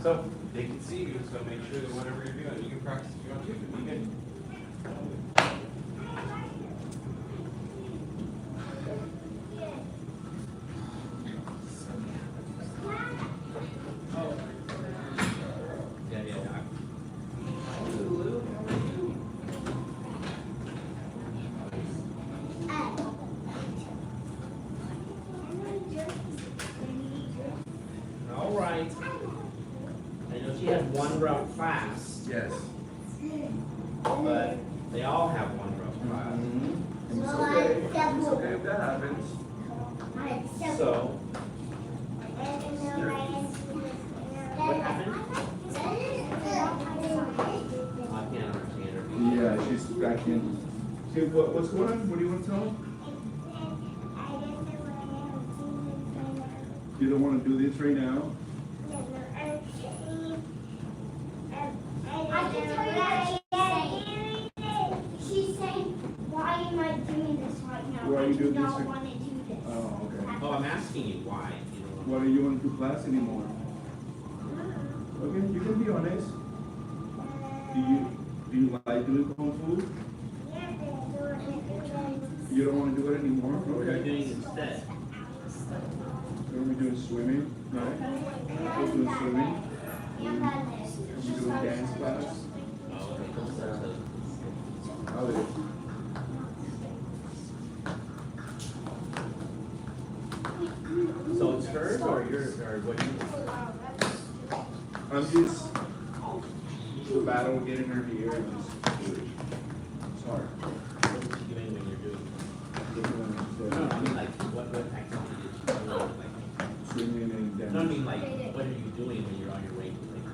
So they can see you, so make sure that whatever you're doing, you can practice if you want to, but be good. All right. I know she has one rough class, Yes. but they all have one rough class. It's okay. It's okay if that happens. So, what happened? I can't understand her. Yeah, she's back in. Hey, what's going on? What do you want to tell them? You don't want to do this right now? I can tell you that she's saying, why am I doing this right now? Why are you doing this? I do not want to do this. Oh, okay. Oh, I'm asking you why. You know, Why do you want to do class anymore? Okay, you can be honest. Do you like doing Kung Fu? You don't want to do it anymore? what are you Okay. doing instead? What are we doing? Swimming? No? We're doing swimming? You doing dance class? Oh, okay. How is it? So it's hers or yours or what you? I'm just the battle getting her here and just sorry. What is she doing when you're doing? No, I mean like what activity did she do? Like, Swimming and dance. no, I mean like what are you doing when you're on your way to like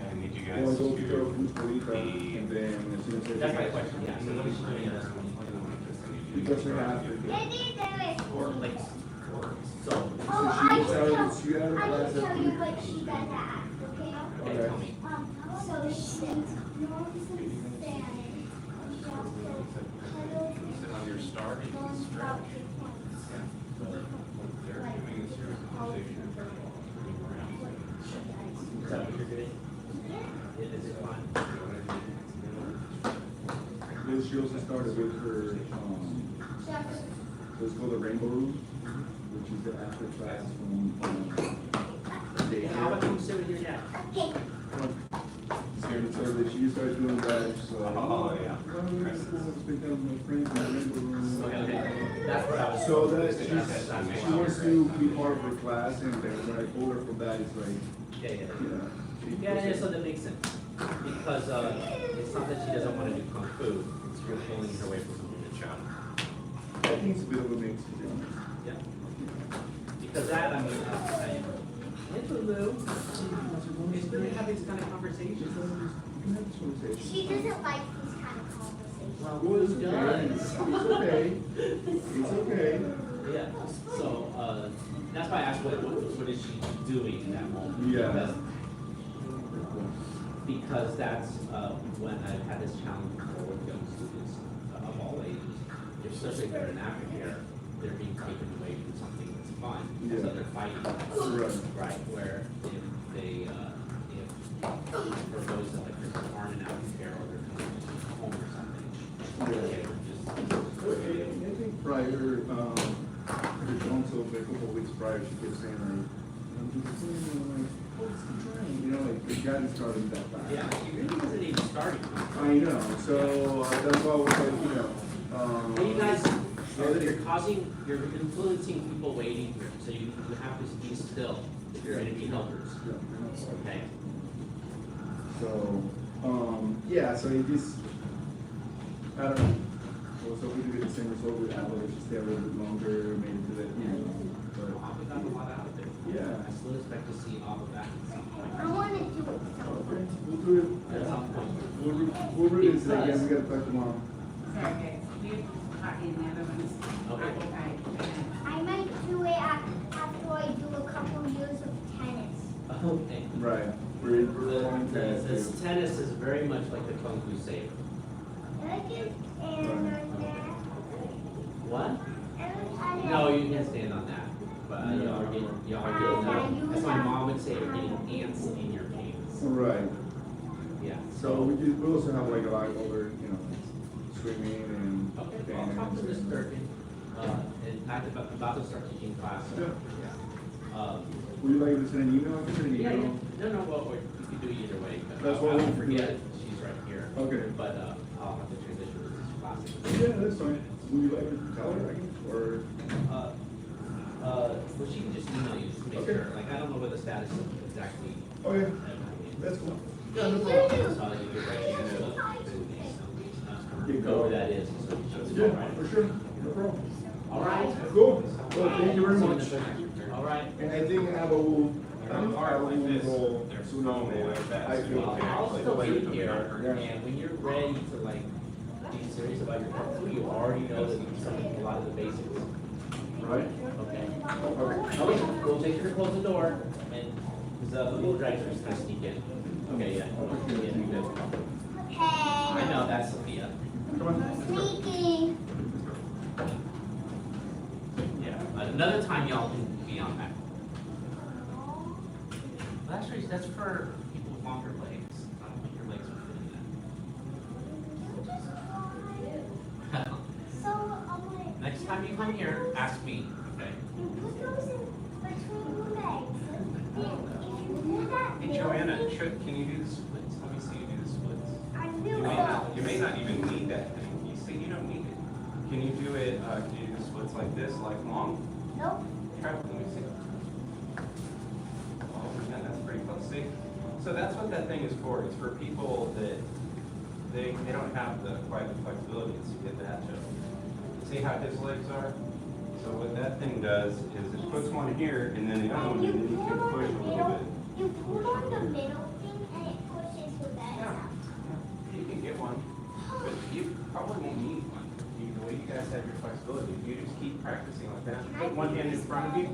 I need you Well, I guys go to to Fuspolita and then as soon as I That's my question, yeah. So what is she doing this one? because we have to. Or like, so, She had a I class can tell at you what she does at, okay? okay, tell me. So she norms and standing. She also cuddles sit on your start and you can and stretch. about your points. They're doing a serious conversation. Is that what you're doing? Is it fun? Then she also started with her, so it's called the Rainbow Room, which is the after class from day How about you sit with your dad? Okay. And so that she started doing that, so. Oh, yeah. Well, we're cool, spend time with my friends in the Rainbow Room. Okay, that's what I was. So that she wants to be part of her class, and then when I told her for that, it's like, Yeah, you know. yeah, so that makes sense. Because, it's not that she doesn't want to do kung fu, it's you're pulling her away from something to challenge. I think it's a bit of a mix, to be honest. Yeah. Because that, I mean, Hello, Lou. It's good to have these kind of conversations. She doesn't like these kind of conversations. Well, Well, who it's okay. does? It's okay. It's okay. Yeah, so, that's why I asked what is she doing in that moment? Yeah. Because that's, when I've had this challenge before with young students of all ages, especially if they're in aftercare, they're being taken away from something that's fun, so Yeah. they're fighting. Right. Right, where if they, if, for those that like aren't in aftercare or they're coming to home or something, they would just. I think prior, also a couple of weeks prior, she kept saying like, I'm just saying, like, what's the trend? You know, like, the guy is starting that fast. Yeah, she really hasn't even started. I know, so that's why I was like, you know, Hey, you guys, you're influencing people waiting here, so you have to be still if you're gonna be helpers, okay? So, yeah, so it just, I don't know. I was hoping to get the same result with Apple, if she stayed a little bit longer, maybe to that, you know, but, Abba got a lot out of it. yeah. I still expect to see Abba back at some point. I want to do it. Okay, we'll do it. At some point. We'll release it again, we gotta talk tomorrow. Okay, you talking the other ones. Okay. I might do it after I do a couple years of tennis. Okay. Right. We're going to. This tennis is very much like the Kung Fu Saber. And on that. What? And No, you can't stand on that, but y'all are getting, as my mom would say, you're getting ants in your pants. Right. Yeah, So we also have like a lot of other, you know, swimming and Okay, well, I'll talk to Miss Durkin, and I'm about to start teaching class, so, yeah. Would you like to send an email? I can send an Yeah, email. no, well, you could do either way, but That's I what won't we'll forget do. it, she's right here. Okay. But, I'll have to transition to this class. Yeah, that's fine. Would you like to tell her, I guess, or? Well, she can just email you, just to make Okay. sure, like, I don't know what the status of exactly. Okay, that's cool. Yeah, no problem. So you get right into it. Know where that is. So it's all Yeah, right. for sure, no problem. All right. Cool. Well, thank you very much. All right. And I think I will, They're on hard like this, go they're sooner or small later. like that. I so you feel can I'll actually still play be with them here, without hurting. and when you're ready to like be serious about your part, you already know that a lot of the basics. Right? Okay. Okay. We'll make sure to close the door, and because the little drags are just gonna sneak in. Okay, yeah. Yeah, you're good. I Hey, know that's Sophia. Come on. sneaking. Yeah. Another time y'all can be on that. Well, actually, that's for people with longer legs. I don't think your legs are fitting that. So, I'm like, Next time you come here, ask me, okay? you put those in between your legs. Then, if you do that, Hey Joanna, can you do the splits? Let me see you do the splits. I You will. may not even need that thing. You say you don't need it. Can you do it, can you do the splits like this, like long? Nope. Try it, let me see. Oh man, that's pretty close. See? So that's what that thing is for. It's for people that they don't have quite the flexibility to get that to. See how his legs are? So what that thing does is it puts one here and then the other one, and then you can push a little bit. You pull on the middle thing and it pushes with that Yeah. out. You can get one, but you probably won't need one. The way you guys have your flexibility, you just keep practicing like that. Put one hand in front of you,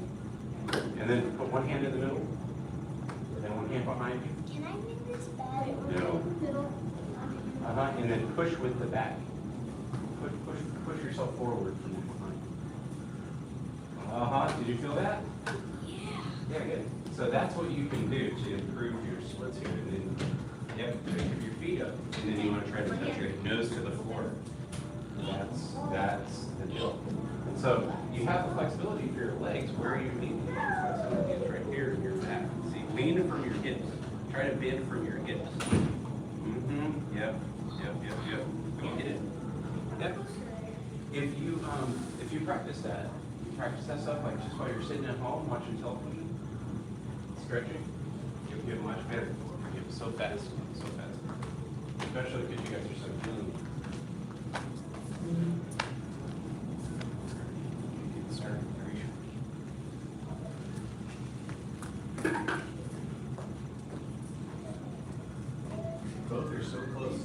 and then put one hand in the middle, and then one hand behind you. Can I make this bad? No. And then push with the back. Push yourself forward from behind. Did you feel that? Yeah. Yeah, good. So that's what you can do to improve your splits here. And then, yep, pick your feet up, and then you want to try to touch your nose to the floor. That's the deal. And so you have the flexibility for your legs. Where you need your flexibility is right here in your back. See, lean from your hips. Try to bend from your hips. Mm-hmm. Yep. Go get it. Yep. If you practice that stuff like just while you're sitting at home watching television, stretching, you'll get much better. You'll get so fast. Especially because you guys are so clean. Start very short. Both are so close.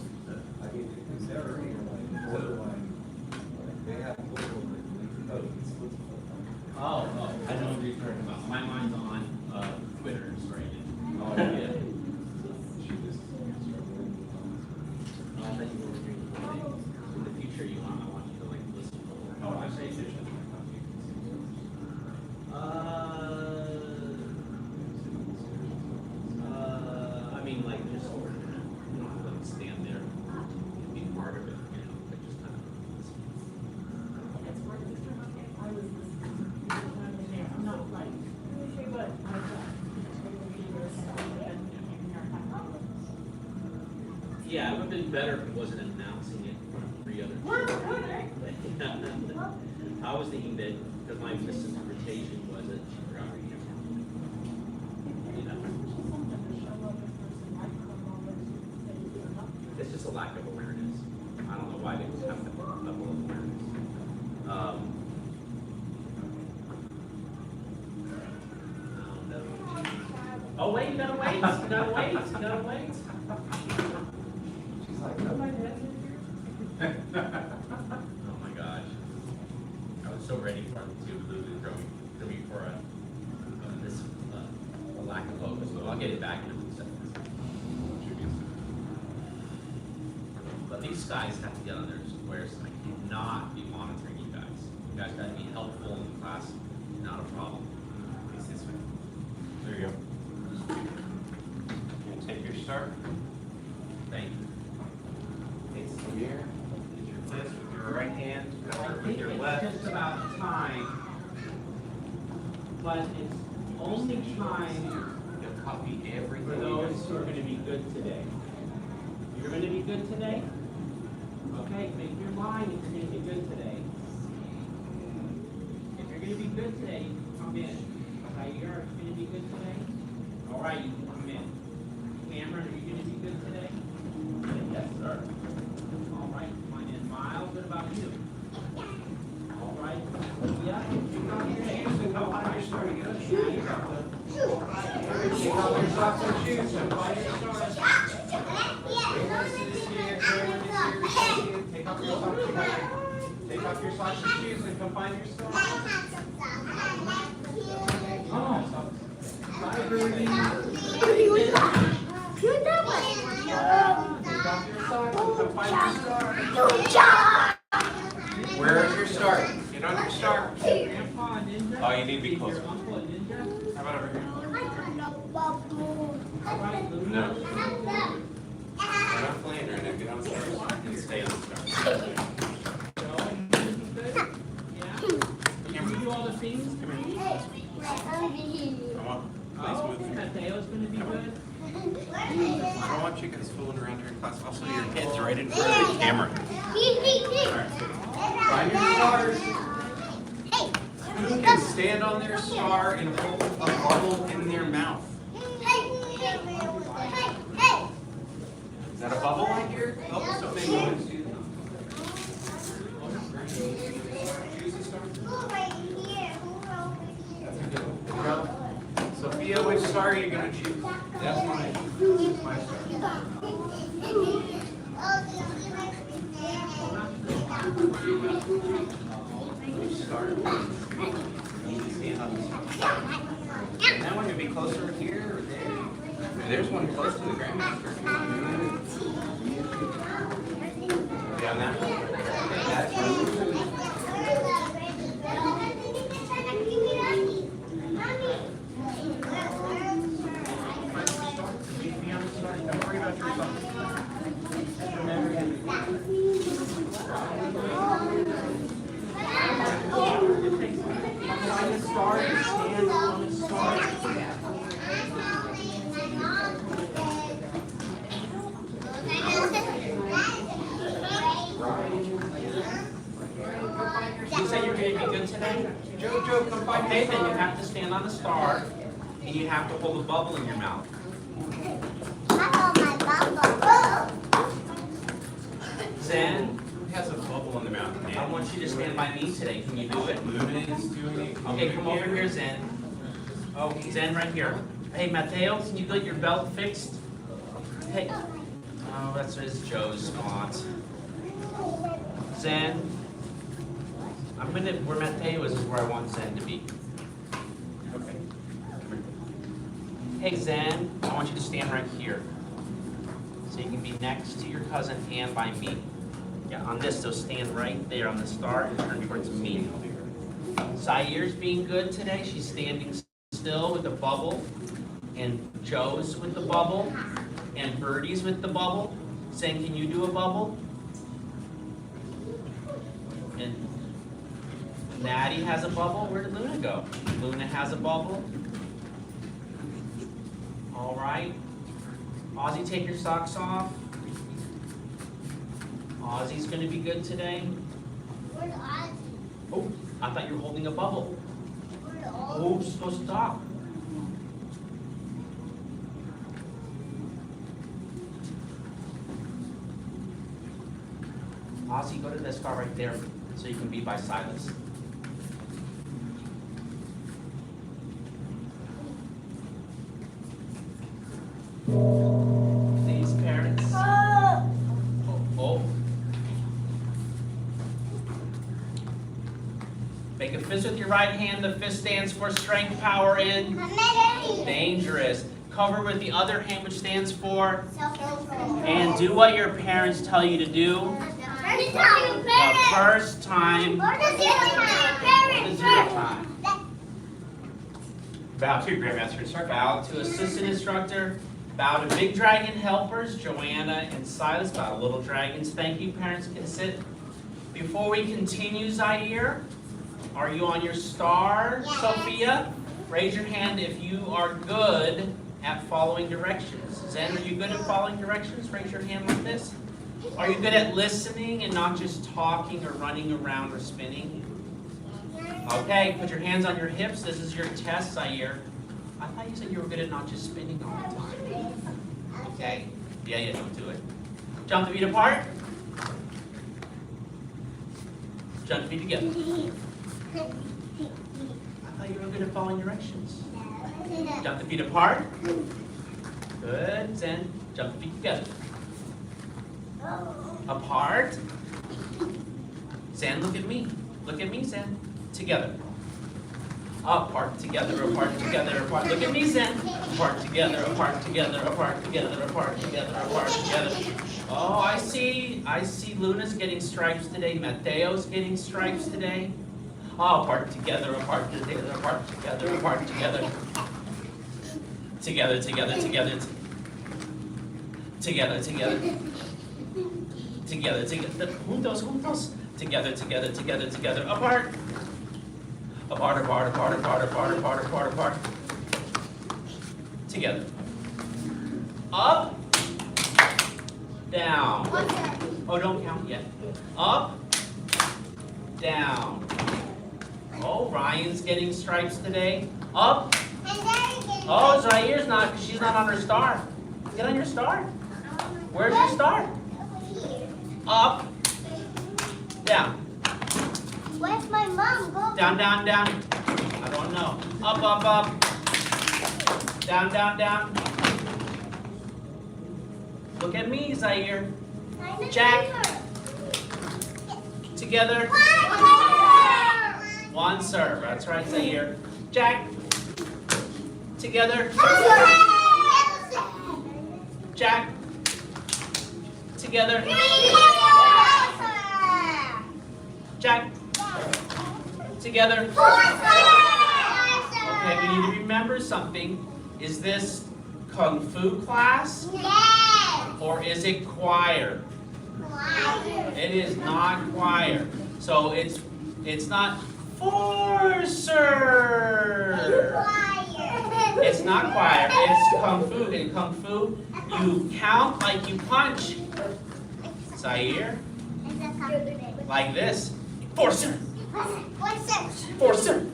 I mean, it's never really like borderline. They have Oh, I know what you're talking about. My mind's on, Twitter, right? Oh, Yeah. She just struggling. I think we're doing things. In the future, I want you to like listen to the Oh, I say conversation. I mean, like, just, you don't have to like, stand there and be part of it, but just kind of listen. Yeah, it would have been better if it wasn't announcing it from 3 other people. I was thinking that, because my misinterpretation was that she forgot her uniform. You know? It's just a lack of awareness. I don't know why they would have that level of awareness. Oh wait, you gotta wait, you gotta wait. She's like, no, my dad's in here. Oh my gosh. I was so ready for him to lose it for me for a lack of focus, but I'll get it back in a few seconds. But these guys have to get on their squares. I cannot be monitoring you guys. You guys gotta be helpful in class, not a problem. but it's only time You'll copy everything. for those who are gonna be good today. You're gonna be good today? Okay, make your line if you're gonna be good today. If you're gonna be good today, you can come in. Okay, you're gonna be good today? All right, you can come in. Cameron, are you gonna be good today? Yes, sir. All right, come on in. Miles, what about you? All right. Yeah, you got your shoes and go find your store. You got your shoes. Take off your socks and shoes and find your store. Take off your socks. Take off your socks and shoes and come find your store. Oh. Bye, Birdie. Take off your socks and come find your store. Where's your star? Get on your star. Grandpa Ninja. Oh, you need to be Is closer. your uncle a ninja? How about over here? All right, Luna. No. We're not playing right now. Get on the star and stay on the star. Joe, you gonna be good? Yeah? Can you do all the things? Come on. Please Oh, move. Mateo's gonna be good? I don't want you guys fooling around here in class. Also, your head's right in front of the camera. Find your stars. Who can stand on their star and hold a bubble in their mouth? Is that a bubble right here? Oh, so many ones do that. Choose a star. That's a good one. Sophia, which star are you going to choose? That's mine. That's my star. Which star? Stand on the star. That one would be closer here or there? There's one close to the Grandmaster. Yeah, on that one. That's be on the star. Don't worry about your song. Find the star and stand on the star. You say you're going to be good today? Jojo, come find me. Okay, then you have to stand on the star and you have to hold a bubble in your mouth. Zen, who has a bubble in the mouth? I want you to stand by me today. Can you do it? Luna's doing it. Okay, come over here, Zen. Oh, Zen right here. Hey, Mateo, can you get your belt fixed? Hey. Oh, that's Joe's spot. Zen. Where Mateo is where I want Zen to be. Okay. Hey, Zen, I want you to stand right here. So you can be next to your cousin and by me. Yeah, on this, so stand right there on the star and turn towards me. Zair's being good today. She's standing still with the bubble. And Joe's with the bubble. And Birdie's with the bubble. Saying, can you do a bubble? And Natty has a bubble. Where did Luna go? Luna has a bubble. All right. Ozzy, take your socks off. Ozzy's going to be good today. Where's Ozzy? Oh, I thought you were holding a bubble. Where's Oh, supposed to stop. Ozzy, go to this car right there so you can be by Silas. Please, parents. Oh. Make a fist with your right hand. The fist stands for strength, power, and dangerous. Cover with the other hand, which stands for and do what your parents tell you to do. The first time. Bow to Grandmaster Instructor. Bow to Assistant Instructor. Bow to Big Dragon Helpers, Joanna and Silas. Bow to Little Dragons. Thank you. Parents can sit. Before we continue, Zaire, are you on your star, Sophia? Raise your hand if you are good at following directions. Zen, are you good at following directions? Raise your hand like this. Are you good at listening and not just talking or running around or spinning? Okay, put your hands on your hips. This is your test, Zaire. I thought you said you were good at not just spinning all the time. Okay. Yeah, don't do it. Jump the feet apart. Jump the feet together. I thought you were good at following directions. Jump the feet apart. Good. Zen. Jump the feet together. Apart. Zen, look at me. Look at me, Zen. Together. Apart, together, apart, together, apart. Look at me, Zen. Apart, together, apart, together, apart, together, apart, together, apart, together. Oh, I see Luna's getting stripes today. Mateo's getting stripes today. Oh, apart, together, apart, together, apart, together, apart, together. Together, together, together. Together, together. Together, together. Juntos, juntos. Together, together, together, together. Apart. Apart, apart, apart, apart, apart, apart, apart, apart. Together. Up. Down. Oh, don't count yet. Up. Down. Oh, Ryan's getting stripes today. Up. Oh, Zaire's not, because she's not on her star. Get on your star. Where's your star? Up. Down. Where's my mom? Go. Down, down, down. I don't know. Up, up, up. Down, down, down. Look at me, Zaire. Jack. Together. One serve. That's right, Zaire. Jack. Together. Jack. Together. Jack. Together. Okay, we need to remember something. Is this Kung Fu class or is it choir? It is not choir. So it's not forcer. It's not choir, it's Kung Fu. In Kung Fu, you count like you punch. Zaire, like this. Forcer. Forcer.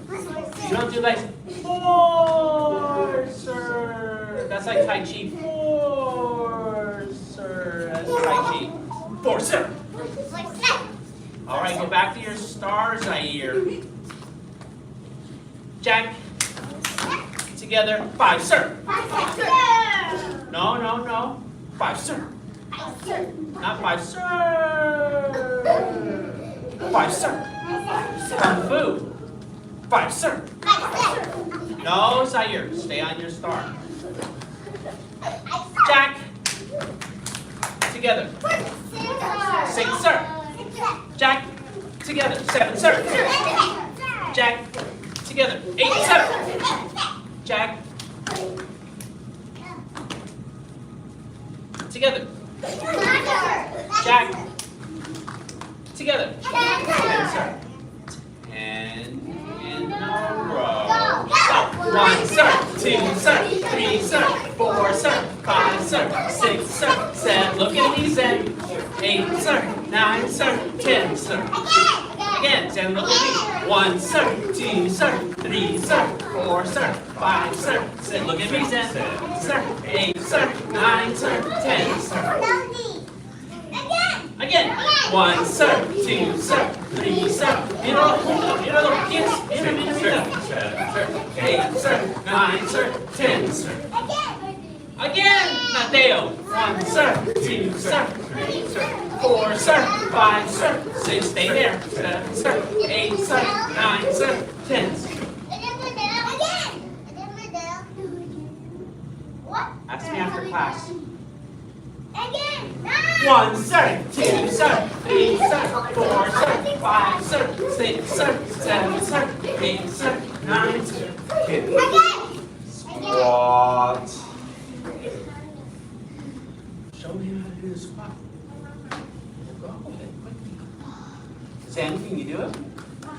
You don't do like forcer. That's like Tai Chi. Forcer. That's Tai Chi. Forcer. All right, go back to your star, Zaire. Jack. Together. Five, sir. No, no, no. Five, sir. Not five, sir. Five, sir. Kung Fu. Five, sir. No, Zaire. Stay on your star. Jack. Together. Six, sir. Jack. Together. Seven, sir. Jack. Together. Eight, sir. Jack. Together. Jack. Together. Ten, sir. 10 in a row. So, 1, sir. 2, sir. 3, sir. 4, sir. 5, sir. 6, sir. 7. Look at me, Zen. 8, sir. 9, sir. 10, sir. Again, Zen, look at me. 1, sir. 2, sir. 3, sir. 4, sir. 5, sir. 6. Look at me, Zen. Sir. 8, sir. 9, sir. 10, sir. Again. 1, sir. 2, sir. 3, sir. Mira los pies. Mira. 8, sir. 9, sir. 10, sir. Again. Mateo. 1, sir. 2, sir. 3, sir. 4, sir. 5, sir. 6. Stay there. 7, sir. 8, sir. 9, sir. 10, sir. Ask me after class. 1, sir, 2, sir, 3, sir, 4, sir, 5, sir, 6, sir, 7, sir, 8, sir, 9, sir. Squat. Show me how to do the squat. Go. Zen, can you do it?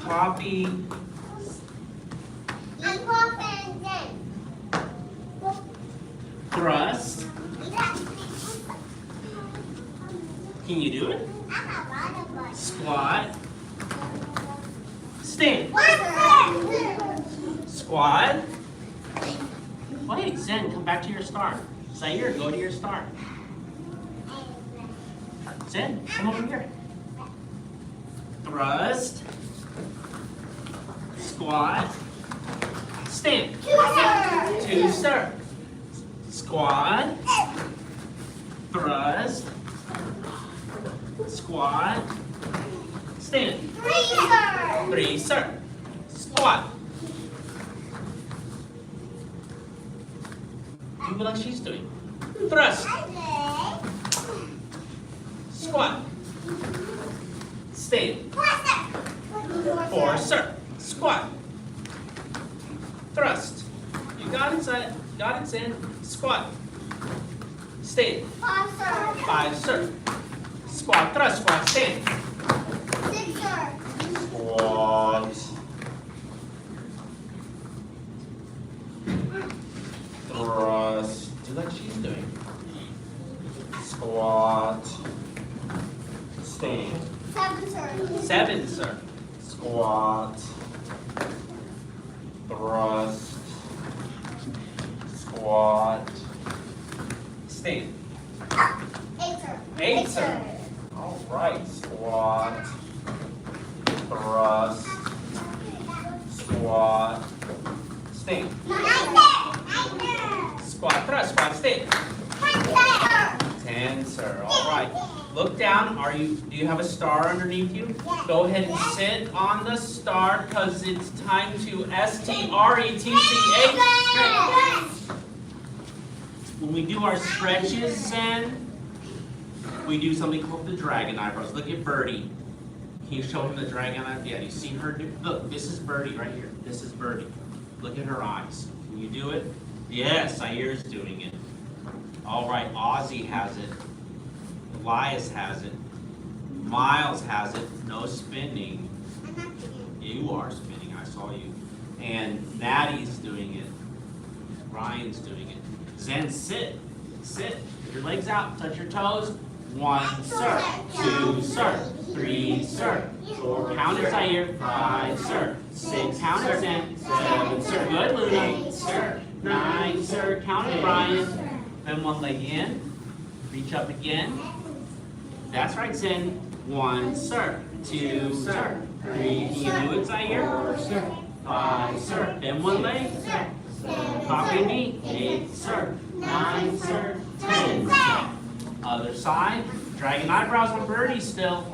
Copy. I'm popping. thrust. Can you do it? Squat. Stand. Squat. Wait, Zen, come back to your start. Zaire, go to your start. Zen, come over here. Thrust. Squat. Stand. Two, sir. Squat. Thrust. Squat. Stand. Three, sir. Squat. Do what she's doing. Thrust. Squat. Stand. Four, sir. Squat. Thrust. You got it, son. Got it, Zen. Squat. Stand. Five, sir. Squat. Thrust. Squat. Stand. Squat. Thrust. Do like she's doing. Squat. Stand. Seven, sir. Squat. Thrust. Squat. Stand. Eight, sir. All right. Squat. Thrust. Squat. Stand. Squat. Thrust. Squat. Stand. 10, sir. All right. Look down. Do you have a star underneath you? Go ahead and sit on the star because it's time to STRETCH. When we do our stretches, Zen, we do something called the dragon eyebrows. Look at Birdie. Can you show him the dragon eyebrows? Yeah, you see her do? Look, this is Birdie right here. This is Birdie. Look at her eyes. Can you do it? Yes, Zaire's doing it. All right, Ozzy has it. Elias has it. Miles has it. No spinning. You are spinning. I saw you. And Maddie's doing it. Ryan's doing it. Zen, sit. Sit. Put your legs out. Touch your toes. 1, sir. 2, sir. 3, sir. 4. Count it, Zaire. 5, sir. 6. Count it, Zen. 7, sir. Good, Luna. 8, sir. 9, sir. Count it, Brian. Then one leg in. Reach up again. That's right, Zen. 1, sir. 2, sir. 3. Can you do it, Zaire? 4, sir. 5, sir. Then one leg. Copy me. 8, sir. 9, sir. 10, sir. Other side. Dragon eyebrows on Birdie still.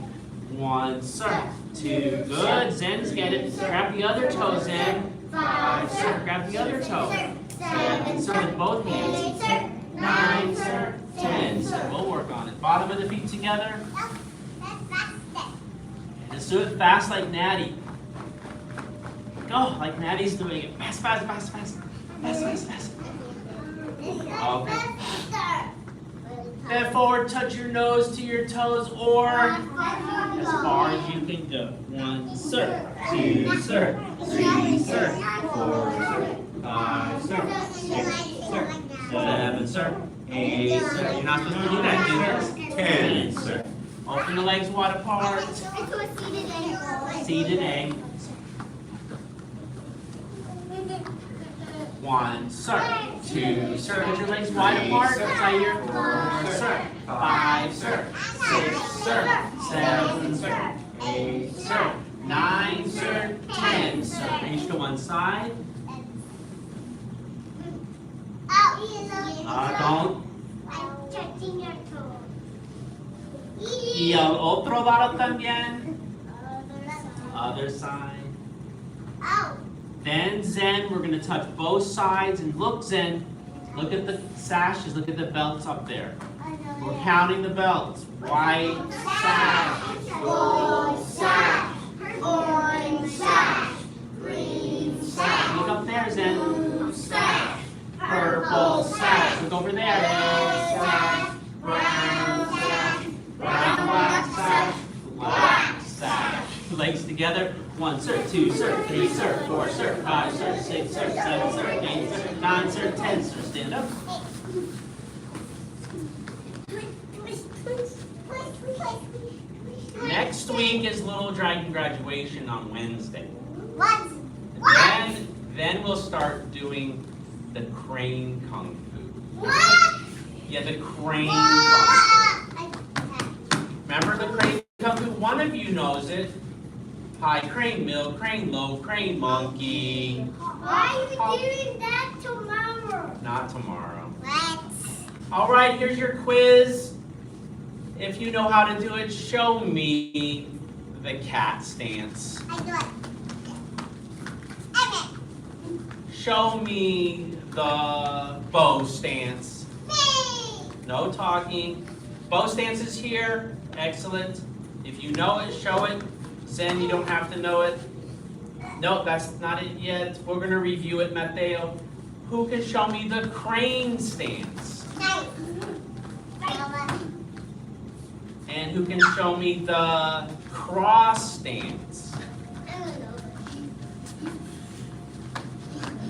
1, sir. 2. Good. Zen's get it. Grab the other toe, Zen. 5, sir. Grab the other toe. 7, sir. With both hands. 9, sir. 10, sir. We'll work on it. Bottom of the feet together. Let's do it fast like Natty. Go, like Natty's doing it. Fast, fast, fast, fast. Fast, fast, fast. Okay. Head forward, touch your nose to your toes, or as far as you can go. 1, sir. 2, sir. 3, sir. 4, sir. 5, sir. 6, sir. 7, sir. 8, sir. You're not supposed to do that, do this. 10, sir. Open the legs wide apart. Seated A. 1, sir. 2, sir. Put your legs wide apart. Zaire. 4, sir. 5, sir. 6, sir. 7, sir. 8, sir. 9, sir. 10, sir. Reach to one side. Don't. I'm touching your toe. Y el otro lado también. Other side. Then Zen, we're going to touch both sides. And look, Zen, look at the sashes, look at the belts up there. We're counting the belts. White sash. Gold sash. Orange sash. Green sash. Look up there, Zen. Blue sash. Purple sash. Look over there. Red sash. Brown sash. Black sash. Black sash. Legs together. 1, sir. 2, sir. 3, sir. 4, sir. 5, sir. 6, sir. 7, sir. 8, sir. 9, sir, 10, sir. Stand up. Next week is Little Dragon graduation on Wednesday. What? Then we'll start doing the crane kung fu. What? Yeah, the crane kung fu. Remember the crane kung fu? One of you knows it. High crane, middle crane, low crane, monkey. Why are you doing that tomorrow? Not tomorrow. What? All right, here's your quiz. If you know how to do it, show me the cat stance. I do it. Show me the bow stance. Me. No talking. Bow stance is here. Excellent. If you know it, show it. Zen, you don't have to know it. No, that's not it yet. We're going to review it, Mateo. Who can show me the crane stance? And who can show me the cross stance?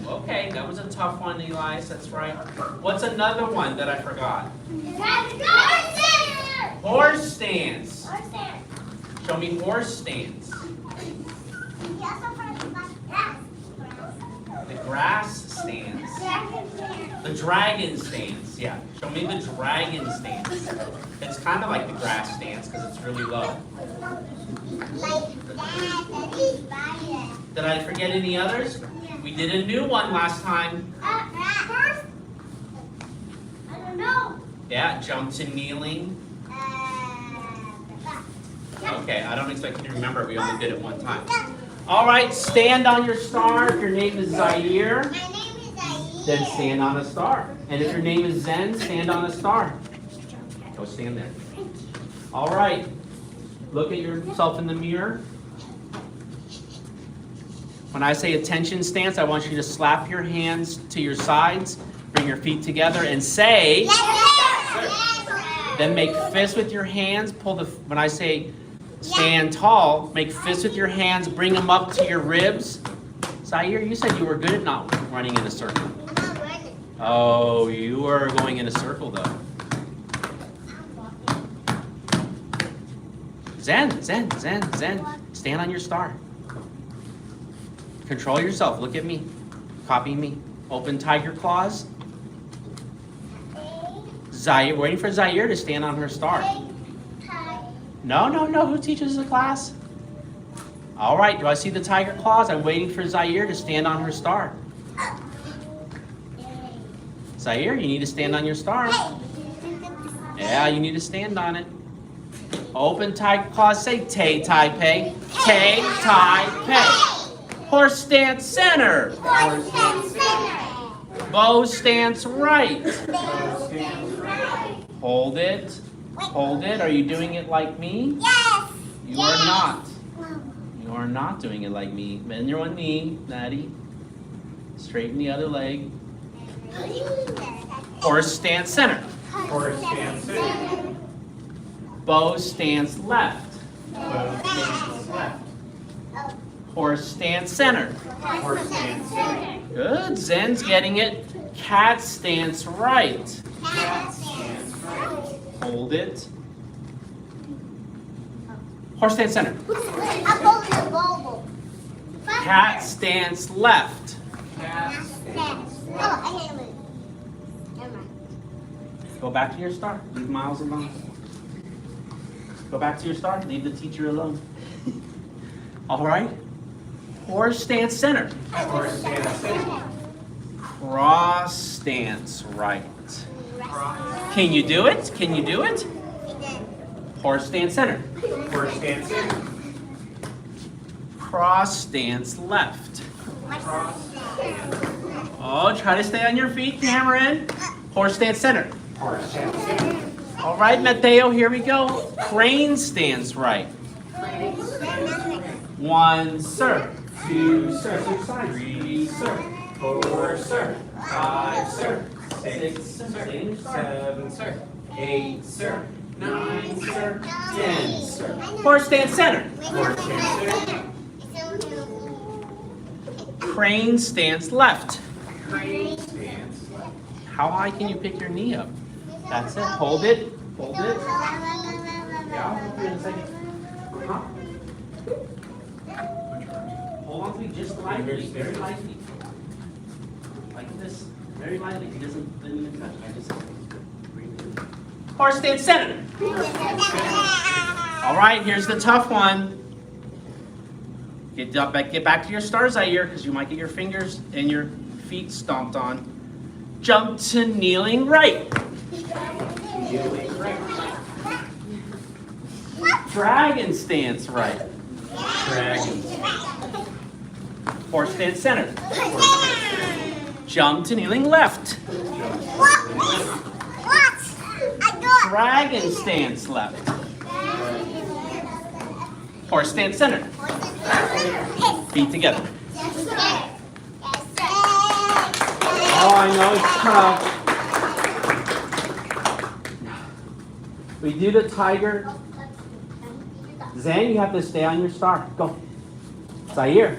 Okay, that was a tough one, Elias. That's right. What's another one that I forgot? Horse stance. Show me horse stance. The grass stance. The dragon stance. Yeah, show me the dragon stance. It's kind of like the grass stance because it's really low. Did I forget any others? We did a new one last time. First, I don't know. Yeah, jump to kneeling. Okay, I don't expect you to remember it. We only did it one time. All right, stand on your star. If your name is Zaire, My name is Zaire. then stand on a star. And if your name is Zen, stand on a star. Go stand there. All right, look at yourself in the mirror. When I say attention stance, I want you to slap your hands to your sides, bring your feet together, and say. Yes, sir. Then make fists with your hands. When I say stand tall, make fists with your hands. Bring them up to your ribs. Zaire, you said you were good at not running in a circle. I'm not running. Oh, you are going in a circle though. I'm walking. Zen. Stand on your star. Control yourself. Look at me. Copy me. Open tiger claws. Zaire, waiting for Zaire to stand on her star. No. Who teaches the class? All right. Do I see the tiger claws? I'm waiting for Zaire to stand on her star. Zaire, you need to stand on your star. Yeah, you need to stand on it. Open tiger claws. Say Tay Tai Pei. Tay Tai Pei. Horse stance center. Bow stance right. Hold it. Hold it. Are you doing it like me? Yes. You are not. You are not doing it like me. Bend your one knee, Maddie. Straighten the other leg. Horse stance center. Horse stance center. Bow stance left. Bow stance left. Horse stance center. Horse stance center. Good. Zen's getting it. Cat stance right. Cat stance right. Hold it. Horse stance center. I'm holding the ball. Cat stance left. Cat stance Oh, right. I hit it. Never mind. Go back to your star. Leave Miles alone. Go back to your star. Leave the teacher alone. All right. Horse stance center. Horse stance center. Cross stance right. Can you do it? Can you do it? Horse stance center. Horse stance center. Cross stance left. Cross stance. Oh, try to stay on your feet, Cameron. Horse stance center. Horse stance center. All right, Mateo, here we go. Crane stance right. 1, sir. 2, sir. 3, sir. 4, sir. 5, sir. 6, 6, sir. sir. 7, sir. 8, sir. 9, sir. 10, sir. Horse stance center. Horse stance center. Crane stance left. Crane stance How high can you pick your knee up? That's it. Hold it. Hold it. Yeah, I'll help you in a second. Huh. Hold on to me just lightly, very lightly. Like this. Very lightly. He doesn't even touch. I just horse stance center. All right, here's the tough one. Get back to your stars eye here, because you might get your fingers and your feet stomped on. Jump to kneeling right. Kneeling right. Dragon stance right. Dragon. Horse stance center. Jump to kneeling left. Dragon stance left. Horse stance center. Feet together. Oh, I know it's tough. We do the tiger. Zen, you have to stay on your star. Go. Zaire,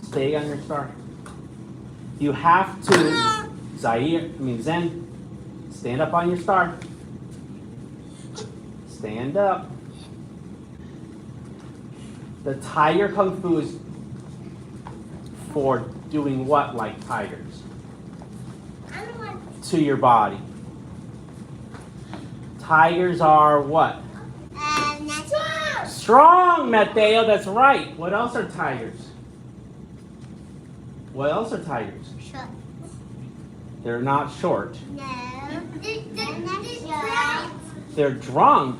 stay on your star. You have to, Zen, stand up on your star. Stand up. The tiger kung fu is for doing what like tigers? To your body. Tigers are what? Strong, Mateo, that's right. What else are tigers? What else are tigers? Short. They're not short. No. They're drunk.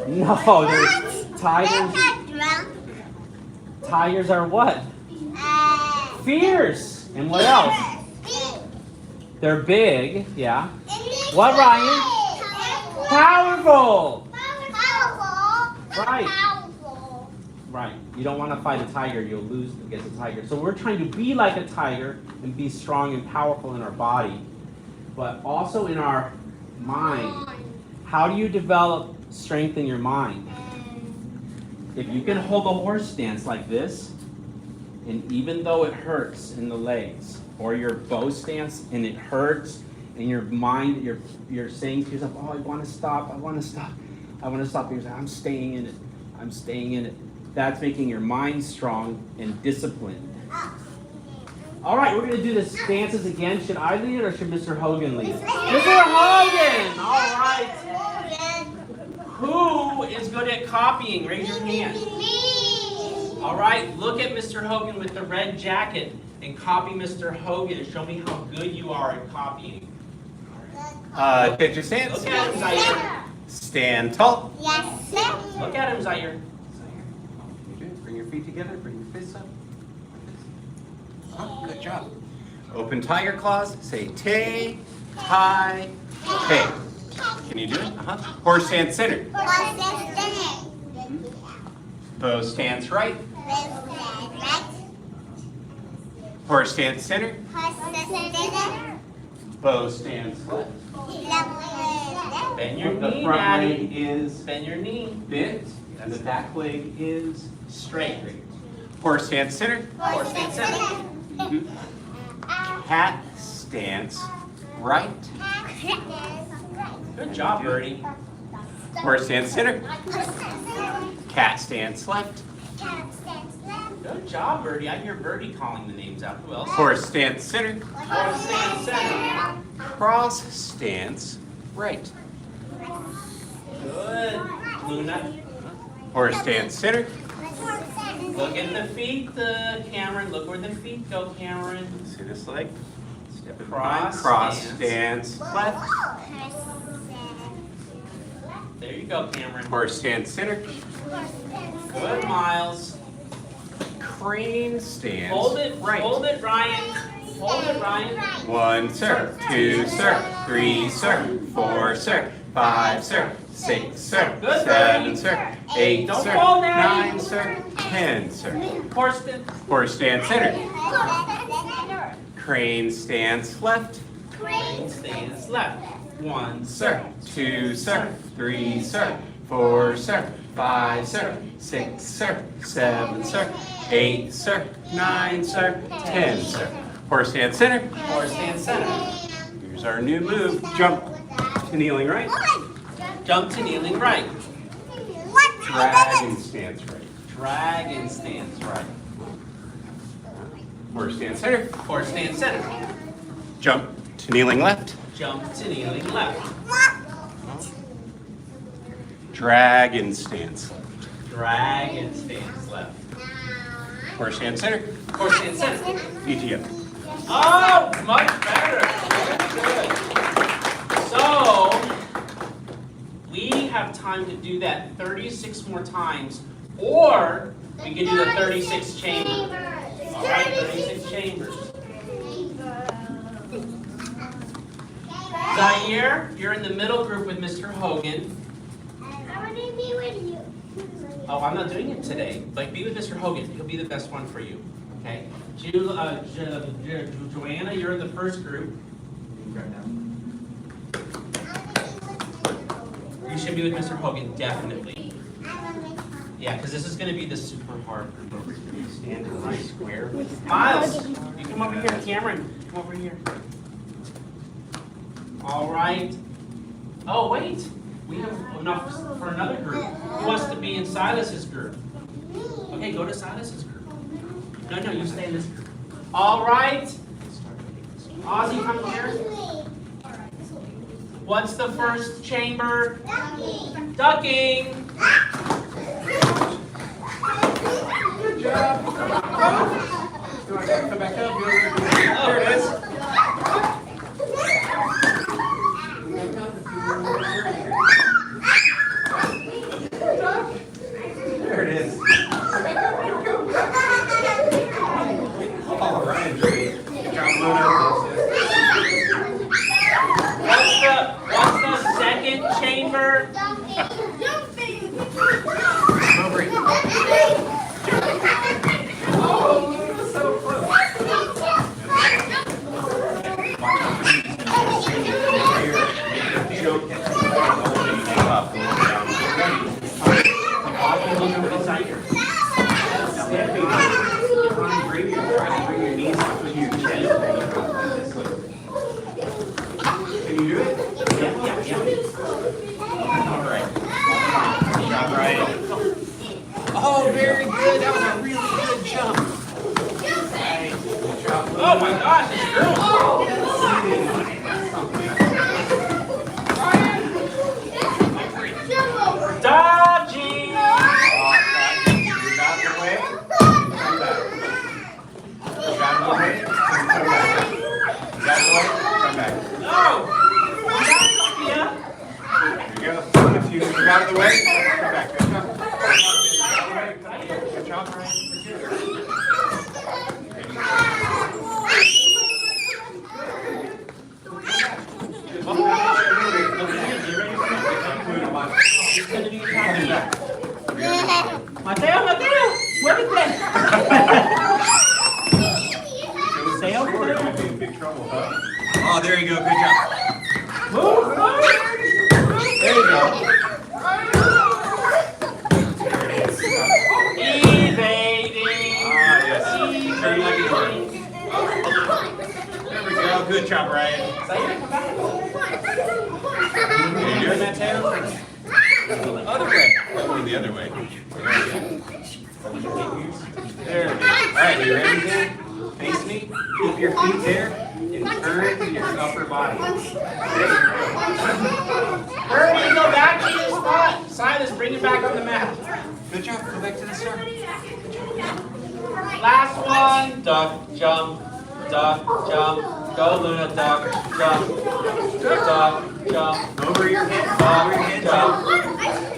No, they're tigers. Drunk. Tigers are what? Fierce. And what else? They're big, yeah. What, Ryan? Powerful. Right. Right. You don't want to fight a tiger, you'll lose against a tiger. So we're trying to be like a tiger and be strong and powerful in our body, but also in our mind. How do you develop strength in your mind? If you can hold a horse stance like this, and even though it hurts in the legs, or your bow stance and it hurts, in your mind, you're saying to yourself, oh, I want to stop, I want to stop, I want to stop. You're saying, I'm staying in it, I'm staying in it. That's making your mind strong and disciplined. All right, we're going to do the stances again. Should I lead it or should Mr. Hogan lead it? Mr. Hogan! All right. Who is good at copying? Raise your hand. All right, look at Mr. Hogan with the red jacket and copy Mr. Hogan and show me how good you are at copying. Picture stance. Look at him, Zaire. Stand tall. Yes, sir. Look at him, Zaire. Bring your feet together. Bring your fists up. Oh, good job. Open tiger claws. Say tay, tie, tay. Can you do it? Horse stance center. Bow stance right. Horse stance center. Bow stance left. Bend your The knee, front Daddy. leg is Bend your knee. bent, and the back leg is Straight. Horse stance center. Horse stance center. Cat stance right. Good job, Birdie. Horse stance center. Cat stance left. Good job, Birdie. I hear Birdie calling the names out. Who else? Horse stance center. Horse stance center. Cross stance right. Good. Luna. Horse stance center. Look at the feet, Cameron. Look where the feet go, Cameron. See this leg? Step in Cross behind. Cross stance. stance left. There you go, Cameron. Horse stance center. Good, Miles. Crane stance Hold it, right. Ryan. Hold it, Ryan. 1, sir. 2, sir. 3, sir. 4, sir. 5, sir. 6, sir. Good, 7, Birdie. sir. 8, Don't sir. fall, Daddy. 9, sir. 10, sir. Horse stance. Horse stance center. Crane stance left. Stance left. 1, Sir. 2, sir. 3, sir. 4, sir. 5, sir. 6, sir. 7, sir. 8, sir. 9, sir. 10, sir. Horse stance center. Horse stance center. Here's our new move. Jump to kneeling right. Jump to kneeling right. Dragon stance right. Dragon stance right. Horse stance center. Horse stance center. Jump to kneeling left. Jump to kneeling left. Dragon stance. Dragon stance left. Horse stance center. Horse stance center. ETO. Oh, much better. Very good. So, we have time to do that 36 more times, or we can do the 36 chambers. All right, 36 chambers. Zaire, you're in the middle group with Mr. Hogan. I want to be with you. Oh, I'm not doing it today. Like, be with Mr. Hogan. He'll be the best one for you. Okay? Joanna, you're in the first group. You should be with Mr. Hogan, definitely. Yeah, because this is going to be the super hard group over here. You stand in my square. Miles, you come over here. Cameron, come over here. All right. Oh, wait. We have enough for another group. Who wants to be in Silas's group? Okay, go to Silas's group. No, you stay in this group. All right. Ozzy, come here. What's the first chamber? Ducking. Good job. Come back up. There it is. There it is. All right, great. Good job, Luna. What's the second chamber? Over here. Oh, so close. Can you do it? Yeah. All right. Good job, Ryan. Oh, very good. That was a really good jump. Right. Good job. Oh my gosh, it's girls. Dodging. You got the way. Come back. You got the way. Come back. You got the way. Come back. No. Yeah. There you go. If you got the way, come back. Good job. Good job, Ryan. Mateo, where is that? Stay over You're there. gonna be in big trouble, huh? Oh, there you go. Good job. Move. There you go. Evading. Ah, yes. Turn like a door. There we go. Good job, Ryan. You doing that, Taylor? The other way. Going the other way. There it is. All right, you ready, Dan? Face me. Keep your feet there and turn to your upper body. There you go. Hurry, go back to your spot. Silas, bring it back on the mat. Good job. Go back to the start. Last one. Duck, jump, duck, jump. Go, Luna, duck, jump. Duck, jump. Over your head. Duck, Over your head. jump.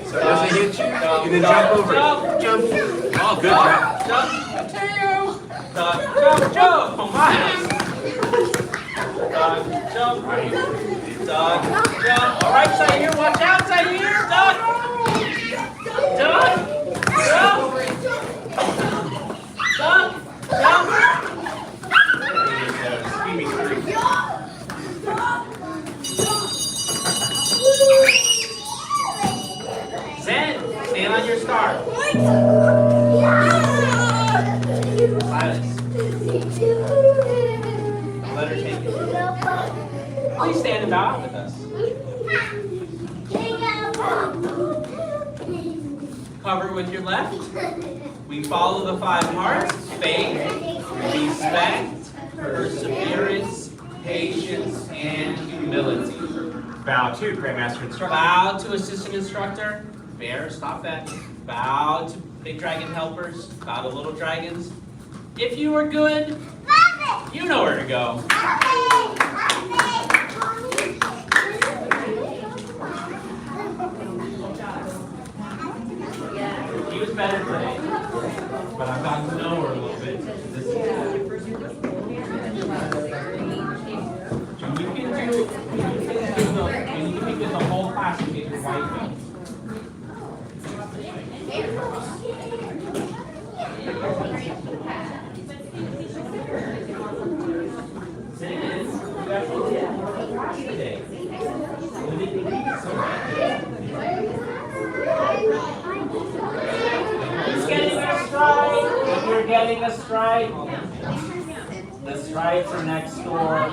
So as I hit you, you then jump over it. Jump. Oh, good job. Jump. Mateo. Duck, jump, jump. Oh, Miles. Duck, jump. Duck, jump. All right, Zaire, watch out, Zaire. Duck. Duck. Jump. Duck. Jump. Screaming through. Zen, stand on your star. Silas, let her take it. Please stand and bow out with us. Cover with your left. We follow the 5 hearts: faith, respect, perseverance, patience, and humility. Bow to Grandmaster Instructor. Bow to assistant instructor. Bear, stop that. Bow to big dragon helpers. Bow to little dragons. If you are good, you know where to go. He was better today, but I've gotten to know her a little bit. And you can do the whole class and get your white belt. Say again, you actually did more of the class today. What did you do so bad? Who's getting a strike? If you're getting a strike, the stripes are next door.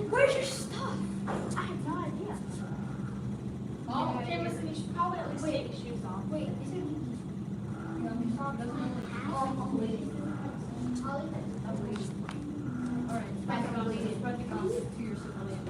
Where's your stuff? I have no idea. Oh, okay, listen, you should probably at least take your shoes off. Wait, is it? No, your song doesn't only have. Oh, wait. I'll leave it. All right, spread the gums to your civilian.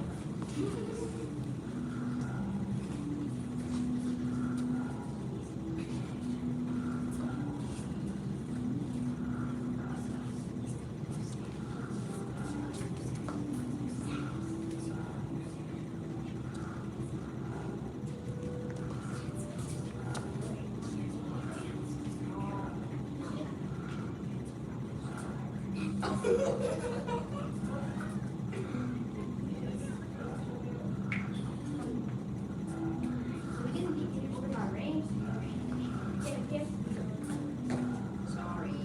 We didn't get to open our rings. Get a gift. Sorry.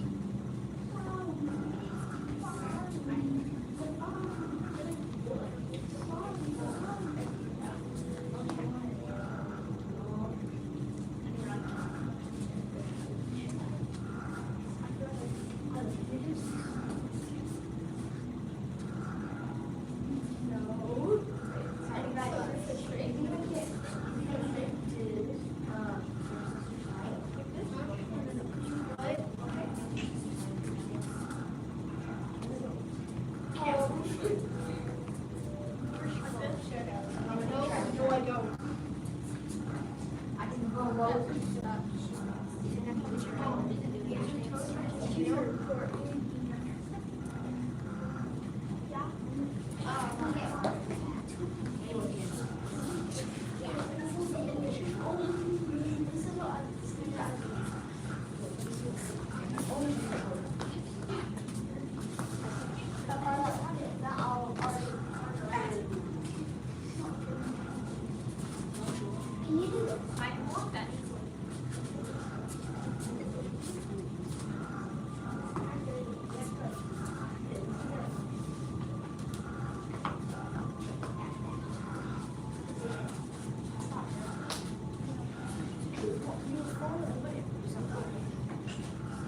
Can you do this? I want that.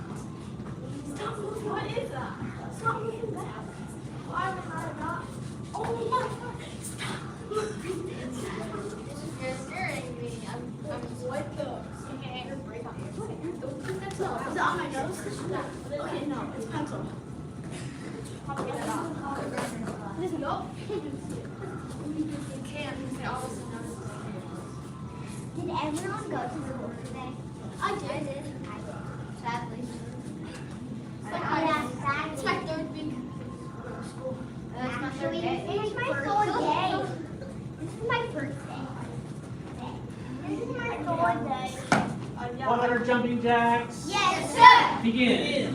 Stop moving. What is that? Stop moving back. Why would I not? Oh my God. Stop moving. You're scaring me. I'm what the? Okay, break on your foot. Don't think that's No, is it on my nose? Okay, no, it's pencil. I'll get it off. This no. You can't. You say all of a sudden notice. Did everyone go to the book today? I did. Sadly. It's my third week of school. It's my third day. It's my third day. This is my first day. This is my third day. 100 jumping jacks. Yes, sir. Begin. 1,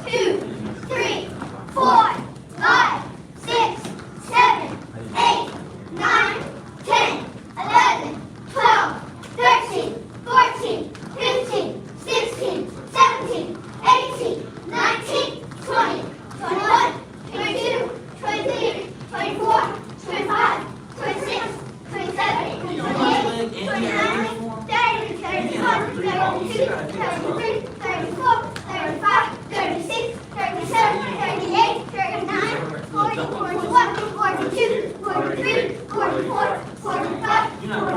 2, 3, 4, 5, 6, 7, 8, 9, 10, 11, 12, 13, 14, 15, 16, 17, 18, 19, 20, 21, 22, 23, 24, 25, 26, 27, 28, 29, 30, 31, 32, 33, 34, 35, 36, 37, 38, 39, 40, 41, 42, 43, 44, 45,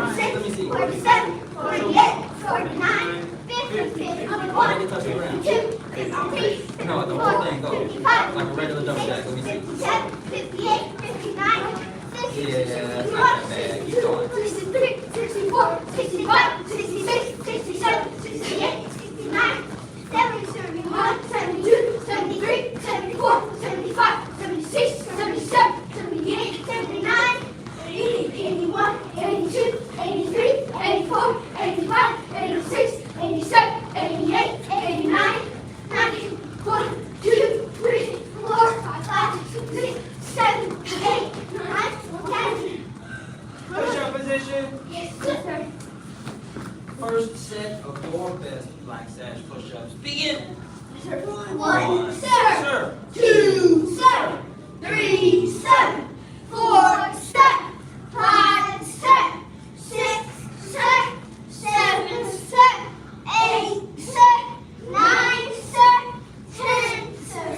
46, 47, 48, 49, 50, 51, 52, 53, No, the whole thing goes 55, like a regular double jack. Let me see. 57, 58, 59, 60, Yeah, that's not that bad. Keep going. 63, 64, 65, 66, 67, 68, 69, 70, 71, 72, 73, 74, 75, 76, 77, 78, 79, 80, 81, 82, 83, 84, 85, 86, 87, 88, 89, 90, 1, 2, 3, 4, 5, 6, 7, 8, 9, 10. Push-up position. Yes, sir. First set of your best black sash push-ups. Begin. One, sir. Sir. 2, sir. 3, sir. 4, sir. 5, sir. 6, sir. 7, sir. 8, sir. 9, sir. 10, sir.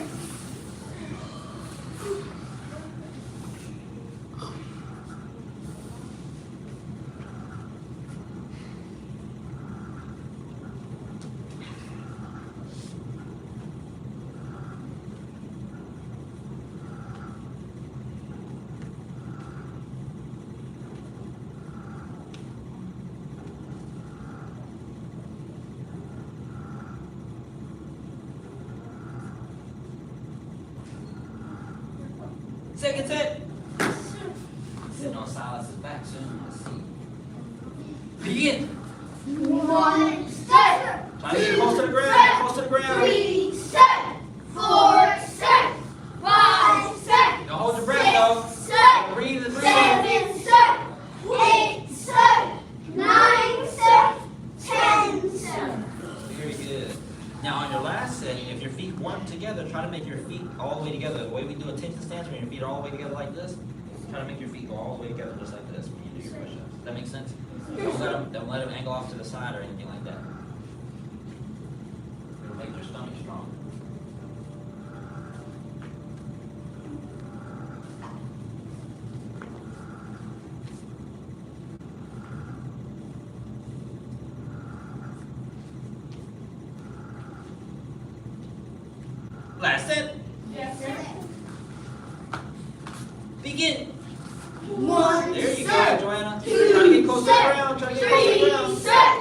Second set. Sitting on Silas's back soon. Let's see. Begin. 1, sir. Try to get close to the ground. Close to the ground. 3, sir. 4, sir. 5, sir. Don't hold your breath though. 6, sir. Breathe and breathe. 7, sir. 8, sir. 9, sir. 10, sir. Very good. Now on your last set, if your feet weren't together, try to make your feet all the way together. The way we do a tension stance, when your feet are all the way together like this, try to make your feet go all the way together just like this when you do your push-ups. Does that make sense? Don't let them angle off to the side or anything like that. It'll make your stomach strong. Last set. Yes, sir. Begin. 1, There you sir. go, Joanna. 2, Try to get close to the sir. ground. Try to get close to the 3, ground. sir.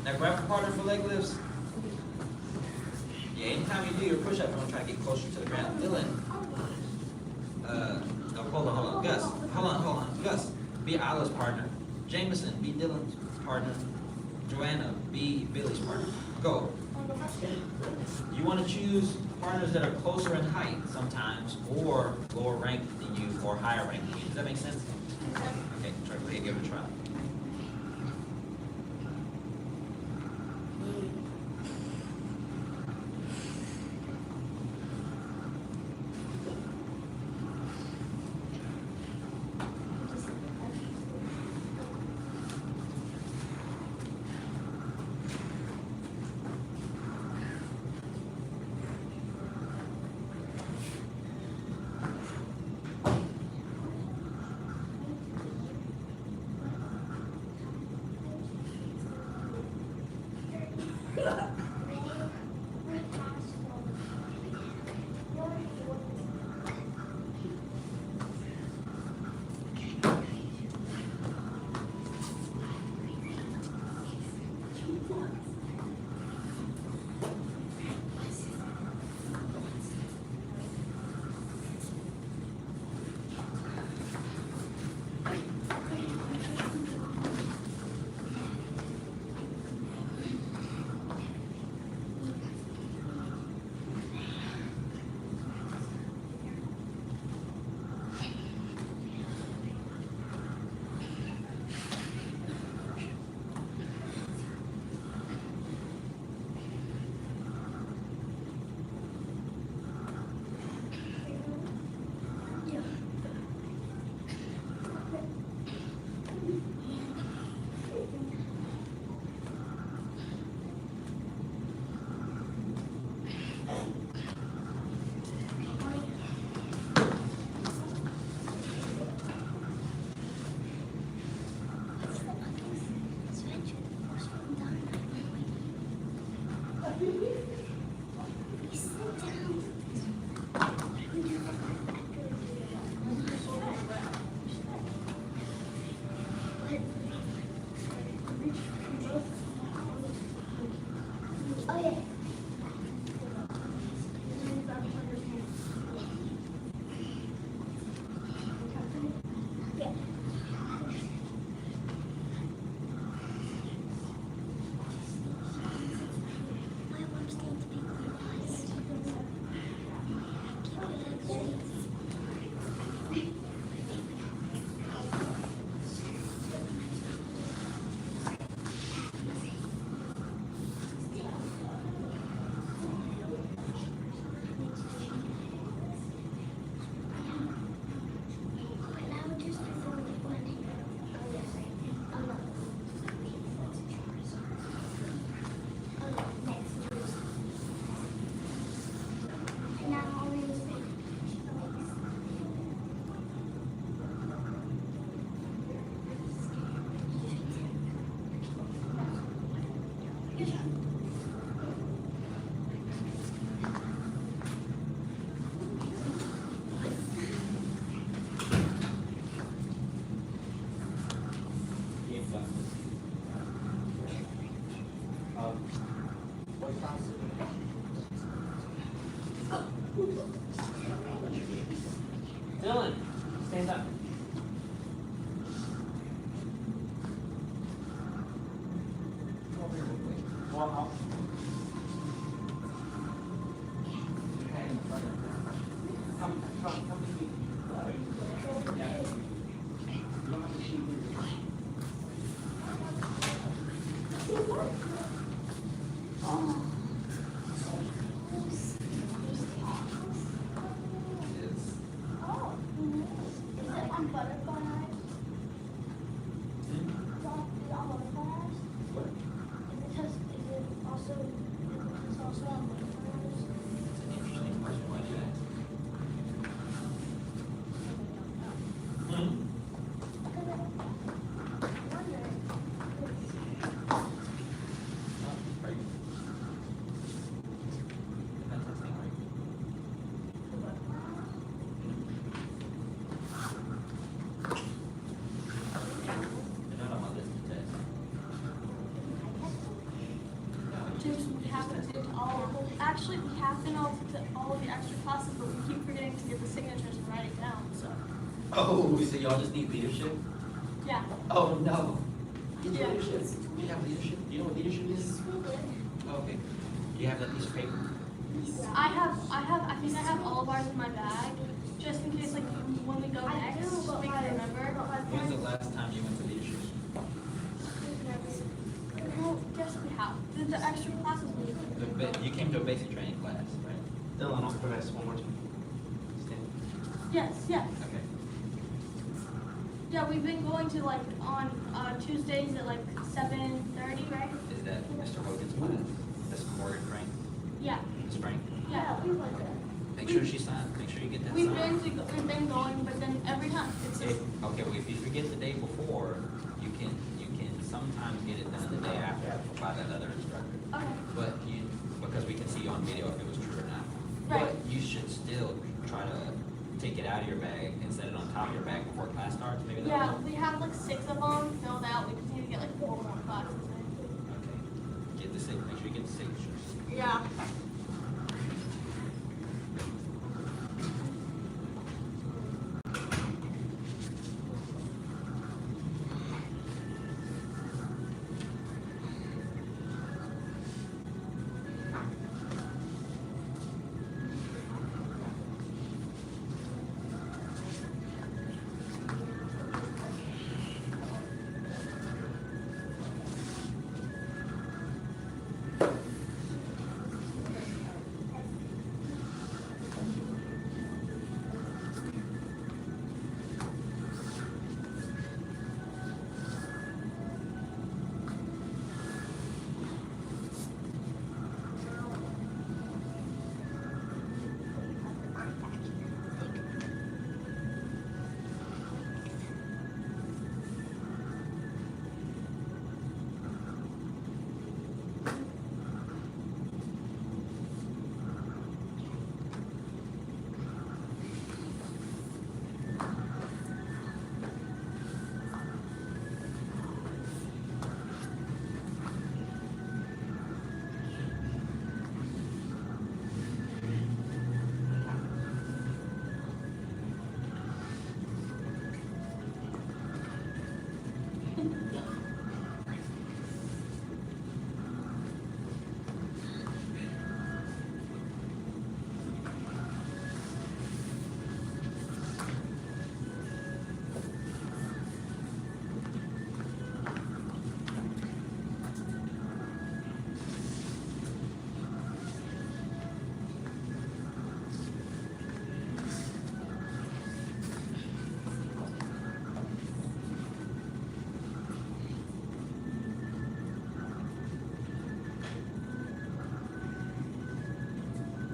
Now grab a partner for leg lifts. Yeah, anytime you do your push-up, you want to try to get closer to the ground. Dylan, no, hold on. Gus, hold on. Gus, be Isla's partner. Jameson, be Dylan's partner. Joanna, be Billy's partner. Go. You want to choose partners that are closer in height sometimes, or lower ranked than you, or higher ranked than you. Does that make sense? Okay, try to give it a try. Dylan, stand up. Well, I'll- Come to me. Yeah. You don't have to shoot me. Is it on butterfly eyes? Is it on butterfly eyes? What? Is it also on butterfly eyes? That's an interesting question. Why do that? Hmm? Because I wonder, Are you Jameson, we have been to all, actually, we have been all to all of the extra classes, but we keep forgetting to get the signatures and write it down, so, Oh, so y'all just need leadership? yeah. Oh, no. Get Yeah. leadership. Do you have leadership? Do you know what leadership is? Oh, okay. Do you have that piece of paper? I think I have all of ours in my bag, just in case, like, when we go next, we can remember. When's the last time you went to leadership? Well, yes, we have. The extra classes we You came to a basic training class, right? Dylan, I'll put this one more time. Stand. Yes, yes. Okay. Yeah, we've been going to like on Tuesdays at like 7:30, right? Is that Mr. Hogan's class? That's Morgan Frank? Yeah, Ms. Frank? yeah. Make sure she signs. Make sure you get that We've signed. been going, but then every time it's just, Okay, well, if you forget the day before, you can sometimes get it done the day after by that other instructor. okay, But because we can see on video if it was true or not. Right. But you should still try to take it out of your bag and set it on top of your bag before class starts, maybe that'll yeah. help. We have like 6 of them filled out. We just need to get like 4 more classes in. Okay. Make sure you get the signatures. Yeah.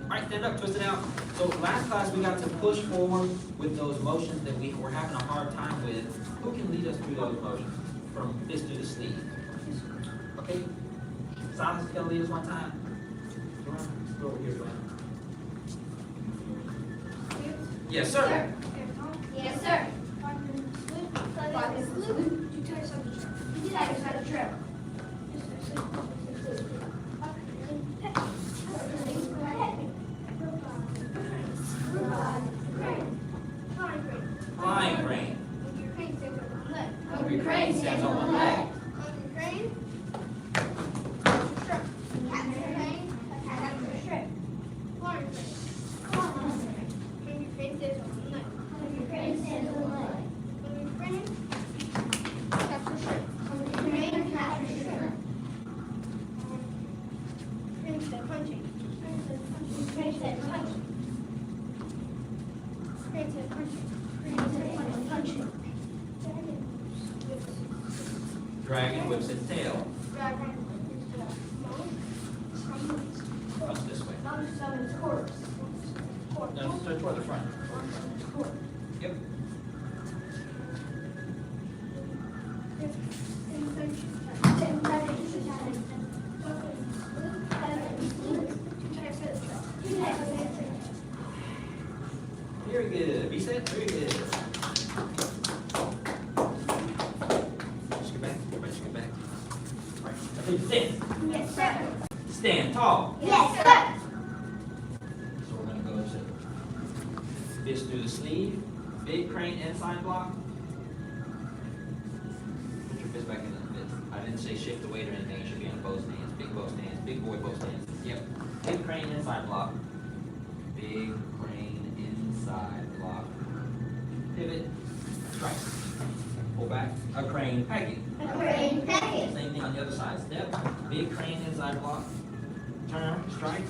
All right, stand up, twist it out. So last class, we got to push forward with those motions that we were having a hard time with. Who can lead us through those motions from fist to the sleeve? Okay? Silas is gonna lead us one time. Go over here, Glenn. Yes, sir. Yes, sir. Walk is blue. Two tires on the trail. Two tires on the trail. Flying crane. Hungry crane stands on one leg. Hungry crane. Hungry crane. Capture strip. Flying crane. Hungry crane stands on one leg. Hungry crane stands on one leg. Hungry crane. Capture strip. Hungry crane. Capture strip. Crane said punching. Crane said punching. Crane said punching. Crane said punching. Crane said punching. Dragon whips its tail. Dragon. Comes this way. Number 7 is horse. No, start toward the front. Yep. Very good. Be set. Very good. Just get back. Everybody just get back. All right. I think stand. Yes, sir. stand tall. Yes, sir. So we're gonna go to fist through the sleeve, big crane inside block. Put your fist back in the fist. I didn't say shift the weight or anything, it should be on bow stance, big bow stance, big boy bow stance. Yep, big crane inside block, big crane inside block. Pivot, strike, pull back, a crane pegging. A crane pegging. Same thing on the other side, step, big crane inside block, turn, strike,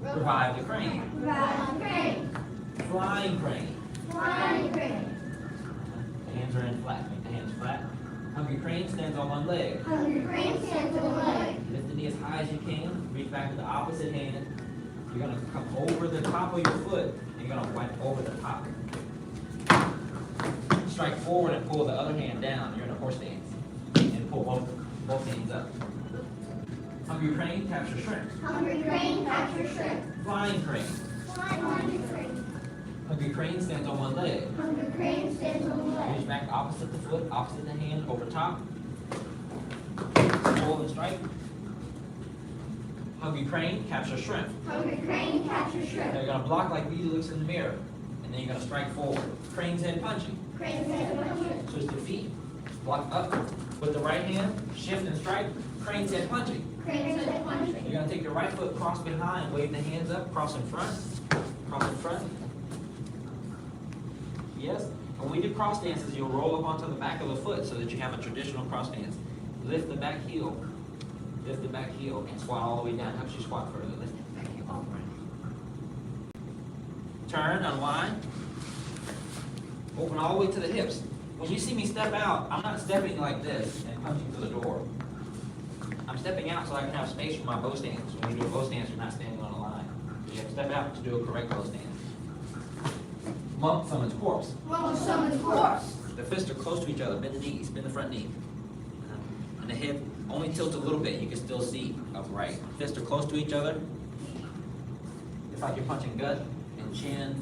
revive the crane. Revive crane. Flying crane. Flying crane. The hands are in flat. Make the hands flat. Hungry crane stands on one leg. Hungry crane stands on leg. Lift the knee as high as you can. Reach back with the opposite hand. You're gonna come over the top of your foot. And you're gonna wipe over the top. Strike forward and pull the other hand down. You're in a horse stance. And pull both hands up. Hungry crane, capture shrimp. Hungry crane captures shrimp. Flying crane. Flying crane. Hungry crane stands on one leg. Hungry crane stands on leg. Reach back opposite the foot, opposite the hand, over top. Pull and strike. Hungry crane, capture shrimp. Hungry crane captures Now shrimp. you're gonna block like Vita looks in the mirror. And then you're gonna strike forward. Crane's head punching. Crane's head punching. Switch the feet. Block up with the right hand. Shift and strike. Crane's head punching. Crane's head punching. You're gonna take your right foot, cross behind, wave the hands up, cross in front. Cross in front. Yes. When we do cross stances, you'll roll up onto the back of the foot so that you have a traditional cross stance. Lift the back heel. Lift the back heel and squat all the way down. Helps you squat further. Lift the back heel all the way. Turn, unwind. Open all the way to the hips. When you see me step out, I'm not stepping like this and punching to the door. I'm stepping out so I can have space for my bow stance. When you do a bow stance, you're not standing on a line. You have to step out to do a correct bow stance. Monk summons corpse. Monk summons horse. The fists are close to each other. Bend the knees, bend the front knee. And the head only tilts a little bit. You can still see upright. Fists are close to each other. It's like you're punching gut and chin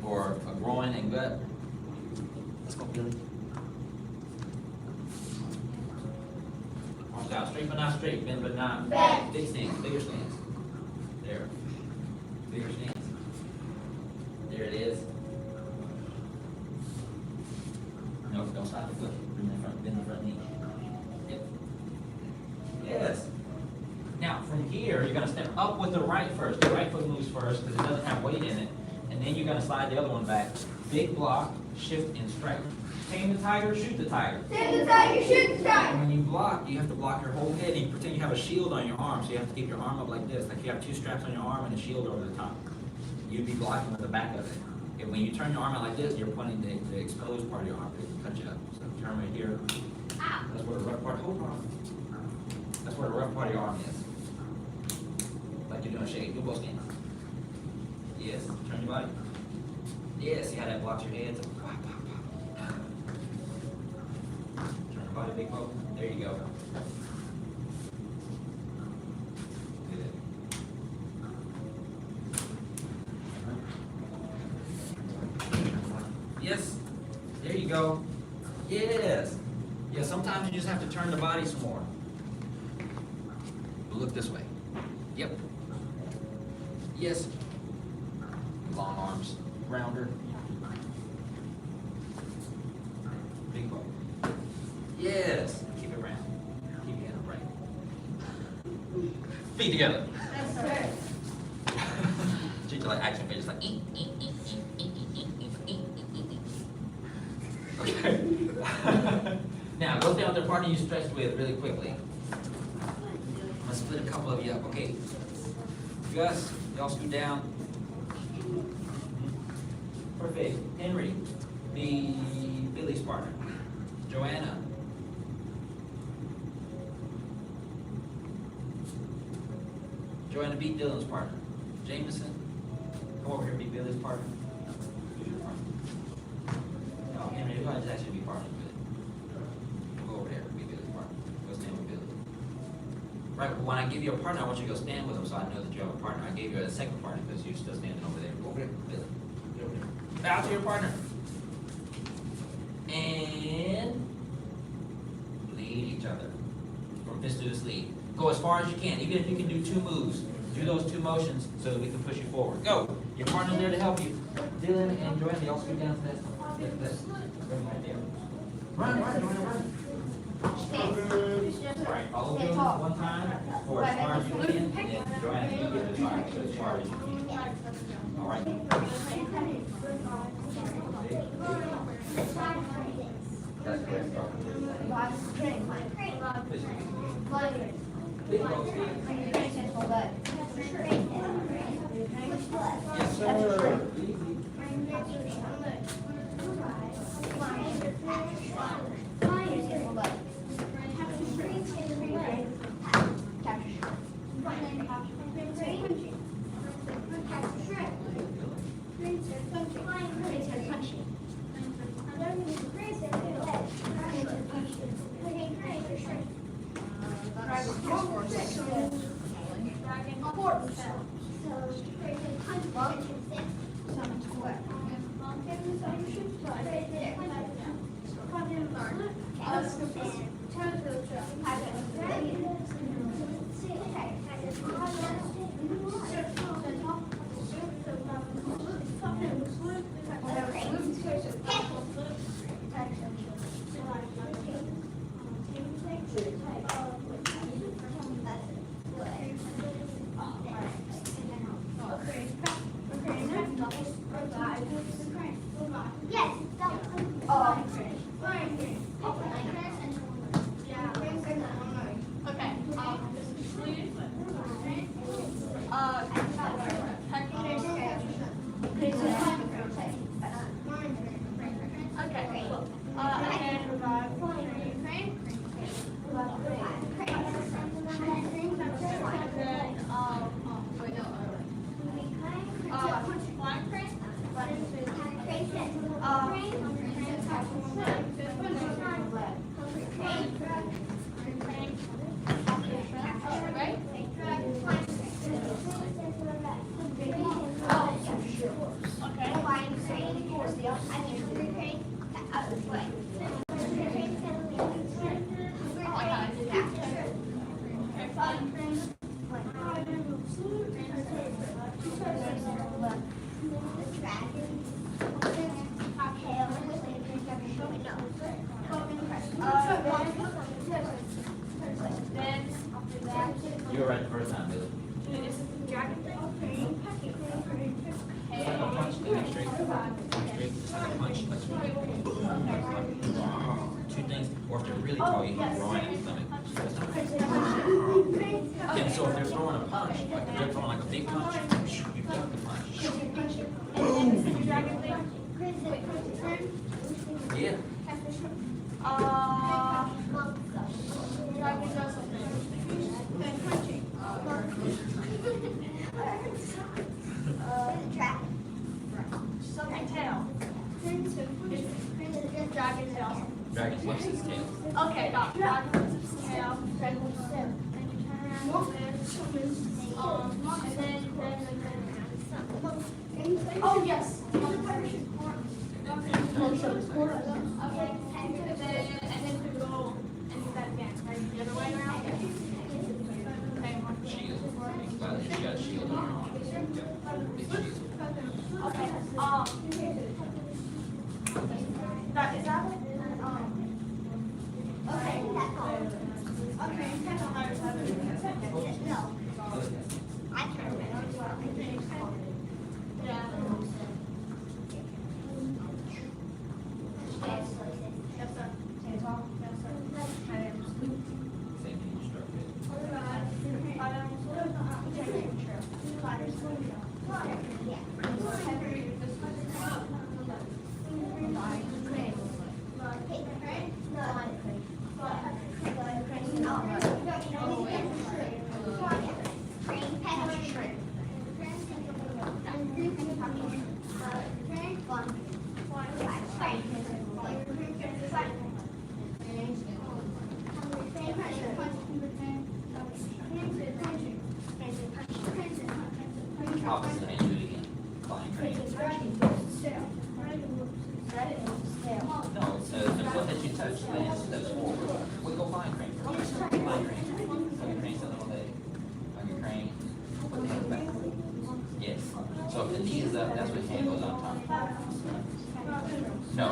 or a groin and gut. Let's go, Billy. Arms out, straight but not straight, bend but not. Bend. Big stance, bigger stance. There. Bigger stance. There it is. No, don't stop the foot. Bend the front knee. Yep. Yes. Now, from here, you're going to step up with the right first. The right foot moves first because it doesn't have weight in it. And then you're going to slide the other one back. Big block, shift, and strike. Tame the tiger, shoot the tiger. Tame the tiger, shoot the And tiger. when you block, you have to block your whole head. And you pretend you have a shield on your arm, so you have to keep your arm up like this. Like you have two straps on your arm and a shield over the top. You'd be blocking with the back of it. And when you turn your arm out like this, you're pointing the exposed part of your arm. It can cut you up. So turn right here. That's where the rough part, hold on. That's where the rough part of your arm is. Like you're doing a shake. Do both hands. Yes, turn your body. Yeah, see how that blocks your head? So, pop, pop, pop. Turn your body, big bow. There you go. Good. Yes. There you go. Yes. Yeah, sometimes you just have to turn the body some more. But look this way. Yep. Yes. Long arms. Rounder. Big bow. Yes. Keep it round. Keep your head upright. Feet together. Yes, sir. Treat you like action figures, like eat. Okay. Now go down to the partner you stretched with really quickly. I'm gonna split a couple of you up. Okay. Gus, y'all scoot down. Perfect. Henry, be Billy's partner. Joanna. Joanna, be Dylan's partner. Jameson, come over here, be Billy's partner. Who's your partner? No, Henry, you're gonna just actually be partner with Billy. Go over there, be Billy's partner. Go stand with Billy. Right, but when I give you a partner, I want you to go stand with him so I know that you have a partner. I gave you a second partner because you're still standing over there. Go over there, Billy. Get over there. Bow to your partner. And bleed each other. From fist to the sleeve. Go as far as you can, even if you can do 2 moves. Do those 2 motions so that we can push you forward. Go. Your partner's there to help you. Dylan and Joanna, y'all scoot down to that. Right there. Run, Joanna, run. All right, follow Dylan one time, or as far as you can, and then Joanna, you get as far as you can. All right. That's correct. Big both feet. Yes, sir. Easy. You were right the first time, Billy. Punch, straight. Straight. Punch. Let's boom. 2 things, or if they're really tall, you can throw in the stomach. And so if they're throwing a punch, like if they're throwing like a big punch, you duck the punch. Yeah. Dragon flips his tail. Okay, got dragon flips his tail. Dragon flips his tail. And then oh yes. Okay, and then we go and do that again. Right, the other way around. Okay. Shield. She got a shield on her arm. Big shield. Okay. That is that. Okay. Okay. No. I can't. Yeah. Yes, sir. Yes, sir. Same thing instructed. Opposite, and do it again. Flying crane. No, so the foot that you touch lands steps forward. We go flying crane first. Flying crane. Flying crane, so the knee is up, that's when hand goes on top. No,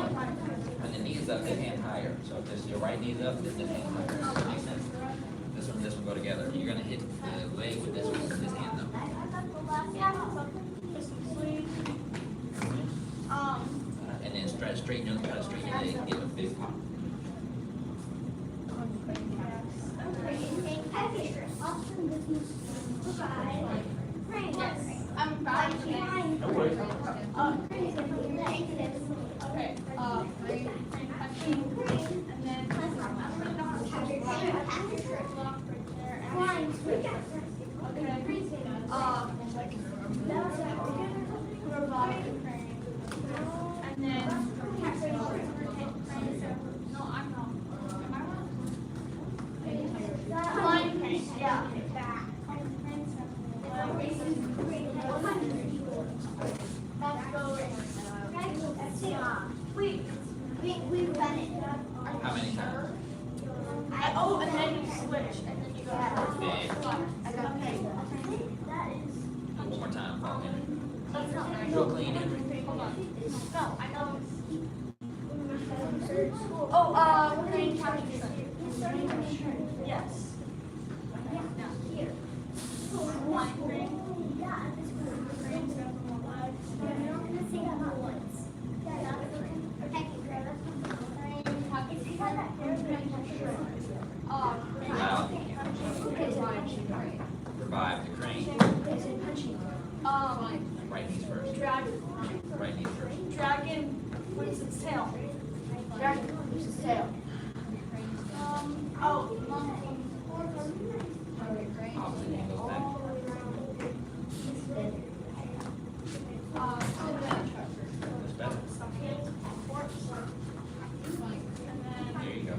when the knee is up, the hand higher. So if this, your right knee is up, then the hand higher. Does that make sense? This one go together. You're gonna hit the leg with this one, with this hand up. And then straighten your, try to straighten your leg, give a big pop. No worries. We've done it. How many times? Oh, and then you switch, and then you go. Okay. Okay. That is. One more time, Paul Henry. That's not very Real clean, Henry. Hold on. No, I know. Oh, Crane County. Yes. Now, here. One ring. Yeah, this one. I'm gonna say that not once. Thank you, Crane. If you got that hair, Revive the crane. Right knees first. Dragon. Right knees first. Dragon. What is its tail? Dragon. What's its tail? Oh. Opposite hand goes back. That's better. There you go.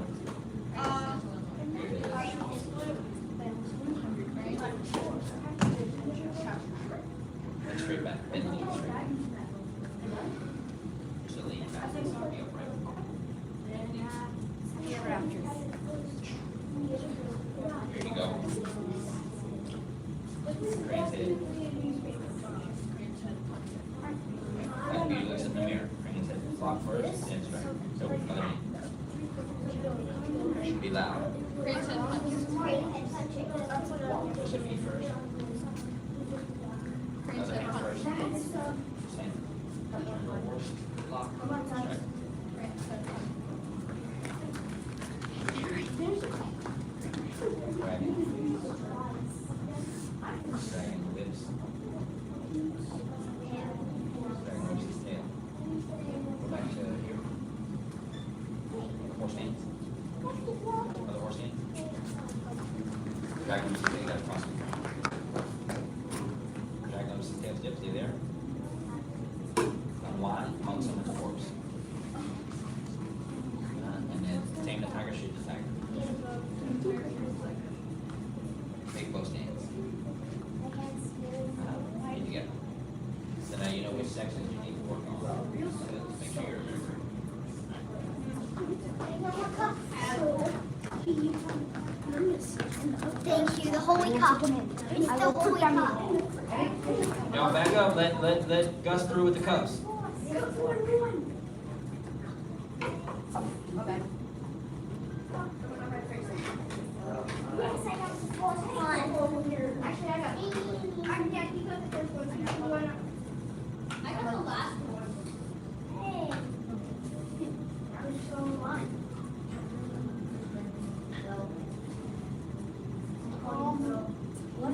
And straight back. Bend the knee straight. So lean back. Be upright. There you go. Crane's head. That beauty looks in the mirror. Crane's head. Block first, then straight. So other knee. Be loud. Push the feet first. Other hand first. Same. Lock. Strike. Dragon. Dragon whips. Dragon whips his tail. Go back to here. Horse stance. Other horse stance. Dragon whips his tail, you gotta cross the front. Dragon whips his tail, yep, stay there. Unwind, hug someone's corpse. And then tame the tiger, shoot the tiger. Big bow stance. Get together. So now you know which sections you need to work on. So make sure you remember. Thank you, the holy cup. It's the holy cup. Y'all back up, let Gus through with the cups. Yes, I got the first one. Actually, I got 18. I got the first one. I got the last one. Hey. That was so fun.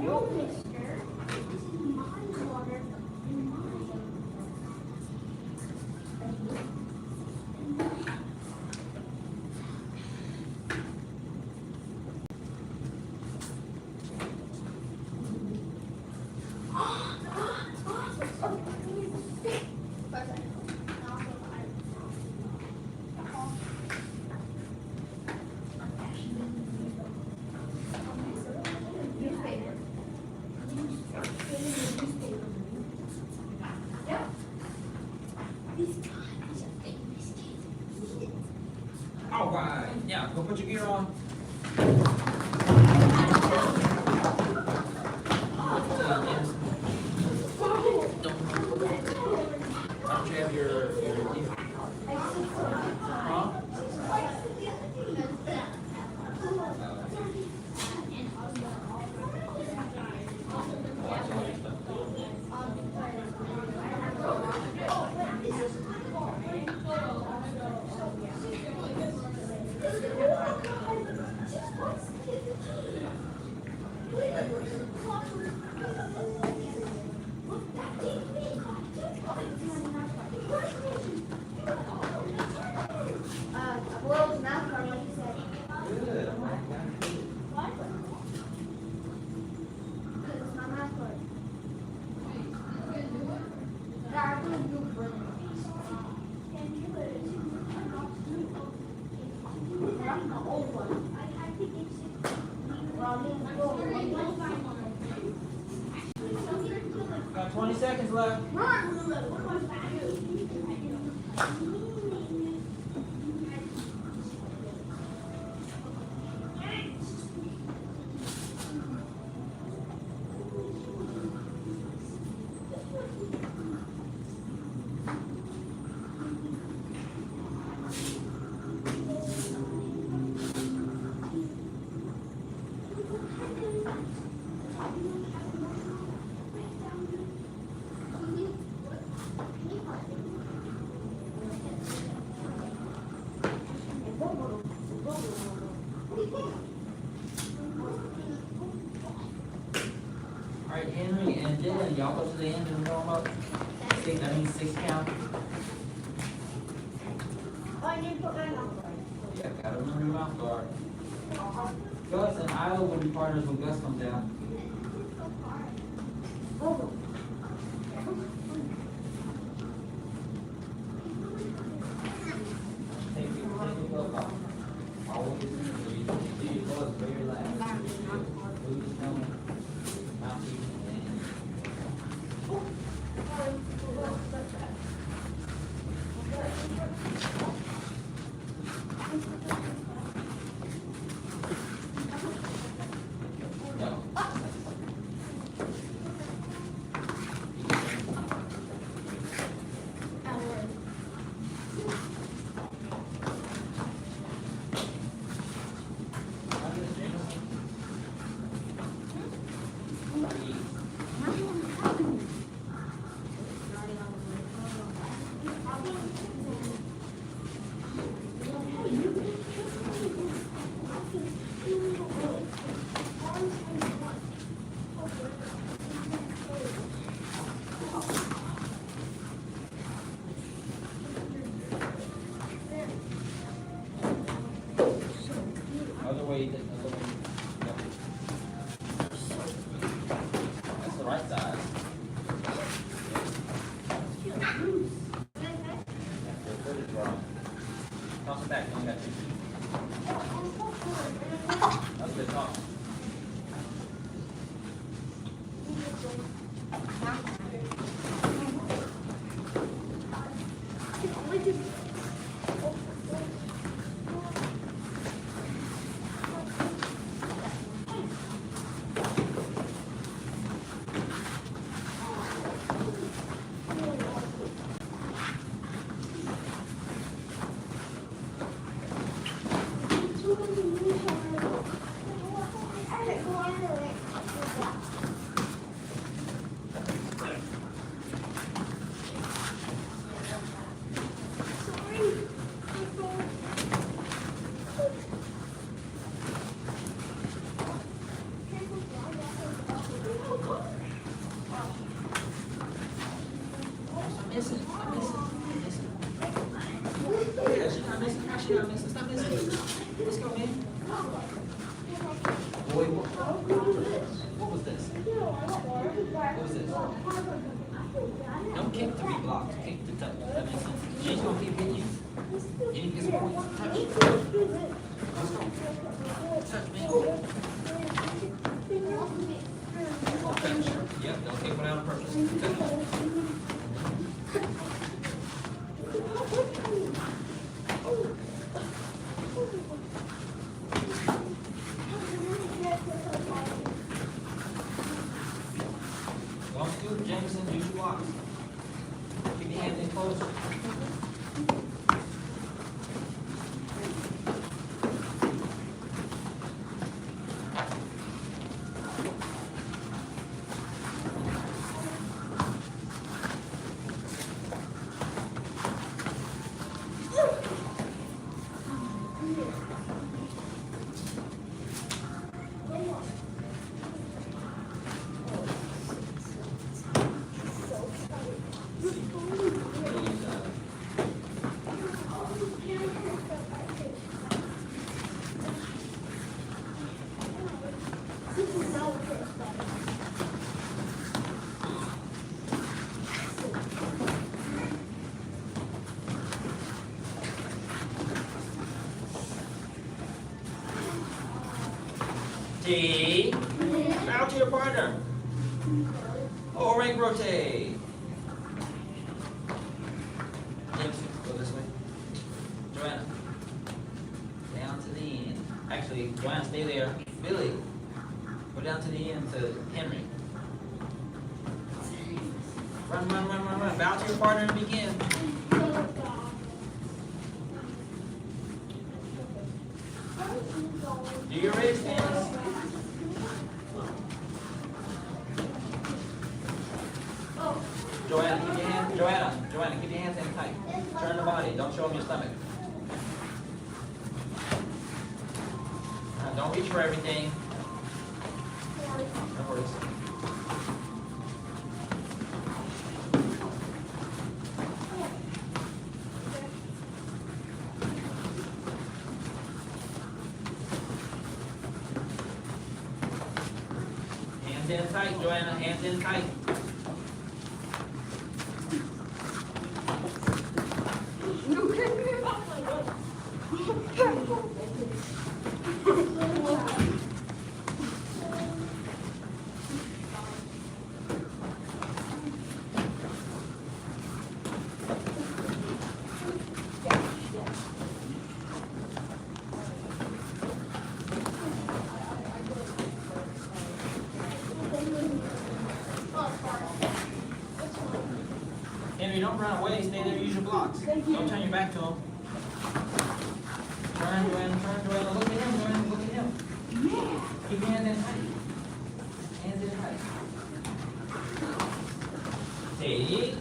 No, mister. This is my water. got 20 seconds left. All right, Henry and Dylan, y'all go to the end and warm up. That means 6 count. Yeah, gotta remember your mouth guard. Gus and Isla will be partners when Gus comes down. Take your glove off. Always, do your gloves very loud. Boots, helmet, mouthpiece, and no. Other way, other way. Yep. That's the right side. Your foot is wrong. Toss it back, you only got 2 feet. That's good talk. Boy, what was this? What was this? Don't kick 3 blocks, kick the touch. That makes sense. She's gonna keep hitting you. You need to get some points. Touch. Let's go. Touch, man. Touch. Yep, don't kick one out on purpose. Don't scoop, Jameson, use your blocks. Keep your hands in closer. D. Bow to your partner. Gohring rotate. James, go this way. Joanna. Down to the end. Actually, Joanna, stay there. Billy, go down to the end to Henry. Run, run, run, run, run. Bow to your partner and begin. Do your rig stands. Joanna, keep your hands, Joanna, keep your hands in tight. Turn the body, don't show them your stomach. Don't reach for everything. No worries. Hands in tight, Joanna, hands in tight. Henry, don't run away. Stay there. Use your blocks. Don't turn your back to him. Turn, Joanna. Turn, Joanna. Look at him, Joanna. Look at him. Keep your hands in tight. Hands in tight. Take.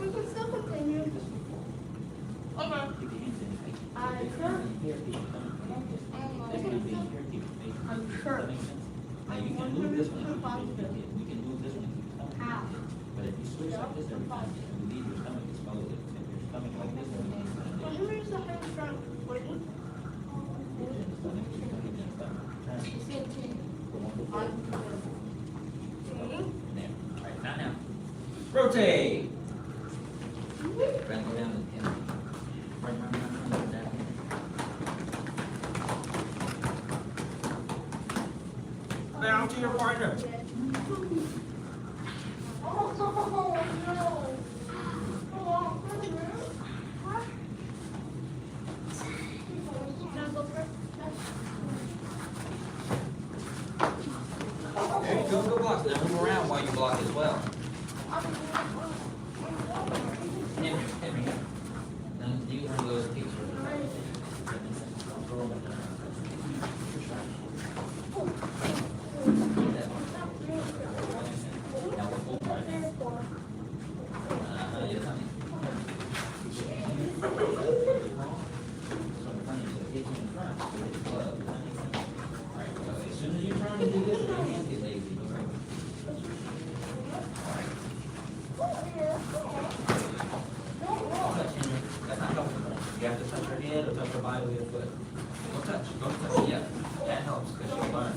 We can still continue. Keep your hands in tight. I'm sure. Now you can move this one. We can move this one. How? But if you switch like this every time, you leave your stomach exposed. If your stomach like this, then you When you raise the hamstring, waiting. Alright, not now. Rotate. Run, go down and run, down. Bow to your partner. Oh, no. There you go, go block. Now move around while you block as well. Henry. Now use one of those kicks. Now we're full partner. Yes, honey. Alright, as soon as you turn to do this, your hands get lazy. Touch, Henry. That's not helpful. You have to touch her head or touch her body with your foot. Go touch, yeah. That helps, because she'll learn.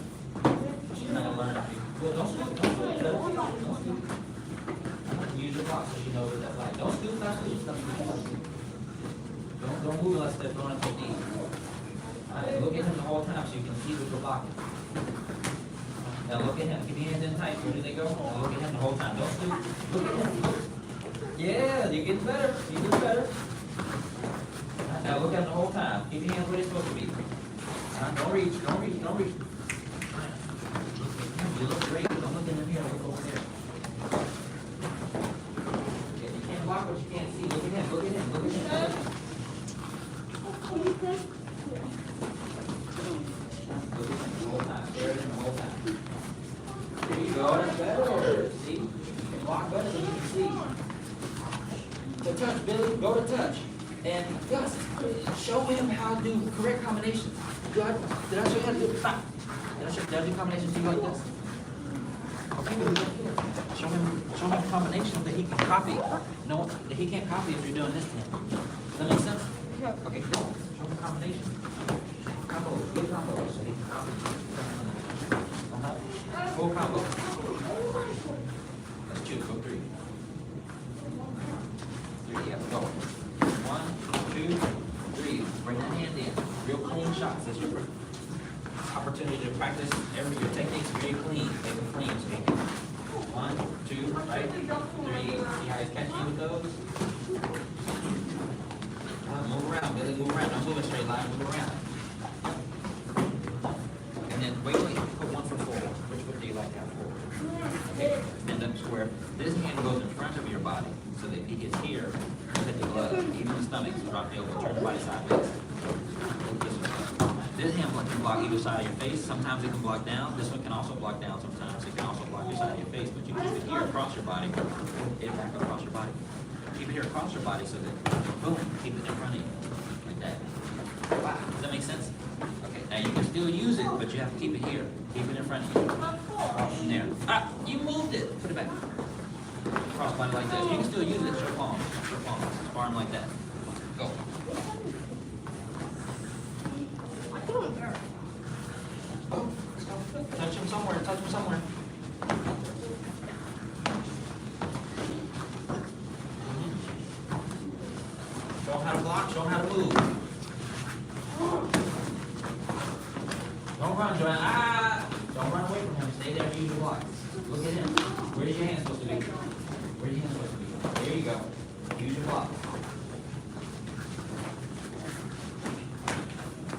She's not gonna learn if you, well, don't scoop. Use your block so she knows what that's like. Don't scoop, not scoop, Don't move unless they're throwing up their knees. Look at him the whole time so you can see what you're blocking. Now look at him, keep your hands in tight, where do they go? Now look at him the whole time, don't scoop. Look at him, look. Yeah, you're getting better, you're getting better. Now look at him the whole time, keep your hands where they're supposed to be. Don't reach. You look great, don't look in the mirror, look over there. Yeah, you can't block what you can't see, look at him. The whole time, stare at him the whole time. There you go, that's better. See, you can block better than you can see. So touch, Billy, go to touch. And Gus, show him how to do correct combinations. Did I show you how to do it? Stop. Did I do combinations to you like this? Okay, good. Show him combinations that he can copy. No, that he can't copy if you're doing this to him. Does that make sense? Okay, good. Show him combinations. Combos, good combos, so he can copy. Full combo. Let's choose, go 3. 3, yeah, go. 1, 2, 3. Bring that hand in. Real shots. That's your opportunity to practice your techniques very clean. Make them clean. So you can 1, 2, right? 3. See how he's catching you with those? Move around, Billy. Move around. Don't move a straight line. Move around. And then wait. Put 1 foot forward. Which foot do you like to have forward? Okay. Stand up square. This hand goes in front of your body, so that if he gets here, look at the glove, even the stomach, drop the elbow, turn the body sideways. This hand can block either side of your face. Sometimes it can block down. This one can also block down. Sometimes it can also block your side of your face. But you keep it here across your body. Get it back across your body. Keep it here across your body so that, boom, keep it in front of you. Like that. Wow. Does that make sense? Okay. Now you can still use it, but you have to keep it here. Keep it in front of you. From there. Ah, you moved it. Put it back. Cross body like this. You can still use it. Show palms. Show palms. Arm like that. Go. Oh, let's go. Touch him somewhere. Touch him somewhere. Show him how to block. Show him how to move. Don't run, Joanne. Ah! Don't run away from him. Stay there and use your blocks. Look at him. Where's your hand supposed to be? Where's your hand supposed to be? There you go. Use your block.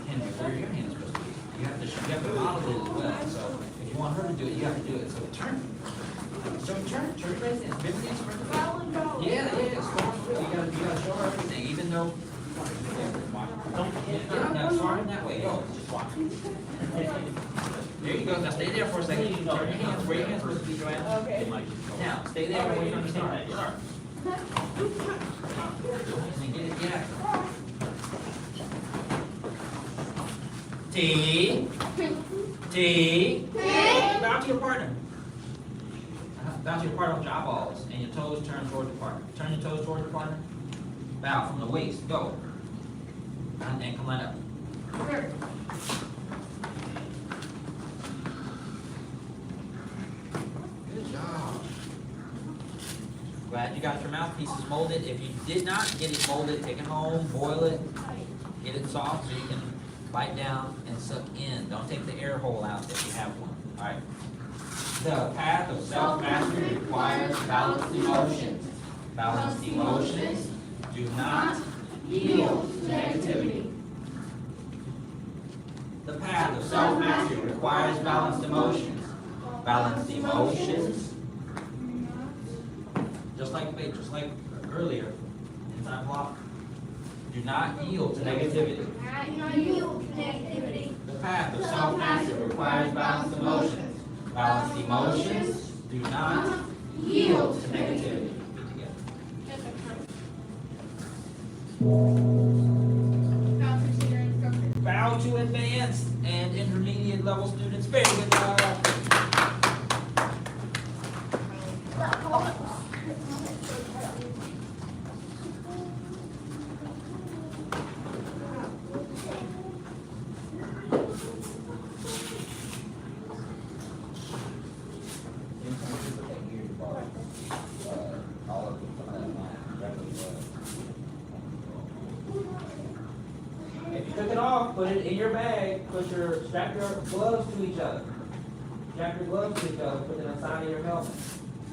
Henry, where's your hand supposed to be? You have to model it as well. So if you want her to do it, you have to do it. So turn. So turn your hands. Bend the instrument. Yeah. Score. You gotta show her everything, even though. Don't now start him that way. Go. Just watch. There you go. Now stay there for a second. Turn your hands. Where your hands supposed to be, Joanne? Okay. Now stay there where you understand that. Start. Get out. T. Bow to your partner. Bow to your partner with your eyeballs and your toes turn toward the partner. Turn your toes toward the partner. Bow from the waist. Go. And then come line up. Good job. Glad you got your mouthpieces molded. If you did not get it molded, take it home, boil it, get it soft so you can bite down and suck in. Don't take the air hole out if you have one. All right. The path of self-mastery requires balanced emotions. Balanced emotions do not yield to negativity. The path of self-mastery requires balanced emotions. Balanced emotions, just like earlier in time block, do not yield to negativity. The path of self-mastery requires balanced emotions. Balanced emotions do not yield to negativity. Bow to advanced and intermediate level students. Very good job. If you took it off, put it in your bag. Strap your gloves to each other. Strap your gloves to each other. Put it inside of your helmet.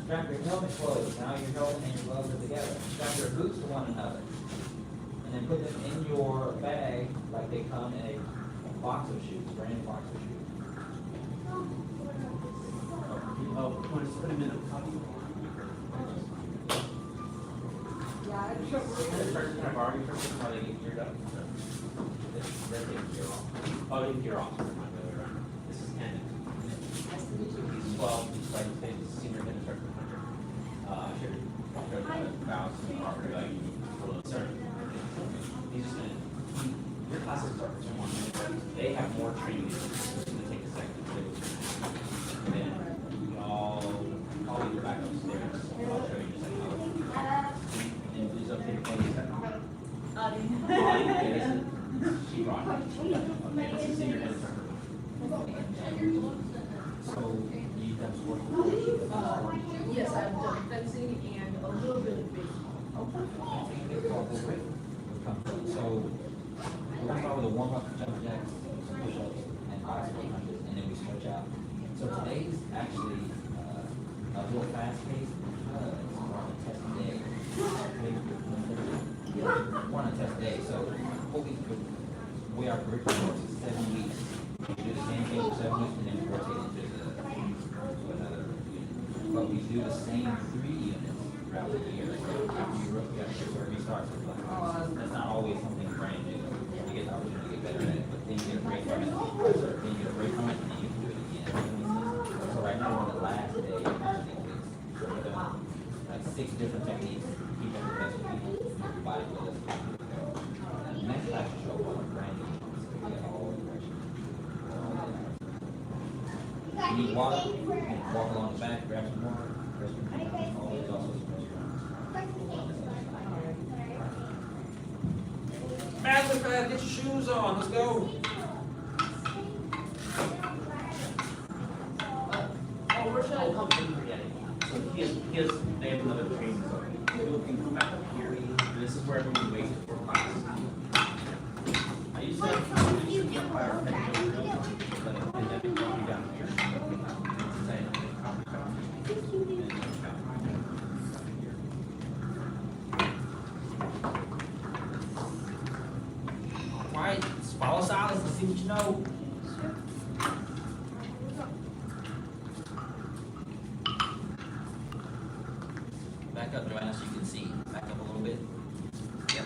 Strap your helmet closed. Now your helmet and your gloves are together. Strap your boots to one another. And then put them in your bag like they come in a box of shoes, brand new box of shoes. Oh, want to put him in a cubby? Can I borrow your shirt while they get geared up? They're taking gear off. Oh, they gear off. This is Ken. He's 12. He's like senior head instructor. Bows to the Harvard, like, sir. He's just gonna. Your classes start for 1 minute. They have more training. It's gonna take a second. And then I'll leave your back upstairs. I'll show you just like how. And please okay to play this at home. She brought it. Okay, that's a senior head instructor. So you done sport? Yes, I've done fencing and a little bit of baseball. So we're gonna start with a warm up, jumping jacks, some push-ups, and bicycle lunges, and then we stretch out. So today's actually a little fast-paced because we're on a test day. We're on a test day, so what we our curriculum works is 7 weeks. We do the same thing for 7 weeks, and then we rotate into another unit. But we do the same 3 units throughout the year. So after you restart, so it's like, oh, that's not always something brand new. You get the opportunity to get better at it, but then you get a break from it. Then you get a break from it, and then you can do it again. So right now, we're on the last day of the weeks. We're doing like 6 different techniques. Keep up the best with people. Everybody with us. The next class will show what brand new ones. So we get all the directions. You need water, you can walk along the back, grab some water, all these also some restaurants. Fast, get your shoes on, let's go. Oh, where's that? Oh, come forget it. So they have another training zone. You can come back up here. This is where everyone waits for class. I used to have to use the fire but the pandemic brought me down here. All right, let's follow Silas and see what you know. Back up, Joanna, so you can see. Back up a little bit. Yep.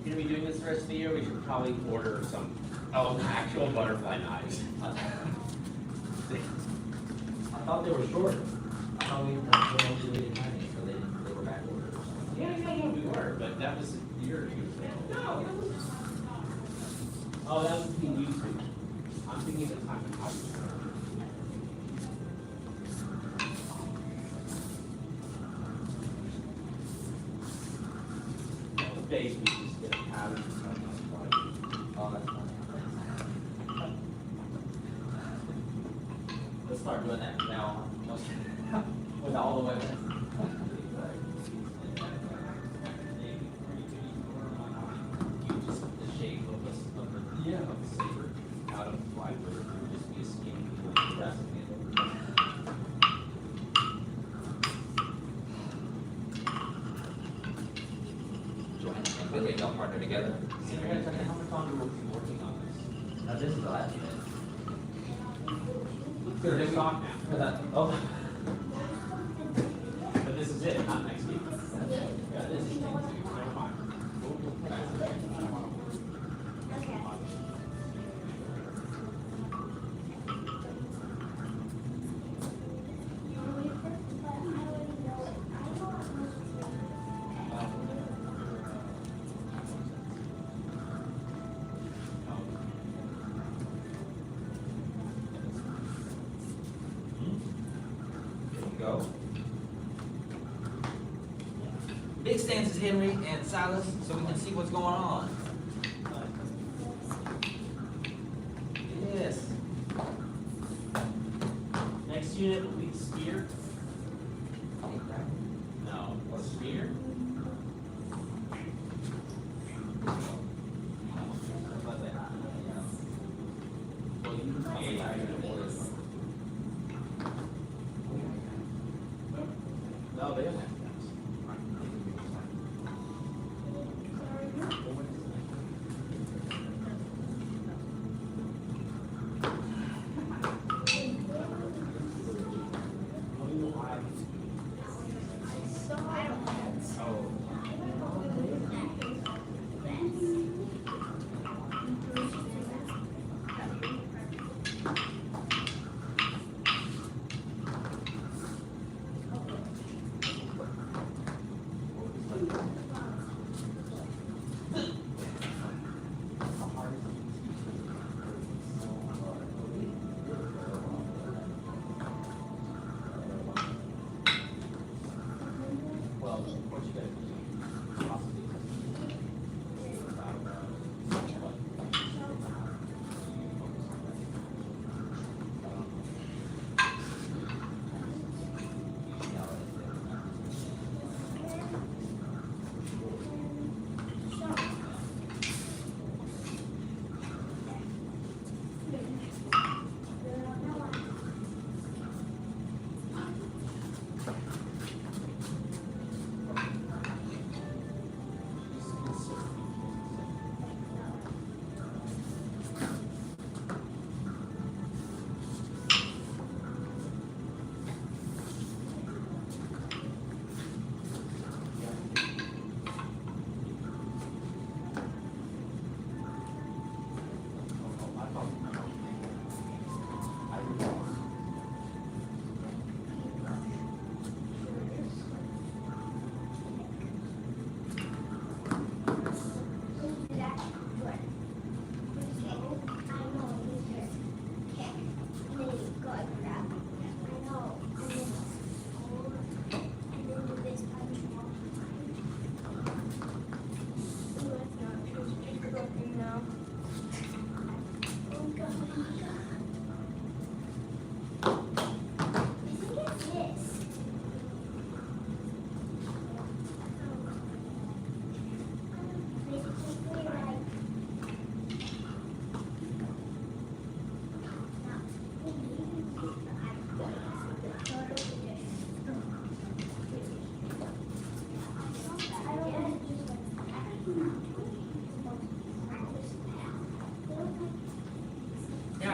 If you're gonna be doing this the rest of the year, we should probably order some actual butterfly knives. I thought they were short. I thought we didn't have any, so they were back ordered or something. Yeah, we were, but that was a year or 2 ago. No, that was. Oh, that was between you two. I'm thinking of the time when I was there. The base, we just get a pattern and stuff. Oh, that's funny. Let's start doing that from now on. With all the women. You just the shape of the saber out of the fly bird would just be a skinny people dressing it. Good that y'all partner together. So we're gonna check out how much longer we'll be working on this. Now, this is the last bit. Good, they stop now. For that, oh. But this is it, not next week. Yeah, this is thing too, never mind. There you go. Big stances, Henry and Silas, so we can see what's going on. Yes. Next unit will be spear. No, a spear? Well, you can probably allow you to order some. No, they don't have guns. Oh.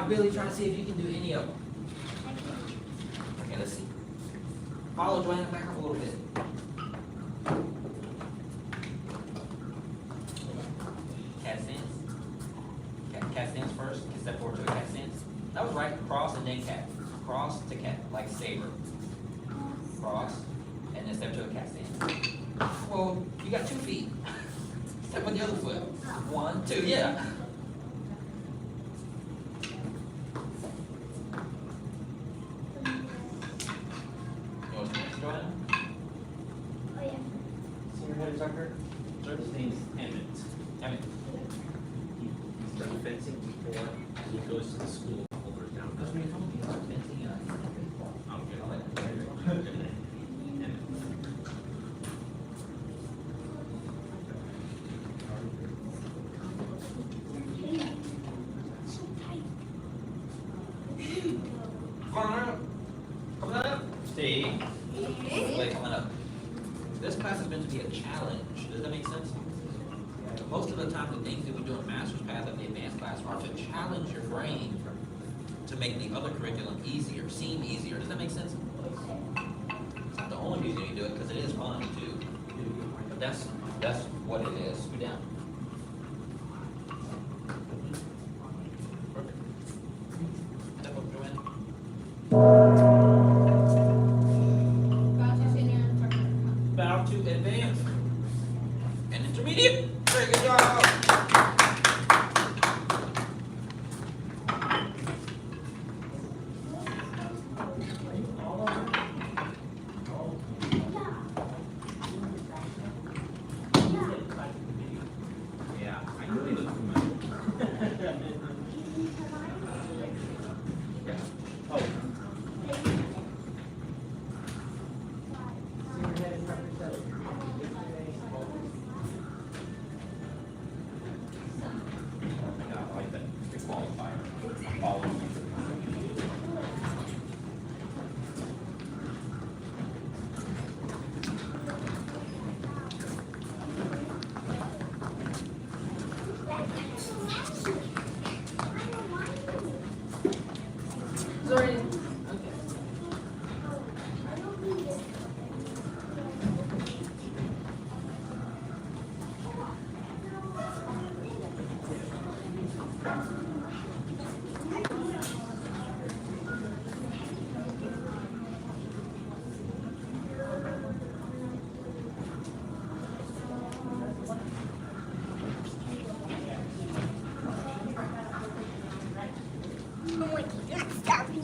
Now, Billy, try to see if you can do any of them. Okay, let's see. Follow Joanna back up a little bit. Cat stance. Cat stance first. Step forward to a cat stance. That was right. Cross and then cat. Cross to cat, like saber. Cross, and then step to a cat stance. Well, you got 2 feet. Step on the other foot. 1, 2, yeah. You want to switch, Joanna? Oh, yeah. Senior head instructor, his name's Emmett. Emmett. He's done fencing before, he goes to the school, holders down. That's what you're talking about, fencing, baseball. I'm good. I like that. Emmett. So tight. Come on up. Come on up. Stay. Wait, coming up. This class is meant to be a challenge. Does that make sense? Most of the time, the things that we do in master's path and the advanced class are to challenge your brain to make the other curriculum easier, seem easier. Does that make sense? It's not the only reason you do it, because it is fun too. But that's what it is. Scoot down. Perfect. Step up, Joanne. Bow to senior instructor. Bow to advance and intermediate. Very good job. Yeah, I knew he looked familiar. Yeah. Oh. Senior head instructor says. Yeah, I like that. Big qualifier. Follow. Sorry. Okay. I'm like, stop me.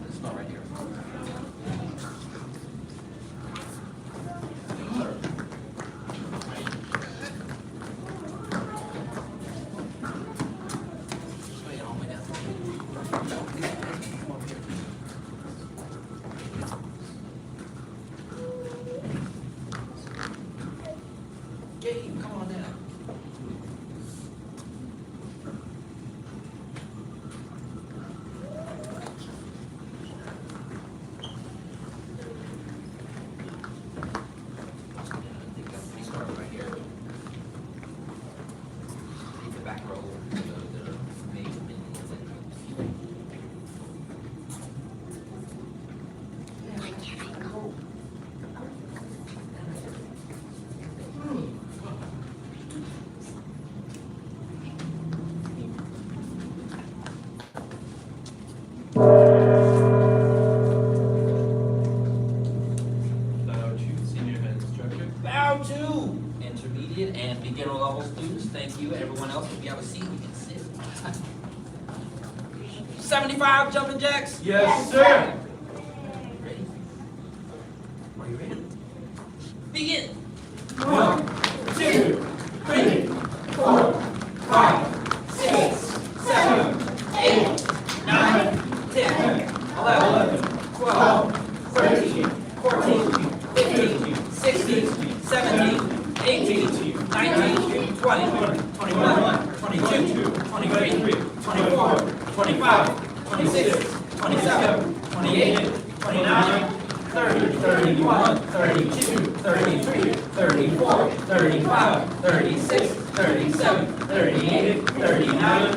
It's not right here. Sway it all the way down. Gabe, come on down. We start right here. The back row, the main minions and troops. So, choose senior head instructor. Bow to intermediate and beginner level students. Thank you. Everyone else, if you have a seat, you can sit. 75 jumping jacks. Yes, sir. Ready? Are you ready? Begin. 1, 2, 3, 4, 5, 6, 7, 8, 9, 10, 11, 12, 13, 14, 15, 16, 17, 18, 19, 20, 21, 22, 23, 24, 25, 26, 27, 28, 29, 30, 31, 32, 33, 34, 35, 36, 37, 38, 39,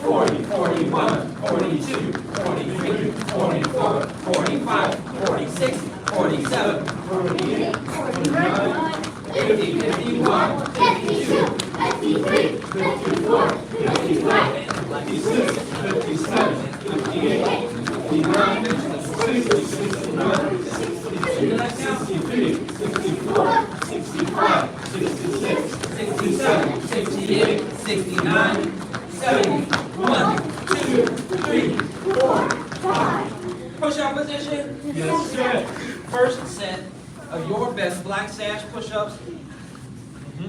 40, 41, 42, 43, 44, 45, 46, 47, 48, 49, 50, 51, 52, 53, 54, 55, 56, 57, 58, 59, 60, 61, 63, 64, 65, 66, 67, 68, 69, 70, 1, 2, 3, 4, 5. Push-up position. Yes, sir. First set of your best black sash push-ups.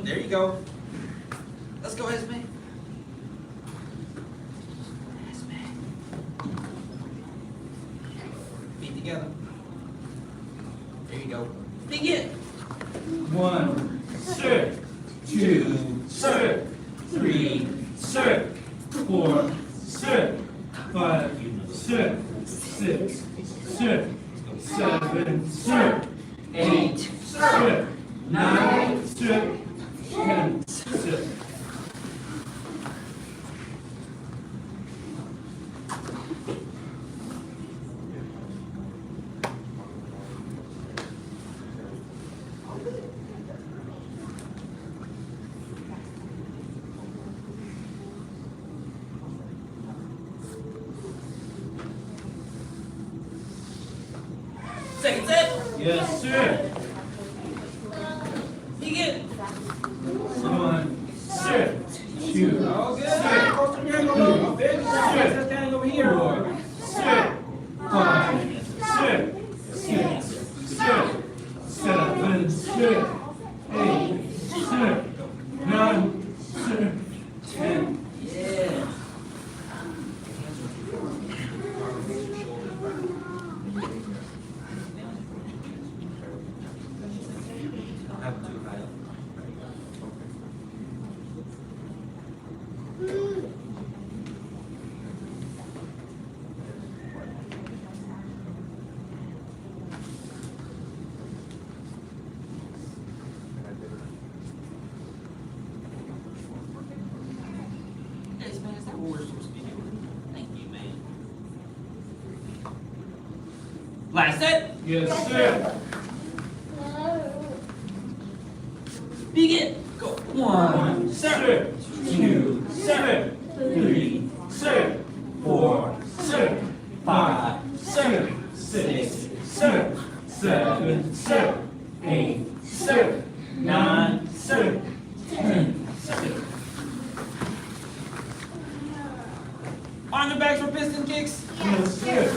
There you go. Let's go, Esme. Esme. Feet together. There you go. Begin. 1, sir. 2, sir. 3, sir. 4, sir. 5, sir. 6, sir. 7, sir. 8, sir. 9, sir. 10, sir. Second set. Yes, sir. Begin. 1, sir. 2, All good. sir. Close to your elbow. Very good. Let's stand over here. 4, sir. 5, sir. 6, sir. 7, sir. 8, sir. 9, sir. 10. Yeah. I have two high up. Yes, man, is that what we're supposed to be doing? Thank you, man. Last set. Yes, sir. Begin. Go. 1, Sir. 2, sir. 3, sir. 4, sir. 5, sir. 6, sir. 7, sir. 8, sir. 9, sir. 10, sir. On your backs for piston kicks. Yes, sir.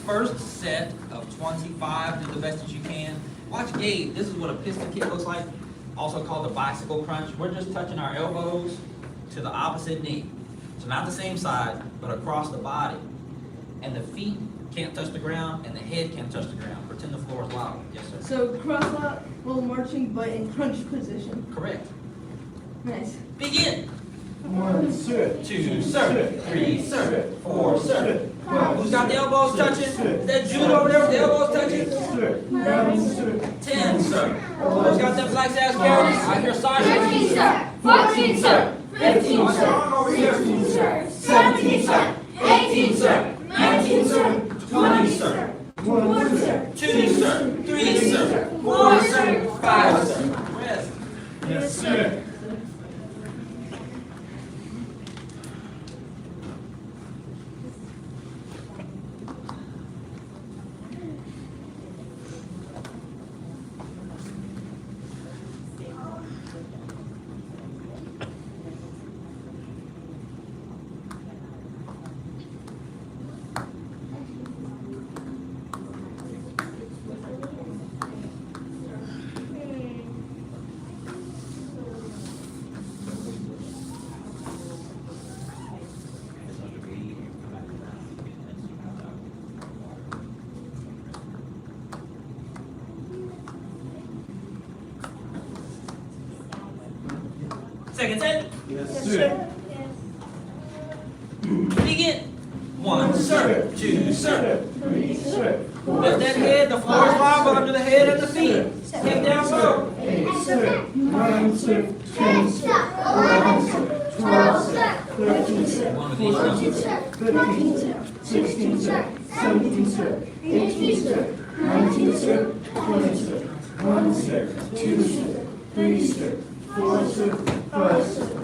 First set of 25, do the best that you can. Watch Gabe, this is what a piston kick looks like, also called the bicycle crunch. We're just touching our elbows to the opposite knee. So not the same side, but across the body. And the feet can't touch the ground, and the head can't touch the ground. Pretend the floor is level. Yes, sir. So cross out while marching, but in crunch position. Correct. Nice. Begin. 1, sir. 2, sir. 3, sir. 4, sir. Who's got the elbows touching? Is that Jude over there with the elbows touching? Sir. 9, sir. 10, sir. Who's got them black ass carrots? I hear Sasha. 13, sir. 14, sir. 15, sir. 16, sir. 17, sir. 18, sir. 19, sir. 20, sir. 1, sir. 2, sir. 3, sir. 4, sir. 5, sir. Rest. Yes, sir. Second set. Yes, sir. Begin. 1, sir. 2, sir. 3, sir. 4, Lift that head. The floor is level under the head and the feet. Hip down low. 8, sir, 9 sir, 10 sir, 11 sir, 12 sir, 13 sir, One of these 14 numbers. sir, 15 sir, 16 sir, 17 sir, 18 sir, 19 sir, 20 sir, 1 sir, 2 sir, 3 sir, 4 sir, 5 sir.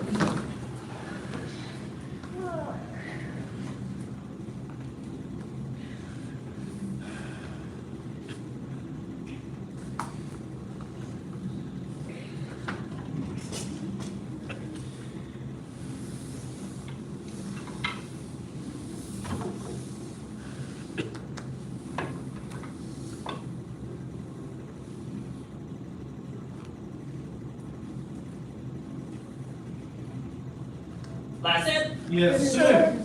Last set. Yes, sir.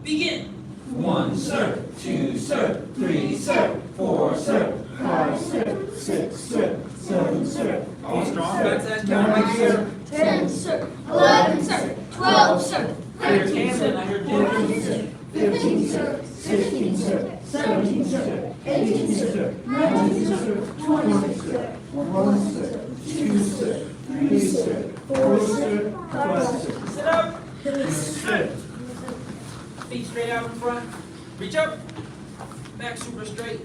Begin. 1 sir, 2 sir, 3 sir, 4 sir. 5 sir, 6 sir, 7 sir, All strong, backside, 9 count right here. sir, 10 sir, 11 sir, 12 sir, 13 sir, 14 sir, 15 sir, 16 sir, 17 sir, 18 sir, 19 sir, 20 sir, 1 sir, 2 sir, 3 sir, 4 sir, 5 sir. Sit up. Yes, sir. Feet straight out in front. Reach up. Back super straight,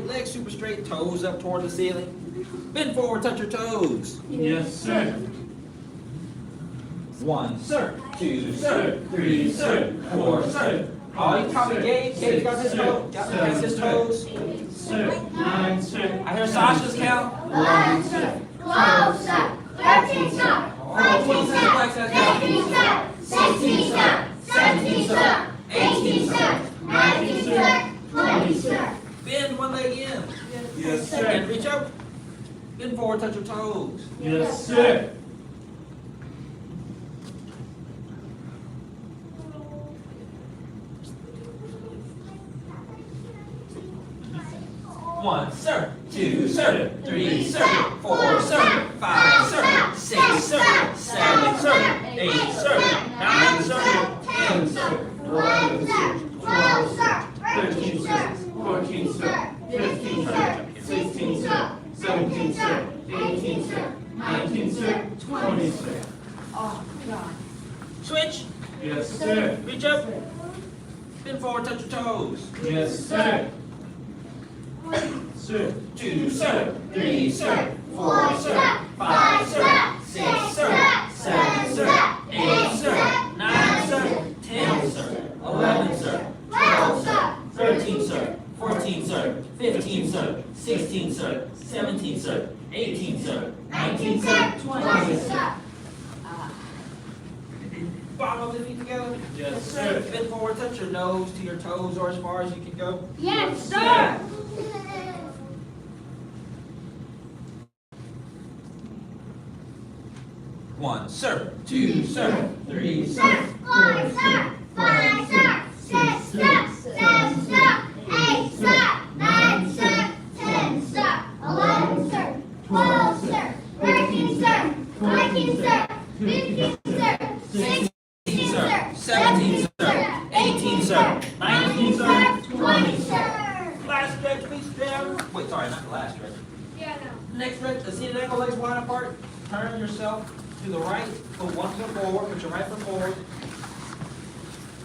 legs super straight, toes up toward the ceiling. Bend forward, touch your toes. Yes, sir. 1 sir, 2 sir, 3 sir, 4 sir. Oh, you copy Gabe. Gabe's got his toes. Got his toes. Sir. 9 sir. I hear Sasha's count. 11 sir, 12 sir, 13 sir, 14 sir, 15 sir, 16 sir, 17 sir, 18 sir, 19 sir, 20 sir. Bend one leg in. Yes, And sir. reach up. Bend forward, touch your toes. Yes, sir. One sir, 2 sir, 3 sir, 4 sir, 5 sir, 6 sir, 7 sir, 8 sir, 9 sir, 10 sir. 11 sir. 12 sir. 13 sir. 14 sir. 15 sir. 16 sir. 17 sir. 18 sir. 19 sir. 20 sir. Switch. Yes, sir. Reach up. Bend forward, touch your toes. Yes, sir. Sir. 2 sir, 3 sir, 4 sir, 5 sir, 6 sir, 7 sir, 8 sir, 9 sir, 10 sir, 11 sir, 12 sir, 13 sir, 14 sir, 15 sir, 16 sir, 17 sir, 18 sir, 19 sir, 20 sir. Bottom of the feet together. Yes, sir. Bend forward, touch your nose to your toes or as far as you can go. Yes, sir. 1 sir, 2 sir, 3 sir. 4 sir, 5 sir, 6 sir, 7 sir, 8 sir, 9 sir, 10 sir, 11 sir, 12 sir, 13 sir, 14 sir, 15 sir, 16 sir, 17 sir, 18 sir, 19 sir, 20 sir. Last stretch, feet straight out. Wait, sorry, not the last stretch. Yeah, no. Next stretch, a seated ankle, legs wide apart. Turn yourself to the right, put one foot forward, put your right foot forward.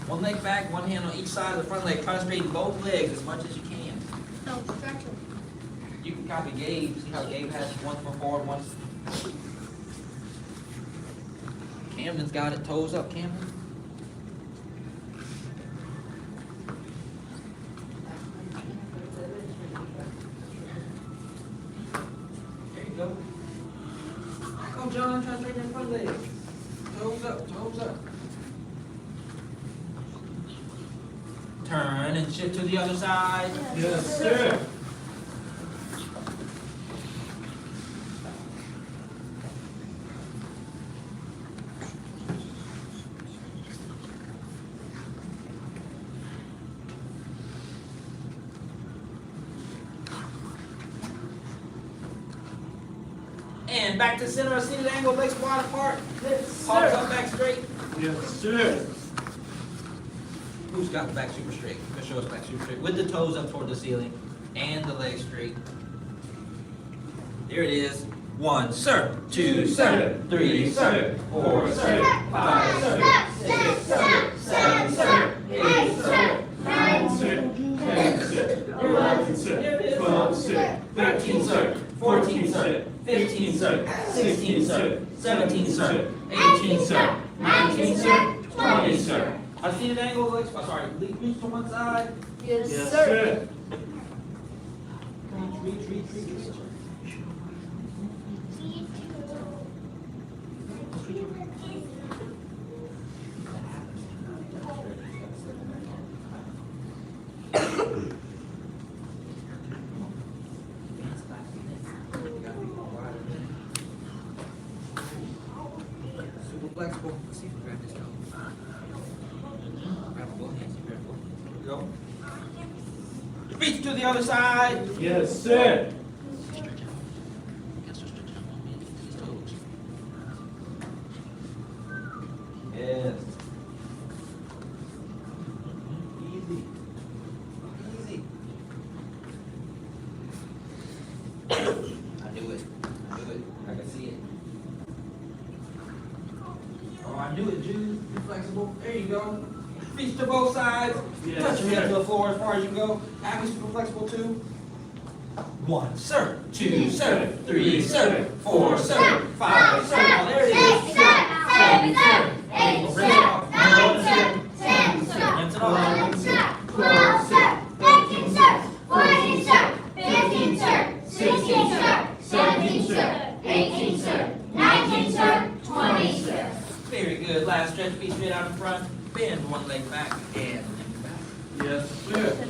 One leg back, one hand on each side of the front leg. Try to straighten both legs as much as you can. No, stretch them. You can copy Gabe. See how Gabe has one foot forward, one. Camden's got it. Toes up, Camden. There you go. Come, John. Try to straighten your front leg. Toes up, toes up. Turn and shift to the other side. Yes, sir. And back to center, a seated angle, legs wide apart. Yes, Palms up, back straight. Yes, sir. Who's got the back super straight? Show us back super straight. With the toes up toward the ceiling and the legs straight. Here it is. 1, sir. 2, sir. 3, sir. 4, sir. 5, sir. 6, sir. 7, sir. 8, sir. 9, sir. 10, sir. 11, sir. 12, sir. 13, sir. 14, sir. 15, sir. 16, sir. 17, sir. 18, sir. 19, sir. 20, sir. I see an angle, legs, sorry, reach to one side. Yes, sir. Reach. Super flexible. Let's see if we grab this down. Grab both hands, be careful. Here we go. Reach to the other side. Yes, sir. Yes. Easy. Easy. I knew it. I can see it. Oh, I knew it, Jude. Be flexible. There you go. Reach to both sides. Yes, Touch your head sir. to the floor as far as you can go. Act super flexible too. 1, sir. 2, sir. 3, sir. 4, sir. 5, sir. Oh, there it is. 7, sir. 8, sir. 9, sir. 10, sir. Rinse it off. 11, sir. 12, sir. 13, sir. 14, sir. 15, sir. 16, sir. 17, sir. 18, sir. 19, sir. 20, sir. Very good. Last stretch, feet straight out in front. Bend one leg back and back. Yes, sir.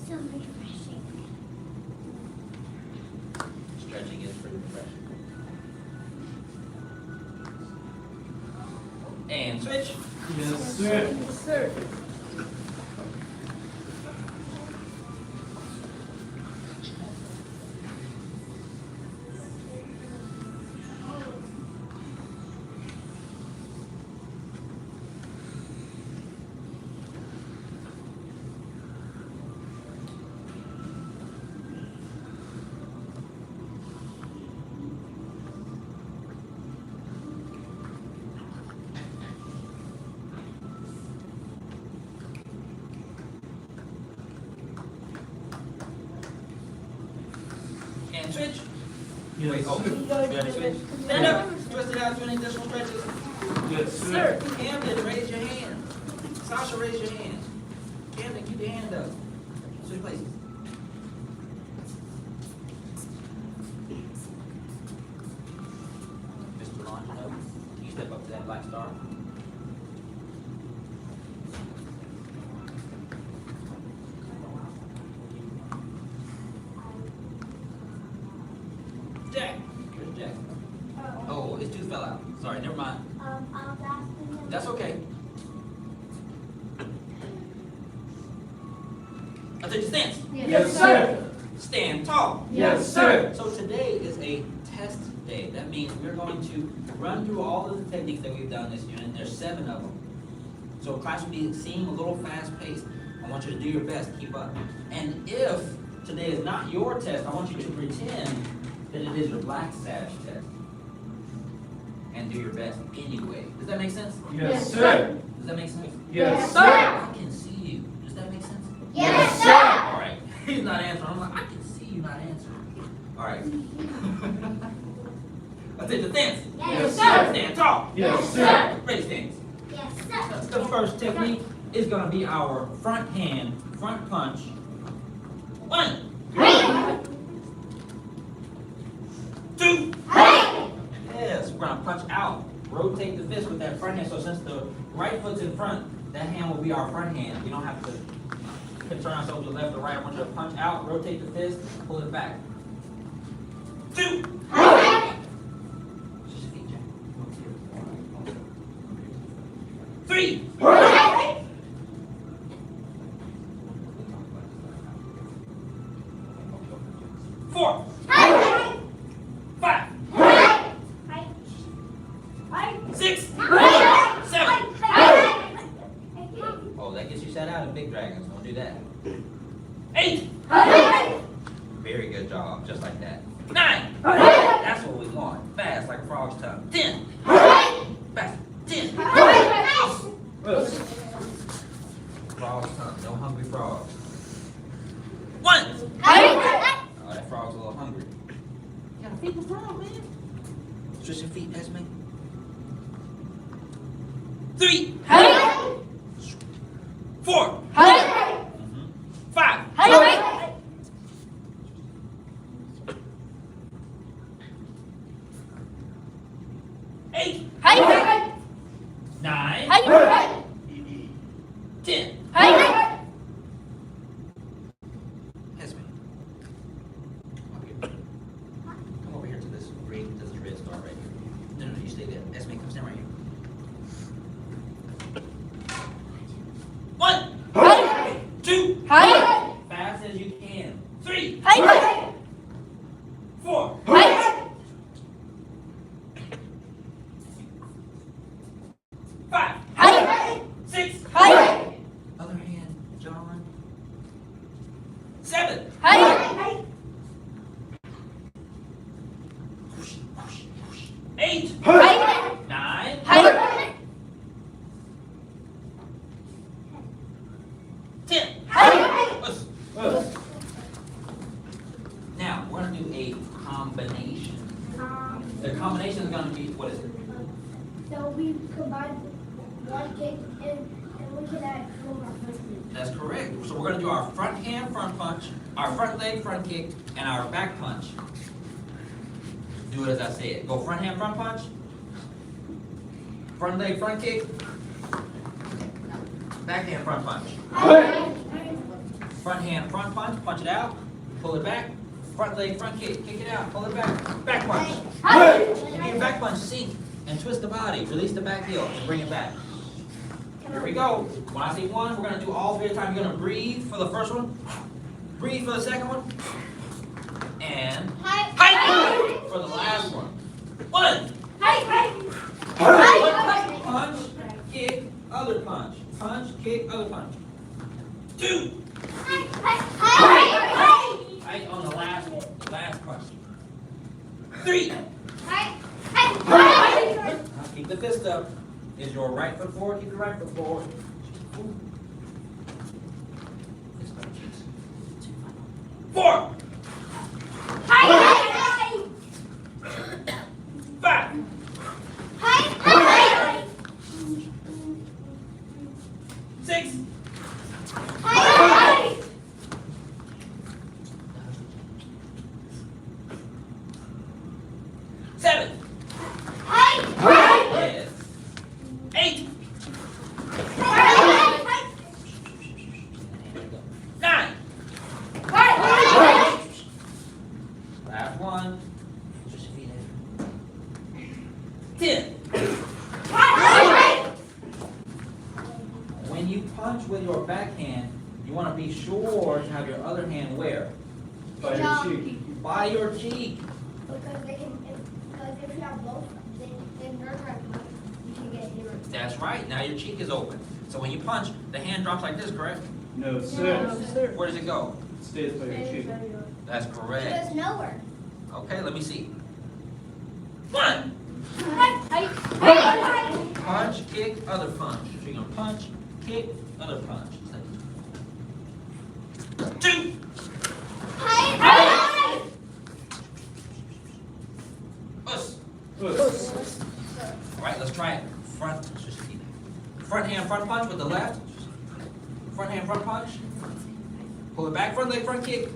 So refreshing. Stretching is pretty refreshing. And switch. Yes, sir. Sir. And switch. Yes, Wait, oh, sir. you gotta switch. Stand up. Twist it out to any additional stretches. Yes, sir. Camden, raise your hand. Sasha, raise your hand. Camden, keep your hand up. Switch places. Mr. Longino, can you step up to that black star? Jack, here's Jack. Oh, his tooth fell out. Sorry, never mind. I was asking him. That's okay. I take your stance. Yes, sir. Stand tall. Yes, sir. So today is a test day. That means we're going to run through all of the techniques that we've done this unit. There's 7 of them. So class will be seem a little fast paced. I want you to do your best, keep up. And if today is not your test, I want you to pretend that it is your Black Sash test. And do your best anyway. Does that make sense? Yes, sir. Does that make sense? Yes, sir. I can see you. Does that make sense? Yes, sir. All right. He's not answering. I'm like, I can see you not answering. All right. I take the stance. Yes, sir. Stand tall. Yes, sir. Ready stance. Yes, sir. The first technique is going to be our front hand, front punch. 1, 2. Yes, we're going to punch out. Rotate the fist with that front hand. So since the right foot's in front, that hand will be our front hand. We don't have to turn ourselves to the left or right. I want you to punch out, rotate the fist, pull it back. 2. Just your feet, Jack. 3. big dragons. Don't do that. 8. Very good job, just like that. 9. That's what we want. Fast, like a frog's tongue. 10. Fast. 10. Frog's tongue. No hungry frogs. 1. Oh, that frog's a little hungry. You gotta feed the frog, man. Stretch your feet, Esme. 3. 4. 5. 8. 9. 10. Esme. Come over here to this green, to this red star right here. No, you stay there. Esme, come stand right here. 1. 2. Fast as you can. 3. 4. 5. 6. Other hand, John. 7. 8. 9. 10. Now, we're going to do a combination. The combination is going to be, what is it? So we combine one kick and we can add one more punch. That's correct. So we're going to do our front hand front punch, our front leg front kick, and our back punch. Do it as I said. Go front hand front punch, front leg front kick, back hand front punch. Front hand front punch, punch it out, pull it back. Front leg front kick, kick it out, pull it back. Back punch. Give me your back punch, sink, and twist the body. Release the back heel and bring it back. Here we go. When I say 1, we're going to do all 3 at a time. You're going to breathe for the first one, breathe for the second one, and hike for the last one. 1. Punch, kick, other punch. Punch, kick, other punch. 2. Hike on the last one, last punch. 3. Now keep the fist up. Is your right foot forward? Keep your right foot forward. 4. 5. 6. 7. Yes. 8. 9. Last one. 10. When you punch with your backhand, you want to be sure to have your other hand where? By your cheek. By your cheek. Because they can, because if you have both, then nerve right, you can get hit. That's right. Now your cheek is open. So when you punch, the hand drops like this, correct? No, sir. Where does it go? It stays by your cheek. That's It correct. goes nowhere. Okay, let me see. 1. Punch, kick, other punch. So you're going to punch, kick, other punch. 2. Us. All right, let's try it. Front hand front punch with the left. Front hand front punch. Pull it back, front leg front kick.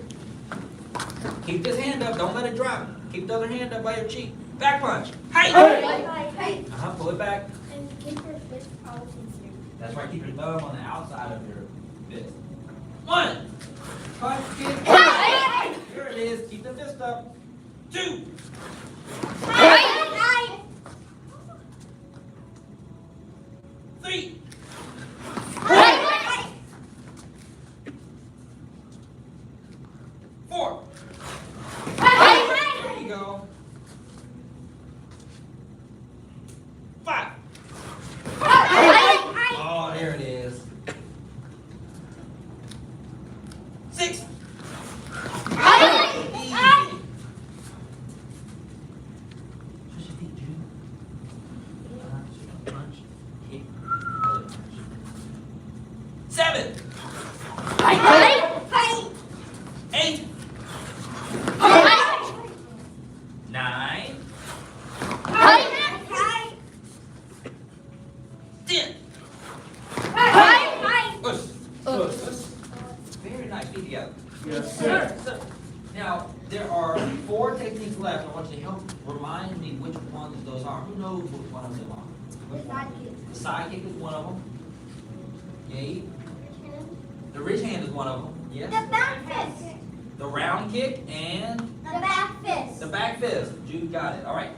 Keep this hand up, don't let it drop. Keep the other hand up by your cheek. Back punch. Hey! Pull it back. And keep your fist out in here. That's right, keep your thumb on the outside of your fist. 1. Punch, kick. Here it is, keep the fist up. 2. 3. 4. There you go. 5. Oh, there it is. 7, Hi. 8, 9, 10. Push. Very nice. Feet together. Yes, sir. Now, there are 4 techniques left. I want you to help remind me which ones those are. Who knows which one of them are? The side kick is one of them. Yay. The ridge hand is one of them. Yes. The back fist. The round kick and The back fist. the back fist. Jude got it. All right.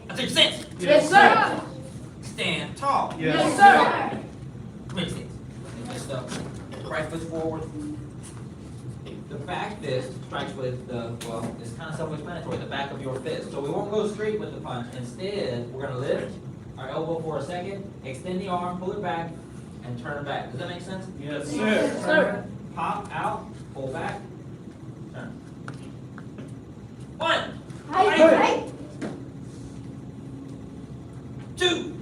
I think sense. Yes, sir. Stand tall. Yes, sir. Ridge stance. Lift up. Right foot forward. The back fist strikes with the, well, it's kind of self-explanatory, the back of your fist. So we won't go straight with the punch. Instead, we're going to lift our elbow for a second, extend the arm, pull it back, and turn it back. Does that make sense? Yes, sir. Pop out, pull back, turn. 1, Hi. 2,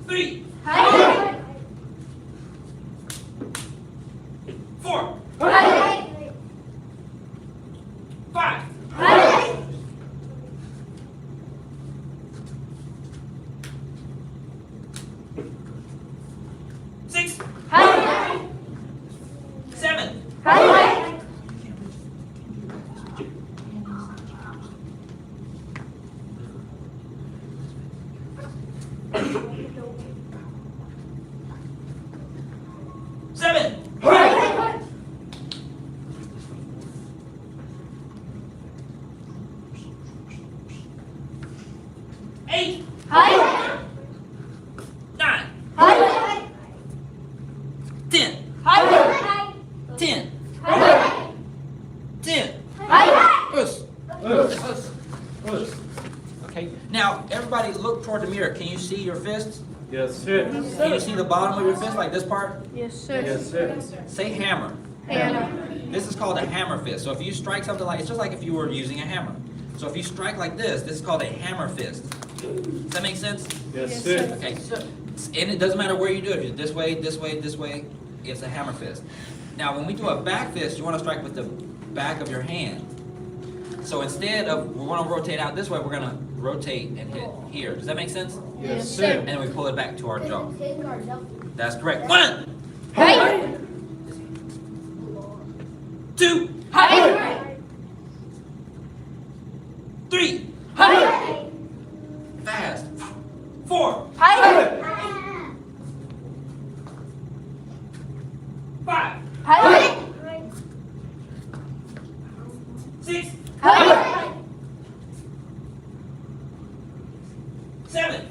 3, 4, 5, 6, 7, 7, 8, 9, 10, 10, 10. Push. Push. Okay, now everybody look toward the mirror. Can you see your fists? Yes, sir. Can you see the bottom of your fist, like this part? Yes, sir. Yes, sir. Say hammer. This is called a hammer fist. So if you strike something like, it's just like if you were using a hammer. So if you strike like this is called a hammer fist. Does that make sense? Yes, sir. Okay. And it doesn't matter where you do it. If it's this way, this way, this way, it's a hammer fist. Now when we do a back fist, you want to strike with the back of your hand. So instead of, we're going to rotate out this way, we're going to rotate and hit here. Does that make sense? Yes, sir. And then we pull it back to our jaw. That's correct. 1, 2, 3, fast, 4, 5, 6, 7,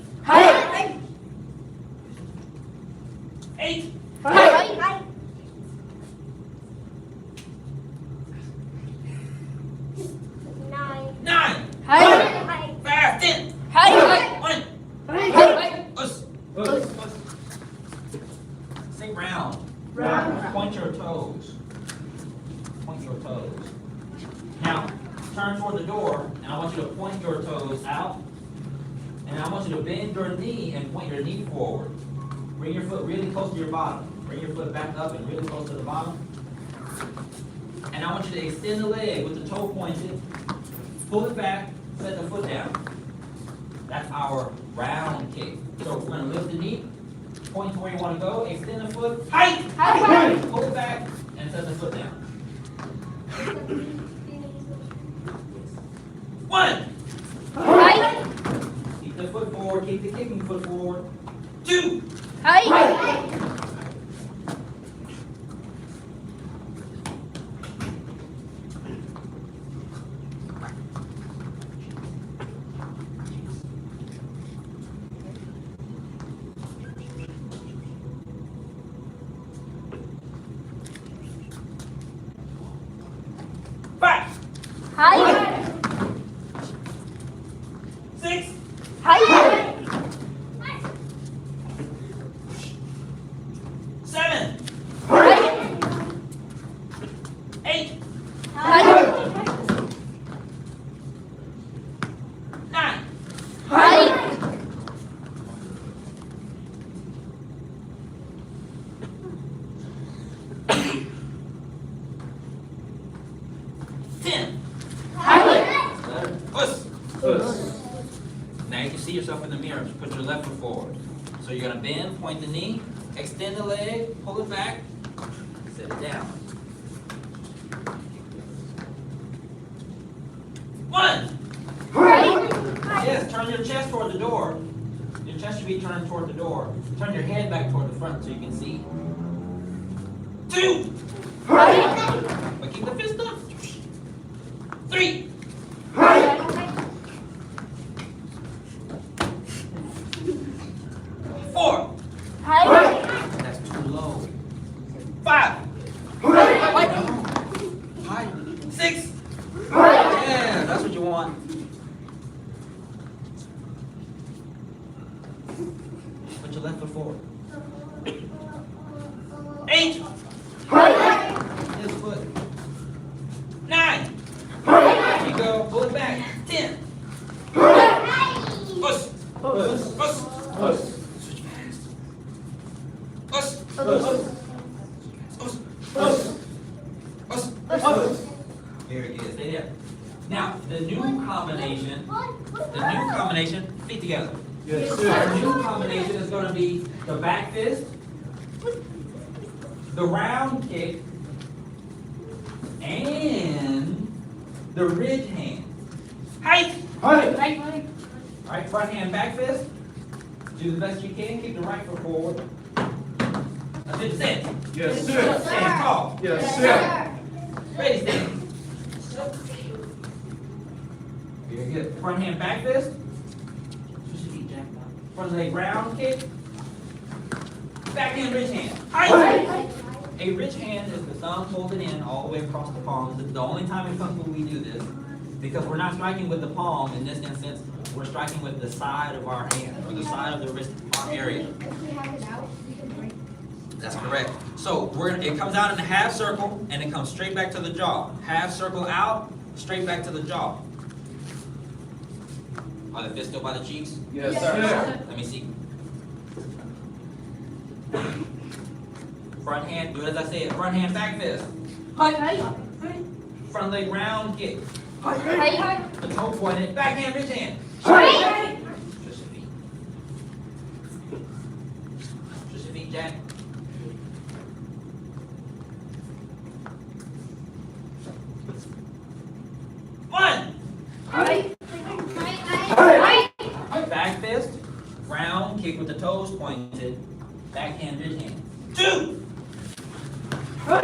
8, 9, fast, 10, 1, say round. Point your toes. Point your toes. Now, turn toward the door, and I want you to point your toes out. And I want you to bend your knee and point your knee forward. Bring your foot really close to your bottom. Bring your foot back up and really close to the bottom. And I want you to extend the leg with the toe pointed. Pull it back, set the foot down. That's our round kick. So we're going to lift the knee, point to where you want to go, extend the foot, height, pull it back, and set the foot down. 1, keep the foot forward, keep the kicking foot forward. 2, 5, 6, yourself in the mirror. Put your left foot forward. So you're gonna bend, point the knee, extend the leg, pull it back, sit it down. 1. Yes, turn your chest toward the door. Your chest should be turned toward the door. Turn your head back toward the front so you can see. 2. But keep the fist up. 3. 4. That's too low. 5. Higher. 6. Yeah, that's what you want. Put your left foot forward. 8. This foot. 9. There you go. Pull it back. 10. Push. Push. Push. Push. Switch fast. Push. Push. Push. Push. Push. Very good. Stay there. Now, the new combination, feet together. Yes, Our sir. new combination is going to be the back fist, the round kick, and the ridge hand. Height! Height. All right, front hand, back fist. Do the best you can. Keep the right foot forward. That's it. Stand. Yes, sir. Stand tall. Yes, sir. Ready, stand. Very good. Front hand, back fist. Switch your feet, Jack. Front leg, round kick. Back hand, ridge hand. Height. A ridge hand is the thumb folded in all the way across the palms. It's the only time in Kung Fu we do this because we're not striking with the palm in this instance. We're striking with the side of our hand or the side of the wrist arm area. If we have it out, we can break. That's correct. So it comes out in a half circle and it comes straight back to the jaw. Half circle out, straight back to the jaw. Are the fists still by the cheeks? Yes, sir. Let me see. Front hand, do it as I say it. Front hand, back fist. Front leg, round kick. The toe pointed, back hand, ridge hand. Just your feet. Just your feet, Jack. One. Back fist, round kick with the toes pointed, back hand, ridge hand. 2. 3.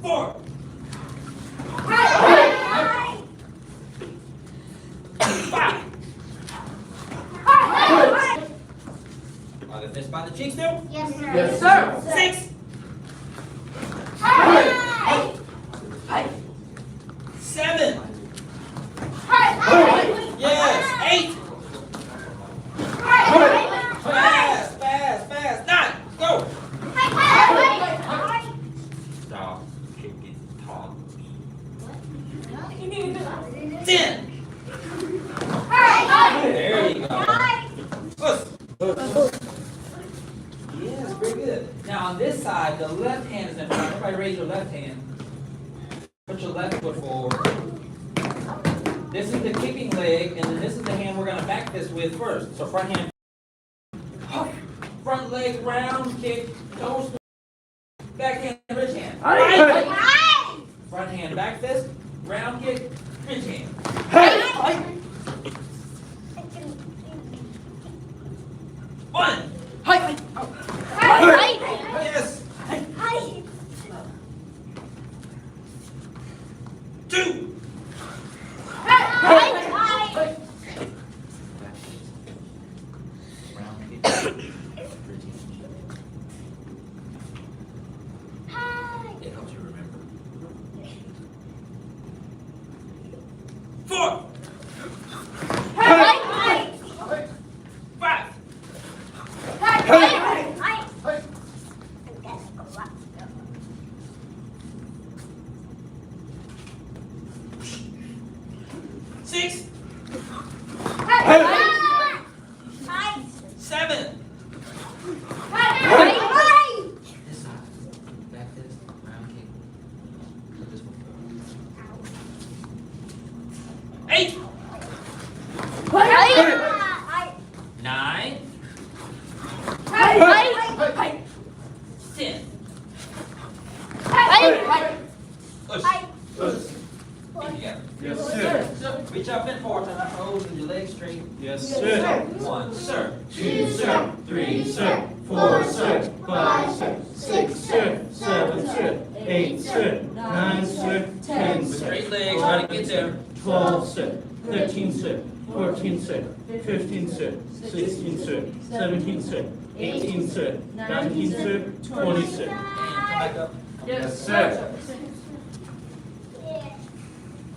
4. 5. Are the fists by the cheeks still? Yes, sir. Yes, sir. 6. 7. Yes. 8. Fast, fast, fast. 9. Go. Stop. Kicking tall. 10. There you go. Push. Yes, very good. Now on this side, the left hand is in front. Everybody raise your left hand. Put your left foot forward. This is the kicking leg, and then this is the hand we're going to back fist with first. So front hand. Front leg, round kick, toes. Back hand, ridge hand. Front hand, back fist, round kick, ridge hand. 1. Yes. 2. Round kick, ridge hand. It helps you remember. 4. 5. 6. 7. This side. Back fist, round Reach up and forward on our toes and your legs straight. Yes, Yes, sir. sir. 1, sir. 2, sir. 3, sir. 4, sir. 5, sir. 6, sir. 7, sir. 8, sir. 9, sir. 10, With sir. straight legs, try to get there. 12, sir. 13, sir. 14, sir. 15, sir. 16, sir. 17, sir. 18, sir. 19, sir. 20, sir. And come back up. Yes, sir.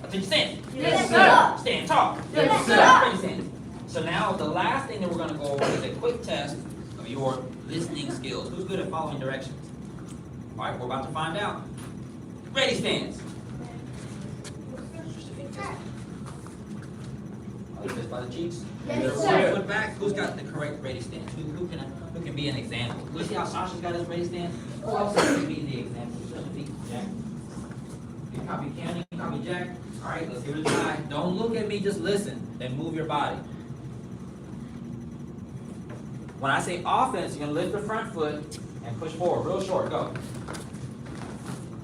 Attention, stand. Yes, sir. Stand tall. Yes, sir. Ready, stand. So now the last thing that we're gonna go over is a quick test of your listening skills. Who's good at following directions? All right, we're about to find out. Ready, stands. Oh, you missed by the cheeks? Yes, sir. Foot back. Who's got the correct ready stance? Who can be an example? You see how Sasha's got his ready stance? Who else can be the example? Jack. You copy Candy, you copy Jack. All right, let's give it a try. Don't look at me, just listen. Then move your body. When I say offense, you're gonna lift the front foot and push forward, real short. Go.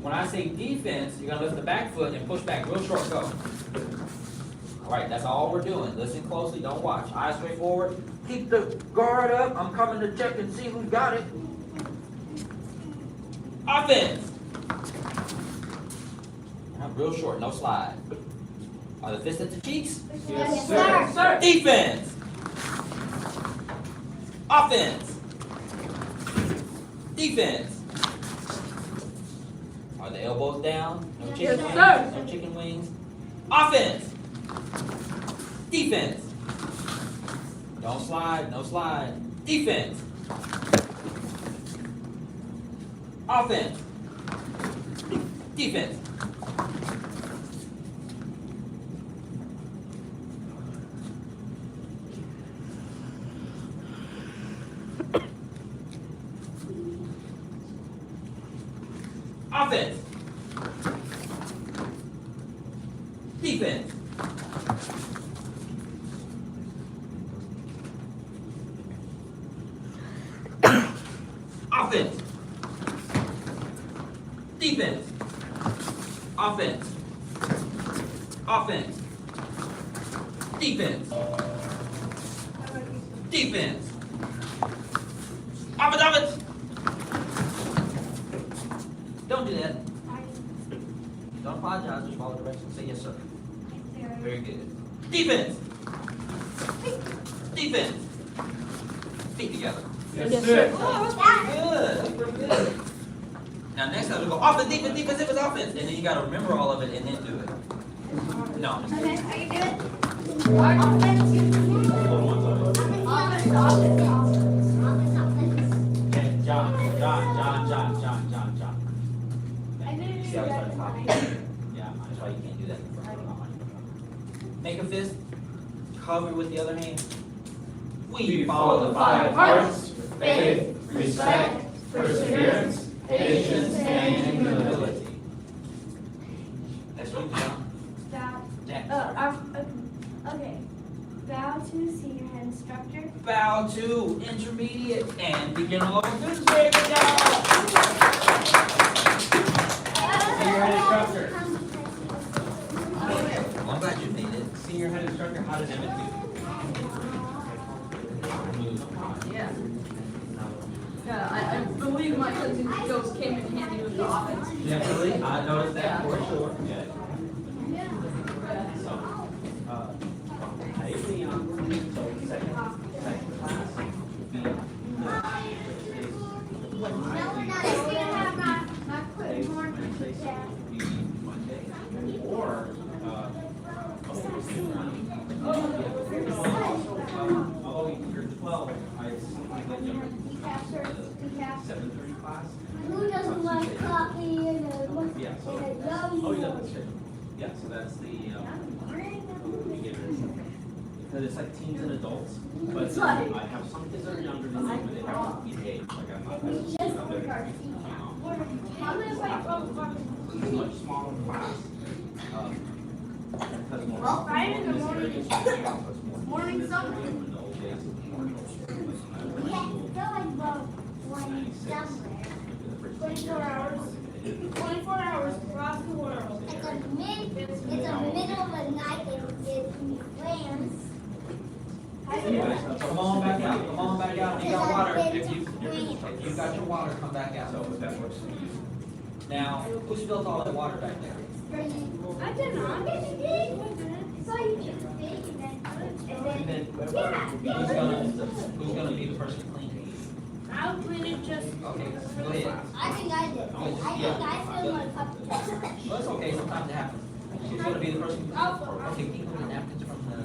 When I say defense, you're gonna lift the back foot and push back, real short. Go. All right, that's all we're doing. Listen closely, don't watch. Eyes straight forward. Keep the guard up. I'm coming to check and see who's got it. Offense. Now, real short, no slide. Are the fists at the cheeks? Yes, sir. Sir. Defense. Offense. Defense. Are the elbows down? No chicken Yes, wings? sir. No chicken wings? Offense. Defense. Don't slide, no slide. Defense. Offense. Defense. Offense. Defense. Offense. Defense. Offense. Offense. Defense. Defense. Offense. Don't do that. Don't apologize, just follow directions. Say yes, sir. Very good. Defense. Defense. Feet together. Yes, sir. Oh, that's pretty good. That's pretty good. Now next time we go offense, defense, defense, defense, offense, and then you got to remember all of it and then do it. No. Okay, I can do it. Okay, John. See how I started talking? Yeah, that's why you can't do that in front of the Make a fist. Cover with the other hand. We follow the five hearts: faith, respect, perseverance, patience, and humility. That's you, John. Bow. Jack. Okay. Bow to senior head instructor. Bow to intermediate and beginner level. Good job. Senior head instructor. I'm glad you made it. Senior head instructor, how does Emmett do? Yeah. I believe my cousin Ghost came in handy with the offense. Definitely, I noticed that for sure. Yeah. So, hey, Leon, so second class would be. Monday, or, although you're 12, I sometimes let you 7:30 class. Who doesn't like coffee and a Yeah, so, yummy? oh, you got the schedule. Yeah, so that's the, because it's like teens and adults, but It's like- I have some kids that are younger than me, but they have to behave, like I'm not. It's a much smaller class. Because more. Well, Friday in the morning is Morning something. In the old days, it was morning. We have to go like one somewhere. 24 hours. 24 hours across the world. It's a middle of the night and it's Come on back out, come on back out. You got water. If you got your water, come back out. So that's what's. Now, who spilled all that water back there? I don't know. I guess you did. I saw you just big and then Who's gonna be the person cleaning? I'll clean it just. Okay, go ahead. I think I did. I filled my cup. Well, that's okay, sometimes it happens. Who's gonna be the person? I'll- Okay, can you go get napkins from the,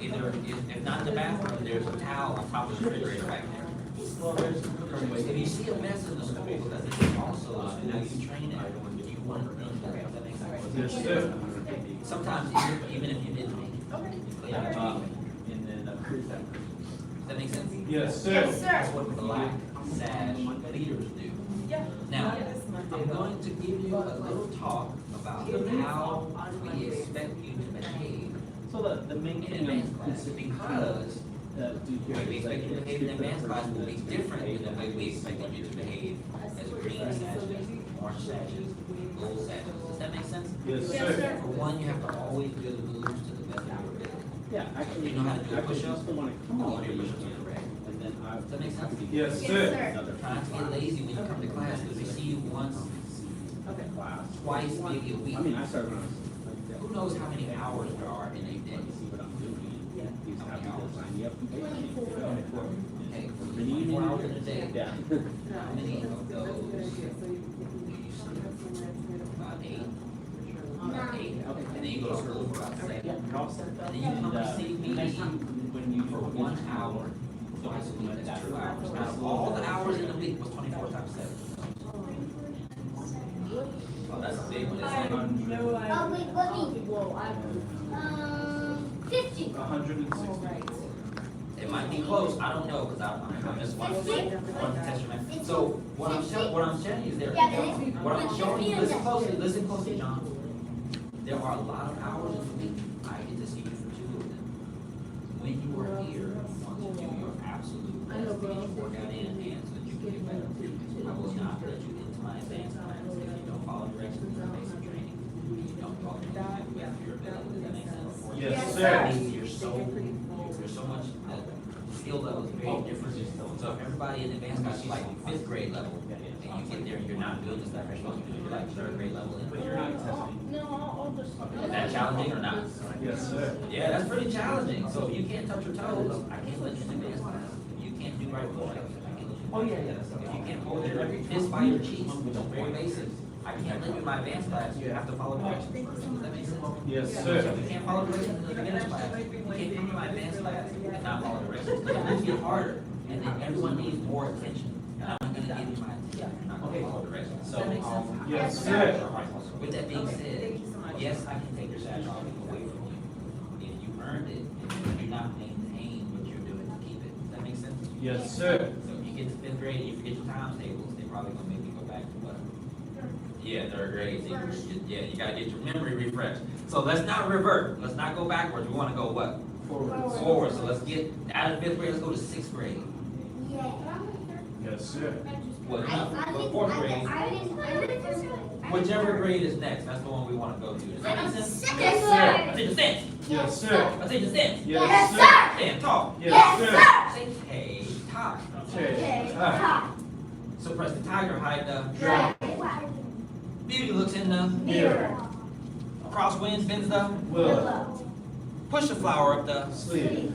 either, if not in the bathroom, there's a towel on top of the refrigerator back there. If you see a mess in the school, because it's also, how you train it, you want to clean it, does that make sense? Yes, sir. Sometimes, even if you didn't make it, you clean it up. Does that make sense? Yes, sir. Yes, That's sir. what black sash leaders do. Now, I'm going to give you a little talk about how we expect you to behave So the main in advanced class, because the way we expect you to behave in advanced class will be different than the way we expect you to behave as green sashes, orange sashes, gold sashes. Does that make sense? Yes, Yes, sir. sir. For one, you have to always do the moves to the best of your ability. Yeah, actually, You know how to do a push-up? still want to come All on of your push-ups are correct. and then I. Does that make sense? Yes, Yes, sir. sir. Try not to get lazy when you come to class, because we see you once, Okay, class. twice, maybe a week. I mean, I started when I was like that. Who knows how many hours there are in a day? See what I'm doing. These have to sign you up. Okay, Then you 24 hours in a day. Yeah. How many of those do you sleep? About 8? About 8. Okay. And then you go to school for about 7. Yeah. And then you come to see me next time when you for 1 hour, twice a week, that's 2 hours. Now, all the hours in the week was 24 times 7. Oh, that's a big one, isn't it? Oh, wait, let me. 50. 160. It might be close, I don't know, because I'm just one to test your math. So, what I'm showing you is there, what I'm showing you, listen closely, John. There are a lot of hours in the week, I get to see you for 2 of them. When you are here, I want to do your absolute best to get your workout in and so that you can get better. I will not let you into my advanced plans if you don't follow directions in the basic training. You don't follow directions to the best of your ability, does that make sense? Yes, Yes, sir. You're so much, skill level is very different. So if everybody in advanced class is like 5th grade level, and you get there and you're not doing the stuff you're supposed to do, you're like 3rd grade level. But you're not testing. Is that challenging or not? Yes, sir. Yeah, that's pretty challenging. So if you can't touch your toes, I can't let you in advanced class. If you can't do right push-ups, I can't let you. Oh, yeah, yeah. If you can't hold your fist by your cheeks, which is very basic, I can't let you in my advanced class. You have to follow directions. Does that make sense? Yes, So sir. if you can't follow directions in the beginner's class, you can't come to my advanced class and not follow directions. But it makes it harder, and then everyone needs more attention. And I'm not gonna give you my attention, I'm not gonna follow directions. Does that make sense? Yes, sir. With that being said, yes, I can take your sash off away from you. If you earned it, and you do not maintain what you're doing to keep it. Does that make sense? Yes, sir. So if you get to 5th grade and you forget your times tables, they're probably gonna make you go back to what? Yeah, 3rd grade. Yeah, you gotta get your memory refreshed. So let's not revert. Let's not go backwards. We wanna go what? Forward. So let's get out of 5th grade, let's go to 6th grade. Yeah. Yes, sir. Well, not, well, 4th grade. Whichever grade is next, that's the one we wanna go to. Does that make sense? Yes, I sir. said the sense. Yes, sir. I said the sense. Yes, sir. Stand tall. Yes, sir. Say hey, tie. Okay. Ah. Suppress the tiger, hide the Dragon. beauty looks in the Mirror. crosswinds, bends the Willow. push the flower up the Sleep.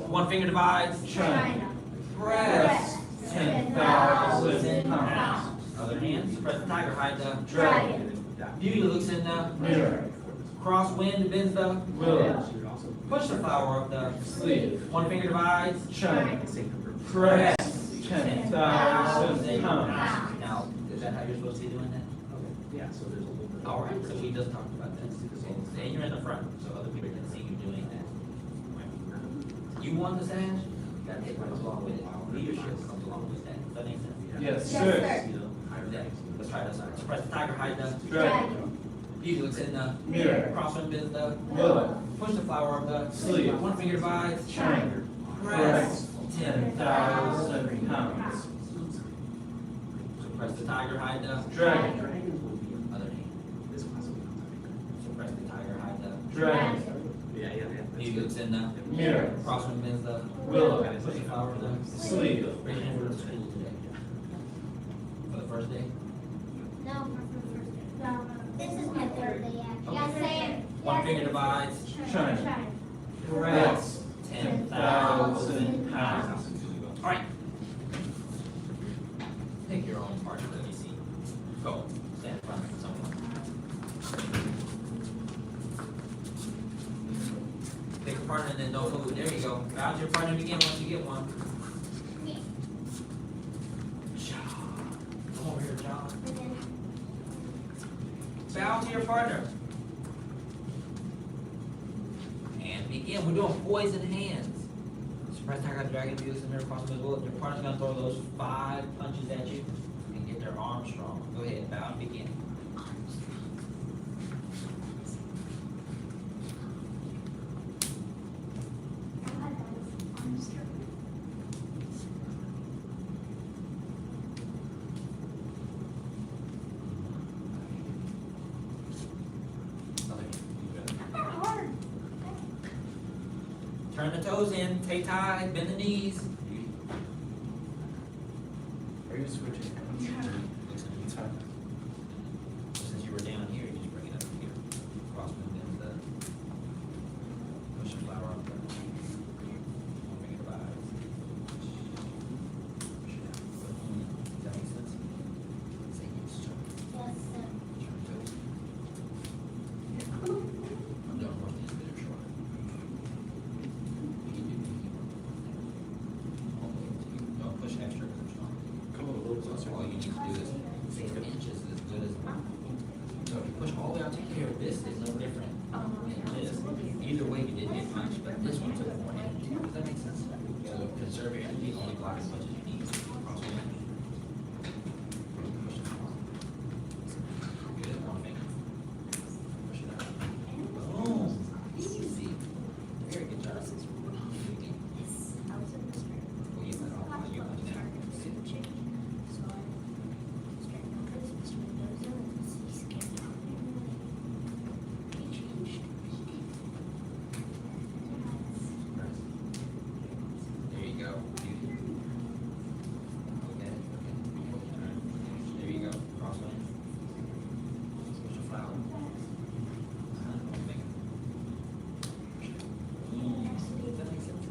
one finger divides. China. Press 10,000 pounds. Other hand, suppress the tiger, hide the Dragon. beauty looks in the Mirror. crosswind, bends the Willow. push the flower up the Sleep. one finger divides. China. Press 10,000 pounds. Now, is that how you're supposed to be doing that? Yeah, so there's a little bit. All right, so we just talked about that. And you're in the front, so other people can see you doing that. You want the sash? That comes along with it. Leadership comes along with that. Does that make sense? Yes, Yes, sir. sir. Yeah. Let's try this out. Suppress the tiger, hide the Dragon. beauty looks in the Mirror. crosswind, bends the Willow. push the flower up the Sleep. one finger divides. China. Press 10,000 pounds. Suppress the tiger, hide the Dragon. Dragons will be other hand. this class will be. Suppress the tiger, hide the Dragon. Yeah, yeah, yeah. You extend the Mirror. crosswind bends the Willow. push the flower to the Sleeve. Raise your hand for the school today. For the first day. No. No. This is my third day, actually. Yeah, say it. One finger divides. Shine. Correct. That's 10,000 pounds. All right. Pick your own partner. Let me see. Go. Stand in front of someone. Pick a partner and then don't move. There you go. Bow to your partner again once you get one. Come over here, John. Bow to your partner. And begin. We're doing poison hands. Surprise tiger, dragon, Venus, and mirror cross as well. Your partner's gonna throw those 5 punches at you and get their arms strong. Go ahead, bow and begin. Turn the toes in, take tight, bend the knees. Are you switching? It's fine. Since you were down here, you just bring it up here. Cross bend the push the flower up there. One finger divides. Push it out. Does that make sense? Say yes, John. Yes, sir. Turn toes. I'm doing more things that are shorter. Don't push extra because they're strong. Come a little closer. All you need to do is 6 inches is as good as. So if you push all the way out to here, this is no different than this. Either way, you didn't get punched, but this one took more energy. Does that make sense? So conserve your energy, only block as much as you need. Cross your hand. Push it out. Good, one finger. Push it out. Boom. Easy. Very good job. Well, you put all you put it down. There you go. Okay, okay. There you go. Crossway. Push the flower. One finger. Does that make sense?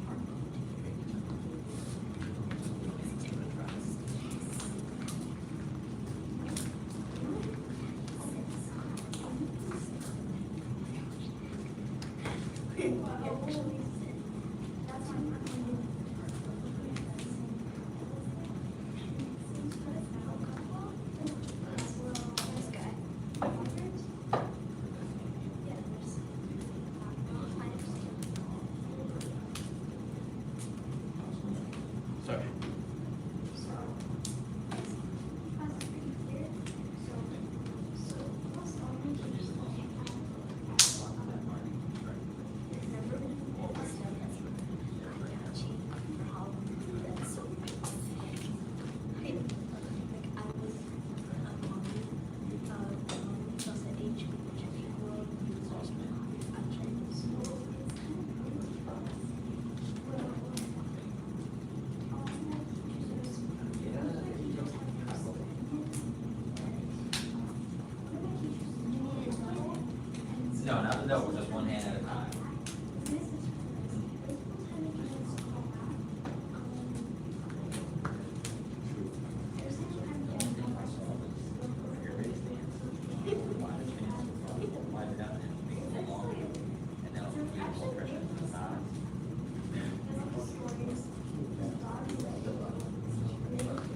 Sorry. No, not the double, just one hand at a time.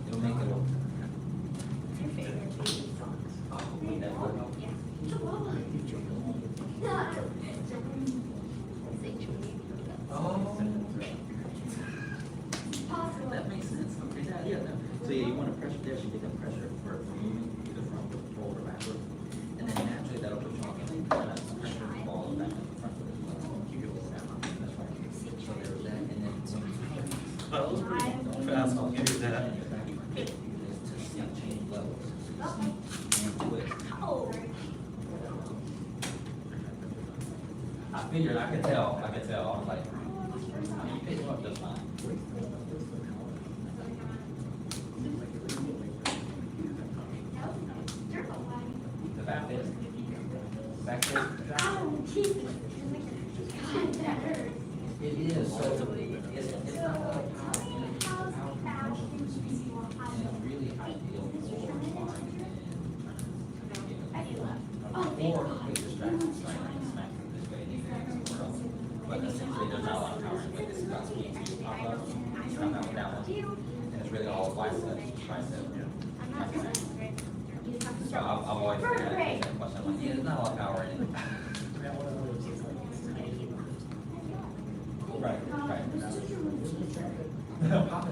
It'll make it look. Yeah. I figured, I could tell, I was like, you picked him up just fine. The back is, back is, it is, so it's not a lot of power in it, it's the power proportional to speed, and it's really ideal for sparring or quick distractions, right, and smack them this way, and even somewhere else. But essentially, there's not a lot of power in it, it's got speed to pop up, come out with that one, and it's really all bicep, tricep. So I've always figured that question, I'm like, yeah, there's not a lot of power in it. Right. Pop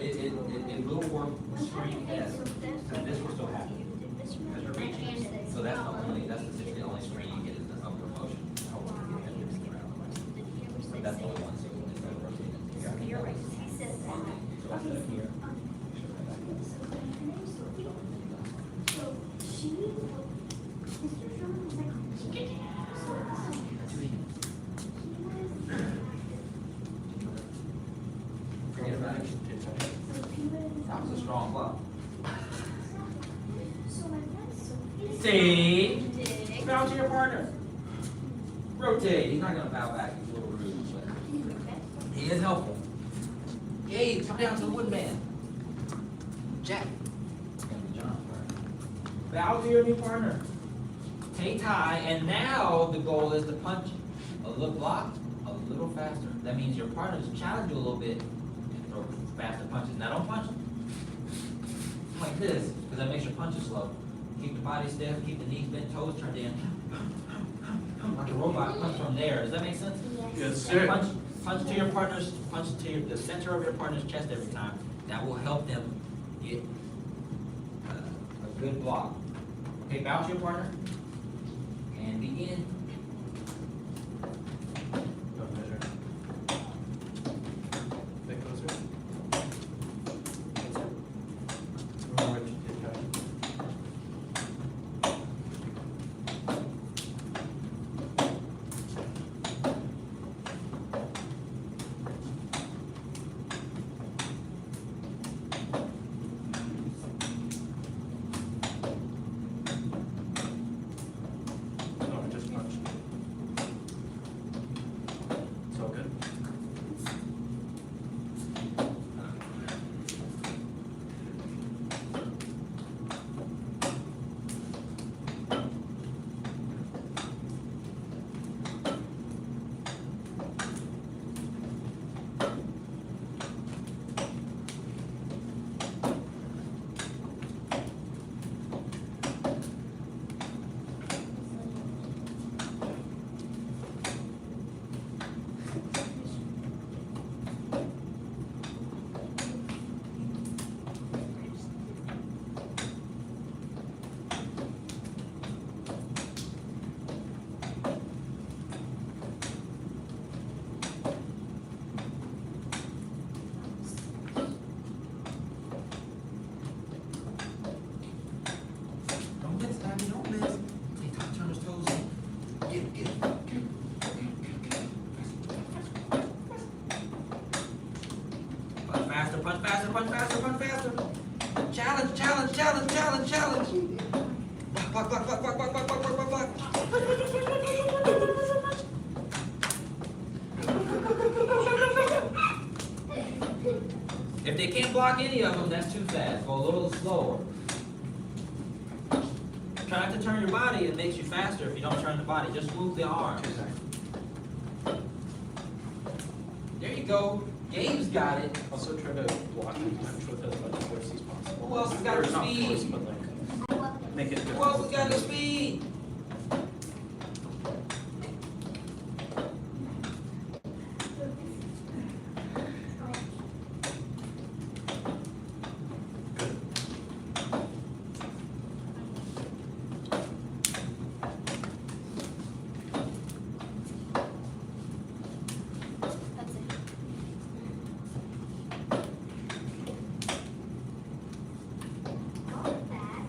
it. It will work screen test, so this will still happen. Because you're reaching, so that's essentially the only screen you get is the upper motion. So that's the only one, so instead of rotating here. You're right. He says that. So that's it here. So she, Mr. Sherman was like, Forget about it. That was a strong block. so my friend Sophie. See? Dig. Bow to your partner. Rotate. He's not gonna bow back. He's a little rude, but he is helpful. Gabe, come down to the woodman. Jack. It's gonna be John's turn. Bow to your new partner. Tay tie, and now the goal is to punch a little block, a little faster. That means your partner's challenge you a little bit and throw faster punches. Now don't punch like this, because that makes your punches slow. Keep the body stiff, keep the knees bent, toes turned in. Like a robot, punch from there. Does that make sense? Yes, sir. Punch to your partner's, the center of your partner's chest every time. That will help them get a good block. Okay, bow to your partner. And begin. Don't measure. Bit closer. That's it. Remember what you did, Josh? No, just punch. It's all good. Don't miss, Abby, don't miss. Tay tie, turn his toes in. Get it. Punch faster, punch faster, punch faster, punch faster. Challenge. Block. If they can't block any of them, that's too fast. Go a little slower. Try not to turn your body, it makes you faster if you don't turn the body. Just move the arms. There you go. Gabe's got it. Also try to block and punch with as much force as possible. Who else has got Or the not speed? force, but like, make it Who else has got the difficult. speed? That's it. All of that.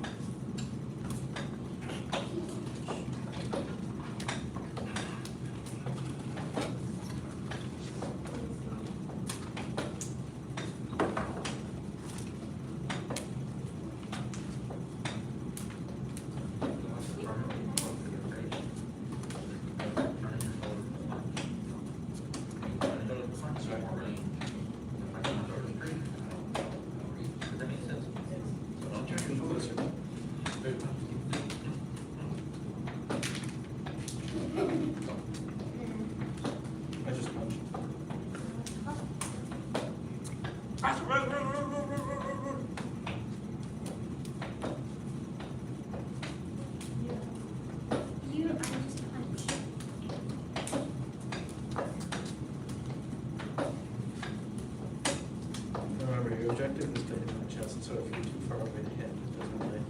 I just punched. You are just punched. Remember, your objective is to hit my chest, so if you're too far away to hit, it doesn't really.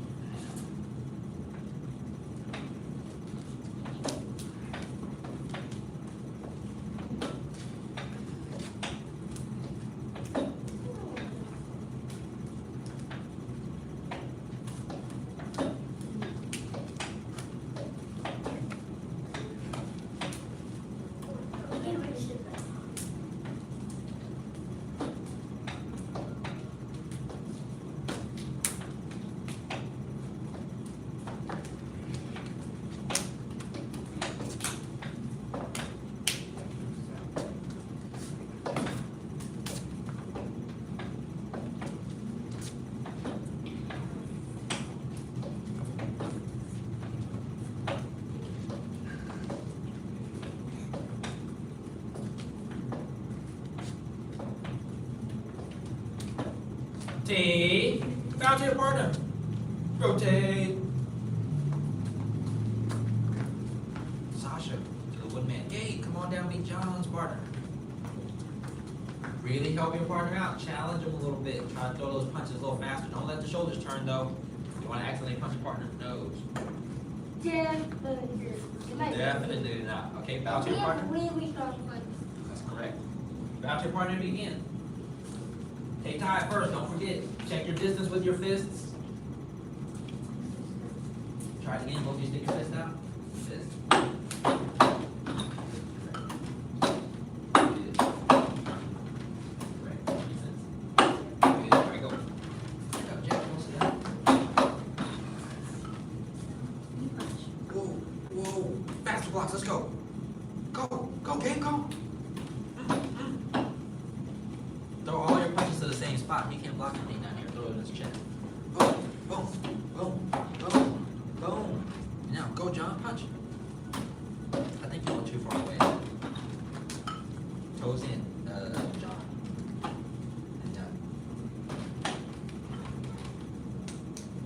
T. Bow to your partner. Rotate. Sasha to the woodman. Yay, come on down, meet John's partner. Really help your partner out. Challenge him a little bit. Try to throw those punches a little faster. Don't let the shoulders turn though. You want to accidentally punch your partner in the nose. Definitely not. Okay, bow to your partner. That's correct. Bow to your partner to begin. Take tie first, don't forget. Check your distance with your fists. Try it again, both of you stick your fist out. Fist. Good. Right. Good. There we go. Back up, Jack. Don't sit down. Whoa, whoa. Faster blocks, let's go. Go, go, game, go. Throw all your punches to the same spot. He can't block anything down here. Throw it in his chest. Boom, boom, boom, boom, boom. Now go, John. Punch. I think you went too far away. Toes in, John. And done.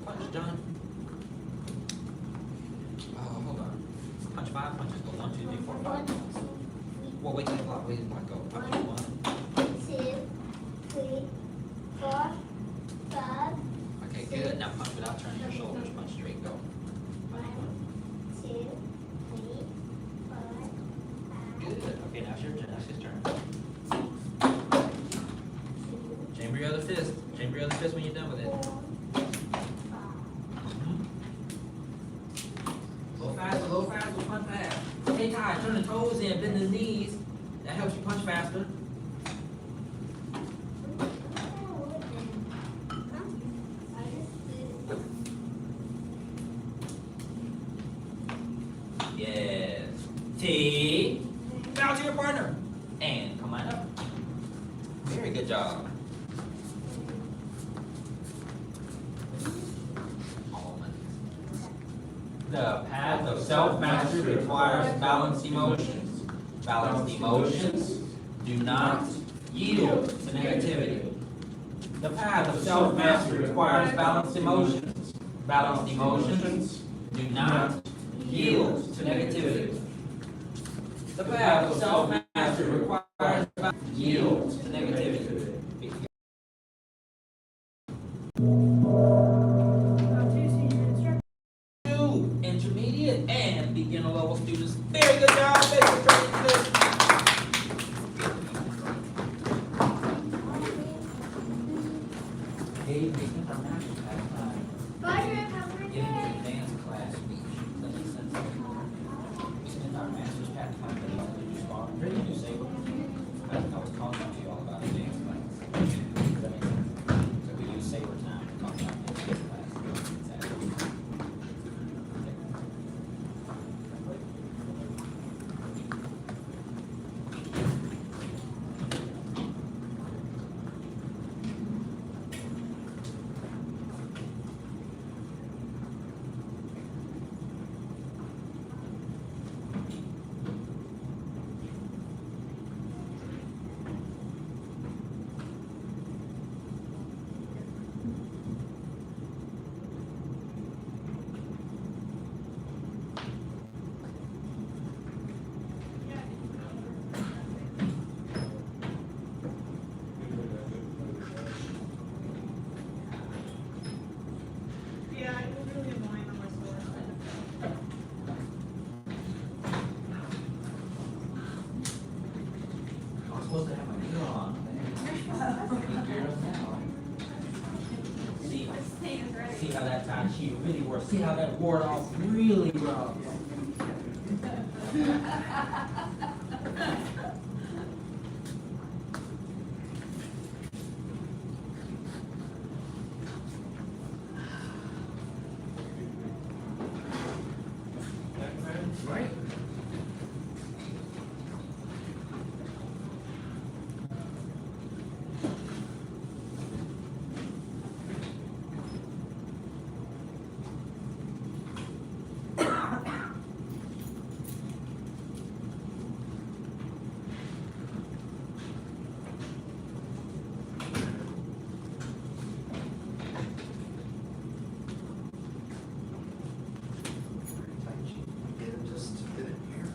Punch, John. Oh, hold on. Punch 5 punches. Go 1, 2, 3, 4, 5. Well, wait till you block. Wait till you block. Go. Up to 1. 3, 4, 5. Okay, good. Now punch without turning your shoulders. Punch straight. Go. 1, 2, 3, 4, 5. Good. Okay, now it's your turn. That's his turn. Chamber your other fist. Chamber your other fist when you're done with it. 4, 5. A little faster, punch fast. Hey, Ty, turn the toes in, bend the knees. That helps you punch faster. Yes. T. Bow to your partner. And come on up. Very good job. The path of self-mastery requires balanced emotions. Balanced emotions do not yield to negativity. The path of self-mastery requires balanced emotions. Balanced emotions do not yield to negativity. The path of self-mastery requires yield to negativity. Intermediate and beginner level students. Very good job. Very good. Gave me our master's class time. Giving an advanced class speech. That makes sense. We spent our master's path time to do spot. Ready to do saber. I was talking to you all about advanced class. Does that make sense? So we use saber time to talk about advanced class. Exactly. how that Tai Chi really works. See how that ward off really rubs. Right? Just get it here.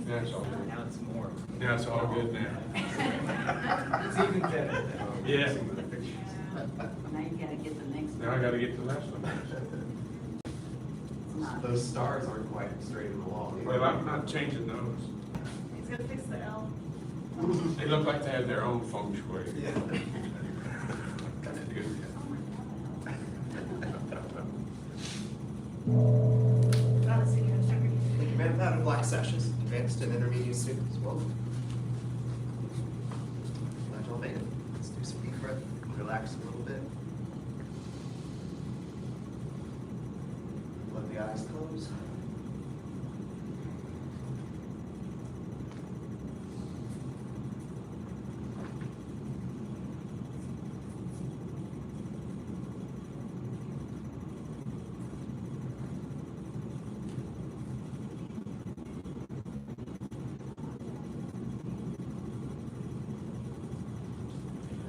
Yeah, it's all good. Now it's more. Yeah, it's all good now. It's even better. Yeah. Now you gotta get the next Now I gotta get to the last one. one. Those stars aren't quite straight along. Well, I'm not changing those. He's gonna fix the L. They look like they have their own feng shui. Yeah. Not a senior instructor. Man out of black sessions, advanced and intermediate students, welcome. Glad y'all made it. Let's do some deep breath, relax a little bit. Let the eyes close.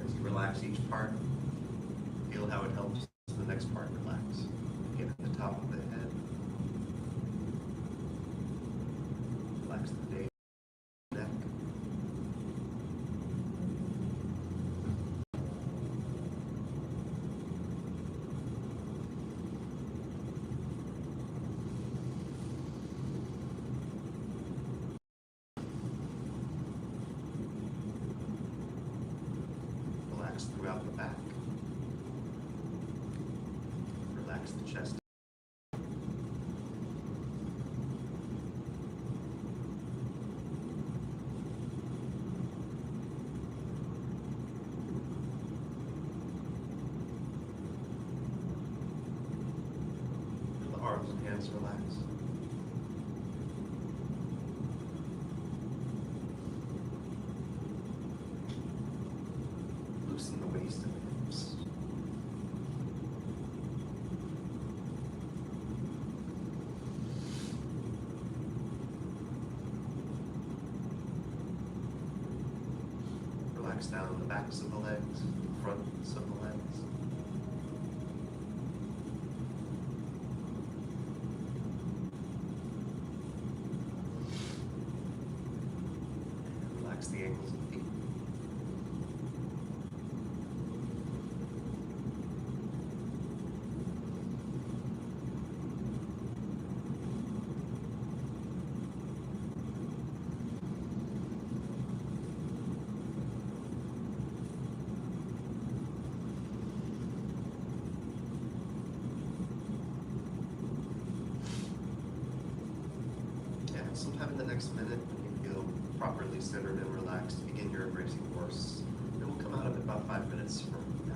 As you relax each part, feel how it helps the next part relax. Get at the top of the head. Relax the day, neck. Relax throughout the back. Relax the chest. Feel the arms and hands relax. Loosen the waist and the hips. Relax down the backs of the legs, fronts of the legs. Relax the ankles and feet. And sometime in the next minute, when you feel properly centered and relaxed, begin your embracing horse. It will come out of about 5 minutes from now.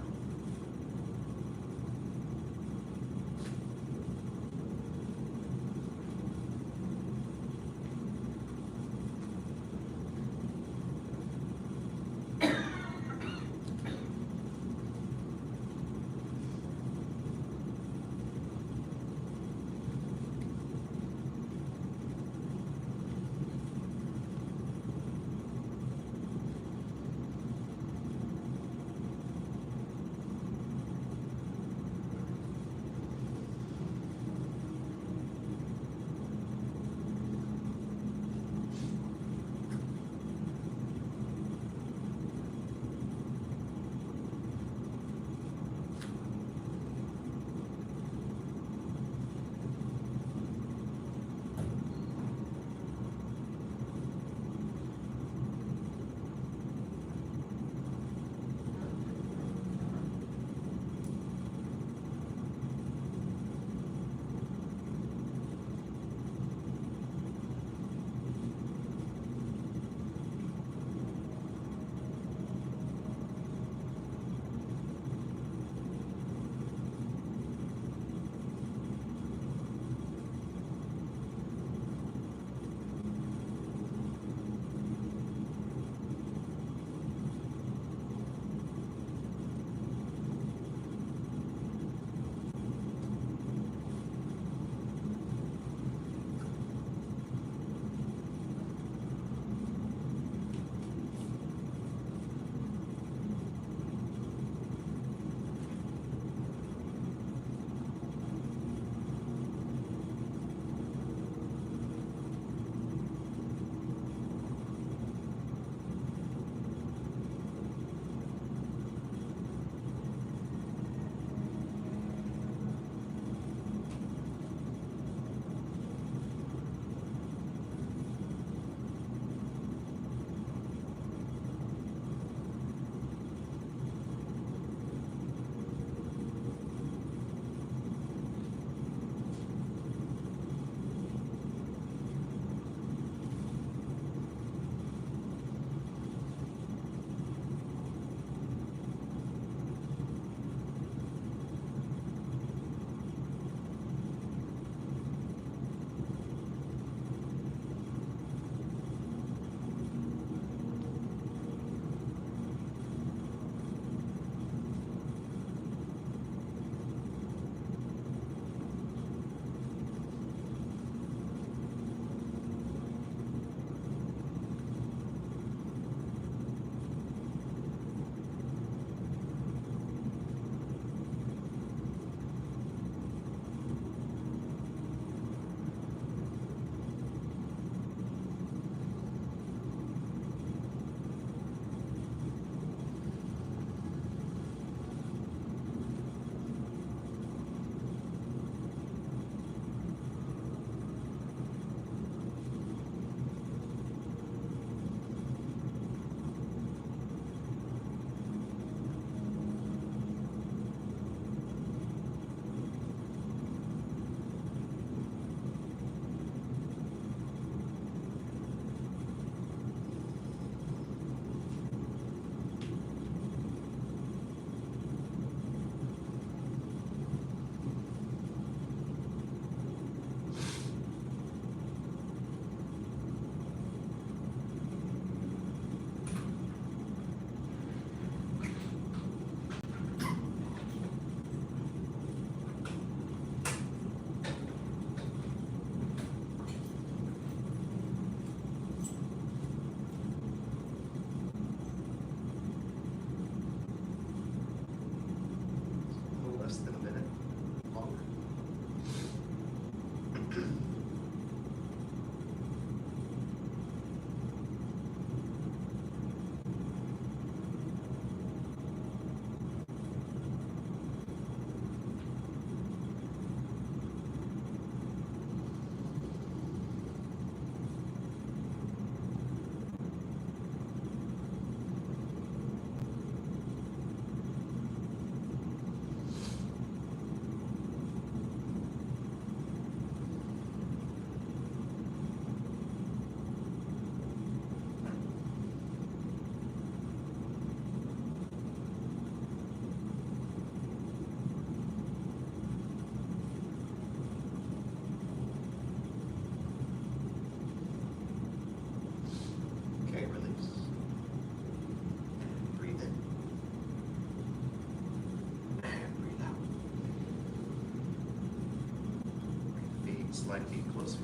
slide feet closer.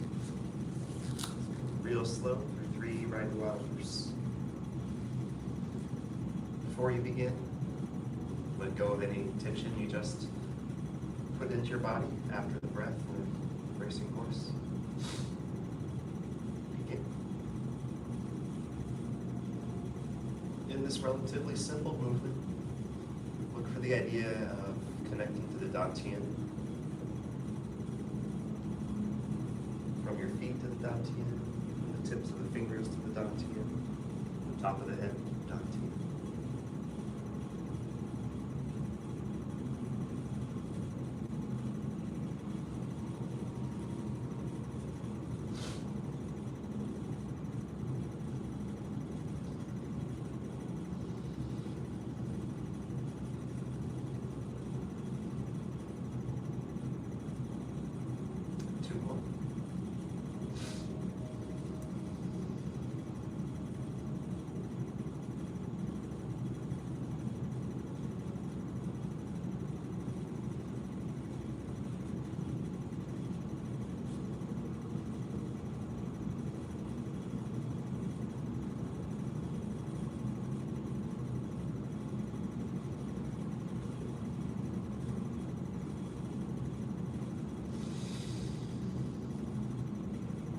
Real slow for 3 right wobblers. Before you begin, let go of any tension you just put into your body after the breath and the racing horse. Begin. In this relatively simple movement, look for the idea of connecting to the dantian. From your feet to the dantian, the tips of the fingers to the dantian, the top of the head, dantian. Two more.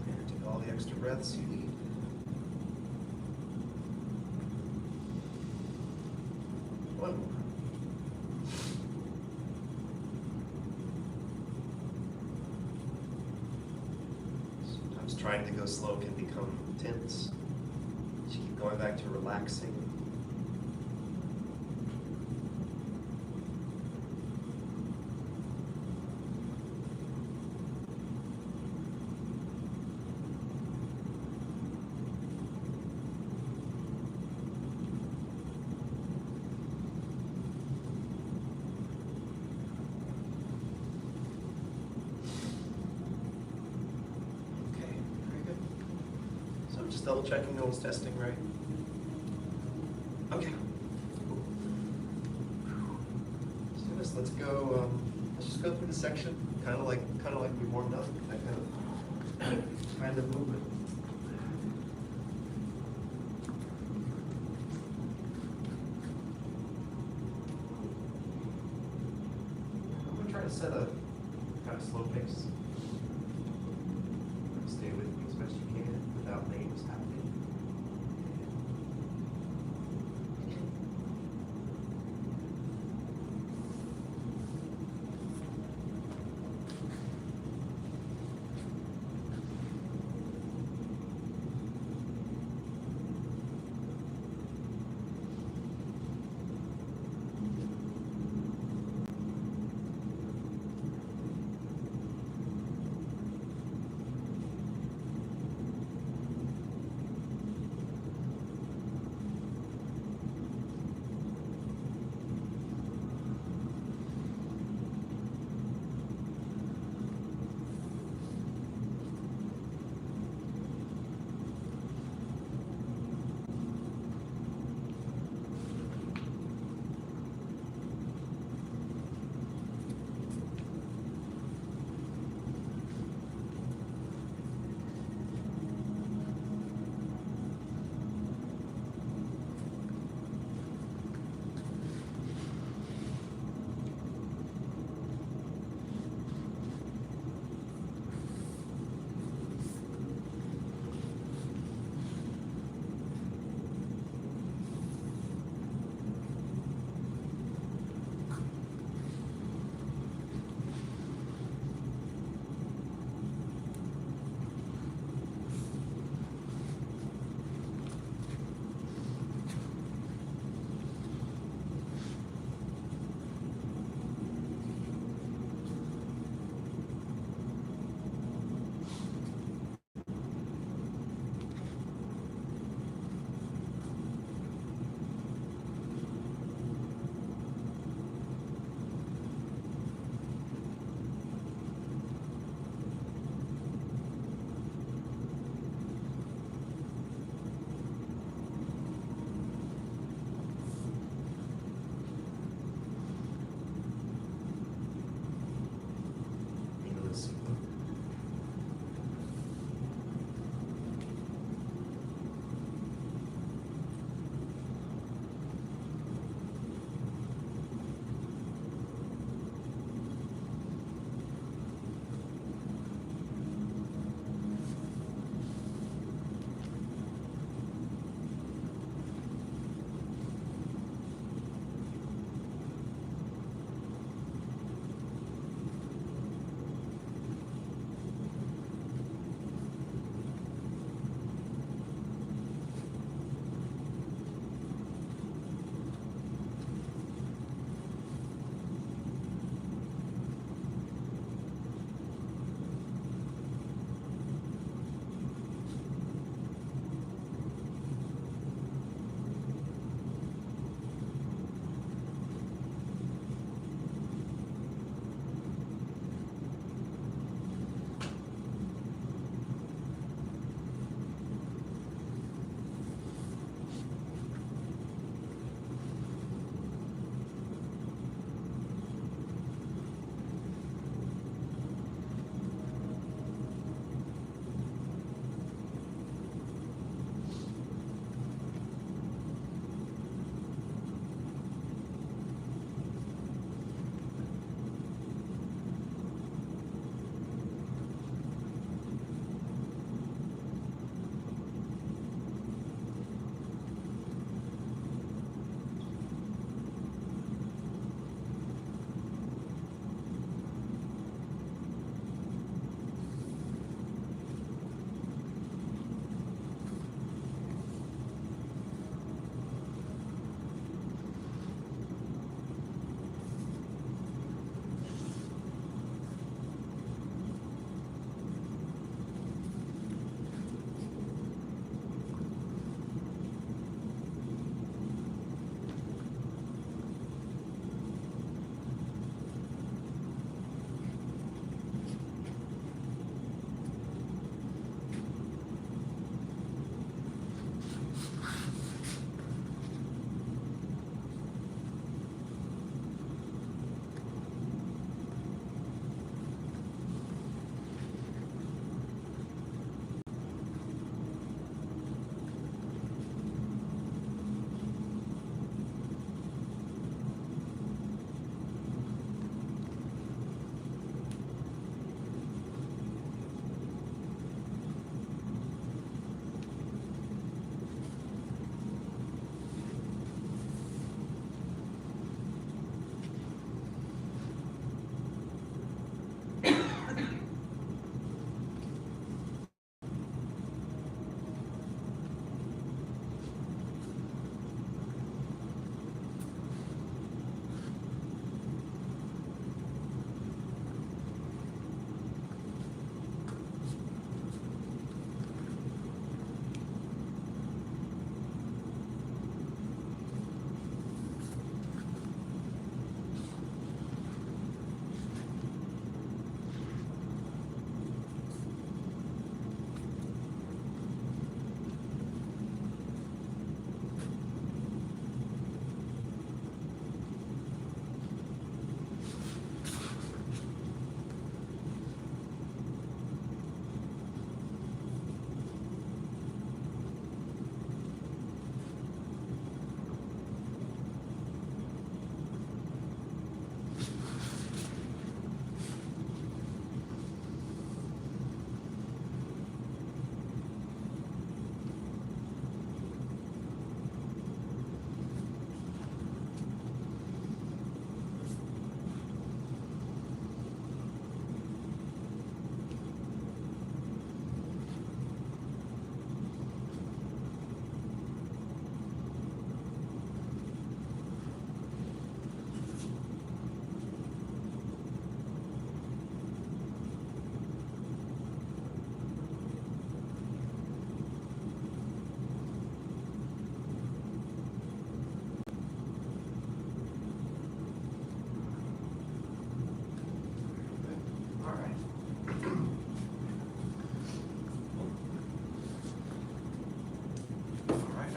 And take all the extra breaths you need. One more. Sometimes trying to go slow can become tense. You keep going back to relaxing. Okay, very good. So I'm just double checking no one's testing, right? Okay. Let's do this. Let's go. Let's just go through the section, kind of like we warmed up. That kind of movement. I'm gonna try to set a kind of slow pace. Stay with me as best you can without names happening.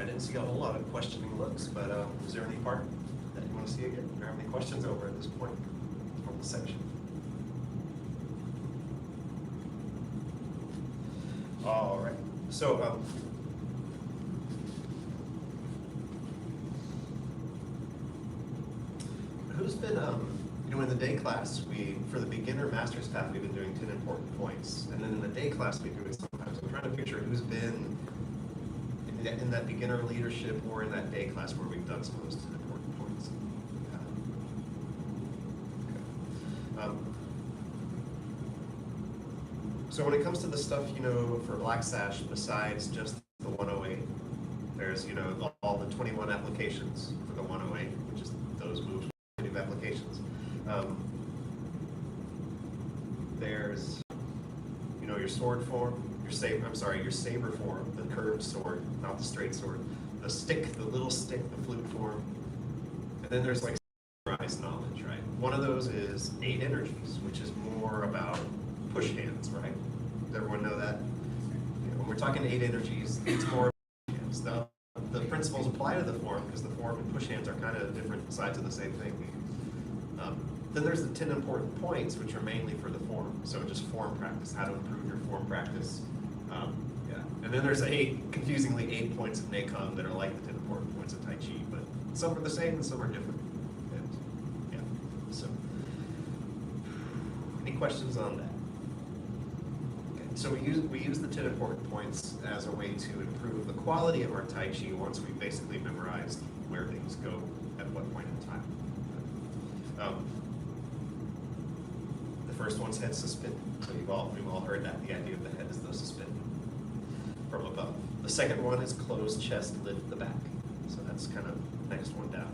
I didn't see a whole lot of questioning looks, but is there any part that you want to see again? Or have any questions over at this point from the section? All right. So who's been in the day class, for the beginner master's path, we've been doing 10 important points. And then in the day class, we do it sometimes. I'm trying to picture who's been in that beginner leadership or in that day class where we've done some of those 10 important points. Okay. So when it comes to the stuff, for Black Sash, besides just the 108, there's, all the 21 applications for the 108, which is those moves applications. There's, your sword form, your saber form, the curved sword, not the straight sword, the stick, the little stick, the flute form, and then there's like rise knowledge, right? One of those is 8 energies, which is more about push hands, right? Does everyone know that? When we're talking 8 energies, it's more push hands. The principles apply to the form because the form and push hands are kind of different sides of the same thing. Then there's the 10 important points, which are mainly for the form. So just form practice, how to improve your form practice. And then there's confusingly 8 points of Neikong that are like the 10 important points of Tai Chi, but some are the same and some are different. And, so any questions on that? Okay, so we use the 10 important points as a way to improve the quality of our Tai Chi once we've basically memorized where things go at what point in time. The first one's head suspended. So we've all heard that. The idea of the head is though suspended from above. The second one is closed chest, lift the back. So that's kind of next one down.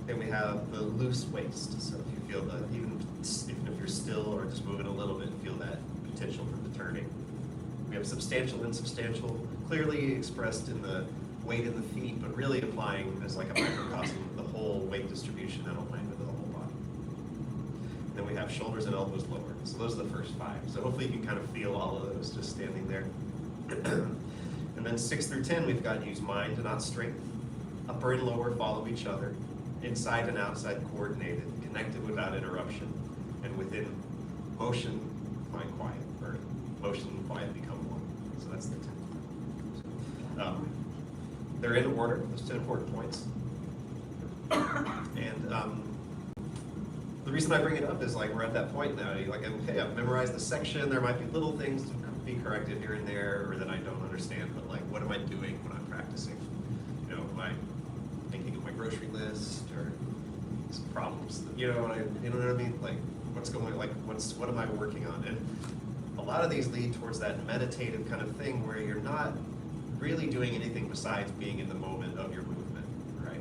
Then we have the loose waist. So if you feel that, even if you're still or just moving a little bit, feel that potential for the turning. We have substantial, insubstantial, clearly expressed in the weight in the feet, but really applying as like a microcosm of the whole weight distribution and alignment of the whole body. Then we have shoulders and elbows lowered. So those are the first 5. So hopefully you can kind of feel all of those just standing there. And then 6 through 10, we've got use mind, not strength. Upper and lower follow each other. Inside and outside coordinated, connected without interruption. And within motion, find quiet. Or motion and quiet become one. So that's the 10. They're in order, those 10 important points. And the reason I bring it up is like we're at that point now. You're like, okay, I've memorized the section. There might be little things to be corrected here and there, or that I don't understand. But like, what am I doing when I'm practicing? Am I thinking of my grocery list or some problems? You know what I mean? Like, what am I working on? And a lot of these lead towards that meditative kind of thing where you're not really doing anything besides being in the moment of your movement, right?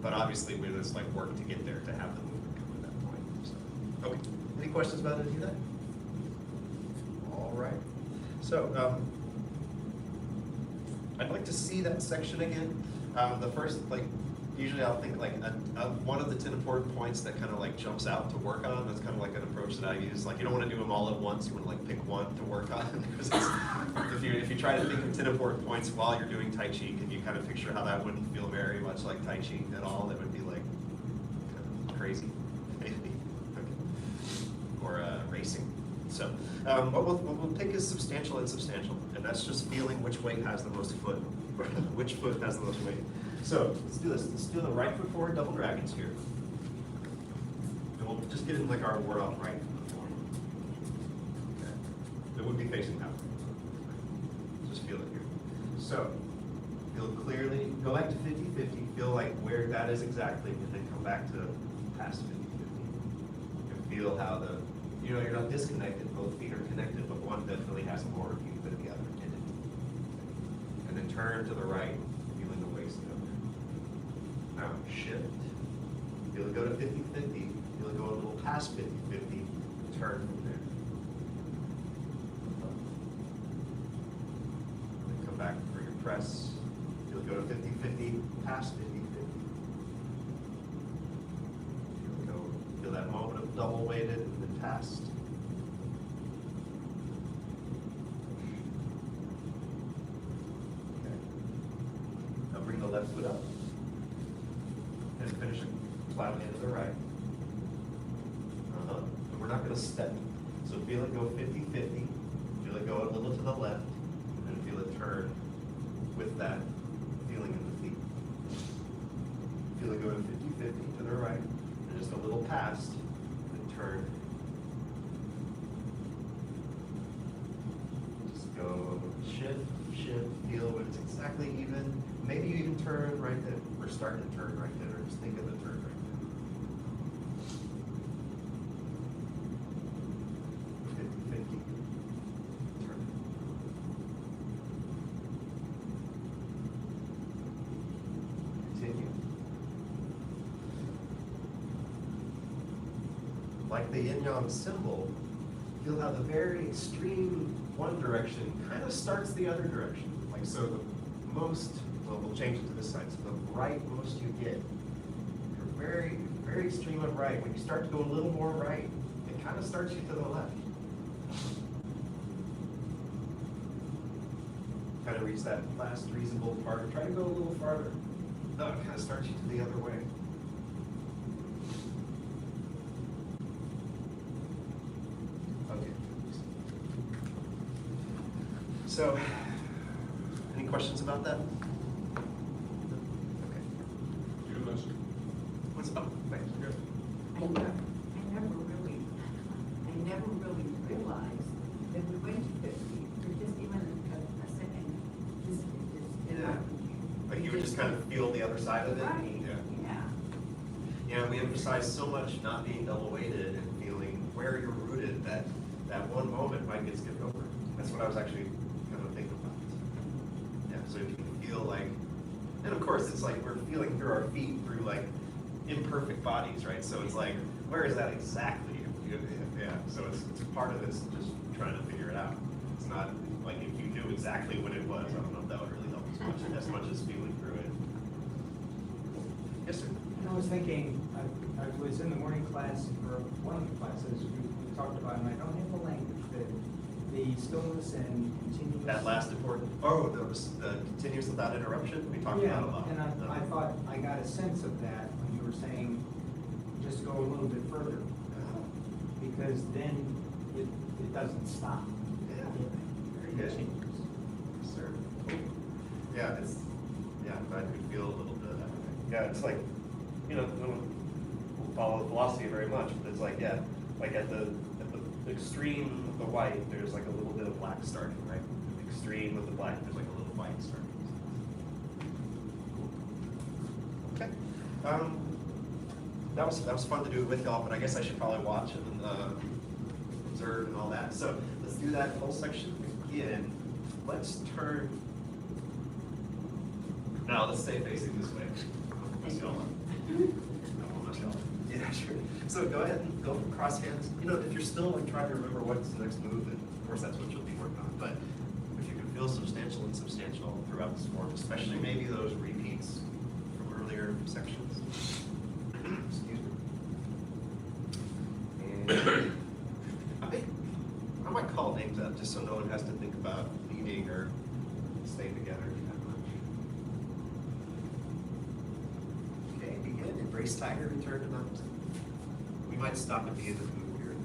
But obviously, there's like work to get there to have the movement come to that point. So, okay, any questions about any of that? All right. So, I'd like to see that section again. The first, usually I'll think one of the 10 important points that kind of like jumps out to work on. That's kind of like an approach that I use. Like, you don't want to do them all at once. You want to like pick one to work on. Because if you try to think of 10 important points while you're doing Tai Chi, can you kind of picture how that wouldn't feel very much like Tai Chi at all? That would be like kind of crazy, maybe, okay. Or racing. So what we'll pick is substantial and insubstantial, and that's just feeling which weight has the most foot, which foot has the most weight. So let's do this. Let's do the right foot forward double dragons here. And we'll just get in like our ward off right from the form. Okay. It would be facing that way. Just feel it here. So feel clearly, go back to 50-50, feel like where that is exactly, and then come back to past 50-50. And feel how you're not disconnected, both feet are connected, but one definitely has more of you than the other in it. And then turn to the right, feeling the waist go. Now shift. Feel it go to 50-50. Feel it go a little past 50-50. Turn from there. Then come back for your press. Feel it go to 50-50, past 50-50. Feel that moment of double weighted and then past. Okay. left foot up. And finish it flat hand to the right. And we're not gonna step. So feel it go 50-50. Feel it go a little to the left, and feel it turn with that feeling in the feet. Feel it go to 50-50 to the right, and just a little past, and turn. Just go shift, feel when it's exactly even. Maybe you even turn right there. We're starting to turn right there. Just think of the turn right there. 50-50. Turn. Continue. Like the yin-yang symbol, feel how the very extreme one direction kind of starts the other direction. Like so the most, well, we'll change it to this side. So the right most you get, you're very, very extreme of right. When you start to go a little more right, it kind of starts you to the left. Kind of reach that last reasonable part. Try to go a little farther. No, it kind of starts you to the other way. Okay. So, any questions about that? Okay. What's up? Thanks. Good. I never really realized that we went to 50 for just even a second. Just Yeah. Like you would just kind of feel the other side of it? Right, Yeah. yeah. Yeah, we emphasize so much not being double weighted and feeling where you're rooted that that one moment might get skipped over. That's what I was actually kind of thinking about. Yeah, so if you can feel like, and of course it's like we're feeling through our feet through like imperfect bodies, right? So it's like, where is that exactly? Yeah, so it's part of this just trying to figure it out. It's not like if you knew exactly what it was, I don't know if that would really help as much as feeling through it. Yes, sir. I was thinking, I was in the morning class for one of the classes, we talked about, and I don't have the language, but the stillness and continuous. That last important, the continuous without interruption, we talked about a lot. Yeah, and I thought I got a sense of that when you were saying, just go a little bit further, because then it doesn't stop. Yeah. Very It good. continues. Yes, sir. Yeah, I'm glad we feel a little bit of that. Yeah, it's like, we don't follow philosophy very much, but it's like, yeah, like at the extreme of the white, there's like a little bit of black starting, right? At the extreme of the black, there's like a little white starting. Okay. That was fun to do with y'all, but I guess I should probably watch and observe and all that. So let's do that whole section again. Let's turn. Now let's stay facing this way. Yeah, sure. So go ahead and go from cross hands. You know, if you're still like trying to remember what's the next move, and of course that's what you'll be working on. But if you can feel substantial and substantial throughout this form, especially maybe those repeats from earlier sections. Excuse me. And I might call names out just so no one has to think about leading or staying together that much. Okay, begin. Embrace tiger, return to mountain. We might stop at the end of the move here and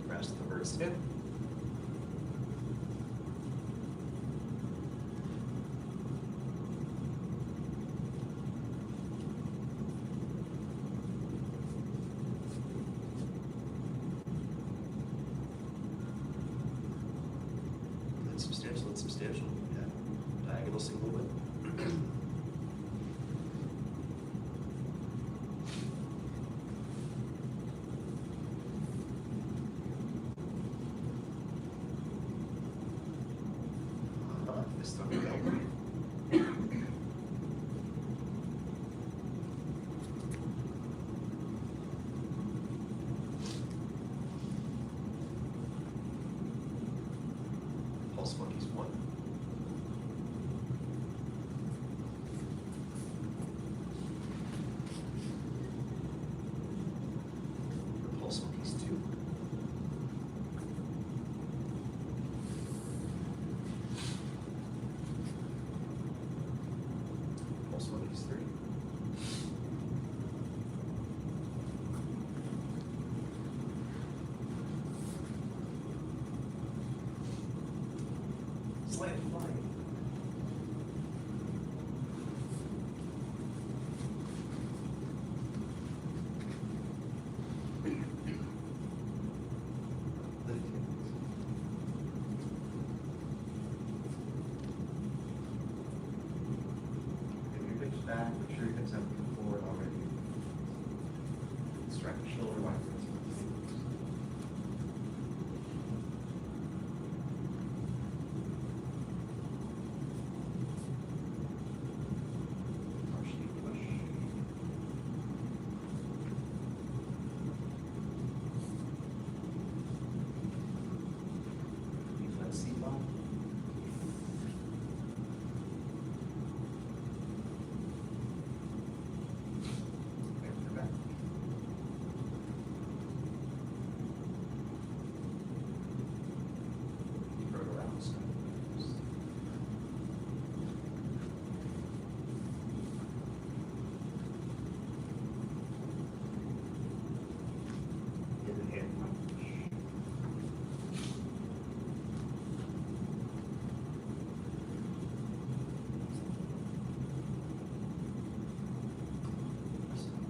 there. Rest the bird spin. Substantial, yeah. Diagonal single whip. Fist on the elbow. Pulse monkeys 1. Pulse monkeys 2. strike the shoulder, wide foot. Let's see, Bob. Back. Deep road around. In the hand punch.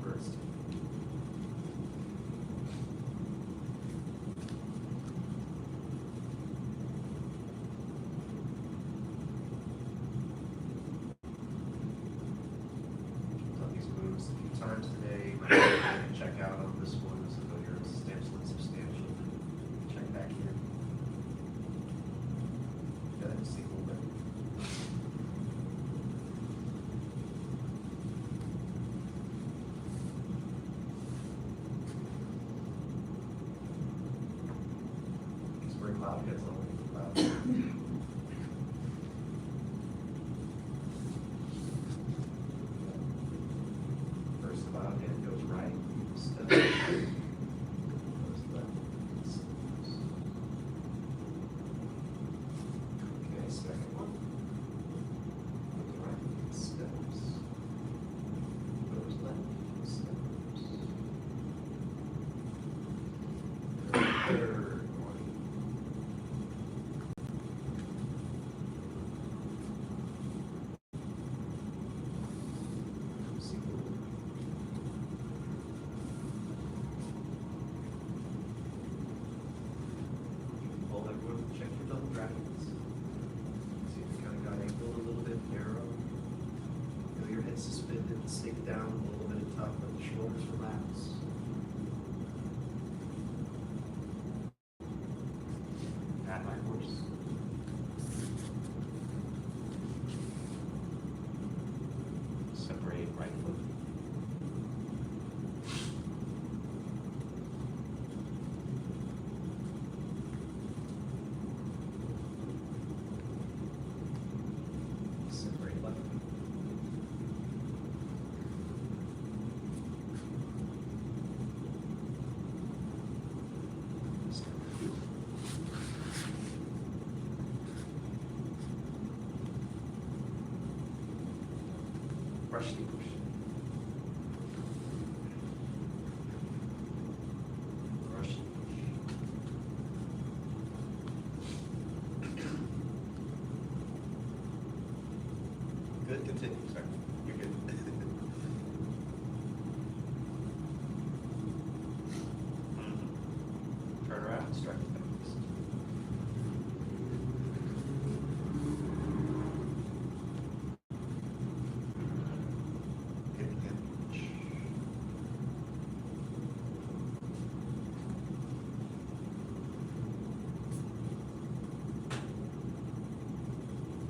Burst. Done these moves a few times today. Might have to check out on this one, so go here, substantial and substantial. Check back here. Go ahead and see a little bit. Spring cloud gets a little cloud. First cloud head goes right, step. Goes left, steps. Okay, second one. Goes right, steps. Goes left, steps. Third one. Single. Hold everyone, check your double dragons. See if you kind of got angled a little bit, narrow. Feel your head suspended, sink down, a little bit of tuck, let the shoulders relax. Pat my horse. Separate right foot. Separate left foot. Brush the push. Brush the push. Good, continue, sorry. You're good. Turn around, strike the fingers. Hit the punch.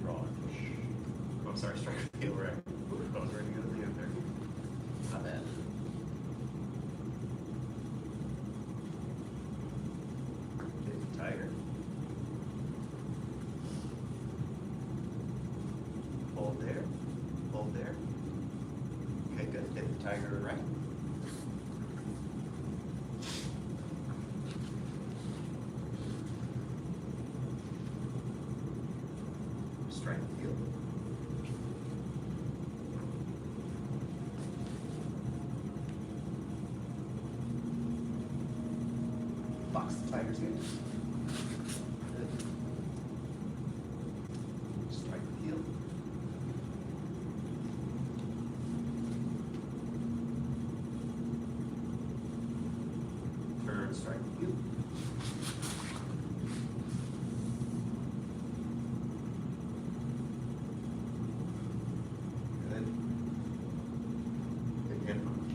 Draw and push. Oh, I'm sorry, strike the heel right. I was ready to go to the end there. Not bad. Hit the tiger. Hold there. Hold there. Okay, good. Hit the tiger right. Strike the heel. Box the tiger's head. Good. Strike the heel. Turn, strike the heel. Good. Again, punch.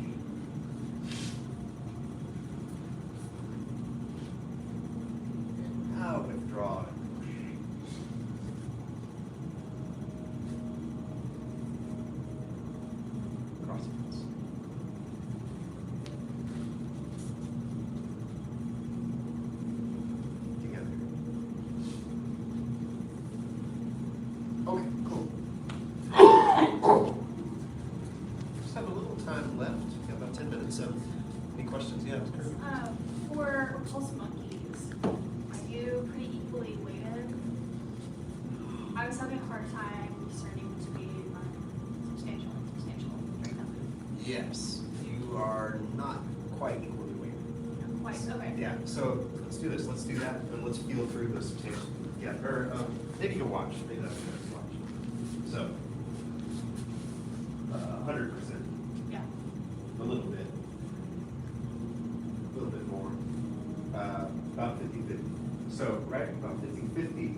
time left. We got about 10 minutes. So, any questions? Yeah, Ms. Kirby? For pulse monkeys, are you pretty equally weighted? I was having a hard time discerning between substantial and substantial right now. Yes. You are not quite equally weighted. Not quite, okay. Yeah, so let's do this. Let's do that, and let's feel through the substantial. Yeah, or maybe you can watch. Maybe that's good to watch. So, 100%. Yeah. A little bit. A little bit more. About 50-50. So, right, about 50-50,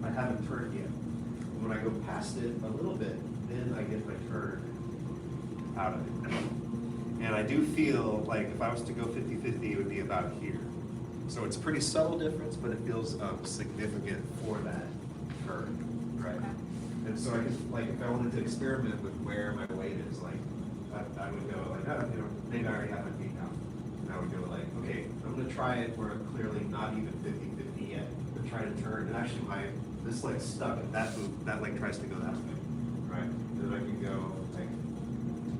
I haven't turned yet. When I go past it a little bit, then I get my turn out of it. And I do feel like if I was to go 50-50, it would be about here. So it's a pretty subtle difference, but it feels significant for that turn, right? Okay. And so I guess, like, if I wanted to experiment with where my weight is, like, I would go like, oh, you know, maybe I already have my feet down. And I would go like, okay, I'm gonna try it where I'm clearly not even 50-50 yet, but try to turn, and actually this leg's stuck, and that leg tries to go that way, right? Then I can go, like,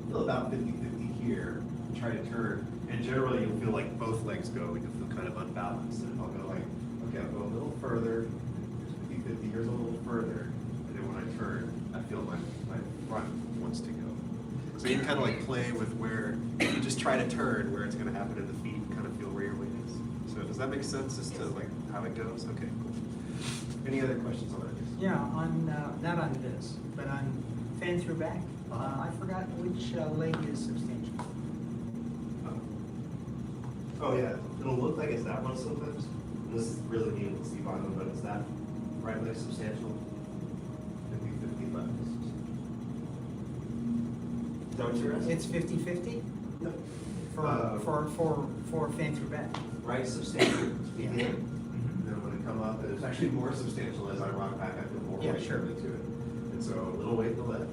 feel about 50-50 here, try to turn, and generally you'll feel like both legs go, and you'll feel kind of unbalanced, and I'll go like, okay, I'll go a little further, 50-50, here's a little further, and then when I turn, I feel my front wants to go. So you can kind of like play with where, you just try to turn where it's gonna happen in the feet, kind of feel where your weight is. So does that make sense as to like how it goes? Okay, cool. Any other questions on that? Yeah, on, not on this, but on fan through back, I forgot which leg is substantial. Oh yeah, it'll look like it's that one sometimes. And this is really neat to see on them, but it's that right leg substantial. 50-50 left. Is that what you're asking? It's 50-50 No. for fan through back. Right substantial to Yeah. begin. And then when it come up, it's actually more substantial as I rock back. I feel more Yeah, weight sure. coming to it. And so a little weight to the left,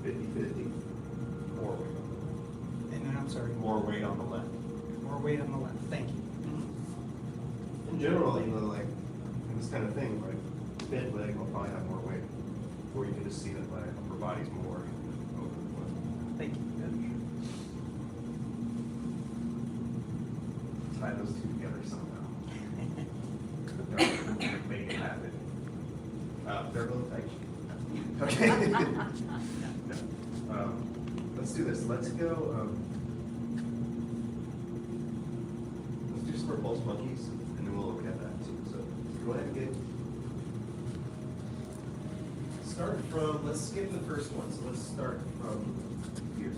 50-50, more weight. And then, I'm sorry, More weight on the left. more weight on the left, thank you. In general, you know, like in this kind of thing, like bent leg will probably have more weight, or you can just see that my upper body's more over the foot. Thank you. Tie those two together somehow. Make it happen. They're both tight. Okay. No. Let's do this. Let's go. Let's do some repulse monkeys, and then we'll look at that too. So go ahead and get. Start from. Let's skip the first one. So let's start from here.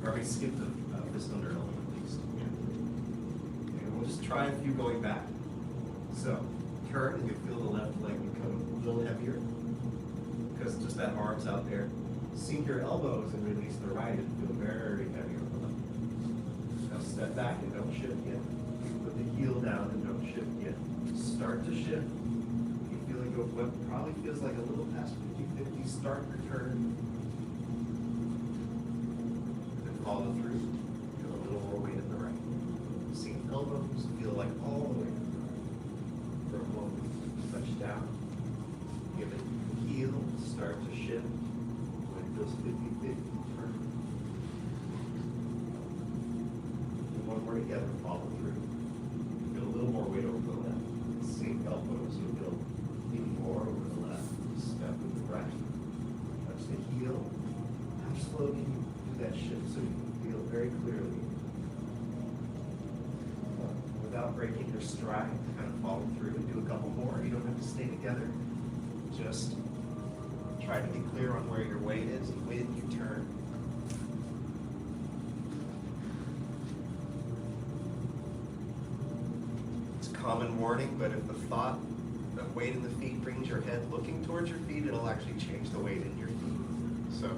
Or we skip the this under element at least. And we'll just try a few going back. So turn, and you feel the left leg become a little heavier because just that arm's out there. Sink your elbows and release the right and feel very heavy on the left. Now step back and don't shift yet. Put the heel down and don't shift yet. Start to shift. You feel like what probably feels like a little past 50-50. Start your turn. And follow through. Feel a little more weight in the right. Sink elbows. Feel like all the way to the right. For a moment. Touch down. Give it heel. Start to shift. When it feels 50-50, turn. And one more together, follow through. Feel a little more weight over the left. Sink elbows, you feel even more over the left. Step with the right. Touch the heel. How slow can you do that shift so you can feel very clearly? Without breaking your stride, kind of follow through and do a couple more. You don't have to stay together. Just try to be clear on where your weight is when you turn. It's a common warning, but if the thought of weight in the feet brings your head looking towards your feet, it'll actually change the weight in your feet. So.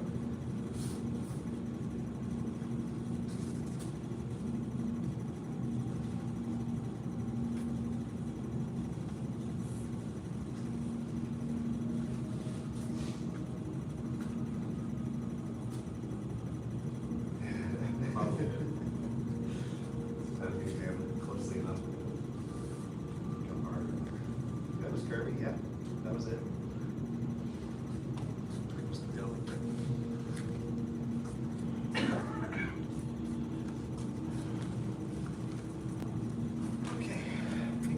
Closely enough. Come harder. That was curvy, yeah. That was it.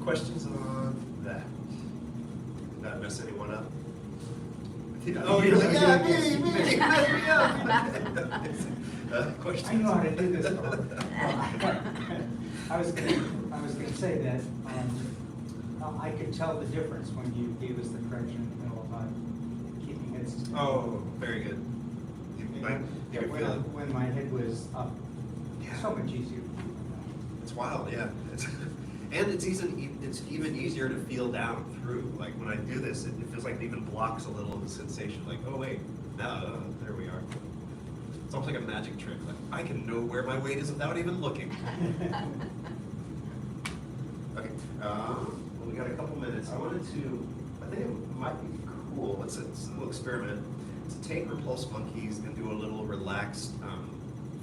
questions on that? Did that mess anyone up? Oh, you're like, yeah, yes. me, mess me up. Questions? I know how to do this. I was gonna say that, I could tell the difference when you gave us the correction, you know, about keeping it. Oh, very good. Like, you Yeah, can feel it. when my head was up, Yeah. so much easier. It's wild, yeah. And it's even easier to feel down through. Like when I do this, it feels like it even blocks a little of the sensation. Like, oh wait, no, there we are. It's almost like a magic trick. Like I can know where my weight is without even looking. Okay, well, we got a couple minutes. I think it might be cool. It's a little experiment. To take repulse monkeys and do a little relaxed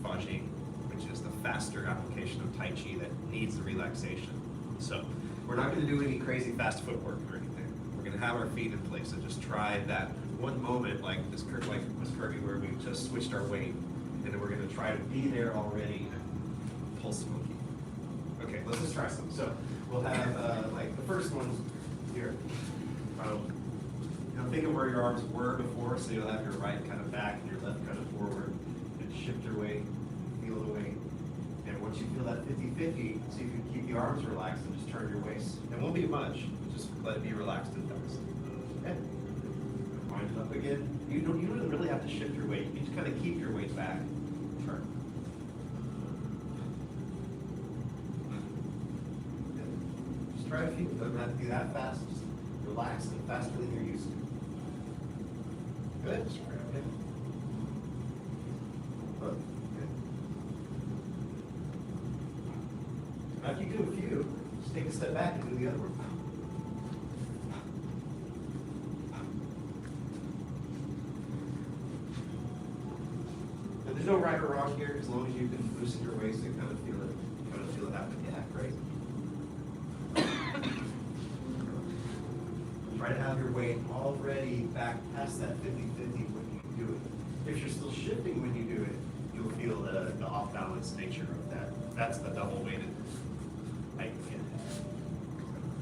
fajing, which is the faster application of Tai Chi that needs the relaxation. So we're not going to do any crazy fast footwork or anything. We're going to have our feet in place and just try that one moment, like Miss Kirby, where we just switched our weight, and then we're going to try to be there already and pulse monkey. Okay, let's just try some. So we'll have like the first one here. Think of where your arms were before, so you'll have your right kind of back and your left kind of forward, and shift your weight, feel the weight. And once you feel that 50-50, see if you can keep the arms relaxed and just turn your waist. It won't be much, just let it be relaxed and focused. Okay. Wind it up again. You don't really have to shift your weight. You can just kind of keep your weight back. Turn. Good. Just try a few. It doesn't have to be that fast. Just relax and faster than you're used to. Good. Okay. Good. Now if you do a few, just take a step back and do the other one. Now, there's no right or wrong here, as long as you can loosen your waist and kind of feel it happen. Yeah, great. Try to have your weight already back past that 50-50 when you do it. If you're still shifting when you do it, you'll feel the off-balance nature of that. That's the double-weighted height.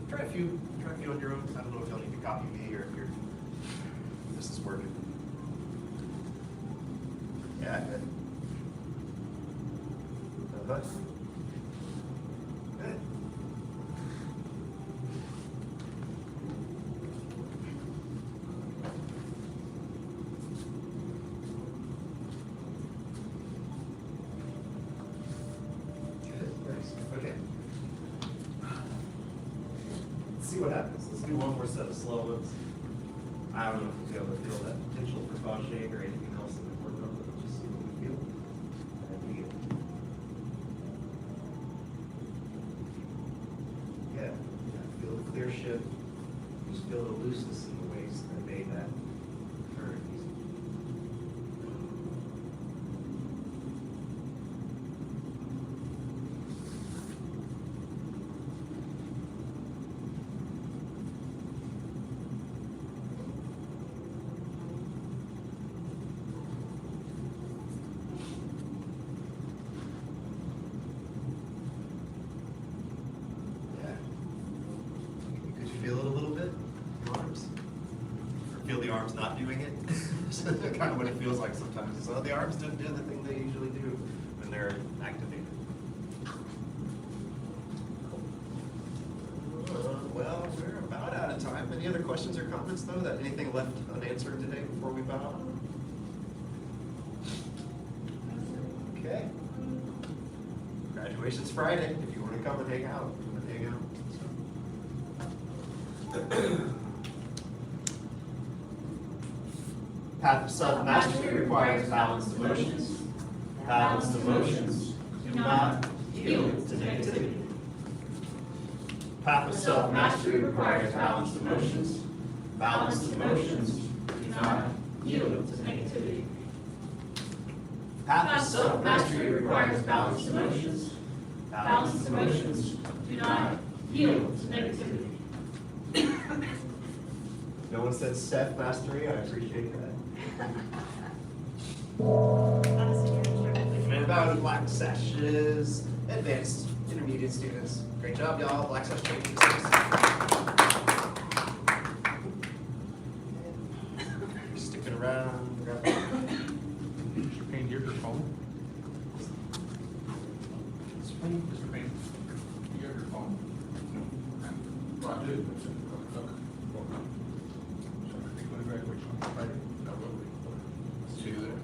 Try a few on your own. I don't know if you'll need to copy me or if this is working. Yeah, good. Good. Okay. Let's see what happens. Let's do one more set of slow ones. I don't know if we'll be able to feel that potential for fajing or anything else that we work on, but let's just see what we feel. Yeah, feel the clear shift. Just feel the looseness in the waist that made that turn easy. Feel it a little bit, the arms. Or feel the arms not doing it. Kind of what it feels like sometimes. So the arms don't do the thing they usually do when they're activated. Well, we're about out of time. Any other questions or comments though? That anything left unanswered today before we bow out? Okay. Graduation's Friday. If you want to come and hang out, come and hang out. Path of self-mastery requires balanced emotions. Balanced emotions do not yield to negativity. Path of self-mastery requires balanced emotions. Balanced emotions do not yield to negativity. Path of self-mastery requires balanced emotions. Balanced emotions do not yield to negativity. No one said Seth mastery. I appreciate that. Man about black sashes, advanced Intermediate students, great job, y'all. Black Sash training. Sticking around. Mr. Payne, here's your phone. Mr. Payne, you have your phone? Well, I do. Go to graduation on Friday? I will be. See you there.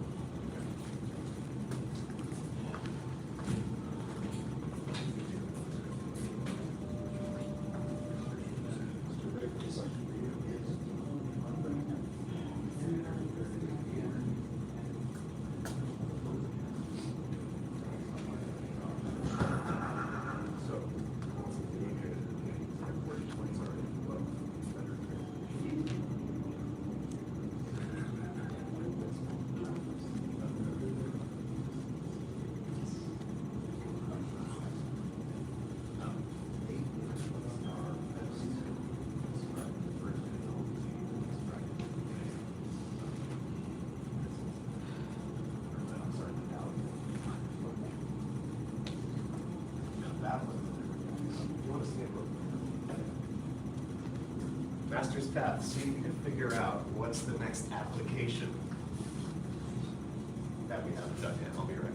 Master's path, see if you can figure out what's the next application that we haven't done yet. I'll be right back.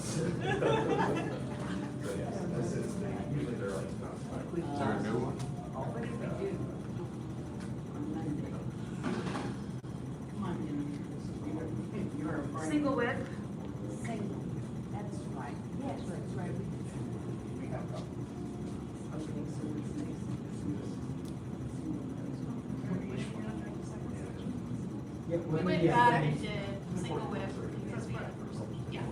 So, yeah, this is, usually they're like, Is there a new one? Single whip. Single, that's right. Yes, that's right. We have a couple. Okay, so it's next. Yeah, We went back and did single whip because we, yeah.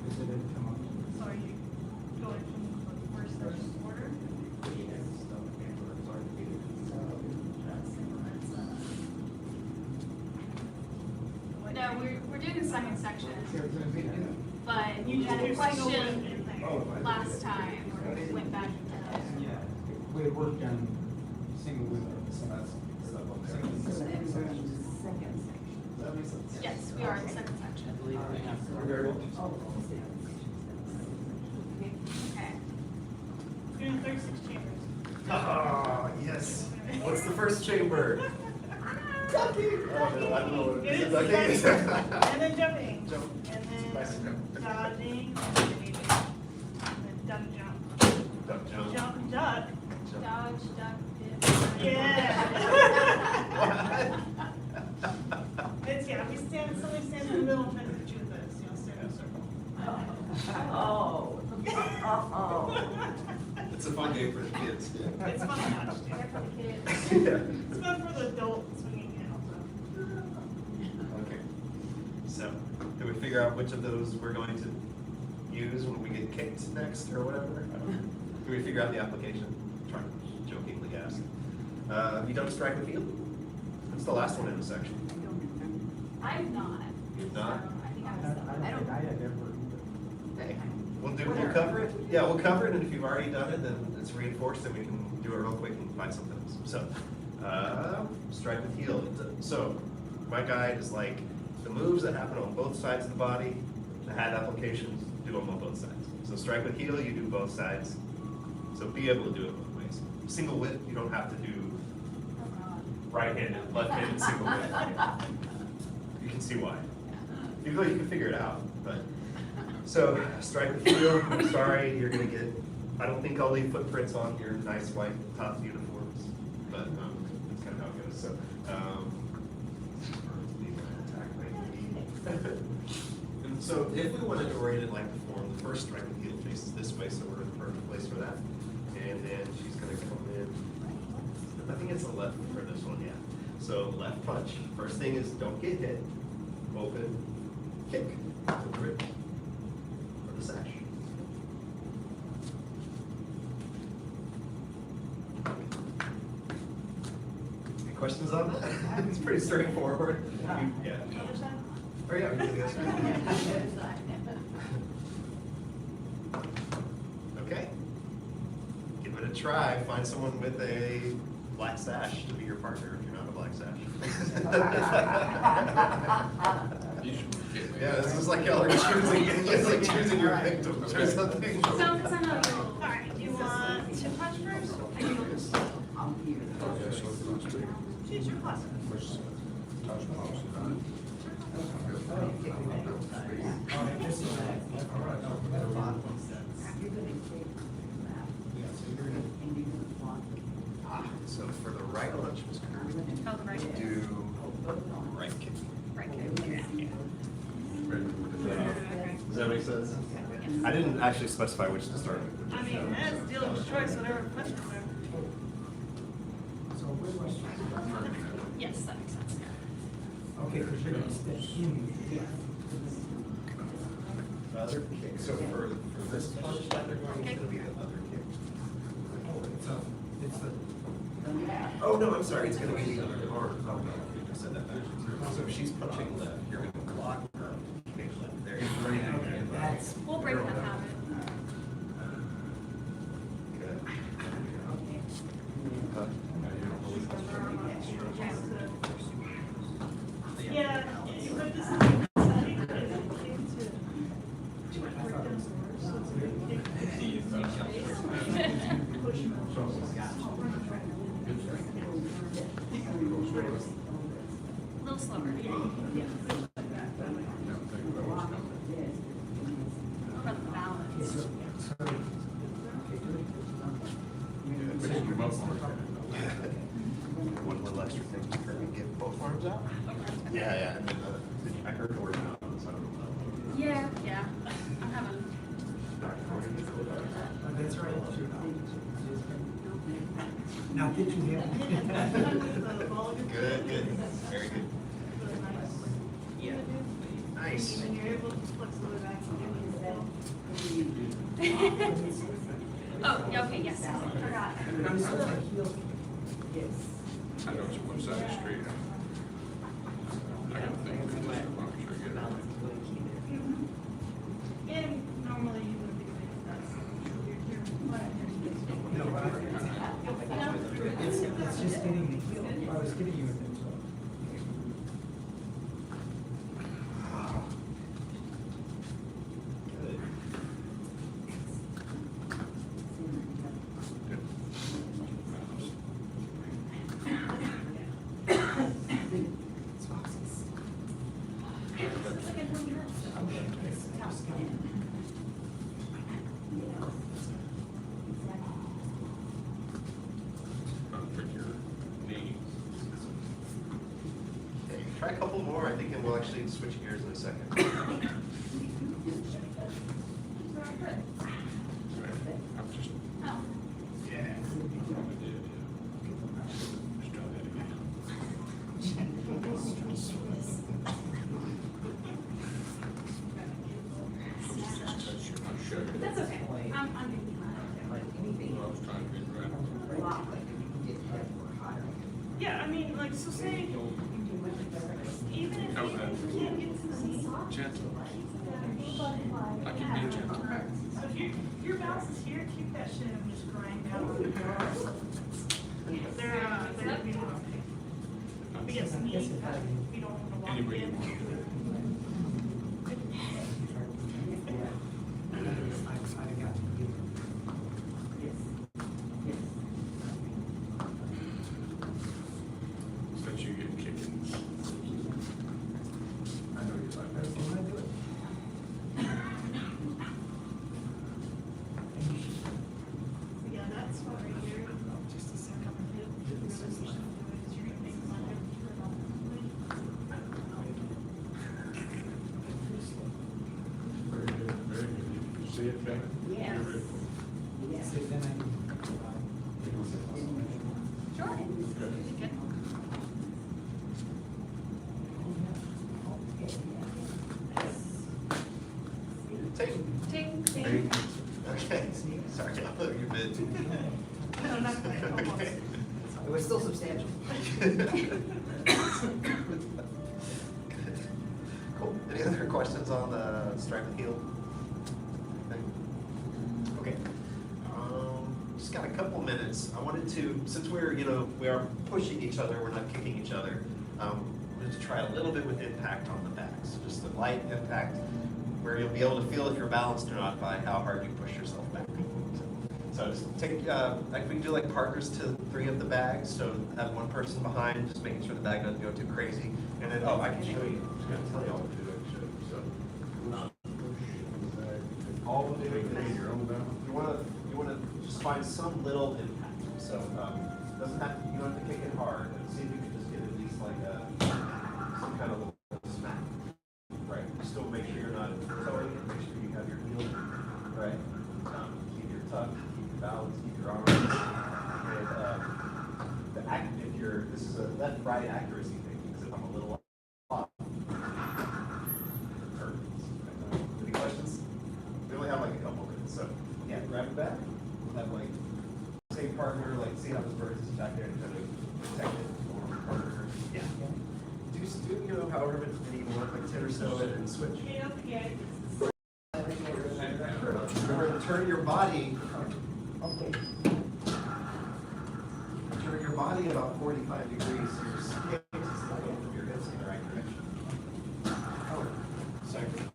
Because it didn't come up. So are you going from the first order? No, we're doing the second section, but you had a question last time where we went back and did it. Yeah, we had worked on single window. Yes, we are in the second section. Okay. Doing 36 chambers. oh, yes. What's the first chamber? Ducky. Oh, no, I don't know what it is. It is Ducky. And then jumping. Jump. And then Bicycle. dodging. And then duck jump. Duck jump. Jump, duck. Dodge, duck, dip. Yeah. It's, yeah, somebody stands in the middle and tries to choose this, stand in a circle. Oh. It's a fun game for the kids. It's fun to watch, too. They're for the kids. Yeah. It's fun for the adult swinging in also. Okay. So, did we figure out which of those we're going to use when we get kicked next or whatever? I don't know. Did we figure out the application? Trying to jokingly ask. Have you done strike and field? That's the last one in the section. I'm not. You're not? I think I I was, don't I think don't. I had ever. Hey, we'll cover it. Yeah, we'll cover it, and if you've already done it, then it's reinforced, and we can do it real quick and find something else. So, strike with heel. So, my guide is like, the moves that happen on both sides of the body, the hat applications, do them on both sides. So strike with heel, you do both sides. So be able to do it both ways. Single whip, you don't have to do right-handed, left-handed single whip. You can see why. Even though you can figure it out, but. So, strike with heel, I'm sorry, you're gonna get, I don't think I'll leave footprints on your nice white top uniforms, but, that's kind of how it goes, so, and so if we wanted to orient it like the form, the first strike with heel faces this way, so we're in the perfect place for that. And then she's gonna come in, I think it's a left for this one, yeah. So left punch, first thing is don't get hit, open, kick, to the rib, or the sash. Any questions on that? It's pretty straightforward. Yeah. Other side? Oh, yeah, we can do this. Okay. Give it a try. Find someone with a black sash to be your partner if you're not a black sash. Yeah, this is like y'all are choosing, it's like choosing your victims or something. So, because I know you. Alright, do you want to punch first? I can go this. Choose your class. So for the right lunch, Ms. Kirby, Oh, the right. do right kick. Right, okay. Does that make sense? I didn't actually specify which to start with. I mean, that's dealer's choice, whatever punch number. So where was Yes, that makes sense. Okay, because you're gonna step in. Other kick, so for this punch, it's gonna be the other kick. It's a, Oh, no, I'm sorry, it's gonna be the other arm. Oh, no, you just said that backwards. So if she's punching left, you're gonna block her, kick left. There you go. that's. We'll break that habit. Good. Yeah, but this is exciting because it came to break down some words, so it's a big push. A little slower. What about the balance? One little extra thing, Kirby, get both arms out? Yeah, yeah, and then, I heard the word out, so I don't know. Yeah. Yeah. I'm having. That's right. Now get you here. Good, good, very good. Yeah. Nice. And you're able to flex the way back and do it. Oh, yeah, okay, yes. Forgot. I know it's one side of the street. I gotta think, I'm sure I get it. And normally you would be doing that, so you're No, it's just getting the heel. I was getting you with it. Good. Put your knee. Okay, try a couple more, I think, and we'll actually switch gears in a second. I'm just. Oh. Yeah. Just try that again. I'll show you. That's okay. I'm gonna be mine. I was trying to get around. Yeah, I mean, like, so say, even if How's you that? can't get to the knee. Gentle. I can be gentle. So if your bounce is here, keep that shit and just grind down. They're being okay. Because knee, we don't want to walk Anybody in. want to? I got you. Since you get kicking. I know you like that. When I do it. Yeah, that's what right here. Just a second. This is what I'm doing, is you're gonna make my turn on. Very good, very good. You see it, Ben? Yes. You're ready. So then I. Sure. Good. Take. Take. Okay, sorry, I thought you meant. No, not quite, almost. Okay. It was still substantial. Cool. Any other questions on the strike and heel thing? Okay. Just got a couple minutes. I wanted to, since we're, we are pushing each other, we're not kicking each other. to try a little bit with impact on the back. So just a light impact where you'll be able to feel if you're balanced or not by how hard you push yourself back. So just take, like we can do like partners to 3 of the bags. So have one person behind, just making sure the bag doesn't go too crazy. And then, I can show you. I was gonna tell you all to do it. So all the way you wanna just find some little impact. So doesn't have to, you don't have to kick it hard. And see if you can just get at least like some kind of little smack. Right. Still make sure you're not towing it. Make sure you have your heel right. Keep your tuck, keep your balance, keep your arms. And this is a left-right accuracy thing. Because if I'm a little off, hurts. Any questions? We only have like a couple minutes, so yeah, grab it back. We'll have like same partner, like see how this bird is back there and kind of protect it or partner. Yeah. Do you know however many more, like 10 or so, and switch. Okay, don't forget. Remember to turn your body. Turn your body about 45 degrees so your skin is going from your hips in the right direction. Second.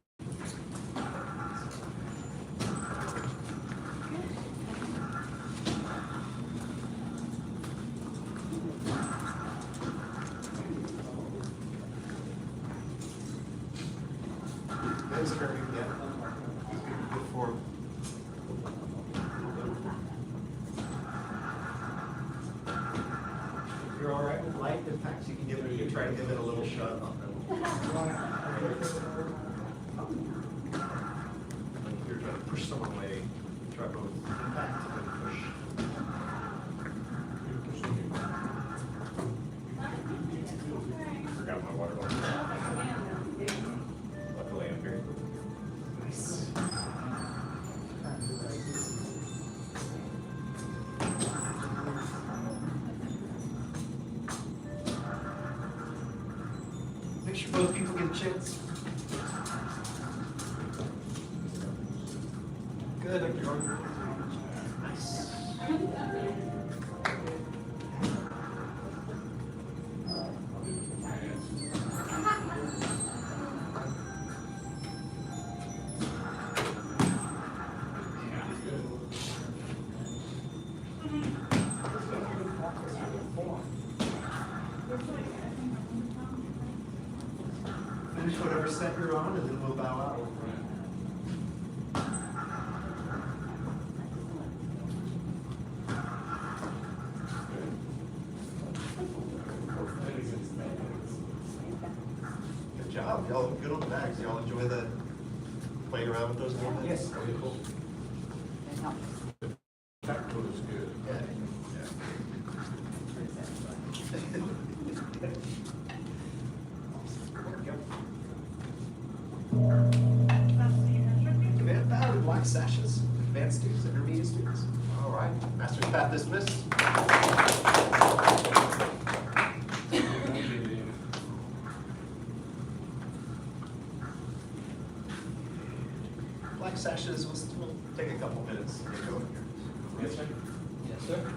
Thanks, Kirby. Yeah. Good form. If you're all right with light impacts, you can give it. You can try to give it a little shove on them. If you're trying to push someone away, try both impact and push. Forgot my water bottle. Luckily, I'm here. Nice. Make sure both people get a chance. Good. Nice. Finish whatever set you're on, and then we'll bow out. Good job. Y'all good on the bags. Y'all enjoy the playing around with those a little bit? Yes. Cool. Tactical is good. Yeah. Command bow to black sashes. Advanced students, intermediate students. All right. Master's path dismissed. Black sashes, we'll take a couple minutes to get going here. Yes, sir. Yes, sir.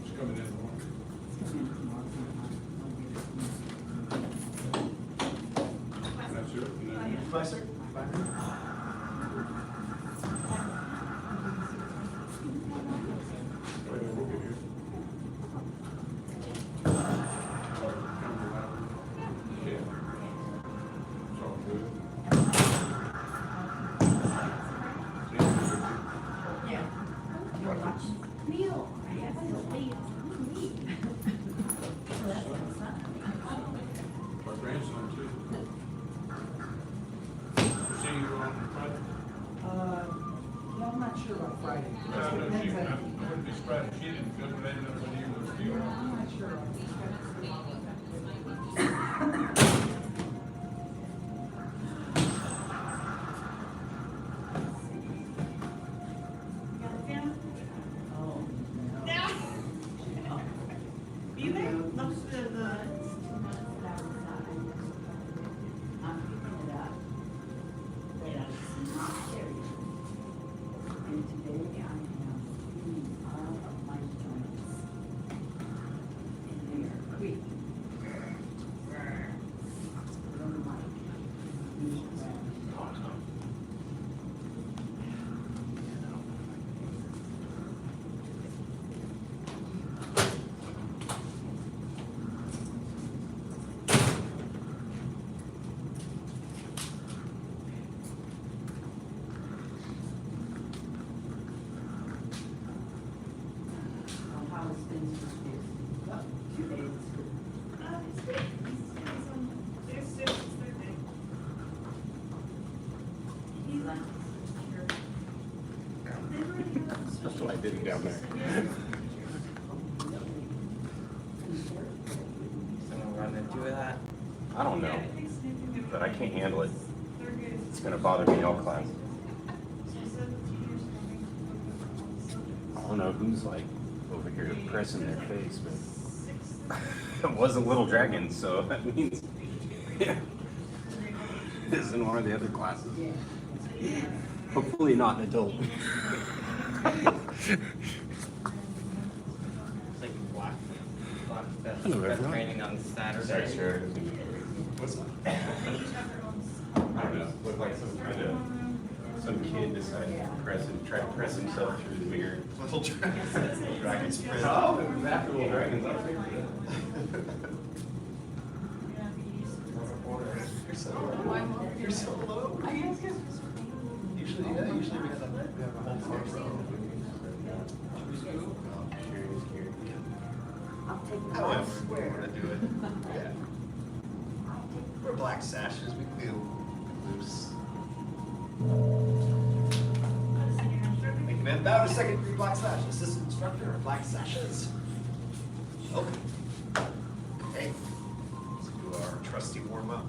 It's coming in the morning. That's it. And then- Bye, sir. Bye. Wait, we'll get here. Yeah. It's all good. Neil, I have to leave. My grandson too. See you on Friday? Yeah, I'm not sure about Friday. No, she, I wouldn't be surprised if she didn't go to that number you was still. I'm not sure. Got it down? Oh, Now? You there? Most of the It's good. There's six, it's their day. He left. That's what I did down there. Someone run into that? I don't know, but I can't handle it. It's gonna bother me all class. I don't know who's like over here pressing their face, but it was a little dragon, so that means yeah, this is in one of the other classes. Hopefully not an adult. It's like black that's Hello, everyone. training on Saturday. Sorry, sir. What's that? I don't know. Looked like some kid decided to try to press himself through the mirror. Little dragon sprint. Oh, it was after little dragons up there. You're so low. Usually we have a whole farm row. However, we want to do it. Yeah. We're black sashes, we feel loose. Make an end bow to second degree black sash. Assistant instructor of black sashes. Okay. Okay. Let's do our trusty warm up.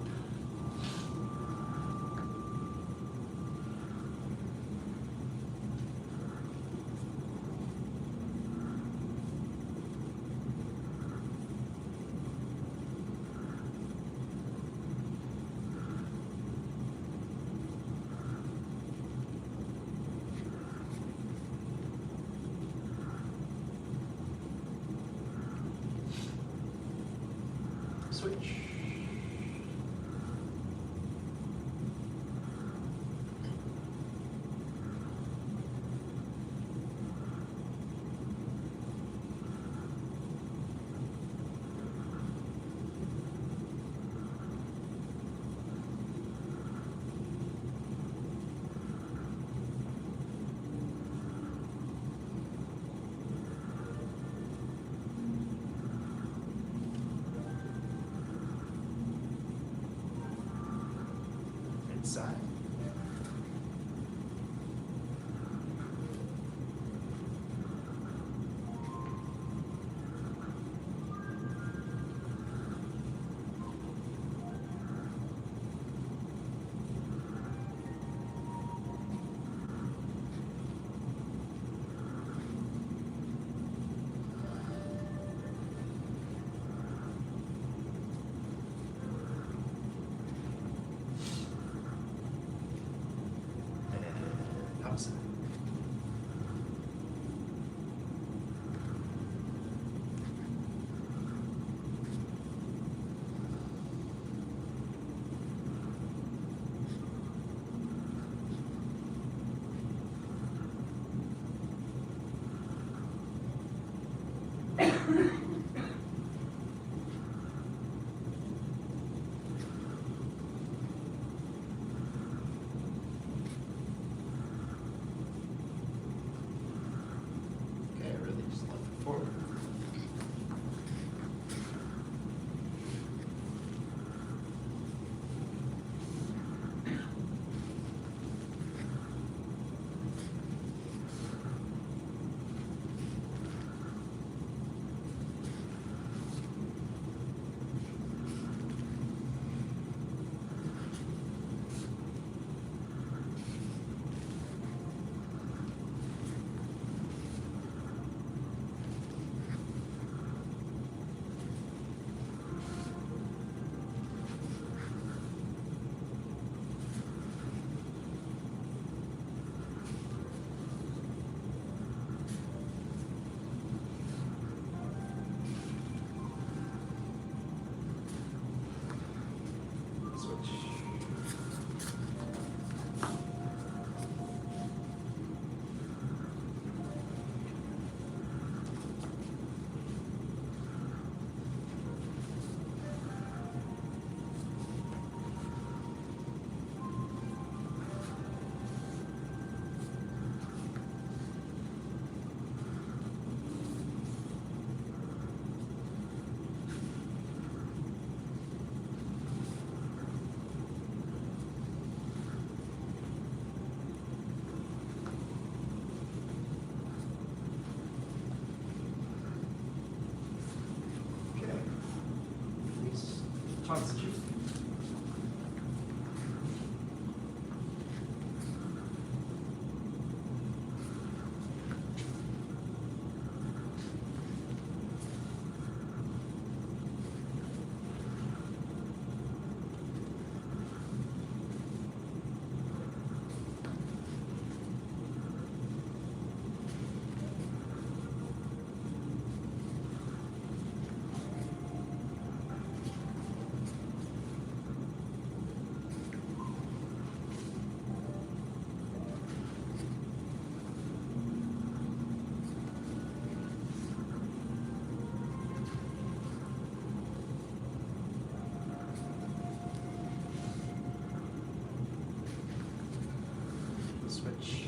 switch.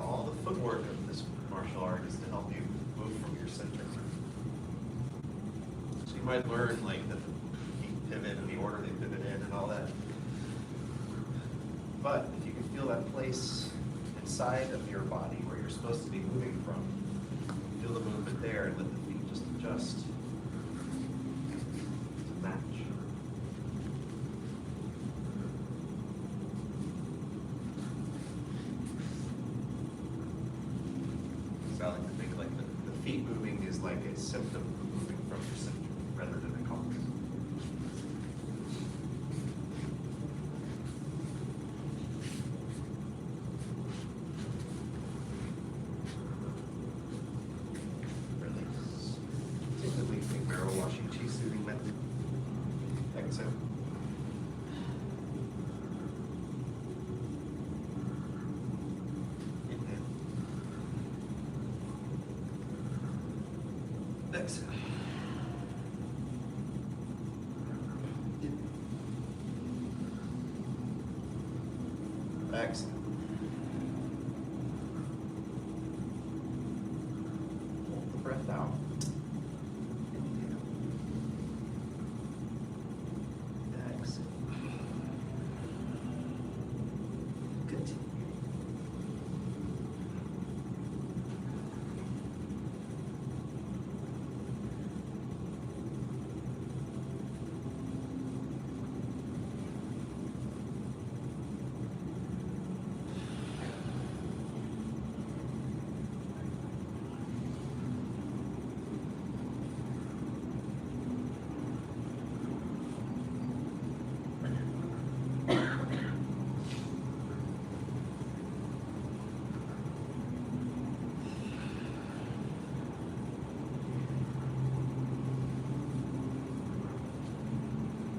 All the footwork of this martial art is to help you move from your center. So you might learn like that the feet pivot and the order they pivot in and all that. But if you can feel that place inside of your body where you're supposed to be moving from, feel the movement there and let the feet just adjust to match. So I like to think like the feet moving is like a symptom of moving from your center rather than a cause. Release. Take the weak barrel washing chi soothing method. Exhale. Inhale. Exhale. Exhale. Hold the breath out. Inhale. Exhale. Continue.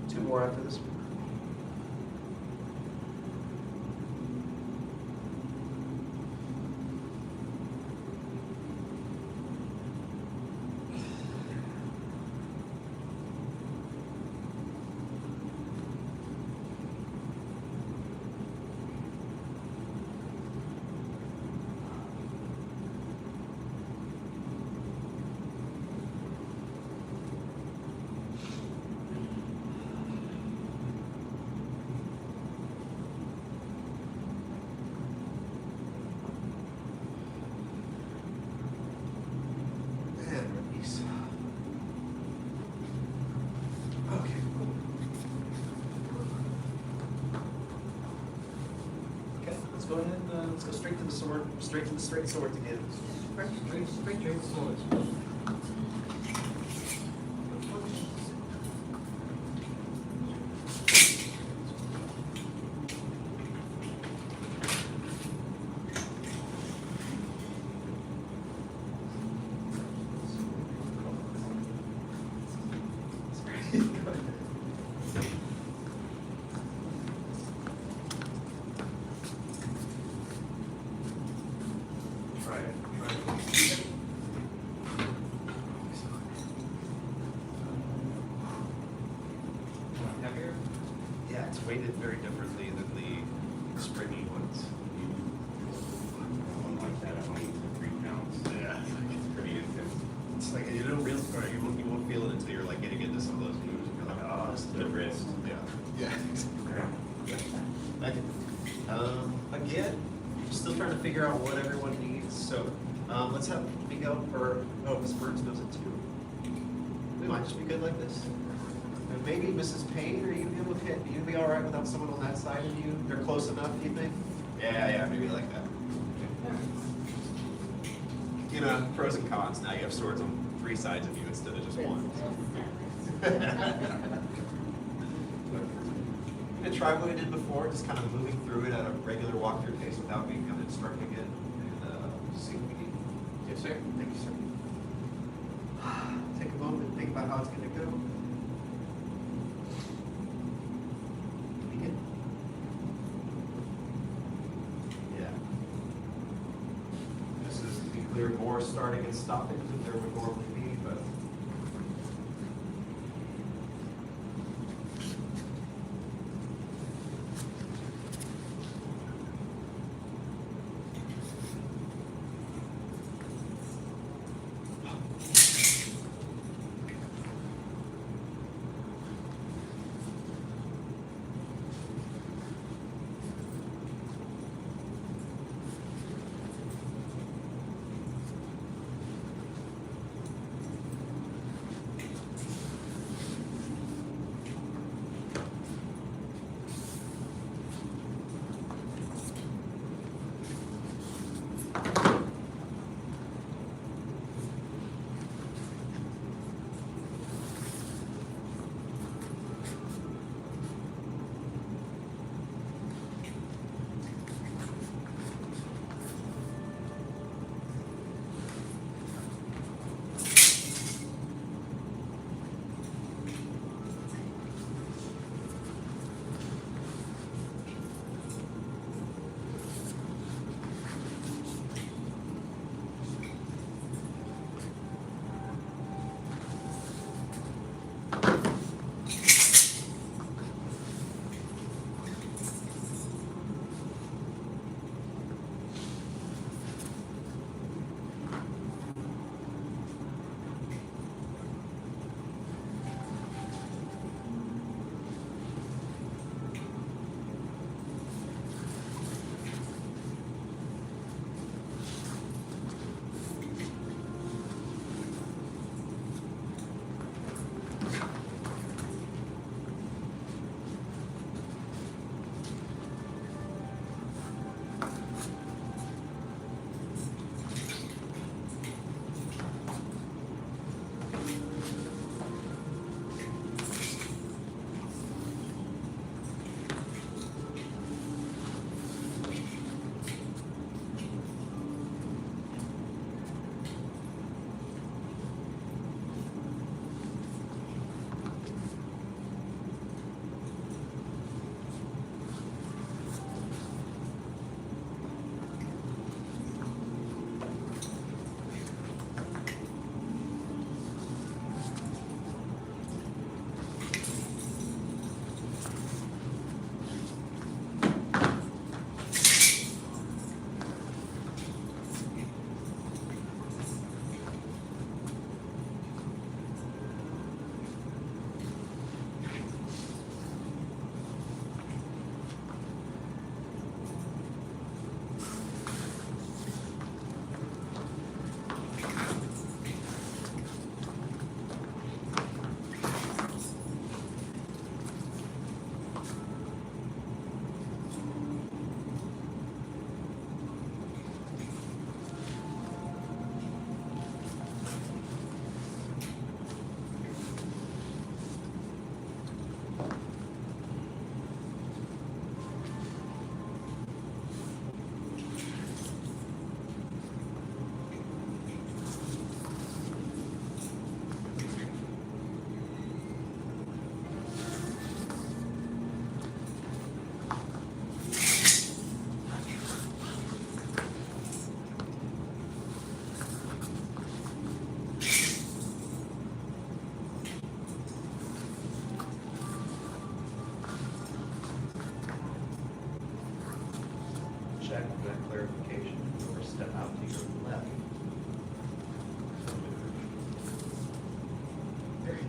Two more after this one. And release. Okay. Okay, let's go ahead and let's go straight to the sword, straight to the straight swords again. Straight swords. Try it. Heavier? Yeah, it's weighted very differently than the springy ones. One like that, I'm only 3 pounds. Yeah. It's pretty intense. It's like you don't realize, or you won't feel it until you're like getting into some of those moves. And you're like, oh, this is The wrist. Yeah. Yeah. Okay. Again, still trying to figure out what everyone needs. So let's have Miguel or Miss Burns knows it too. We might just be good like this. And maybe Mrs. Payne, are you good with it? You'd be all right without someone on that side of you? They're close enough, do you think? Yeah, maybe like that. You know, pros and cons. Now you have swords on 3 sides of you instead of just one. You can try what we did before, just kind of moving through it at a regular walk-through pace without me kind of instructing it, and see what we need. Yes, sir. Thank you, sir. Take a moment and think about how it's going to go. Begin. Yeah. This is, to be clear, more starting and stopping than there would normally be, but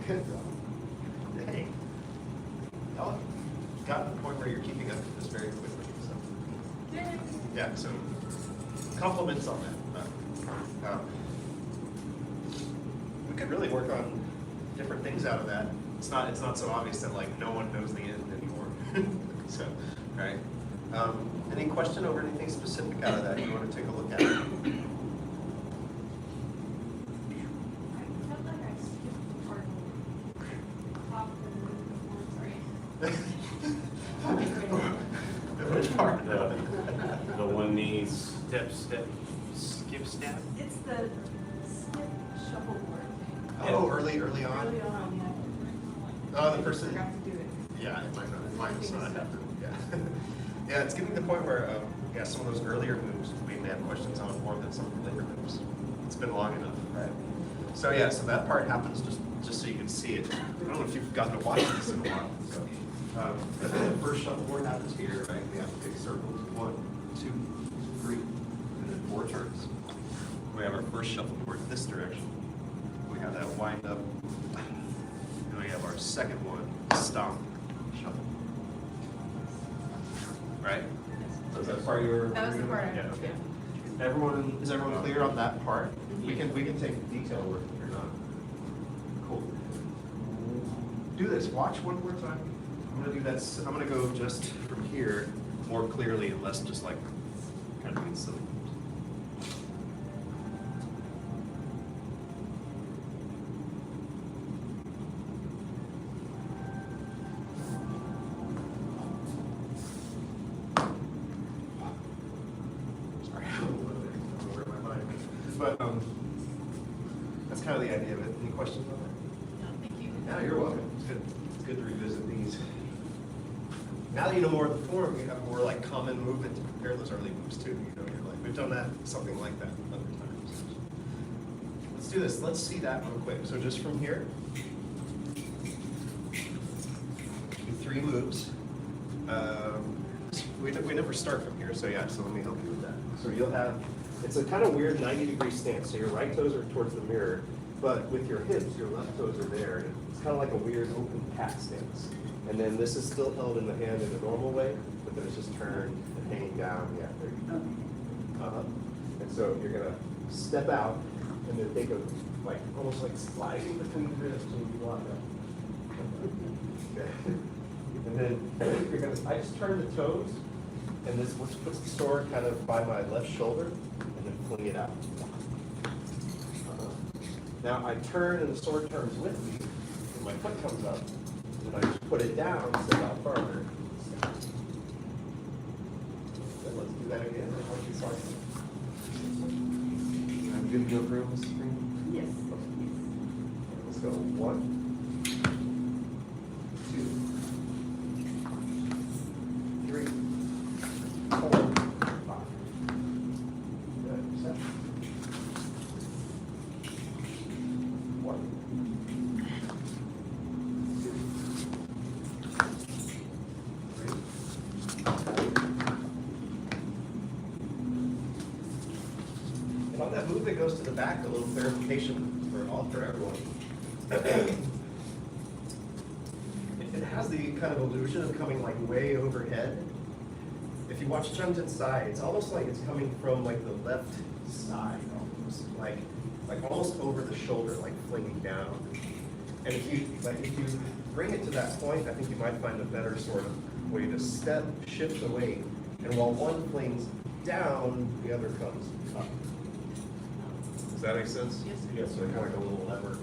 Hey. Y'all got to the point where you're keeping up with this very quickly, so. Yeah, so compliments on that. We could really work on different things out of that. It's not so obvious that like no one knows the end anymore. So, right. Any question over anything specific out of that you want to take a look at? I felt like I skipped part of Which part? The one knee step, skip step? It's the skip shuffleboard. Oh, early on? Early on, yeah. Oh, the person. Forgot to do it. Yeah, it might not happen. Yeah. Yeah, it's getting to the point where, yeah, some of those earlier moves we may have questions on more than some of the later moves. It's been long enough, right? So yeah, so that part happens just so you can see it. I don't know if you've gotten to watch this in a while. So, the first shuffleboard happens here, right? We have big circles, 1, 2, 3, and then 4 turns. We have our first shuffleboard in this direction. We have that wind up. And we have our second one, stomp, shuffle. Right? So is that the part you were? That was the part I- Yeah, okay. Is everyone clear on that part? We can take detail work if you're not. Cool. Do this, watch one more time. I'm gonna do that, I'm gonna go just from here more clearly and less just like kind of being silly. Sorry, I don't know where my mind is. But that's kind of the idea of it. Any questions on that? No, thank you. Yeah, you're welcome. It's good to revisit these. Now that you know more of the form, you have more like common movement to prepare those early moves too. You know, you're like, we've done that, something like that other times. Let's do this. Let's see that real quick. So just from here, do 3 moves. We never start from here, so yeah, so let me help you with that. So you'll have, it's a kind of weird 90-degree stance. So your right toes are towards the mirror, but with your hips, your left toes are there. It's kind of like a weird open cat stance. And then this is still held in the hand in a normal way, but then it's just turned and hanging down. Yeah, there you go. And so you're gonna step out and then think of like almost like sliding between the wrists when you walk up. Okay. And then you're gonna, I just turn the toes, and this puts the sword kind of by my left shoulder, and then fling it out. Now I turn and the sword turns with me, and my foot comes up, and I just put it down, step out farther. Then let's do that again. I'm good to go through this screen? Yes. Let's go. 1, 2, 3, 4, 5. Good. 7. 1, 2, 3. And on that move that goes to the back, a little clarification for everyone. It has the kind of illusion of coming like way overhead. If you watch Junjin Sai, it's almost like it's coming from like the left side, almost like almost over the shoulder, like flinging down. And if you bring it to that point, I think you might find a better sort of way to shift the weight, and while one flings down, the other comes up. Does that make sense? Yes, sir. Yeah, so kind of like a little lever.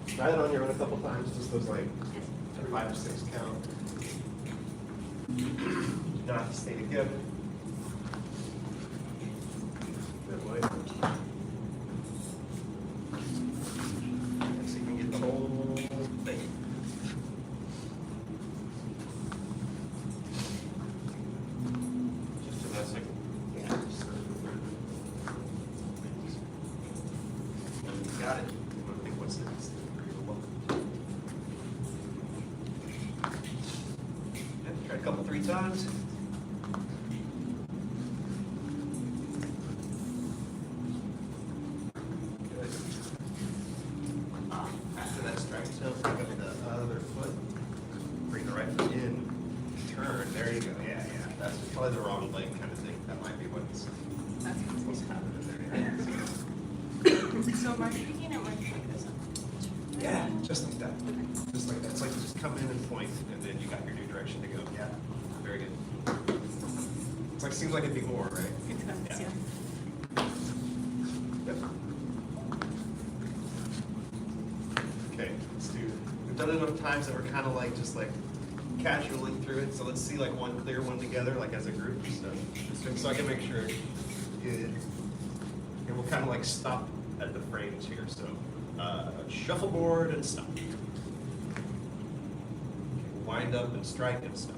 Try that on your own a couple times, just those like 5 or 6 count. Not stay together. Good way. And so you can get the whole thing. Just a second. Yeah. Got it. I think what's next? Yeah, try a couple, 3 times. Good. strike. So pick up the other foot, bring the right foot in, turn, there you go, yeah, yeah. That's probably the wrong leg kind of thing. That might be what's happening there. So am I speaking or am I doing this? Yeah, just like that. Just like that. It's like you just come in and point, and then you got your new direction to go. Yeah, very good. It's like, seems like it'd be more, right? It does, yeah. Yep. Okay, let's do, we've done it enough times that we're kind of like, just like casually through it, so let's see like one clear one together, like as a group, so I can make sure it's good. And we'll kind of like stop at the frames here, so shuffleboard and stop. Okay, wind up and strike and stop.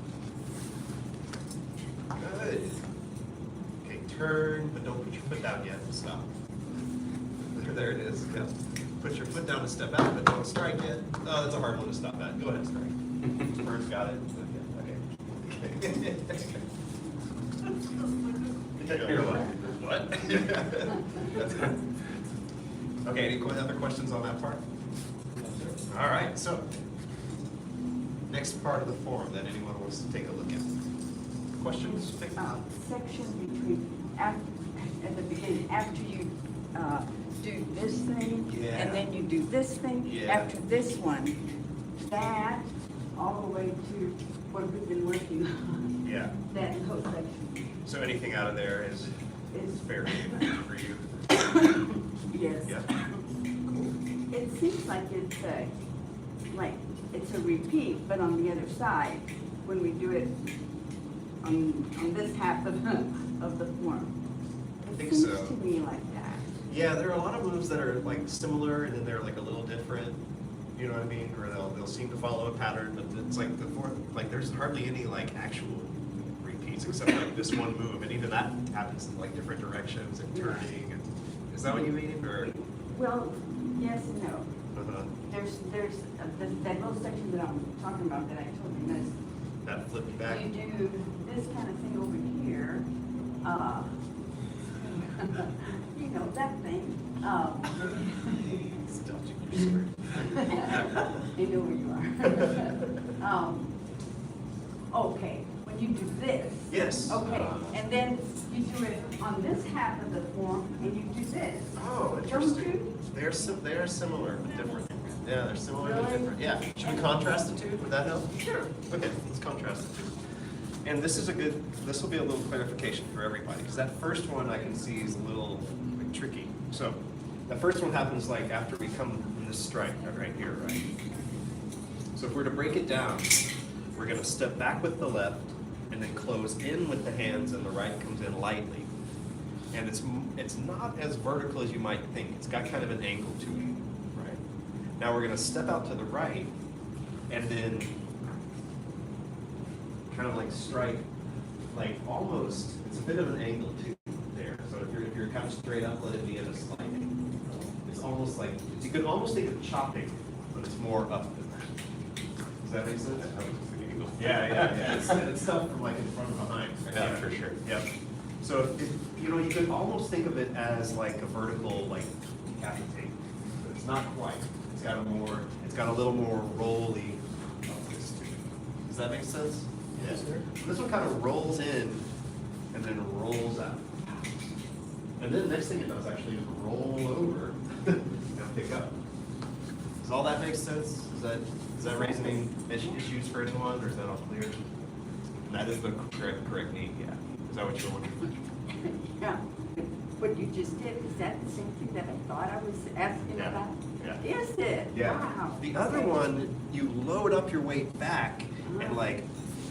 Good. Okay, turn, but don't put your foot down yet and stop. There it is. Yeah. Put your foot down and step out, but don't strike yet. Oh, that's a hard one to stop at. Go ahead and strike. Bird's got it. Okay. You're like, what? That's it. Okay, any other questions on that part? All right, so next part of the form that anyone wants to take a look at. Questions? Section between, at the beginning, after you do this thing, Yeah. and then you do this thing, Yeah. after this one, that, all the way to what we've been working on, Yeah. that whole section So anything out of there is is, fair game for you? yes. Yeah. It seems like it's a repeat, but on the other side, when we do it on this half of the form. I think It seems so. to me like that. Yeah, there are a lot of moves that are like similar and then they're like a little different. You know what I mean? Or they'll seem to follow a pattern, but it's like the fourth, like there's hardly any like actual repeats except like this one move, and even that happens in like different directions and turning. And, is that what you mean? Or Well, yes and no. uh-huh. There's that little section that I'm talking about that I totally missed. That flip back? You do this kind of thing over here, you know, that thing. It's dodging your skirt. I know where you are. Okay, when you do this. Yes. Okay, and then you do it on this half of the form, and you do this. Oh, Those interesting. two? They are similar, but different. Yeah, they're similar but Really? different. Yeah. Should we contrast the two? Would that help? Sure. Okay, let's contrast the two. And this will be a little clarification for everybody, because that first one I can see is a little like, tricky. So, that first one happens like after we come in this strike, right here, right? So if we're to break it down, we're gonna step back with the left, and then close in with the hands, and the right comes in lightly. And it's not as vertical as you might think. It's got kind of an angle to it, right? Now we're gonna step out to the right, and then kind of like strike, like almost, it's a bit of an angle too there. So if you're kind of straight up, let it be at a slight angle. It's almost like, you could almost think of chopping, but it's more up than that. Does that make sense? Yeah. It's stuff from like in front and behind. Yeah, for sure. Yep. So if you know, you could almost think of it as like a vertical, like decapitate, but it's not quite. It's got a little more rolly upwards to it. Does that make sense? Yes, sir. This one kind of rolls in and then rolls out. And then the next thing it does actually is roll over and pick up. Does all that make sense? Is that raise any issues for anyone, or is that all clear? That is the correct name, yeah. Is that what you're wondering? Yeah. What you just did, is that the same thing that I thought I was asking Yeah. about? Yeah. Is it? Yeah. Wow. The other one, you load up your weight back and like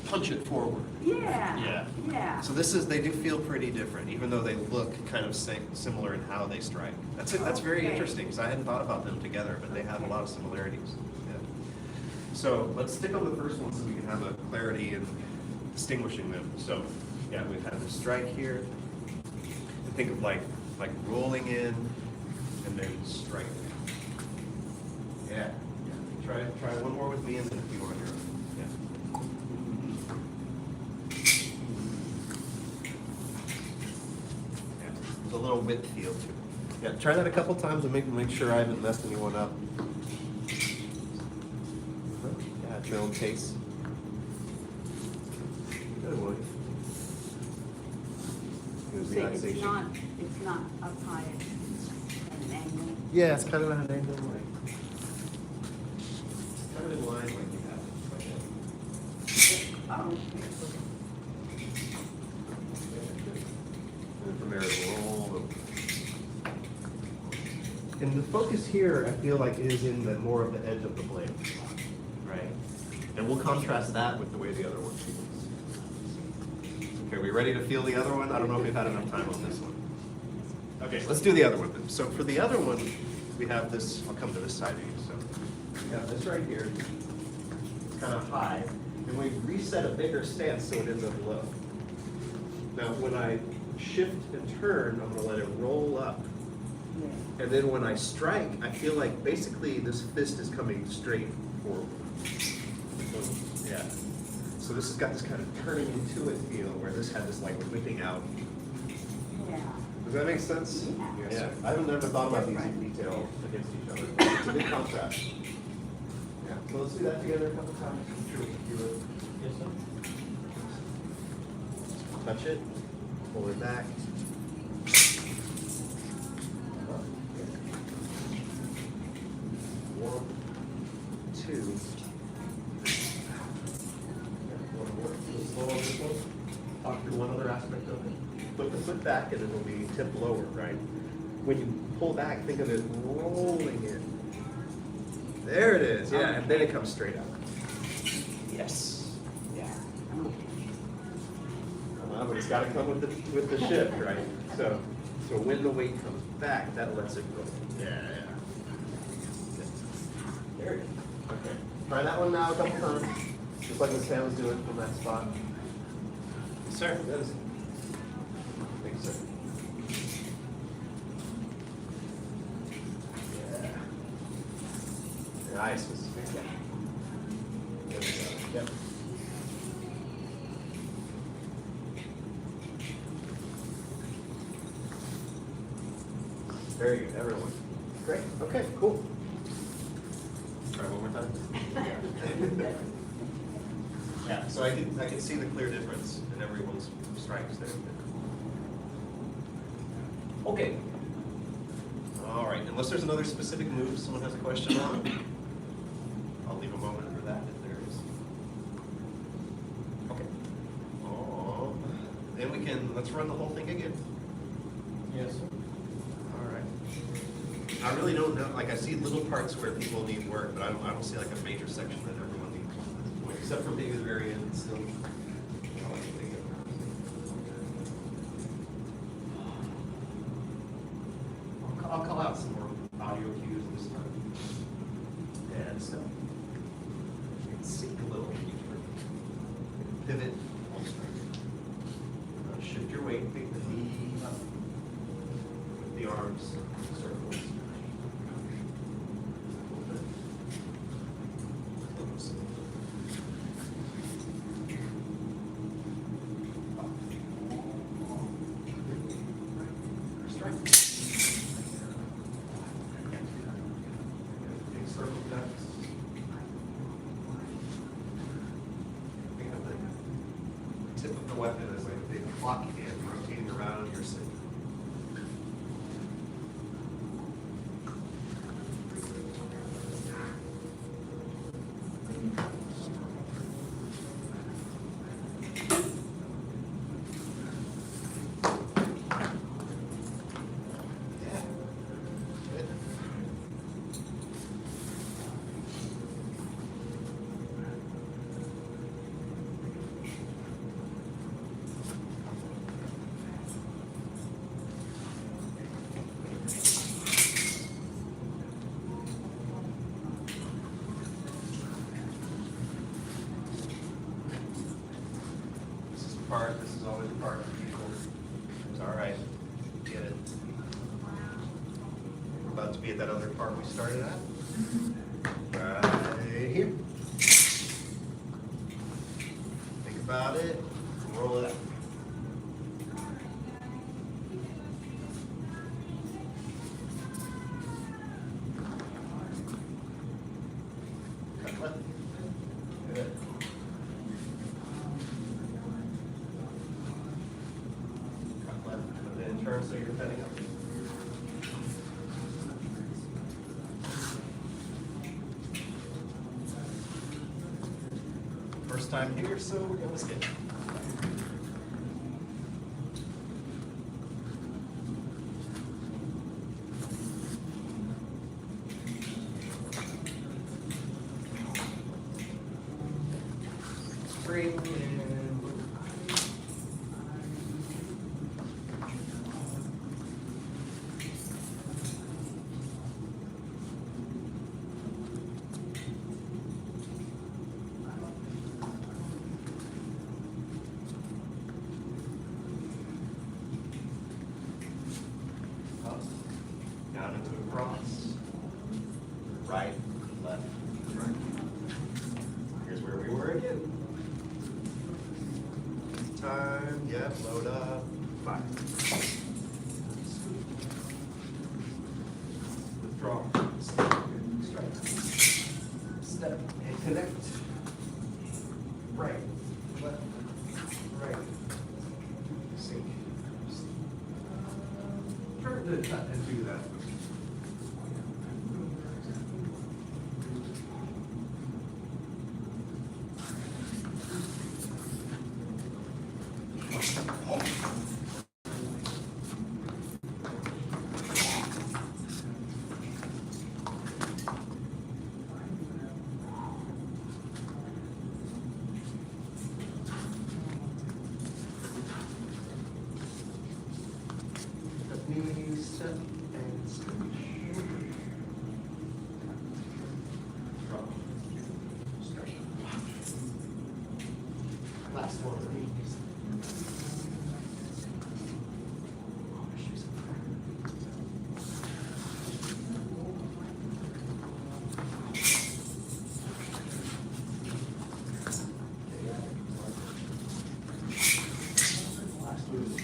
punch it forward. Yeah. Yeah. So they do feel pretty different, even though they look kind of similar in how they strike. That's very Okay. interesting, because I hadn't thought about them together, but they have a lot of similarities. Yeah. So let's stick on the first one so we can have a clarity in distinguishing them. So yeah, we've had the strike here. And think of like rolling in and then striking. Yeah. Try one more with me, and then if you want your own. There's a little width feel to it. Yeah, try that a couple times and make sure I haven't messed anyone up. at my own pace. Good one. So it's not up high at an angle. Yeah, it's kind of at an angle, like. Kind of in line, like you have it, like that. Oh. And from there, it'll roll them. And the focus here, I feel like, is in the more of the edge of the blade, right? And we'll contrast that with the way the other one feels. Okay, are we ready to feel the other one? I don't know if we've had enough time on this one. Okay, let's do the other one then. So for the other one, we have this, I'll come to this side of you. So we have this right here. It's kind of high. And we reset a bigger stance so it ends up low. Now, when I shift and turn, I'm gonna let it roll up. And then when I strike, I feel like basically this fist is coming straight forward. Yeah. So this has got this kind of turning into it feel, where this had this like whipping out. Yeah. Does that make sense? Yeah. Yeah. I haven't never thought about these in detail against each other. It's a good contrast. Yeah. So let's do that together a couple times. Sure. Do it. Yes, sir. Touch it. Pull it back. One, two. One more. Slow on this one. Talk through one other aspect of it. Put the foot back and it'll be tipped lower, right? When you pull back, think of it rolling in. There it is, yeah, and then it comes straight up. Yes. Yeah. But it's gotta come with the shift, right? So when the weight comes back, that lets it roll. Yeah. There you go. Okay. Try that one now a couple times, just like Sam was doing from that spot. Yes, sir. That is. Thank you, sir. Yeah. Nice. Yep. Very good, everyone. Great. Okay, cool. Try one more time. Yeah, so I can see the clear difference in everyone's strikes there. Okay. All right, unless there's another specific move someone has a question on, I'll leave a moment for that if there is. Okay. Oh, then let's run the whole thing again. Yes, sir. All right. I really don't know, like I see little parts where people need work, but I don't see like a major section that everyone needs at this point, except for maybe the very end still. I'll call out some more audio cues this time. And so, you can sink a little deeper. Pivot. Shift your weight, pick the knee up. With the arms circles. Close. Strike. Big circle cuts. Think of the tip of the weapon as like a big clock hand rotating around your city. Yeah. Good. This is always a part of people. It's all right. Get it. We're about to be at that other part we started at. Right here. Think about it. Roll it up. Cut left. First time here, so we're gonna skip. Spring and up, down into a cross, right, left, right. Here's where we were again. Time, yep, load up, 5. Withdraw, step, strike, step, and connect. Right, left, right, sink. Turn to cut and do that. Knee, step, and switch. Drop. Stretch. Last one, knees. Last move.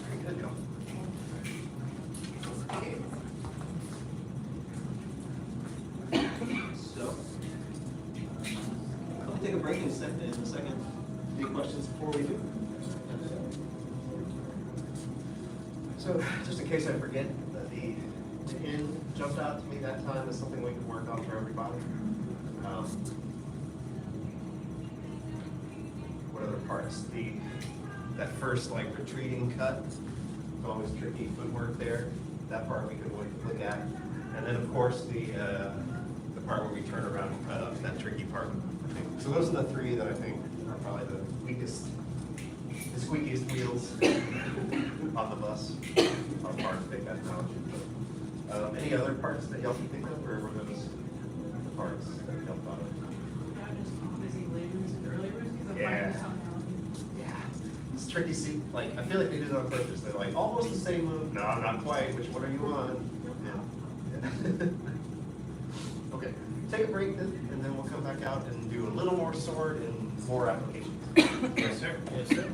Very good, Joe. Okay. So, I'll take a break in a second. Any questions before we do? So, just in case I forget, the in jumped out to me that time as something we can work on for everybody. What other parts? That first like retreating cut, it's always tricky footwork there. That part we could look at. And then of course the part where we turn around and cut up, that tricky part. I think. So those are the 3 that I think are probably the weakest, the squeakiest wheels on the bus. Our parts take that knowledge. Any other parts that y'all can think of, or were those the parts that y'all thought of? Yeah. Yeah. It's tricky, see, like, I feel like they did it on purpose. They're like, almost the same move. No, not quite. Which one are you on? Yeah. Okay, take a break then, and then we'll come back out and do a little more sword and more applications. Yes, sir. Yes, sir.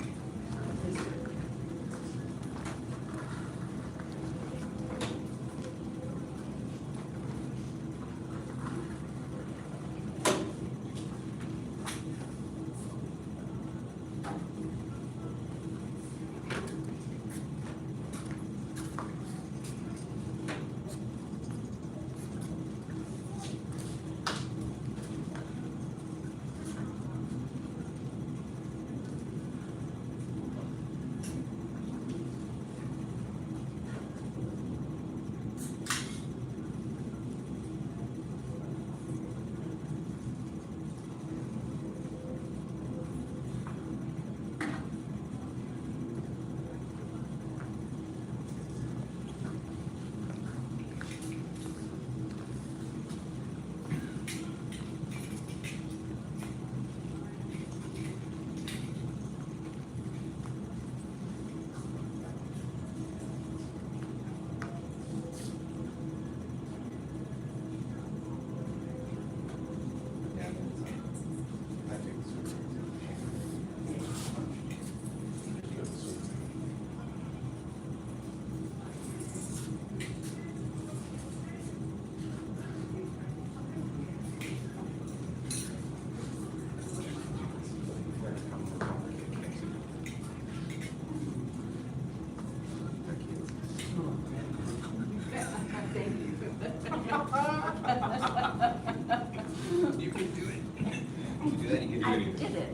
anything. Did it?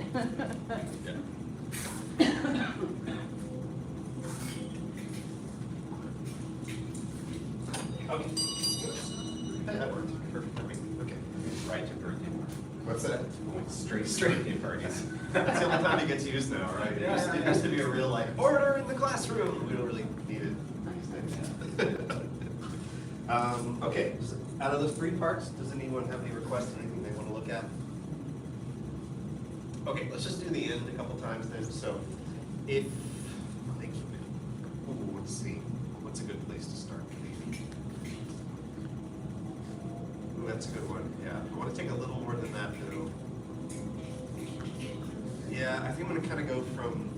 Okay. That worked. Perfect for me. Okay. Right to birthday party. What's that? Going straight birthday parties. That's the only time it gets used now, right? It used to be a real like, order in the classroom. We don't really need it these days. Okay, so out of those three parts, does anyone have any requests, anything they want to look at? Okay, let's just do the end a couple times then. So if, let's see, what's a good place to start? Ooh, that's a good one. Yeah, I want to take a little more than that though. Yeah, I think I'm going to kind of go from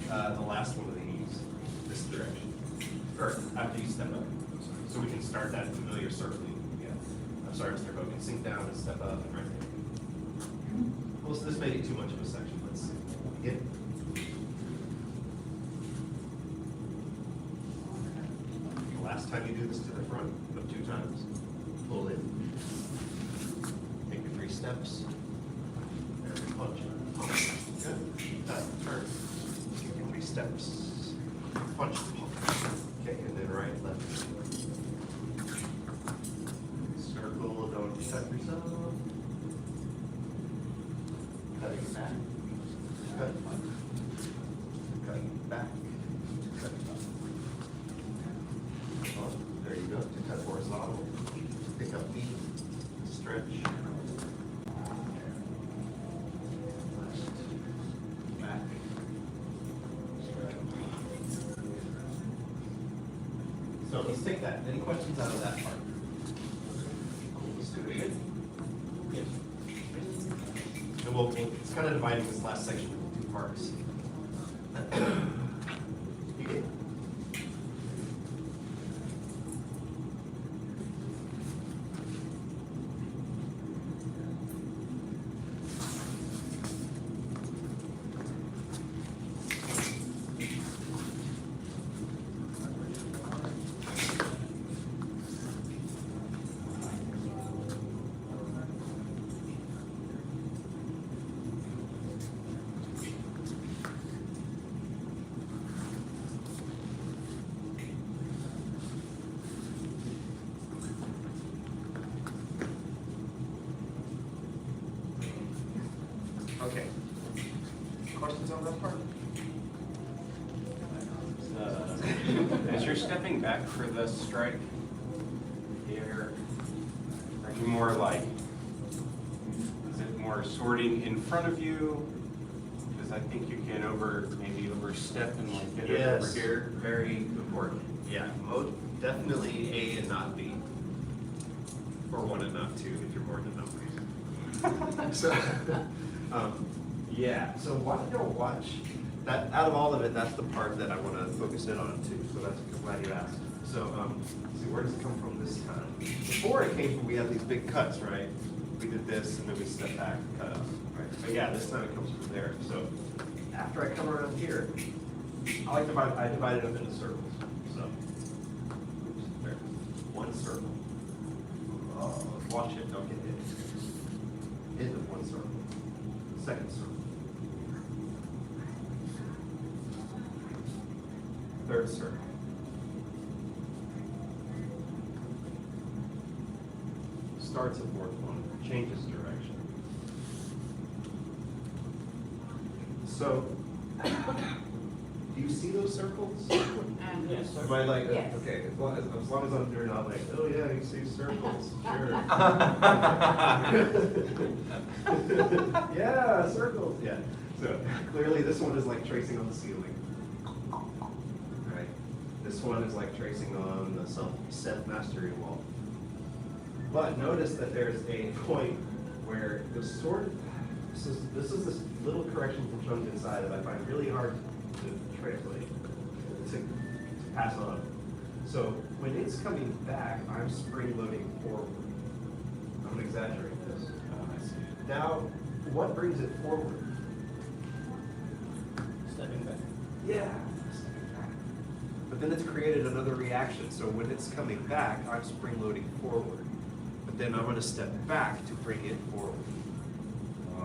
the last one of these, this direction. Or after you step up. So we can start that familiar circling again. I'm sorry, Mr. Hogan, sink down and step up and right there. Well, so this may be too much of a section. Let's see. Begin. Last time you do this to the front of 2 times. Pull in. Take your 3 steps. And punch. Good. Turn. Take your 3 steps. Punch. Okay, and then right, left. Circle, don't cut yourself. Cutting back. Cut. Cutting back. Cut. Oh, there you go. To cut horizontal. Pick up feet. Stretch. Back. Stretch. So let's take that. Any questions out of that part? Cool. Let's do it again. Yes. And it's kind of dividing this last section into 2 parts. You get. Okay. Questions on that part? As you're stepping back for the strike, are you more like, is it more sorting in front of you? Because I think you can maybe overstep and like get it over Yes. here. Very important. Yeah, definitely A and not B. Or 1 and not 2 if you're more than numbers. So, yeah, so why don't you watch that? Out of all of it, that's the part that I want to focus in on too. So that's I'm glad you asked. So, see, where does it come from this time? Before it came from, we had these big cuts, right? We did this and then we stepped back and cut up, right? But yeah, this time it comes from there. So after I come around here, I divide it up into circles. So, oops, there, 1 circle. Watch it, don't get hit. End of 1 circle. 2nd circle. 3rd circle. Starts at 4th one, changes direction. So, do you see those circles? Yes, sir. Am I like, Yes. okay, as long as I'm doing not like, oh yeah, you see circles, sure. Yeah, circles, yeah. So clearly this one is like tracing on the ceiling. Right? This one is like tracing on the self-mastery wall. But notice that there's a point where the sort of, this is this little correction from Chung's inside that I find really hard to translate, to pass on. So when it's coming back, I'm spring loading forward. I'm gonna exaggerate this. I see. Now, what brings it forward? Stepping back. Yeah. But then it's created another reaction. So when it's coming back, I'm spring loading forward. But then I'm gonna step back to bring it forward.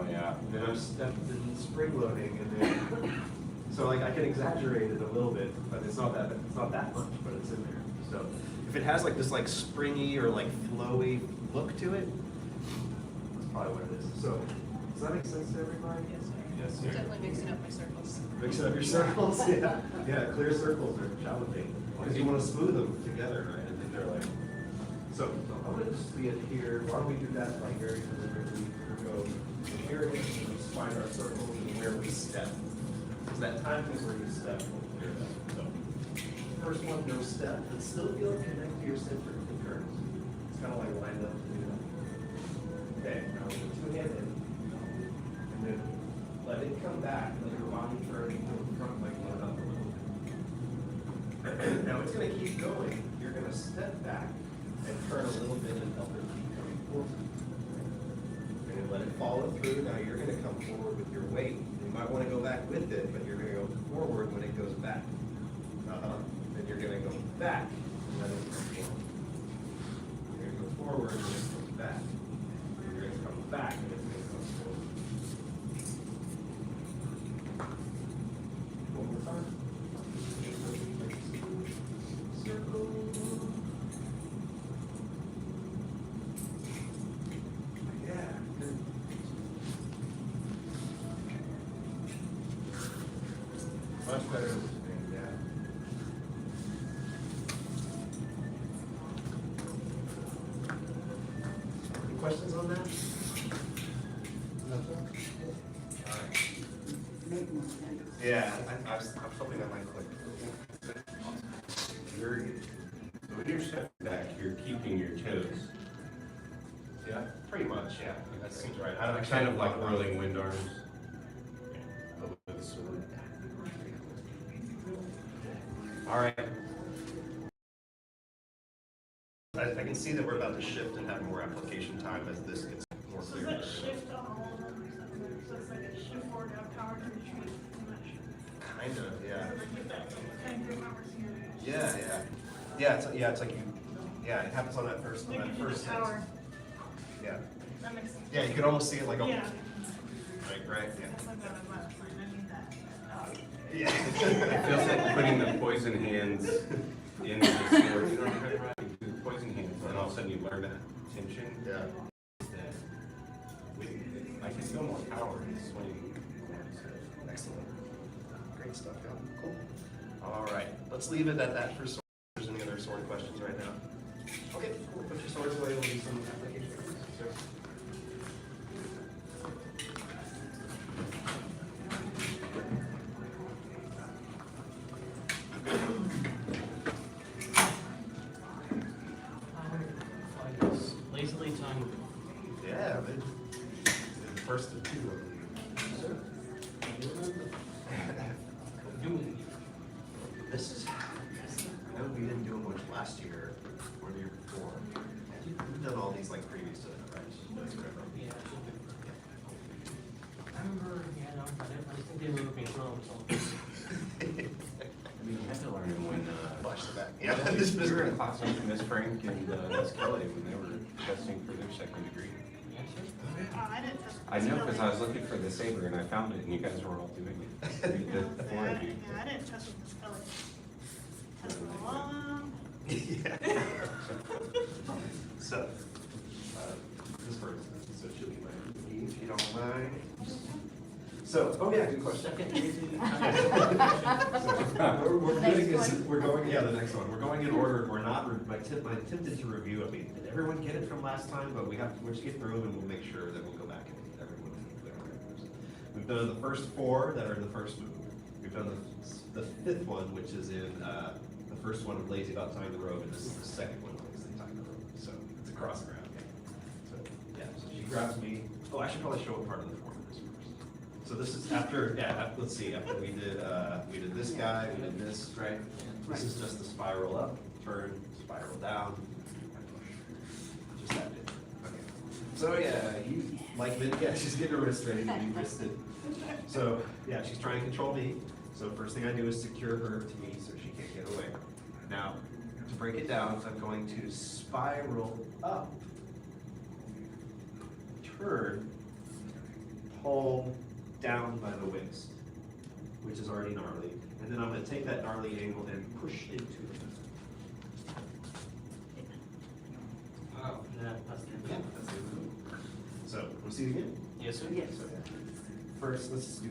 Oh, yeah. And then I'm stepped in spring loading, and then, so like I can exaggerate it a little bit, but it's not that much, but it's in there. So if it has like this like springy or like flowy look to it, that's probably what it is. So does that make sense to everybody? Yes, sir. Definitely mixing up my circles. Mix up your circles, yeah. Yeah, clear circles are challenging, because you want to smooth them together, right? And then they're like, so I'm gonna just leave it here. Why don't we do that like very deliberately? We'll go here, and we'll find our circles and where we step. Because that time is where you step, we'll clear that. So first one, no step, but still feel it connect to your center of the curves. It's kind of like lined up to do that. Okay, now we'll go two-handed, and then let it come back, let your body turn to the front, like load up a little bit. Now it's gonna keep going. You're gonna step back and turn a little bit and help it keep coming forward. And let it follow through. Now you're gonna come forward with your weight. You might wanna go back with it, but you're gonna go forward when it goes back. Then you're gonna go back and let it come forward. You're gonna go forward when it comes back. You're gonna come back and it's gonna come forward. One more time. Circle. Yeah, good. Much better than this, yeah. Any questions on that? All right. Yeah, I'm hoping that might click. Very good. So when you're stepping back, you're keeping your toes. Yeah, pretty much, yeah. That seems right. I don't Kind of like whirling wind arms. All right. I can see that we're about to shift and have more application time as this gets more So clear. is that shift on all of them or something? So it's like a shift forward, down, power to retreat, I'm not sure. Kind of, yeah. So like get that kind of grip opportunity. Yeah. It's like you, yeah, it happens on that first Like you do the sense. power, Yeah. that makes sense. Yeah, you can almost see it like, Yeah. right, That's like that, that's fine, I need that. yeah. It feels like putting the poison hands in the sword. You know what I'm talking about? You do the poison hands, and all of a sudden you learn that tension. Yeah. That I can feel more power in the swing. Excellent. Great stuff, yeah, cool. All right, let's leave it at that for sword. If there's any other sword questions right now? Okay, cool, put your swords away, we'll do some application. Sir. Lazily tongue. Yeah, but the first of two of you. This is, I know we didn't do it much last year or the year before. You've done all these like previous to that, right? That's correct. Yeah. I remember, yeah, no, I think they were being thrown, so. I mean, you had to learn it when, Flash the back. Yeah. we were in class with Miss Frank and Miss Kelly when they were testing for their second degree. Yes, sir. I didn't touch I know, because I was looking for the saber and I found it and you guys were all doing it. You did, the four of you. Yeah, I didn't touch with Miss Kelly. That's a long. Yeah. So, this person, so she'll be my knee, if you don't mind. So, oh yeah, good question. We're doing this, we're going, yeah, the next one. We're going in order. We're not, I attempted to review, I mean, did everyone get it from last time? But we'll just get through them and we'll make sure that we'll go back and everyone can clear our answers. We've done the first four that are in the first move. We've done the fifth one, which is in, the first one of lazy about tying the rope, and this is the second one of lazy tying the rope. So it's a cross ground. So, yeah, so she grabs me. Oh, I should probably show what part of the form it is first. So this is after, let's see, after we did this guy, we did this, right? This is just the spiral up, turn, spiral down, and push. Just that bit. Okay. So yeah, you, like, yeah, she's getting her wrist ready to be wristed. So yeah, she's trying to control me. So first thing I do is secure her to me so she can't get away. Now, to break it down, I'm going to spiral up, turn, pull down by the waist, which is already gnarly. And then I'm gonna take that gnarly angle and push into it. Oh, yeah, that's Yeah, that's it. So, wanna see it again? Yes, sir. Yes. First, let's do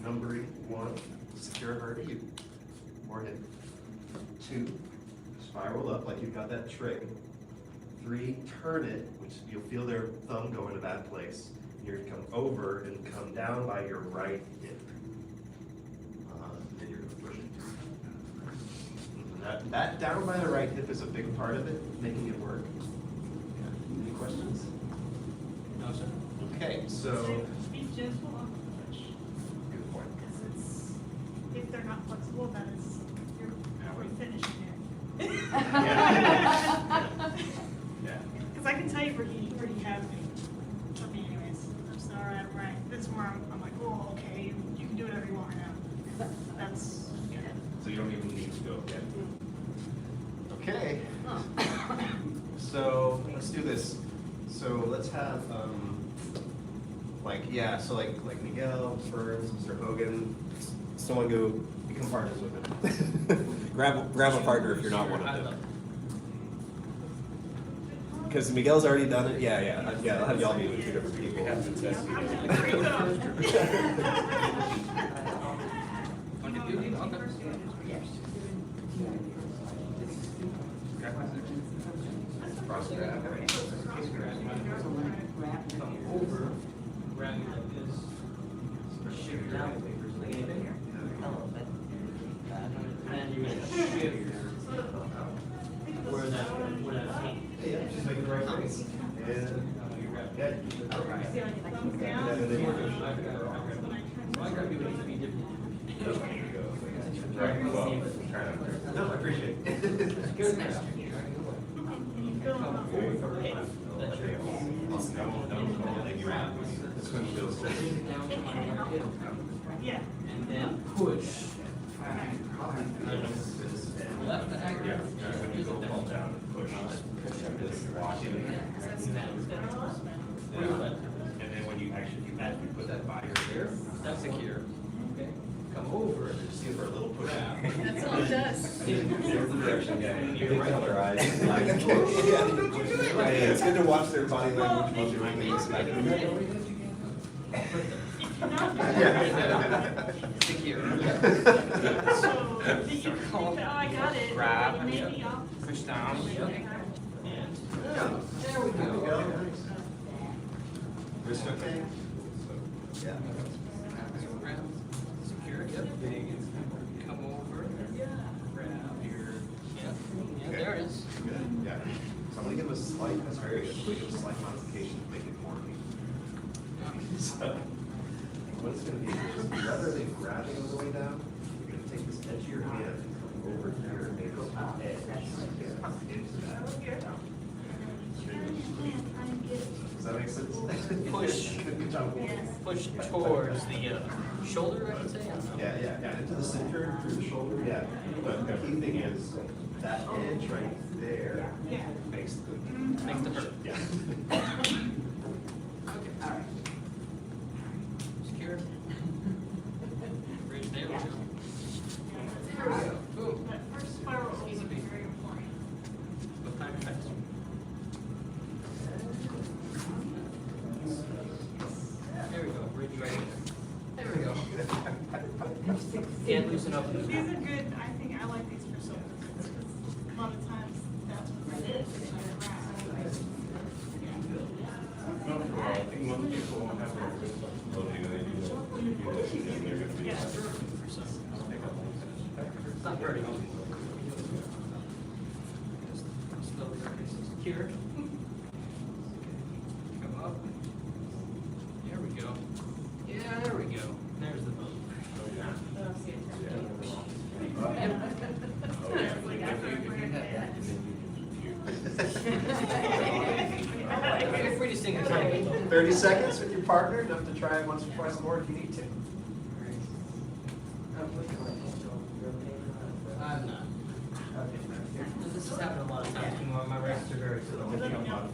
numbering 1, secure her to you, or him. 2, spiral up like you've got that trig. 3, turn it, which you'll feel their thumb go in a bad place. You're gonna come over and come down by your right hip. Then you're gonna push it. That down by the right hip is a big part of it, making it work. Yeah. Any questions? No, sir. Okay, so. Be gentle on the push, Good point. because it's, if they're not flexible, then it's, you're already finishing it. Yeah. Because I can tell you where he has me, for me anyways. I'm so, all right, that's where I'm like, oh, okay, you can do whatever you want right now. That's, yeah. So you don't even need to go yet. Okay. So let's do this. So let's have like Miguel, Burns, Mr. Hogan, someone go become partners with him. grab a partner if you're not one of them. Because Miguel's already done it. Yeah. I'll have y'all meet with 2 different people. Come over, grab it like this, shift down, like anything. And then you're gonna shift where that paint. Yeah, just make the right face. And yeah. Thumbs down. And then we're good. My gravity would need to be different. No, I appreciate it. Good now. You feel Come it. over, that's your. Yeah. And then push. Left to act. And then when you actually put that by your ear, That's secure. okay, come over and just give her a little push out. That's all it does. There's the direction, yeah. You can tell their eyes. Yeah, it's good to watch their body language while doing things. Yeah. Secure. So, you think, oh, I got it. Grab. Maybe I'll. Push down. And There we go. Wrist okay? Yeah. secure, yep. Come over, grab your, yeah, there it is. Good, yeah. So I'm gonna give a slight, that's very good, we give a slight modification to make it more neat. So, what it's gonna be, is rather than grabbing on the way down, you're gonna take this edge of your hand and come over here and go edge, into that. Does that make sense? Push. Good job. Push towards the shoulder, I would say. I don't know. Yeah, into the center, through the shoulder, yeah. But the key thing is, that edge right there makes the. Makes the hurt. Yeah. Okay, all right. Secure. Bridge there, we go. There we go. Boom. That first spiral is very important. What time is that? There we go, bridge right there. There we go. Can't loosen up. These are good, I think I like these for some because a lot of times that's what it is. I think most people have a good flexibility when they do that. They're gonna be. It's not hurting. Slowly secure. Come up. There we go. Yeah, there we go. There's the move. Feel free to sing a tiny bit. 30 seconds with your partner, enough to try it once or twice more if you need to. I'm not. This has happened a lot of times. My wrists are very slow. Let me know.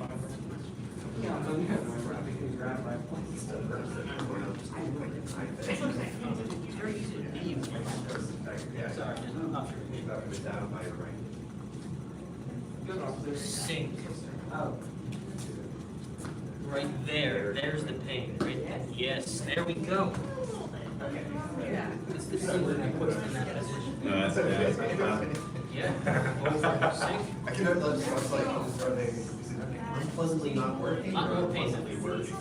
Yeah, grab my point. It's okay. It's very easy to leave. Yeah, sorry. Down by your right. Sink. Oh. Right there. There's the pain. Right there. Yes. There we go. It's the sink that puts in that position. No, that's okay. Yeah. Over. Sink. I can know that's like, are they unpleasantly not working Not or more unpleasantly working?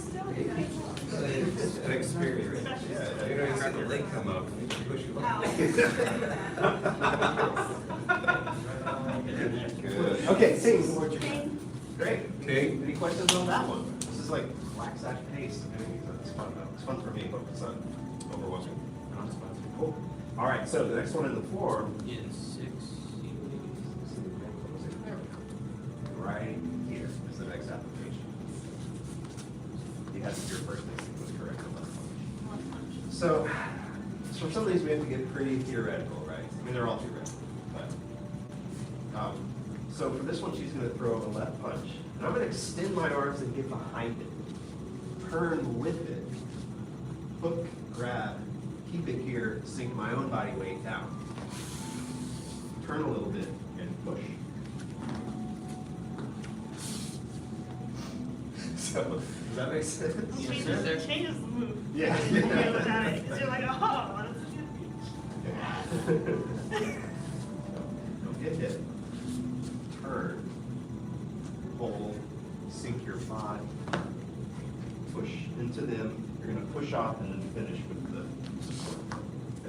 It's an experience. Yeah, You know, you see the leg come up, and you push you Good. Okay, Ting. Ting. Great. Ting. Any questions on that one? This is like wax act paste. It's fun though. It's fun for me, but it's not overwhelming. Not as fun. Cool. All right, so the next one in the form, Is 6. right here, is the next application. You had your first thing was correct on that one. So for some of these, we have to get pretty theoretical, right? I mean, they're all theoretical, but. So for this one, she's going to throw a left punch. And I'm going to extend my arms and get behind it. Turn with it. Hook, grab, keep it here, sink my own body weight down. Turn a little bit and push. So, does that make sense? Changes the move. Yeah. Because you're like, oh, what is it? Don't get hit. Turn. Hold. Sink your body. Push into them. You're going to push off and then finish with the support.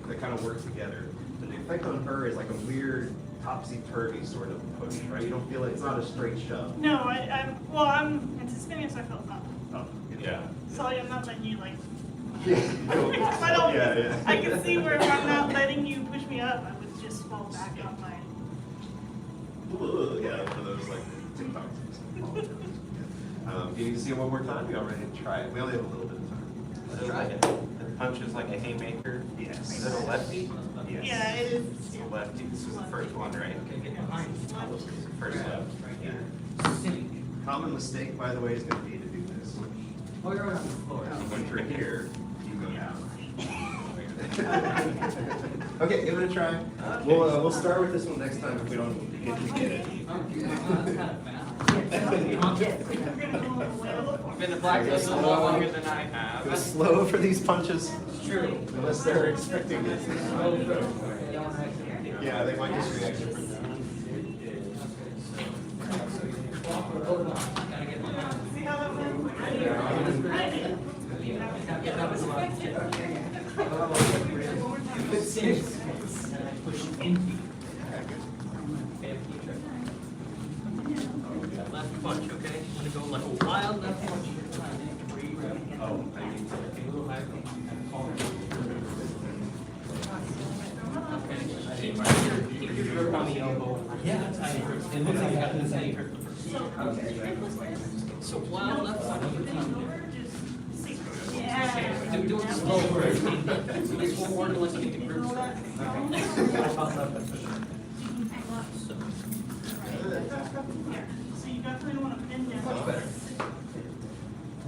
They kind of work together. But the effect on her is like a weird topsy-turvy sort of push, right? You don't feel it. It's not a straight shove. No, I'm anticipating, so I felt that. Oh, yeah. So I'm not letting you like. Yeah. If I don't, Yeah. I can see where if I'm not letting you push me up, I would just fall back on my. Yeah, one of those like TikToks. Do you need to see it one more time? We all ready to try it? We only have a little bit of time. Let's try it. The punch is like a haymaker. Yes. Is it a lefty? Yes. Yeah, it is. It's a lefty. This is the first one, right? Okay, get behind. First left. Sink. Common mistake, by the way, is going to be to do this. Oh, you're on the floor. Once you're here, you go down. Okay, give it a try. We'll start with this one next time if we don't get to get it. I've been to practice a lot longer than I have. Go slow for these punches, It's true. unless they're expecting it. Yeah, they might just react differently. See how that went? Good sink. And I push into you. Left punch, okay? I'm gonna go like a wild left punch. Oh, I need to. A little higher. Okay. Keep your grip on the elbow. Yeah, that's how you hurt. It looks like that's how you hurt the first. So wild left punch. Yeah. Do it slow first. This won't work unless you get the grip. So. So you definitely don't want to bend down. Much better.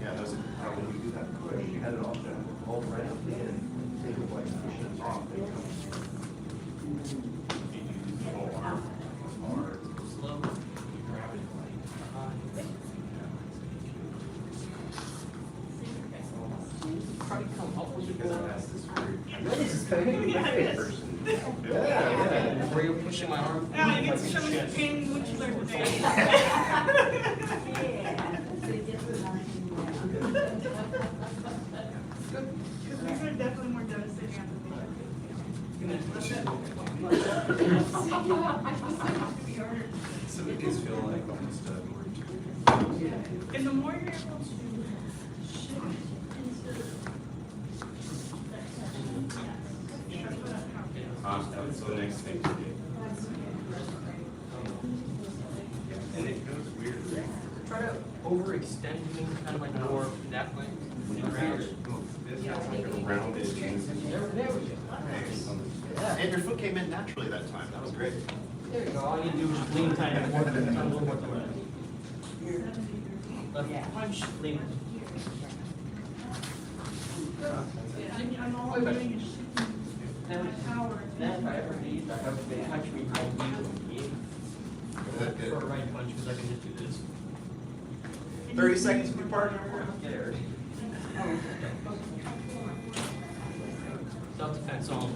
Yeah, those, when you do that push, you had it all right up the end. Think of like pushing it off. They come. Full arm, hard. Slow. Grab it like. Try to come up with Because your it has this weird. I know this is kind of my favorite person. Yeah. where you're pushing my arm. Now you get to show me the pain which you learned today. Because these are definitely more devastating on Some of these feel like almost more too. And the more you're able to shift into That's the next thing to do. And it goes weird. Try to overextend things kind of like more that way. This has like a rounded. There we go. And your foot came in naturally that time. That was great. There you go. All you do is just lean tight and more, a little more to the left. Left punch, lean. I'm all I'm doing is shifting my power. Now, if I ever need, I have to touch me, I use it. For a right punch, because I can just do this. 30 seconds with your partner. Scared. Self-defense only.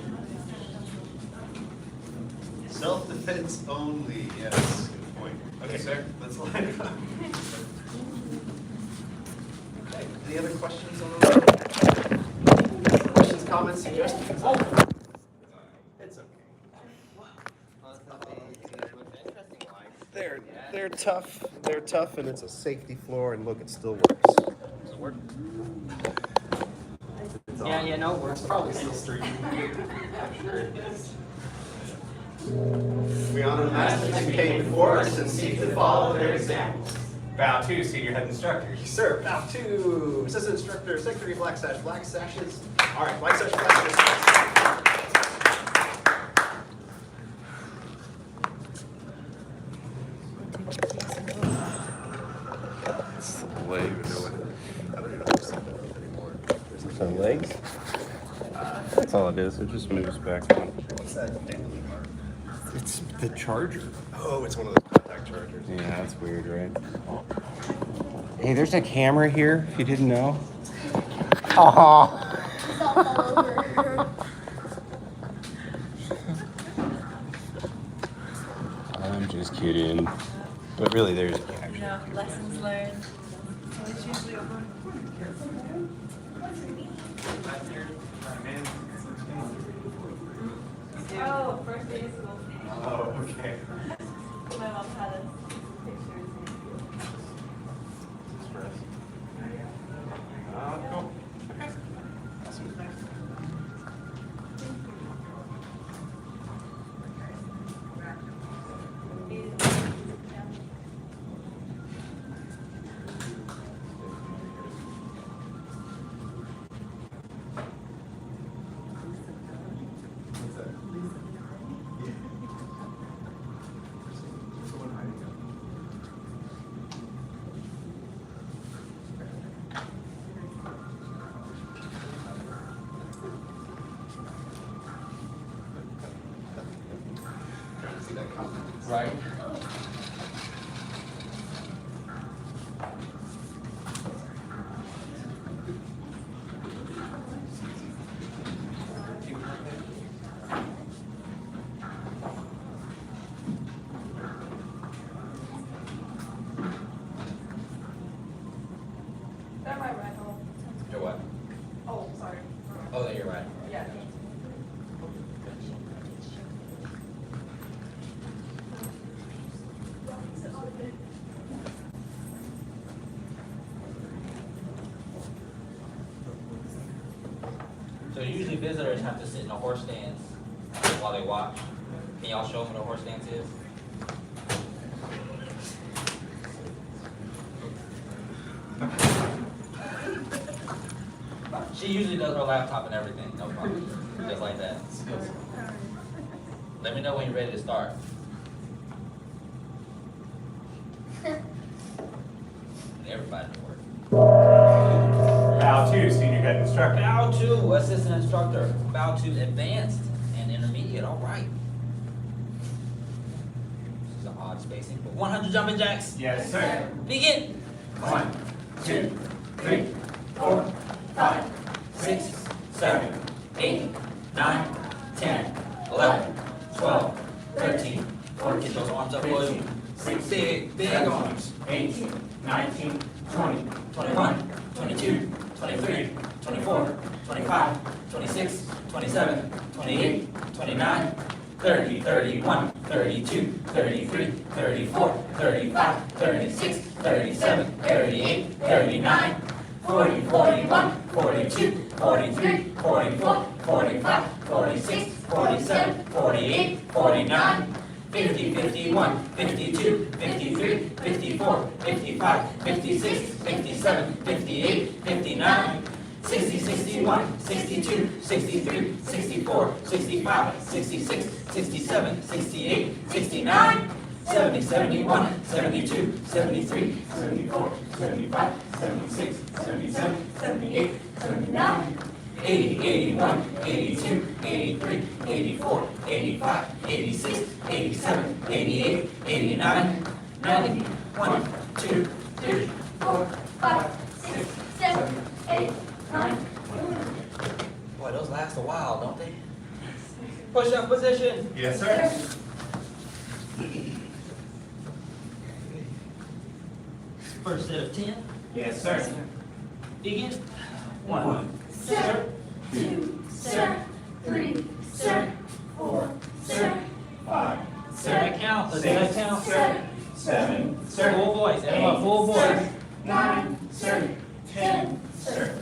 Self-defense only, yes, good point. Okay, Yes, sir. let's line it up. Okay, any other questions on the questions, comments, suggestions? It's okay. They're tough. They're tough, and it's a safety floor. And look, it still works. Does it work? It's Yeah, on. yeah, no, we're probably still streaming. We honor the masters who came before us and seek to follow their examples. Bow to senior head instructor. Yes, sir. Bow to assistant instructor, secretary, black sashes. All right, black sash, black sashes. It's the way you know it. I don't even understand that anymore. Some legs? That's all it is. It just moves back on. What's that? It's the charger. Oh, it's one of those contact chargers. Yeah, that's weird, right? Hey, there's a camera here, if you didn't know. Aww. It's all fall over. I'm just kidding. But really, there's a camera. No, lessons learned. So it's usually over. Oh, first day of school. Oh, okay. My mom had us pictures. Cool. See that comment? Right. That might rattle. You're what? Oh, sorry. Oh, there, you're right. Yeah. So usually visitors have to sit in a horse stance while they watch. Can y'all show them what a horse stance is? She usually does her laptop and everything, no problem, just like that. Let me know when you're ready to start. Everybody can work. Bow to senior head instructor. Bow to assistant instructor. Bow to advanced and intermediate. All right. This is an odd spacing, but 100 jumping jacks. Yes, sir. Begin. 1, 2, 3, 4, 5, 6, 7, 8, 9, 10, 11, 12, 13, 14. Get those arms up, boys. Big arms. 18, 19, 20, 21, 22, 23, 24, 25, 26, 27, 28, 29, 30, 31, 32, 33, 34, 35, 36, 37, 38, 39, 40, 41, 42, 43, 44, 45, 46, 47, 48, 49, 50, 51, 52, 53, 54, 55, 56, 57, 58, 59, 60, 61, 62, 63, 64, 65, 66, 67, 68, 69, 70, 71, 72, 73, 74, 75, 76, 77, 78, 79, 80, 81, 82, 83, 84, 85, 86, 87, 88, 89, 90, 1, 2, 3, 4, 5, 6, 7, 8, 9. Boy, those last a while, don't they? Push-up position. Yes, sir. First set of 10. Yes, sir. Begin. 1, Sir, 2, sir, 3, sir, 4, sir, 5, Let count. Let's count. 7, Full voice. Everyone, full voice. 9, sir, 10, sir.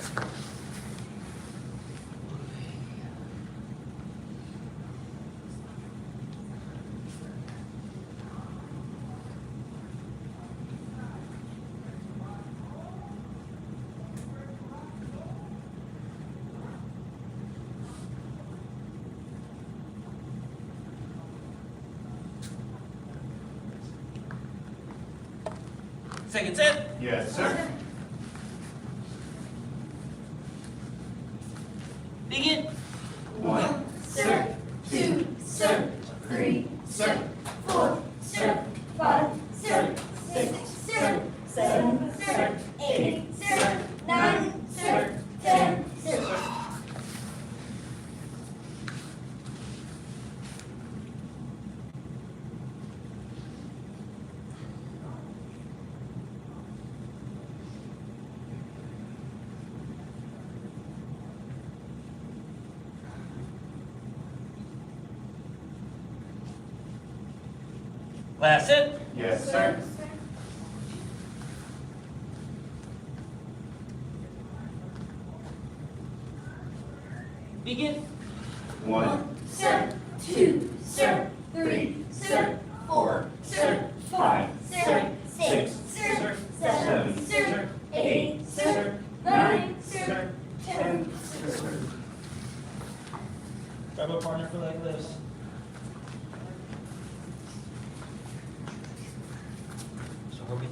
Second set. Yes, sir. Begin. 1, sir, 2, sir, 3, sir, 4, sir, 5, sir, 6, sir, 7, sir, 8, sir, 9, sir, 10, sir. Last set. Yes, sir. Begin. 1, Sir, 2, sir, 3, sir, 4, sir, 5, sir, 6, sir, 7, sir, 8, sir, 9, sir, 10, sir. Grab a partner for leg lifts. So Hogan.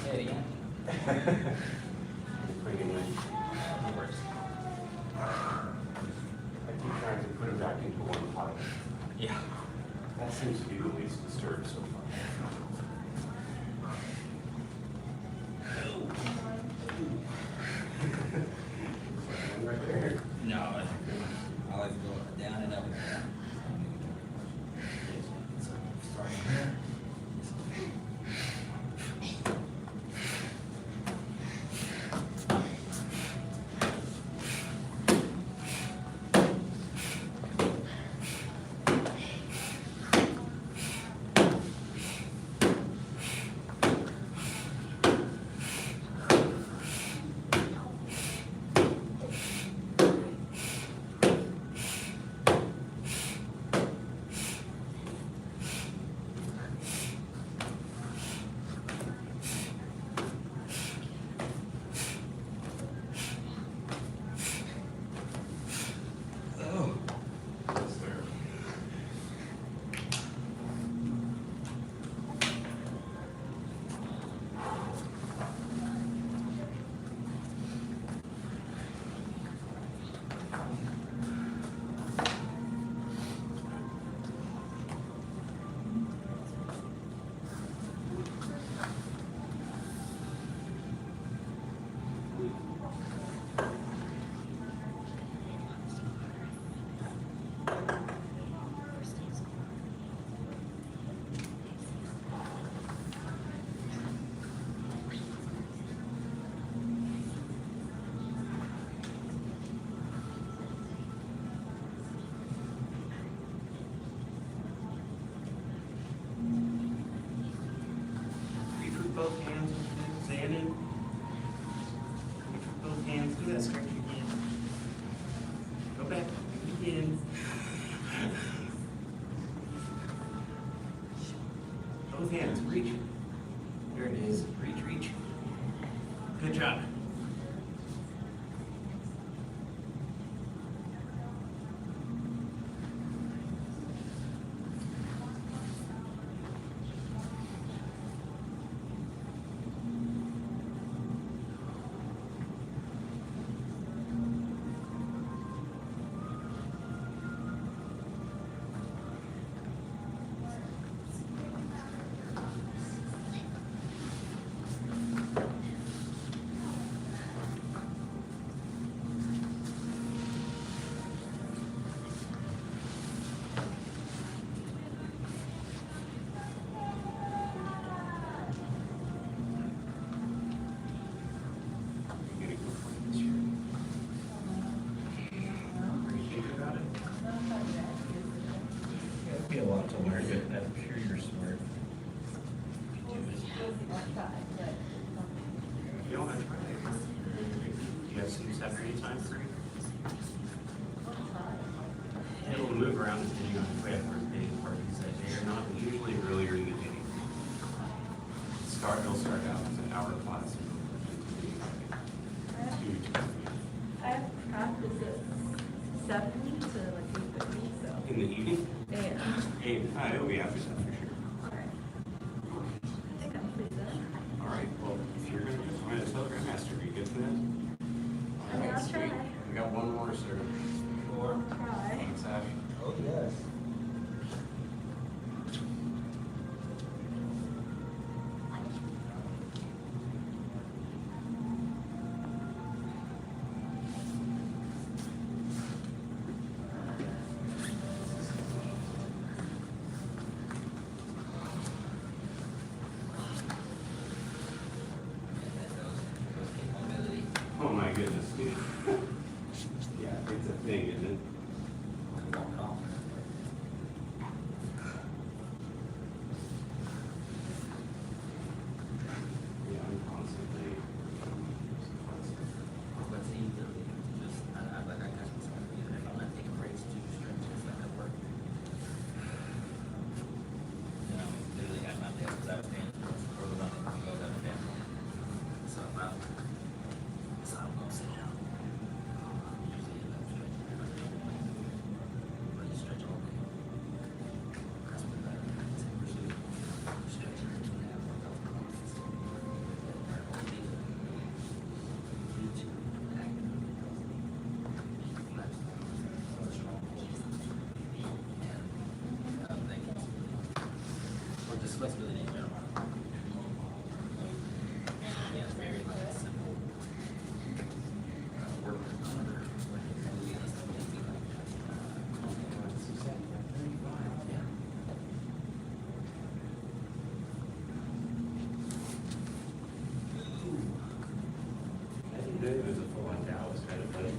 Say it again. Works. I keep trying to put it back into one pile. Yeah. That seems to be the least disturbed so far. Right there. No, I like to go down and up. Starting here. both hands, Xanon. Reach with both hands, do that stretch again. Go back, again. Both hands, reach. There it is, reach, reach. Good job. It'd be a lot to learn, but I'm sure you're smart. You don't have to try it. You have some after any time free? It'll move around depending on if we have rotating parties that day or not, usually earlier in the day. It'll start out as an hour class. I have practice at 7 to like 8:30, so. In the evening? Yeah. It'll be after that for sure. Alright. I think I'm pretty good. All right, well, if you're gonna just find a Telegram master, are you good for that? All right, I'll sweet. try. We got one more, sir. Or, Try. Thanks, Ash. oh, yes. Oh my goodness, dude. Yeah, it's a thing, isn't it? Walk it off. Yeah, I'm constantly. Let's see, just, I like, I got some, if I'm not taking breaks to stretch, it's not gonna work. You know, literally had my desk, because I was paying for the running, I go down the bathroom. So I'm out. So I'm gonna sit down. Usually end up stretching. But you stretch all day. That's what that is. Stretching 2.5 workouts. Or just flexibility in general. Yeah, it's very like simple. Work. Yeah. I didn't know it was a full-on Dallas kind of thing.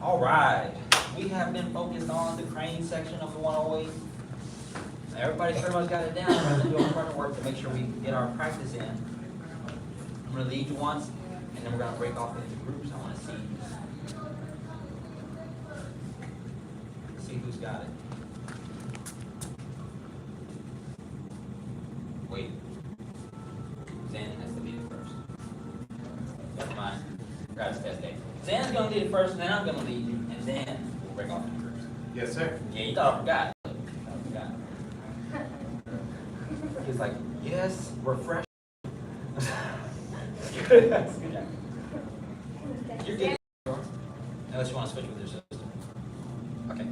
All right, we have been focused on the crane section of the 108. Everybody pretty much got it down. We're gonna do our partner work to make sure we get our practice in. I'm gonna lead you once, and then we're gonna break off into groups. I wanna see who's got it. Wait. Xanon has to be the first. That's mine. Grab test day. Xanon's gonna lead it first, and then I'm gonna lead you, and then we'll break off into groups. Yes, sir. Yeah, you thought I forgot. He's like, yes, we're fresh. Good job. You're good. Unless you want to switch with your sister. Okay.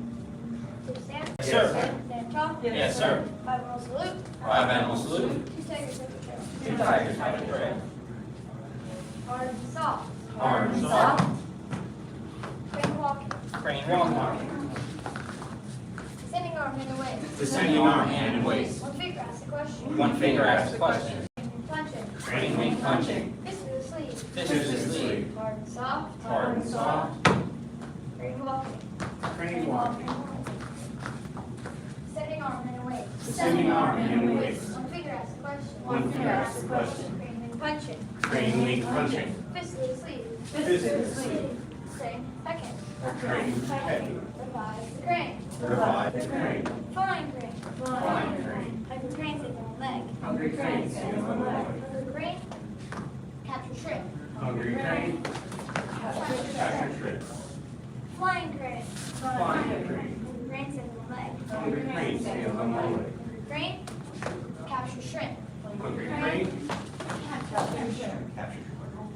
Stand. Sir. Stand tall. Yes, sir. 5 animal salute. 5 animal salute. 2 tigers have a trail. 2 tigers have a trail. Hard and soft. Hard and soft. Crane walking. Crane walking. Descending arm hand and waist. Descending arm, hand, and waist. One finger asks the question. One finger asks the question. Punching. Crane wing punching. Fist to the sleeve. Fist to the sleeve. Hard and soft. Hard and soft. Crane walking. Crane walking. Descending arm hand and waist. Descending arm and waist. One finger asks a question. One finger asks a question. Crane wing punching. Crane wing punching. Fist to the sleeve. Fist to the sleeve. Crane pecking. Crane pecking. Revive the crane. Revive the crane. Flying crane. Flying crane. Hungry crane stands on one leg. Hungry crane stands on one leg. Hungry crane. Capture shrimp. Hungry crane. Capture shrimp. Flying crane. Flying crane. Hungry crane stands on one leg. Hungry crane stands on one leg. Hungry crane. Capture shrimp. Hungry crane. Capture shrimp. Capture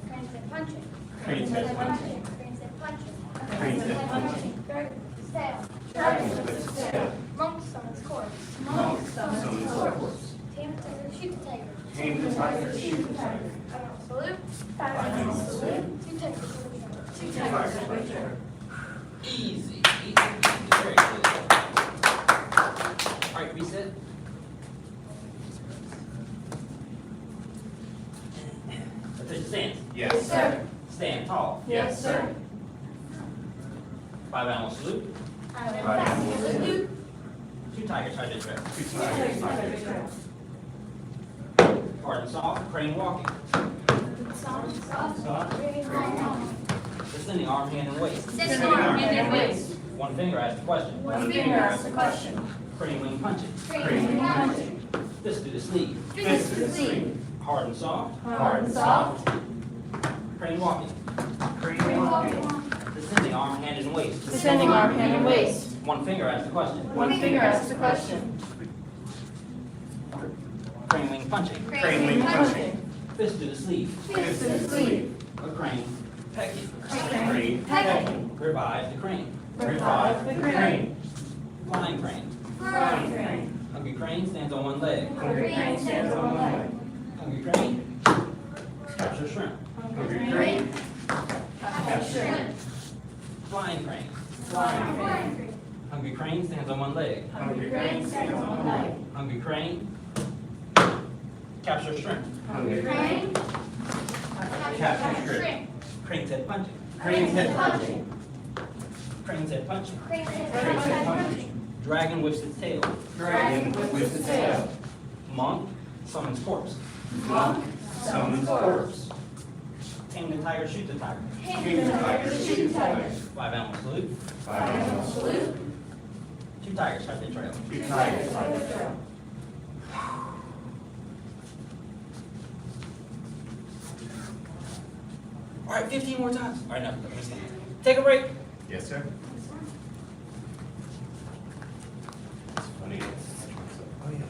Crane said punching. Crane said punching. Crane said punching. Crane said punching. Dragon with his tail. Dragon with its tail. Monk summons corpse. Monk summons corpse. Tame the tiger, shoot the tiger. Tame the tiger, shoot the tiger. Final salute. Final salute. Two tigers for each other. Two tigers for each other. Easy, easy, very good. All right, reset. Attention, stand. Yes, sir. Stand tall. Yes, sir. 5 animal salute. Final salute. 2 tigers try to trip. Two tigers for each other. Hard and soft, crane walking. Stop. Descending arm, hand, and waist. Sending arm, hand and waist. 1 finger asks the question. One finger asks the question. Crane wing punching. Crane wing punching. Fist to the sleeve. Fist to the sleeve. Hard and soft. Hard and soft. Crane walking. Crane walking. Descending arm, hand, and waist. Descending arm, hand, and waist. 1 finger asks the question. One finger asks the question. Crane wing punching. Crane wing punching. Fist to the sleeve. Fist to the sleeve. A crane pecking. Crane Pecking. Revive the crane. Revive the crane. Flying crane. Flying crane. Hungry crane stands on 1 leg. Hungry crane stands on one leg. Hungry crane capture shrimp. Hungry crane. Capture shrimp. Flying crane. Flying crane. Flying crane. Hungry crane stands on 1 leg. Hungry crane stands on one leg. Hungry crane capture shrimp. Hungry crane. Crane. Capture shrimp. Crane's head punching. Crane's head punching. Crane's head punching. Crane said Crane's head punching. punching. Dragon whips its tail. Dragon with the tail. Monk summons corpse. Monk summons corpse. Tame the tiger, shoot the tiger. King the tiger, shoot the tiger. 5 animal salute. 5 animal salute. 2 tigers try the trail. Two tigers on the trail. All right, 15 more times. All right, no, take a break. Yes, sir. It's funny. Oh, yeah.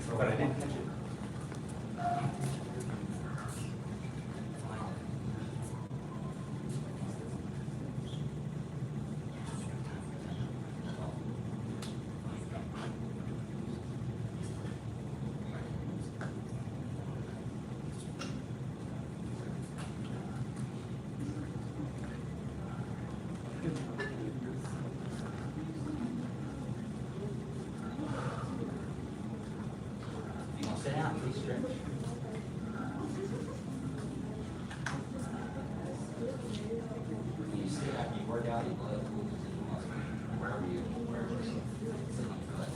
So what I didn't catch it. You want to sit down, please stretch. When you sit after you work out, your blood pools into the muscle, wherever you're sitting on your butt.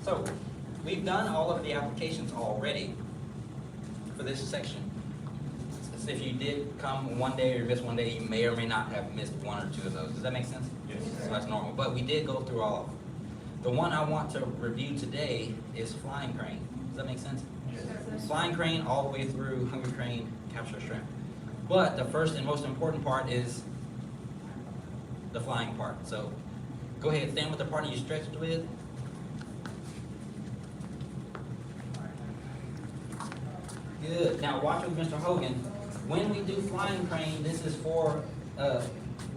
So, we've done all of the applications already for this section. So if you did come one day or miss one day, you may or may not have missed 1 or 2 of those. Does that make sense? Yes. So that's normal, but we did go through all of them. The one I want to review today is flying crane. Does that make sense? Flying crane all the way through hungry crane, capture shrimp. But the first and most important part is the flying part. So go ahead, stand with the partner you stretched with. Good. Now watch with Mr. Hogan. When we do flying crane, this is for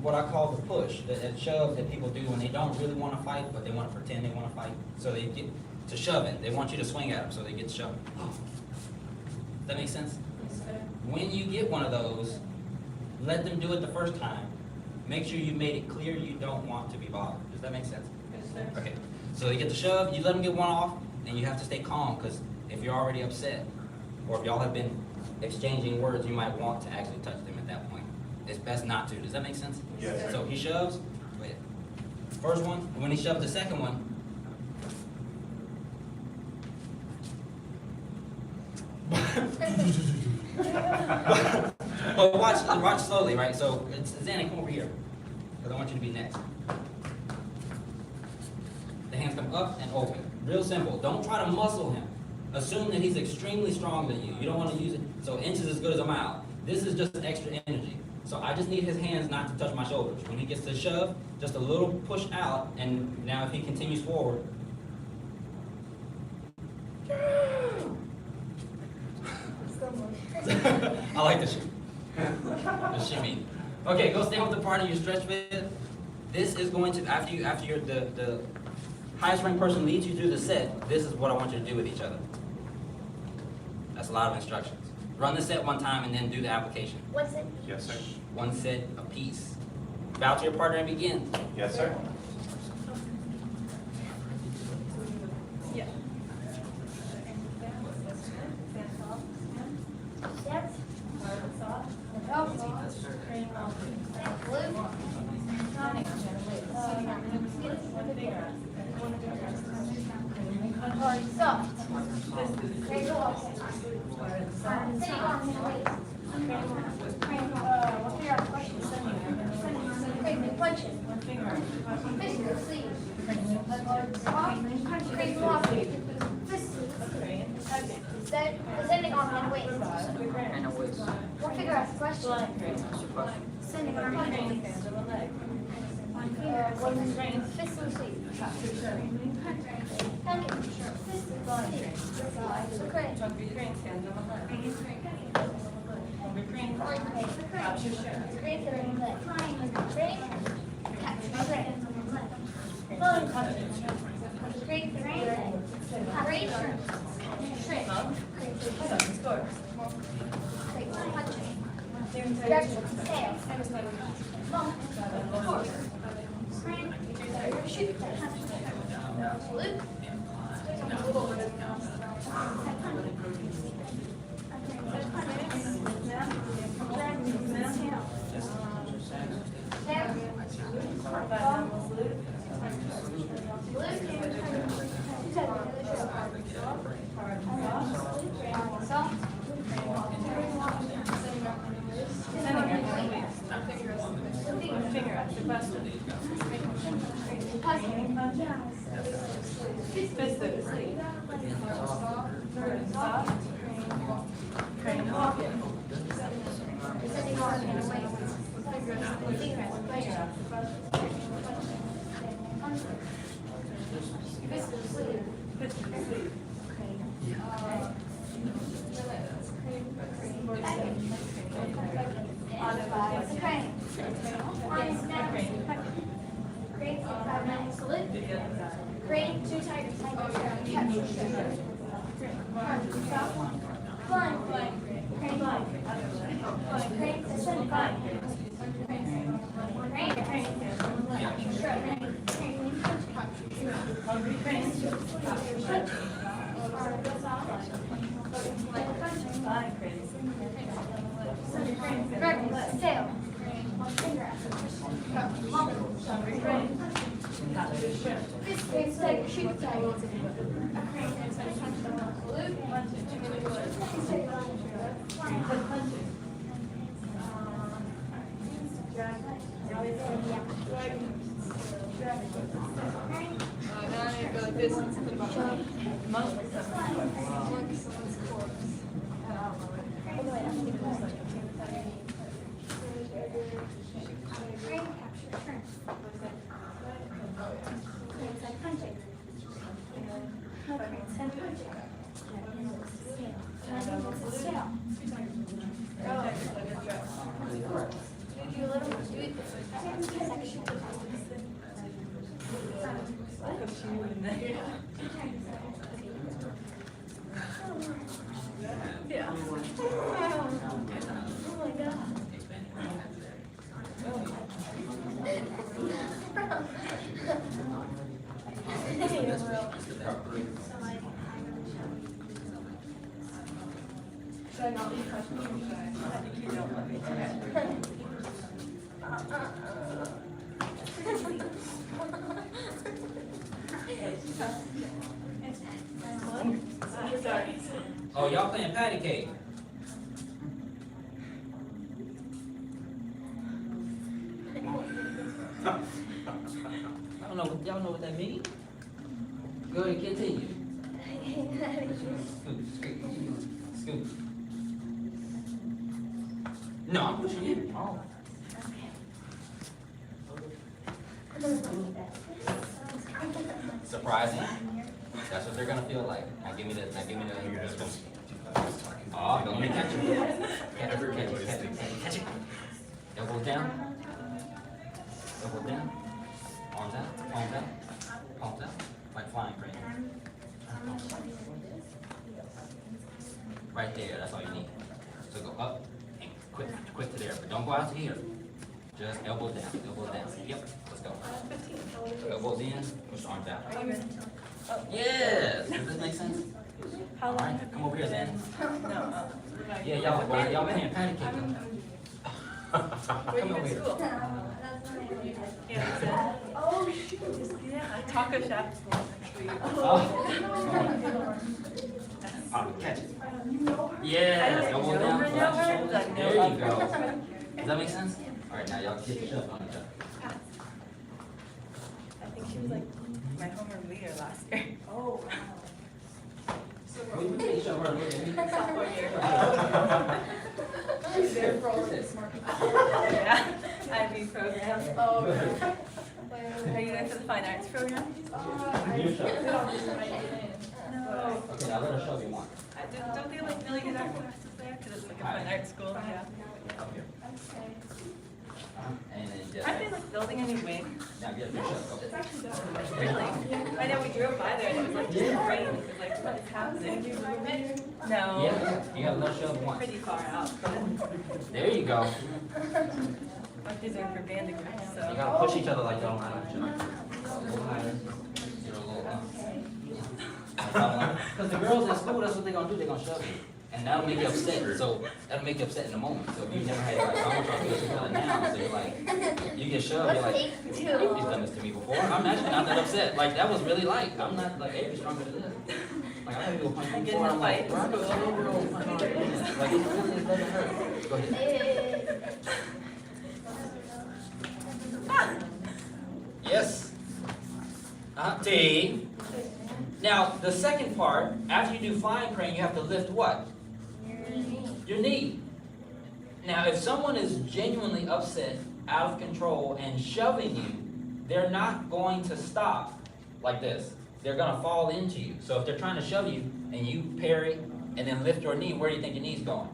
what I call the push, that shove that people do when they don't really want to fight, but they want to pretend they want to fight. So they get to shove it. They want you to swing at them, so they get shoved. Does that make sense? When you get one of those, let them do it the first time. Make sure you made it clear you don't want to be bothered. Does that make sense? Okay. So they get the shove, you let them get one off, and you have to stay calm, because if you're already upset, or if y'all have been exchanging words, you might want to actually touch them at that point. It's best not to. Does that make sense? Yes, sir. So he shoves, wait. First one, and when he shoves the second one, but watch slowly, right? So, Xander, come over here, because I want you to be next. The hands come up and open. Real simple. Don't try to muscle him. Assume that he's extremely stronger than you. You don't want to use it. So inches as good as a mile. This is just extra energy. So I just need his hands not to touch my shoulders. When he gets to shove, just a little push out, and now if he continues forward. I like the shimmy. The shimmy. Okay, go stand with the partner you stretch with. This is going to, after the highest ranked person leads you through the set, this is what I want you to do with each other. That's a lot of instructions. Run the set one time and then do the application. What's it? Yes, sir. One set apiece. Bow to your partner and begin. Yes, sir. Yeah. Yes. Soft. Very soft. Sitting on his waist. What figure out question? Crazy punches. Fist to sleeve. Crazy walk. Fist to sleeve. Sending on his waist. What figure out question? Sending on his waist. Fist to sleeve. Crane, two tigers, flying, crane, crane, ascend, crane, sail, this crane's like shoot tiger. A crane is like loop. Now I go like this and put about Crane capture, turn. Crane's like punching. No crane's head punching. I think it's a sail. Do a little, do it. Yeah. Oh my God. Should I not be touching you? Should I think you don't want me to? Sorry. Oh, y'all playing patty cake? Y'all know what that means? Go ahead, continue. Scoot. No, I'm pushing you. Oh. Surprising. That's what they're gonna feel like. Now give me the. Oh, don't let me catch it. Catch it. Elbow down. Elbow down. Arms out. Palms out. Palms out. Like flying crane. Right there. That's all you need. So go up and quick to there, but don't go out to here. Just elbow down. Elbow down. Yep. Let's go. So elbows in. Push the arms out. Yes. Does this make sense? How All long? right. Come over here, then. No. Yeah, y'all playing patty cake. Where Come you over in here. school? Yeah. Oh, shoot. Yeah, taco shop. Catch it. Yes, elbow down, flat shoulders. There you go. Does that make sense? All right, now y'all get your shove on each other. I think she was like my homeroom leader last year. Oh, wow. We can shove her a little bit. Sophomore year. She's there for all the smart people. Yeah, IB program. Oh, okay. Are you going for the fine arts program? Your shove. No. Okay, now let her shove you one. Don't they like really good art classes there? Because it's like a fine art school, yeah. Up here. And then just. Aren't they like building a new wing? Now get your shove. Go. Really? I know we drove by there and it was like just rain. It was like, what is happening? No. Yeah, you gotta let her shove one. Pretty far out, but There you go. I'm using for banding groups, You so. gotta push each other like y'all know how to shove. A little higher. Get a little because the girls in school, that's what they're gonna do, they're gonna shove you. And that'll make you upset, so that'll make you upset in the moment. So if you never had like, I want y'all to get together now, so you're like, you get shoved, you're like, he's done this to me before. I'm actually not that upset. Like, that was really light. I'm not like every stronger than this. Like, I had to do a punch before, I'm like, where I go, like, it really doesn't hurt. Go ahead. Yes. T. Now, the second part, after you do flying crane, you have to lift what? Your knee. Now, if someone is genuinely upset, out of control, and shoving you, they're not going to stop like this. They're going to fall into you. So if they're trying to shove you, and you parry, and then lift your knee, where do you think your knee's going?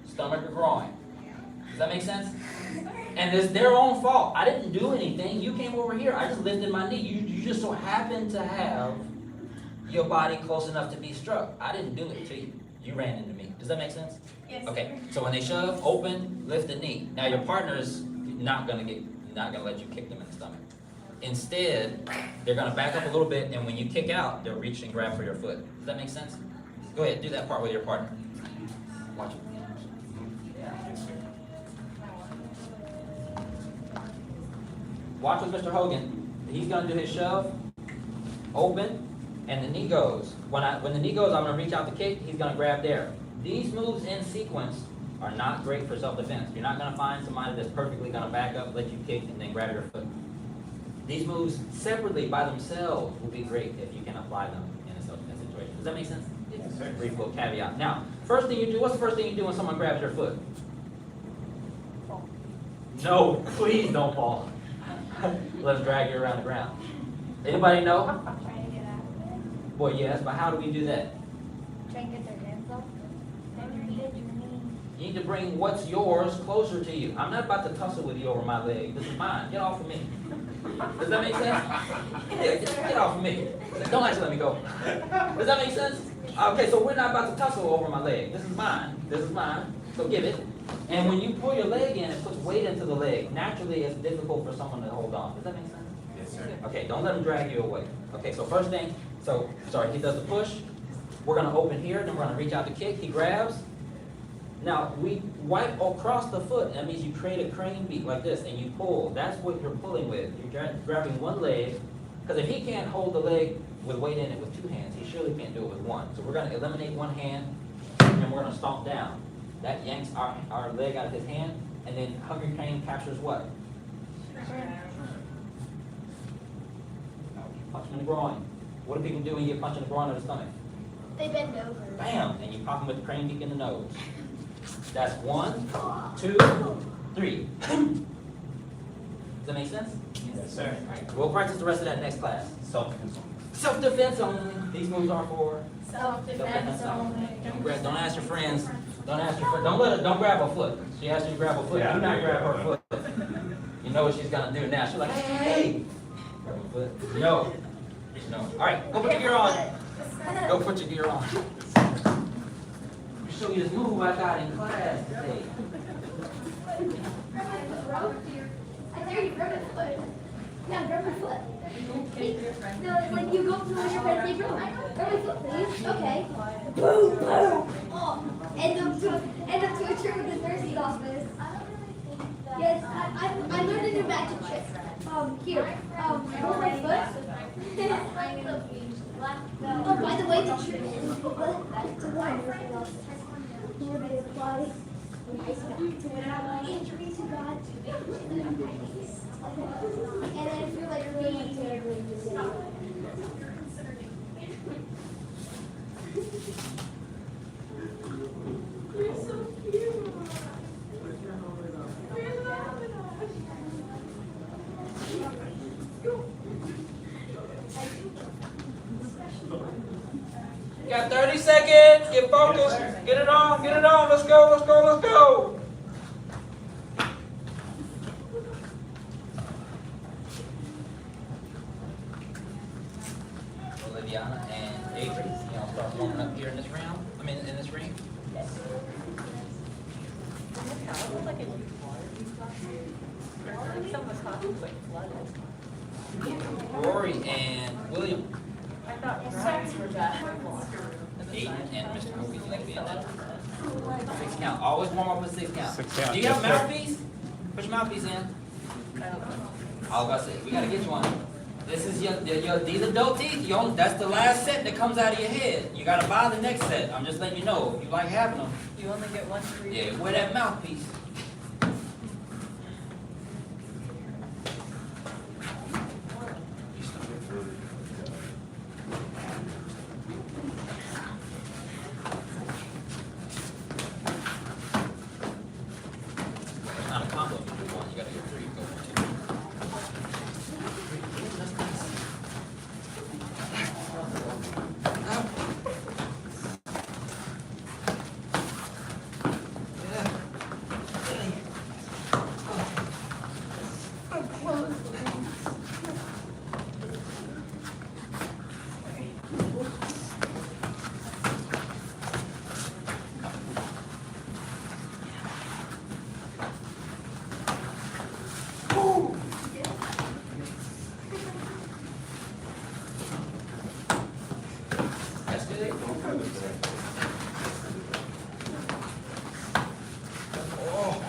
Stomach or groin? Does that make sense? And it's their own fault. I didn't do anything. You came over here. I just lifted my knee. You just so happened to have your body close enough to be struck. I didn't do it to you. You ran into me. Does that make sense? Yes. Okay. So when they shove, open, lift the knee. Now your partner's not gonna let you kick them in the stomach. Instead, they're gonna back up a little bit, and when you kick out, they'll reach and grab for your foot. Does that make sense? Go ahead, do that part with your partner. Watch it. Watch with Mr. Hogan. He's gonna do his shove, open, and the knee goes. When the knee goes, I'm gonna reach out to kick, he's gonna grab there. These moves in sequence are not great for self-defense. You're not gonna find somebody that's perfectly gonna back up, let you kick, and then grab your foot. These moves separately by themselves will be great if you can apply them in a self-defense situation. Does that make sense? Yes, sir. Brief little caveat. Now, first thing you do, what's the first thing you do when someone grabs your foot? No, please don't fall. Let them drag you around the ground. Anybody know? Trying to get out of it. Boy, yes, but how do we do that? Trying to get their hands off. And you hit your knee. You need to bring what's yours closer to you. I'm not about to tussle with you over my leg. This is mine. Get off of me. Does that make sense? Yeah, get off of me. Don't actually let me go. Does that make sense? Okay, so we're not about to tussle over my leg. This is mine. This is mine. So give it. And when you pull your leg in, it puts weight into the leg. Naturally, it's difficult for someone to hold on. Does that make sense? Yes, sir. Okay, don't let him drag you away. Okay, so first thing, sorry, he does the push. We're gonna open here, then we're gonna reach out to kick. He grabs. Now, we wipe across the foot. That means you create a crane beat like this, and you pull. That's what you're pulling with. You're grabbing one leg, because if he can't hold the leg with weight in it with two hands, he surely can't do it with one. So we're gonna eliminate one hand, and we're gonna stomp down. That yanks our leg out of his hand, and then hungry crane captures what? Punch him in the groin. What do people do when you get punched in the groin or the stomach? They bend over. Bam! And you pop him with the crane beak in the nose. That's 1, 2, 3. Does that make sense? Yes, sir. We'll practice the rest of that next class. Self-defense only. These moves are for Self-defense only. Don't ask your friends. Don't ask your friends. Don't grab her foot. She asked you to grab her foot. Do not grab her foot. You know what she's gonna do now. She's like, hey! Grab her foot. No. No. All right, go put your gear on. Go put your gear on. I'll show you this move I got in class today. I dare you, grab my foot. Yeah, grab my foot. No, it's like you go to your friend, say, grab my foot, please. Okay. Boom, boom. Oh, end up to a trip with the nursing office. Yes, I learned a new magic trick. Here, hold my foot. Oh, by the way, the trick is to warn everything else. Lord, I apply injury to God. And then if you're like really terribly disabled. You're so cute. You got 30 seconds. Get focused. Get it on. Get it on. Let's go. Let's go. Let's go. Oliviana and Adrian, y'all start warming up here in this round. I mean, in this ring. Rory and William. Aiden and Mr. Cookie, you like to be in that? 6 count. Always warm up with 6 count. 6 count, Do you have a yes, sir. mouthpiece? Put your mouthpiece in. I was about to say, we gotta get you one. This is these adult teeth. That's the last set that comes out of your head. You gotta buy the next set. I'm just letting you know. If you like having them. You only get one for Yeah, wear that mouthpiece. It's not a combo. If you do one, you gotta get 3. Go for 2. That's nice. That's good. Oh.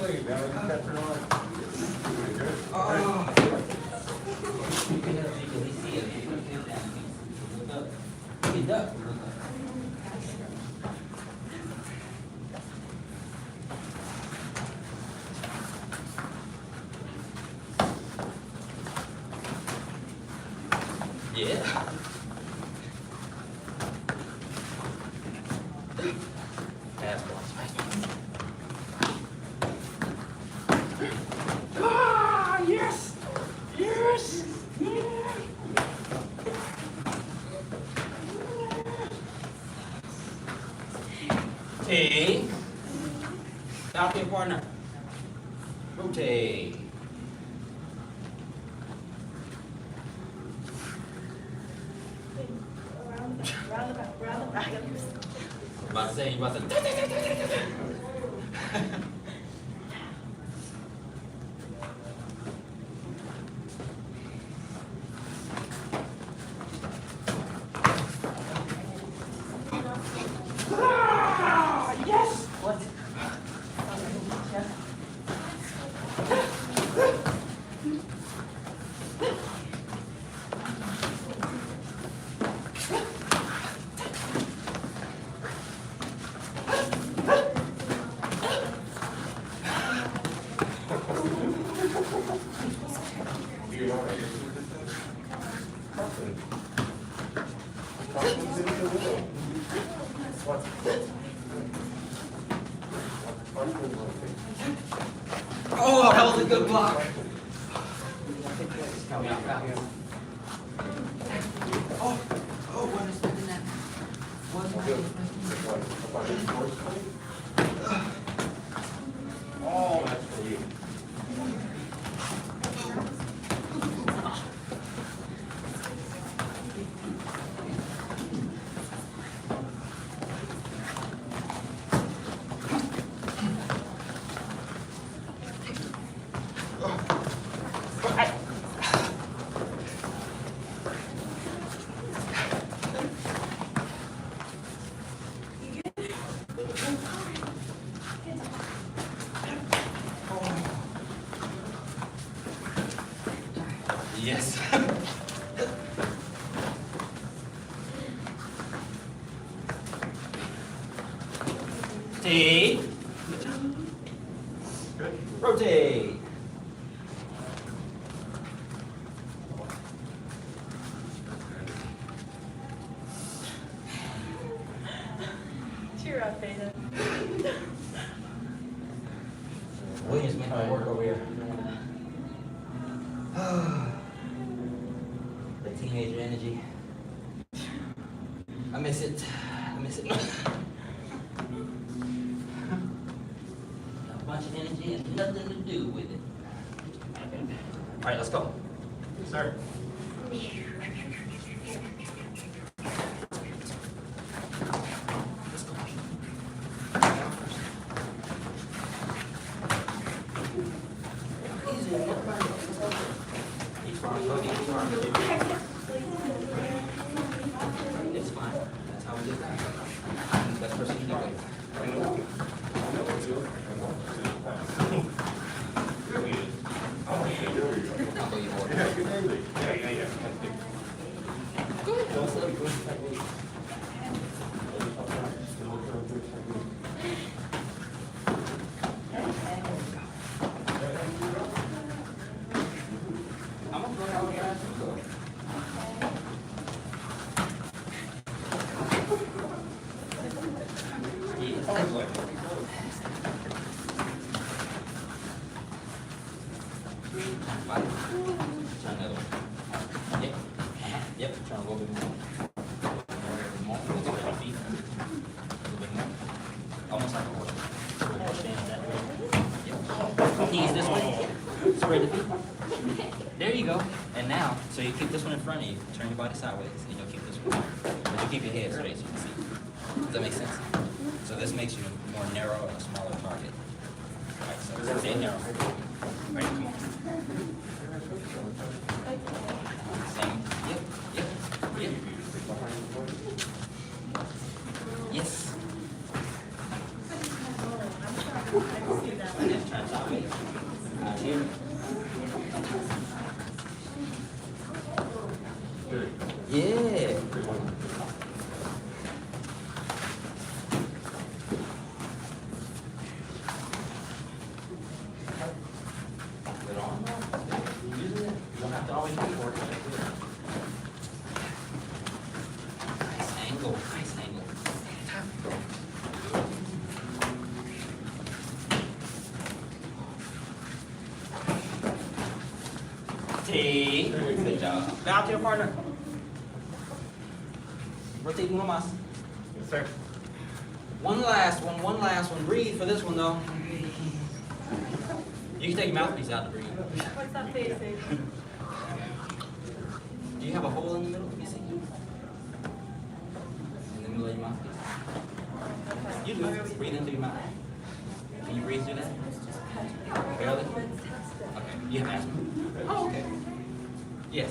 You can really see it. You can feel that. Look up. Get up. Look up. Yeah. Pass balls, right? Ah, yes! Yes! Rotate. Out there, partner. Rotate. Round the back. About to say, you about to. Ah, yes! What? Oh, that was a good block. Oh, wasn't expecting that. Wasn't expecting that. Oh, that's for you. Yes. Rotate. Rotate. Cheer up, Beta. Williams made my work over here. The teenager energy. I miss it. I miss it. A bunch of energy and nothing to do with it. All right, let's go. Sir. It's fine. That's how we get that. That's first thing you do. I'll go you order. I'm gonna go out there. Body. Turn that over. Yep. Yep. Turn a little bit more. More. Let's go to feet. A little bit more. Almost like a horse. A little more stand that way. Yep. Knees this way. Spread the feet. There you go. And now, so you keep this one in front of you. Turn your body sideways, and you'll keep this one. But you keep your head straight, so you can see. Does that make sense? So this makes you more narrow and a smaller target. All right. So stay narrow. All right. Come on. Same. Yep. Yep. Yep. Yes. see that. Yeah. Good on. Use it. You don't have to always be working. Nice angle, nice angle. T. Good job. Bow to your partner. Rotate uno más. Yes, sir. One last one. Breathe for this one though. You can take your mouthpiece out to breathe. What's that face, Dave? Do you have a hole in the middle? Let me see. In the middle of your mouthpiece. You do. Breathe into your mouth. Can you breathe through that? Barely? Okay. You have asthma? Oh, okay. Yes.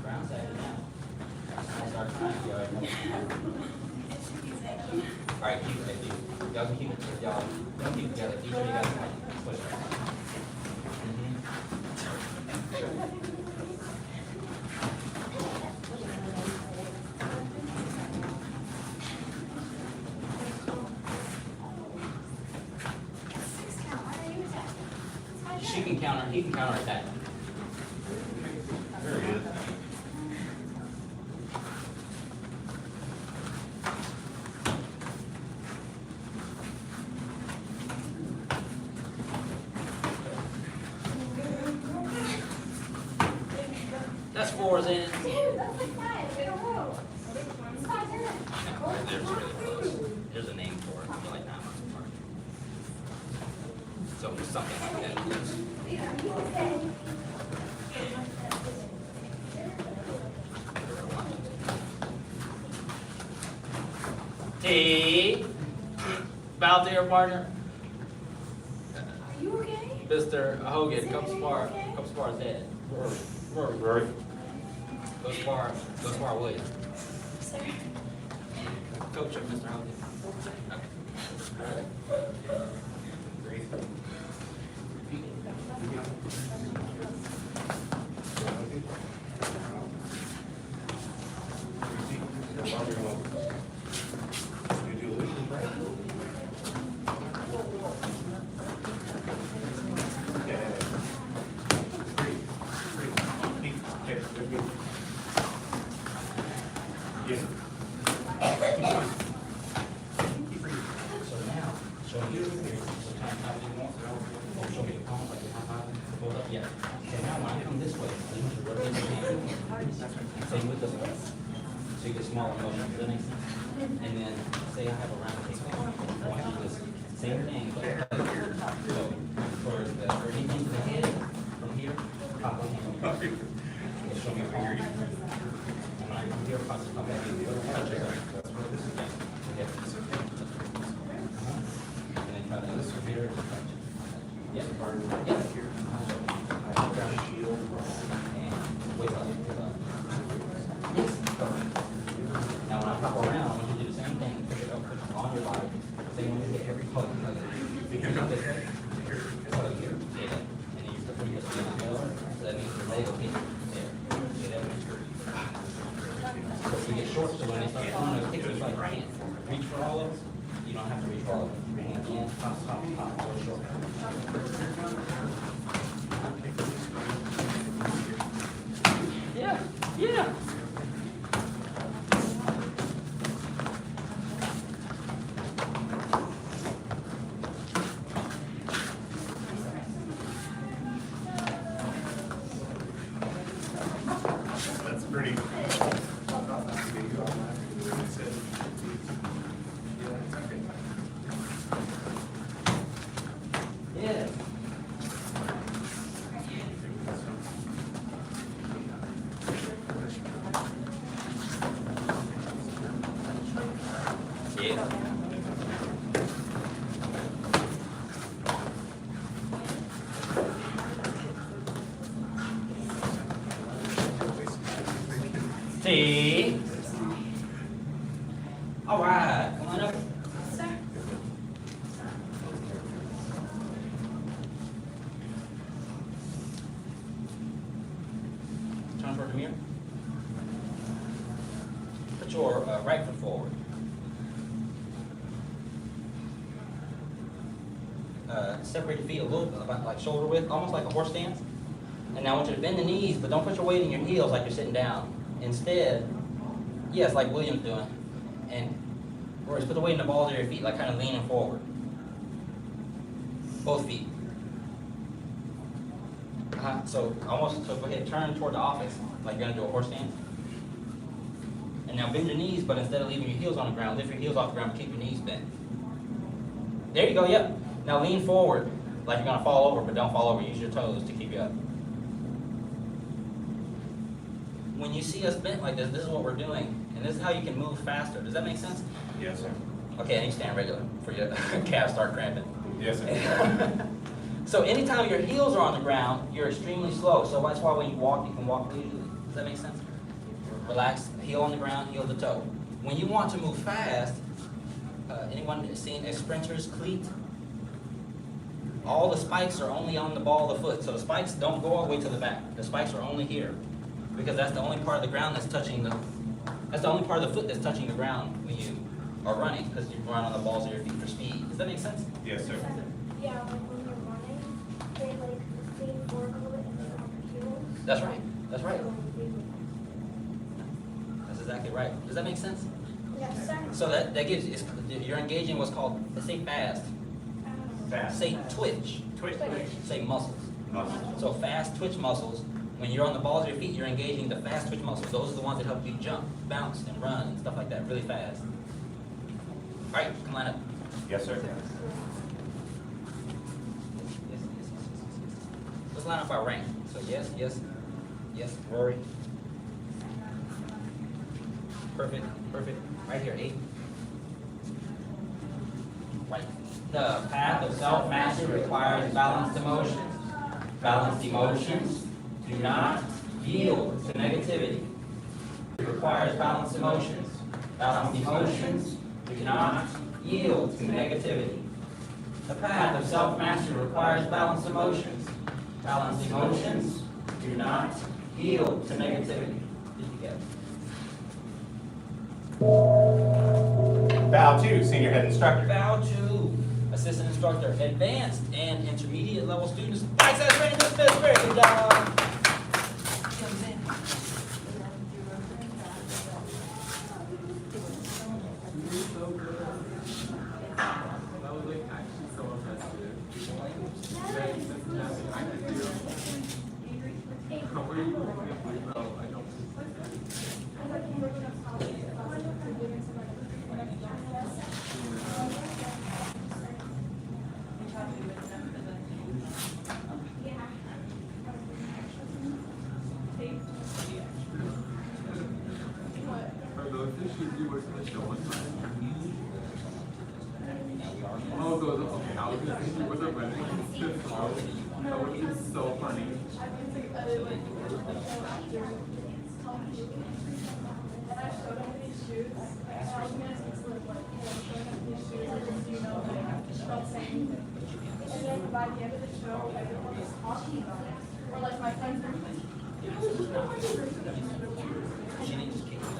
Brown side now. I start crying. All right, keep it. Y'all can keep it. Y'all don't keep it together. Each of you guys push it. She can counter. He can counter attack. Very good. That's 4 in. Dude, that's like 5 in a row. It's 5 in. There's really close. There's a name for it. You're like 9 months apart. So something like that. T. Bow to your partner. Are you okay? Mr. Hogan, come spar. Come spar Dad. Rory. Go spar William. Sir. Coach him, Mr. Hogan. Breathe. So now, show me your experience. So time how you want. Oh, show me the palm like you high five. Hold up, yeah. Okay, now when I come this way, I want you to rotate your hand. Same with this way. So you get smaller motion. Does that make sense? And then say I have a round table. I want you to do this same thing, but so for anything to the head, from here, pop one hand. Okay, show me your palm. And when I come here, pop back in. Touch it. Yeah. And then try to this from here. Yeah. Yeah. And wait up. Yes. Now when I pop around, I want you to do the same thing. Push it up, push it on your body. Same when you hit every hug. You can come this way. Hug here. Yeah. And then you put your skin on the other. So that means your leg will hit there. See that? So if you get short, so when they start throwing those kicks, it's like your hand. Reach for all of them. You don't have to reach for all of them. Your hand in, pop, pop, pop, go short. Yeah, yeah. That's pretty. Yeah. Yeah. T. right foot forward. Separate your feet a little bit, about like shoulder width, almost like a horse stance. And now I want you to bend the knees, but don't put your weight in your heels like you're sitting down. Instead, yes, like William's doing, and or just put the weight in the balls of your feet, like kind of leaning forward. Both feet. So almost, so go ahead, turn toward the office, like you're gonna do a horse stance. And now bend your knees, but instead of leaving your heels on the ground, lift your heels off the ground, but keep your knees bent. There you go, yep. Now lean forward, like you're gonna fall over, but don't fall over, use your toes to keep you up. When you see us bent like this is what we're doing, and this is how you can move faster. Does that make sense? Yes, sir. Okay, and you stand regular for your calves start cramping. Yes, sir. So anytime your heels are on the ground, you're extremely slow. So that's why when you walk, you can walk leisurely. Does that make sense? Relax, heel on the ground, heel to toe. When you want to move fast, anyone seen a sprinter's cleat? All the spikes are only on the ball of the foot. So the spikes don't go all the way to the back. The spikes are only here. Because that's the only part of the ground that's touching that's the only part of the foot that's touching the ground when you are running, because you run on the balls of your feet for speed. Does that make sense? Yes, sir. Yeah, like when you're running, they like lean forward a little bit and then on their heels. That's right. That's right. That's exactly right. Does that make sense? Yes, sir. So that gives you're engaging what's called, say fast. Fast. Say twitch. Twitch. Say muscles. Muscles. So fast twitch muscles. When you're on the balls of your feet, you're engaging the fast twitch muscles. Those are the ones that help you jump, bounce, and run, and stuff like that really fast. All right, come line up. Yes, sir. Let's line up our rank. So yes, yes, yes, Rory. Perfect, perfect. Right here, 8. Right. The path of self-mastery requires balanced emotions. Balanced emotions do not yield to negativity. It requires balanced emotions. Balanced emotions do not yield to negativity. The path of self-mastery requires balanced emotions. Balanced emotions do not yield to negativity. Did you get it? Bow to senior head instructor. Bow to assistant instructor. Advanced and intermediate level students. Right side ready, dismiss. Very good job. So funny. And then by the end of the show, everyone was talking about it. Or like my friends were like, She didn't just kick that.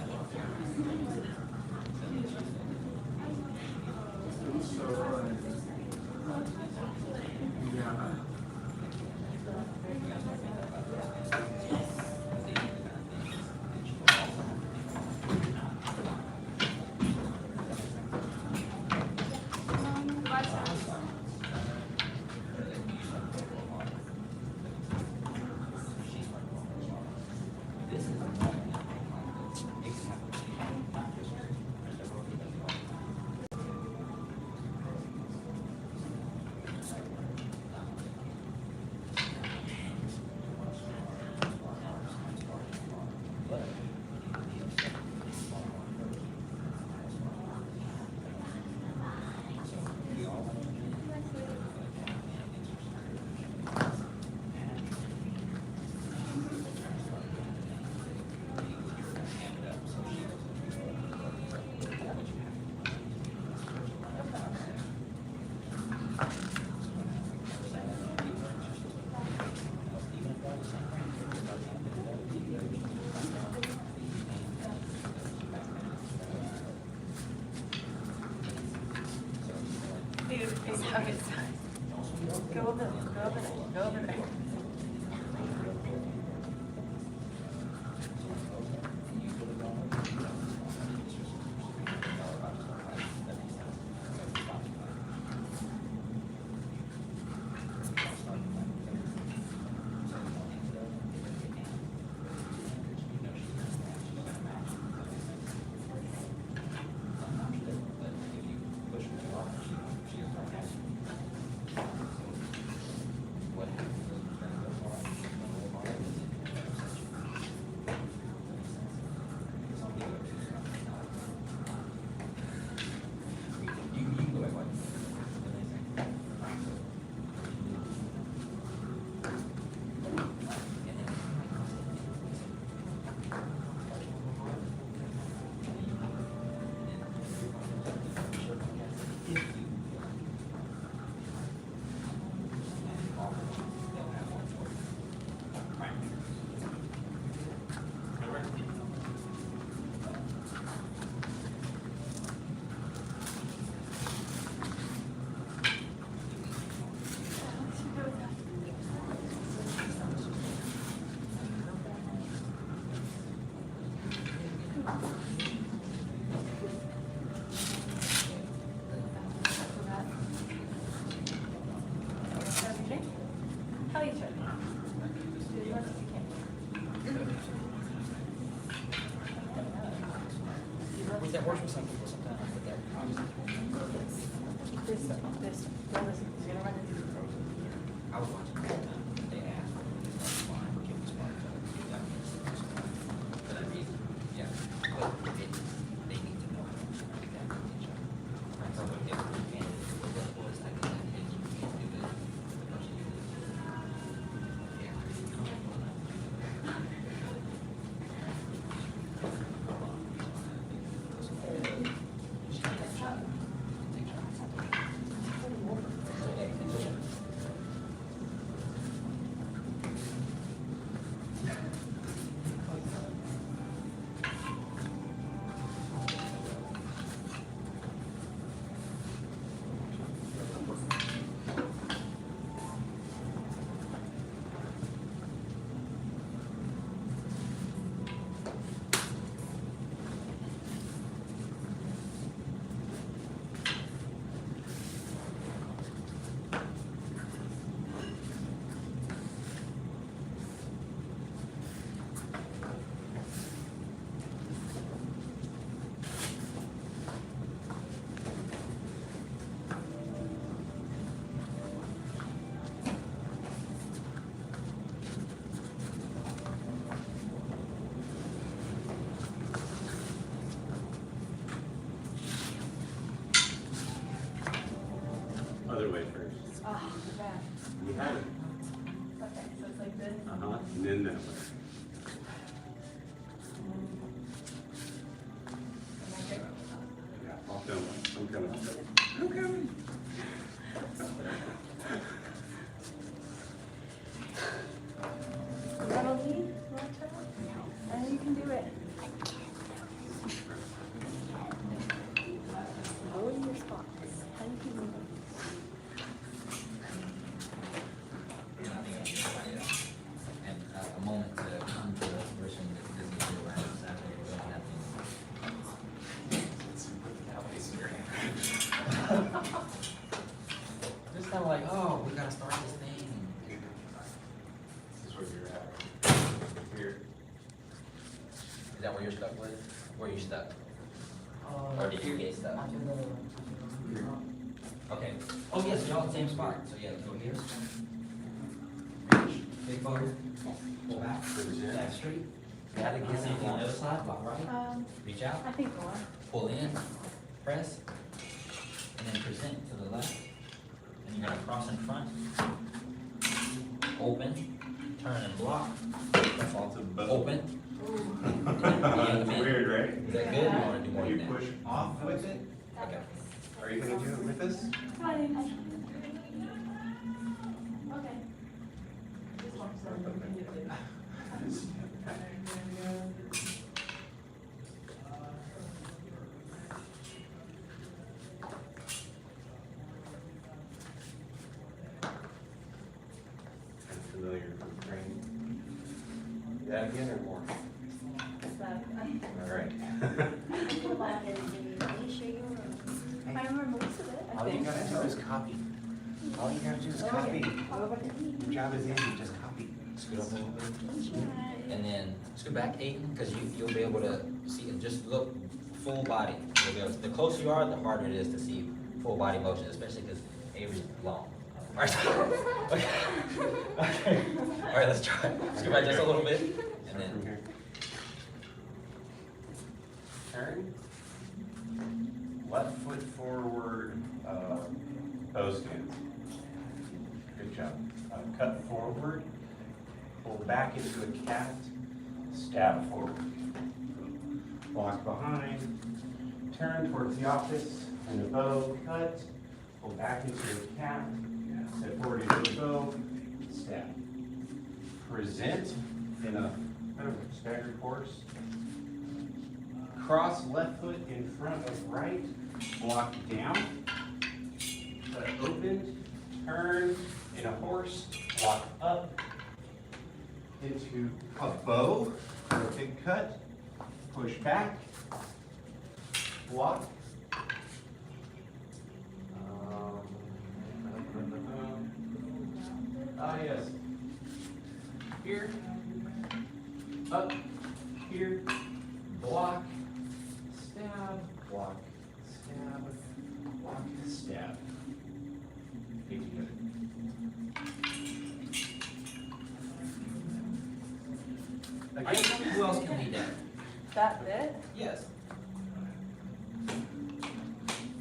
Go over there, go over there, go over there. Tell each other. Do as much as you can. With that works for some people sometimes, but that. This, now listen, you're gonna run into the road. I was watching that, they asked, it's not fine, give us one, but I mean, yeah, but they need to know how to do that with each other. Right, so if you can't, the boys like that, and you can't do this, the person you do this. Yeah. Other way first. Oh, that. You had it. Okay, so it's like this. Uh-huh, and then that way. Am I good? Yeah, I'll film it. I'm coming. I'm coming. You wanna lead? I know you can do it. Go in your spots. How you can move. And a moment to come to a person that doesn't do around Saturday or nothing. Just kind of like, oh, we gotta start this thing. This is where you're at. Here. Is that where you're stuck with? Where you stuck? Or did you get stuck? Okay. Oh, yeah, so y'all in the same spot. So yeah, go here. Reach, big forward, pull back, back straight. Got to get something on the other side, block right. Reach out, I think more. pull in, press, and then present to the left. And you're gonna cross in front. Open, turn and block, Fall to the boat. open. Weird, right? Is that good? You wanna do more You than that? push off with it? Okay. Are you gonna do it with this? Okay. That again or more? All right. I remember most of it, I All you think. gotta do is copy. All you gotta do is copy. Your job is easy, just copy. Scoot up a little bit. And then scoot back, Aiden, because you'll be able to see and just look full body. You'll be able to- the closer you are, the harder it is to see full body motion, especially because Avery's long. All right. Okay. Okay. All right, let's try. Scoot back just a little bit, and From then here. Turn. Left foot forward, bow stance. Good job. Cut forward, pull back into a cat, stab forward. Walk behind, turn towards the office, and the bow, cut, pull back into a cat, step forward into the bow, stab. Present in a kind of staggered course. Cross left foot in front of right, walk down, cut open, turn in a horse, walk up into a bow, a big cut, push back, walk. Yes. Here, up, here, block, stab, block, stab, block, stab. Feet together. all right, tell me who else can lead that? That bit? Yes.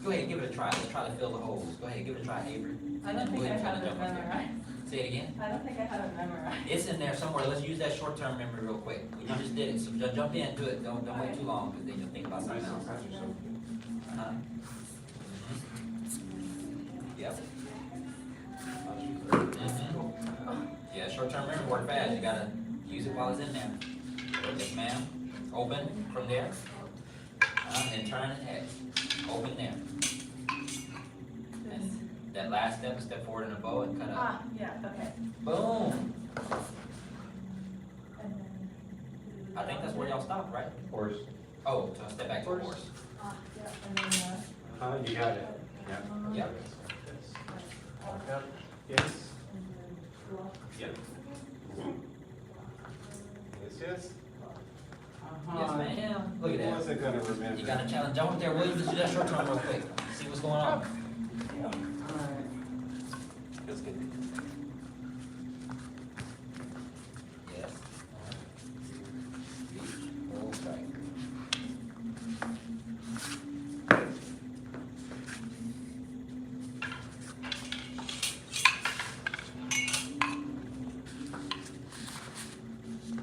Go ahead, give it a try. Let's try to fill the holes. Go ahead, give it a try, Avery. I don't think I have it memorized. Say it again. I don't think I have it memorized. It's in there somewhere. Let's use that short-term memory real quick. You just did it, so jump in, do it. Don't wait too long, because then you'll think about something else. Uh-huh. Yep. Mhm. Yeah, short-term memory work fast. You gotta use it while it's in there. Yes, ma'am. Open from there. And turn and head. Open there. And that last step forward in a bow and cut up. Ah, yeah, okay. Boom. And then. I think that's where y'all stopped, right? Horse. Oh, so step back to a horse. Ah, yeah, and then, You got it. Yeah. Yep. Walk up. Yes. and then walk. Yep. Yes, yes. Yes, ma'am. Look at Who that. wasn't gonna remember? You got a challenge. Jump up there, William. Just do that short term real quick. See what's going on. That's good. Yes. Hold tight.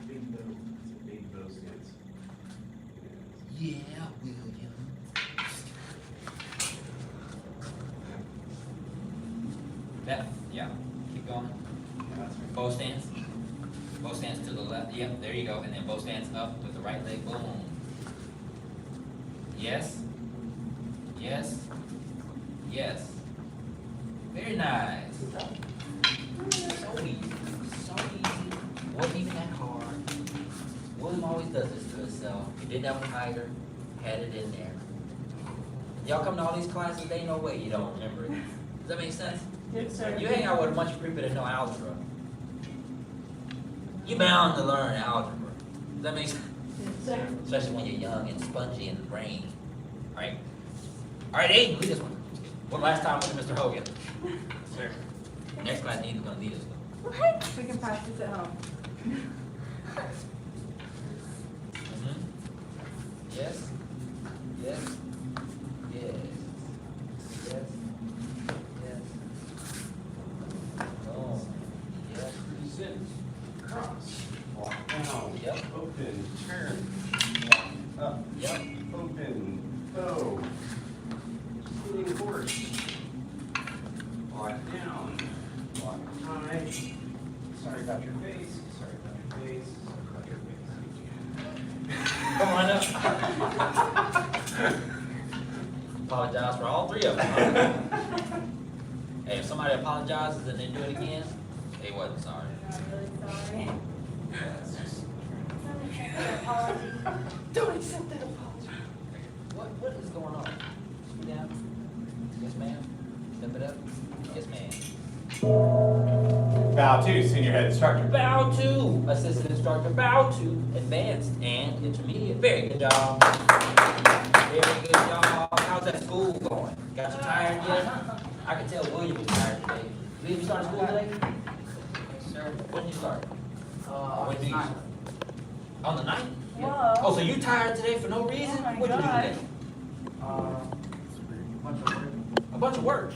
Big bow. It's a big bow stance. Yeah, William. That, yeah. Keep going. Yeah, that's right. Bow stance. Bow stance to the left. Yep, there you go. And then bow stance up with the right leg. Boom. Yes. Yes. Yes. Very nice. So easy. So easy. Wasn't even that hard. William always does this to himself. He did that with Hyder. Had it in there. Y'all come to all these classes, there ain't no way you don't remember it. Does that make sense? Yes, sir. You hang out with a bunch of people that know algebra. You're bound to learn algebra. Does that make sense? Yes, sir. Especially when you're young and spongy in the brain. Alright? Alright, Aiden, lead this one. One last time with Mr. Hogan. Sir. Next class, Aiden's gonna lead us. What? We can practice at home. Mhm. Yes. Yes. Yes. Yes. Yes. Oh. Yes. Present. Cross. Walk down. Yep. Open. Turn. Walk up. Yep. Open. Bow. Sitting horse. Walk down. Walk high. Sorry about your face. Sorry about your face. Sorry about your face. Come on up. Apologize for all three of them. Hey, if somebody apologizes and they do it again, they wasn't sorry. I'm really sorry. Yes. Don't accept that apology. What is going on? Sit down. Yes, ma'am. Step it up. Yes, ma'am. Bow to senior head instructor. Bow to assistant instructor. Bow to advanced and intermediate. Very good job. Very good job. How's that school going? Got you tired yet? I can tell William was tired today. William, you started school today? Yes, sir. When did you start? When did you Ninth. start? On the 9th? Whoa. Oh, so you tired today for no reason? Oh my What did you do God. today? Bunch of work. A bunch of work.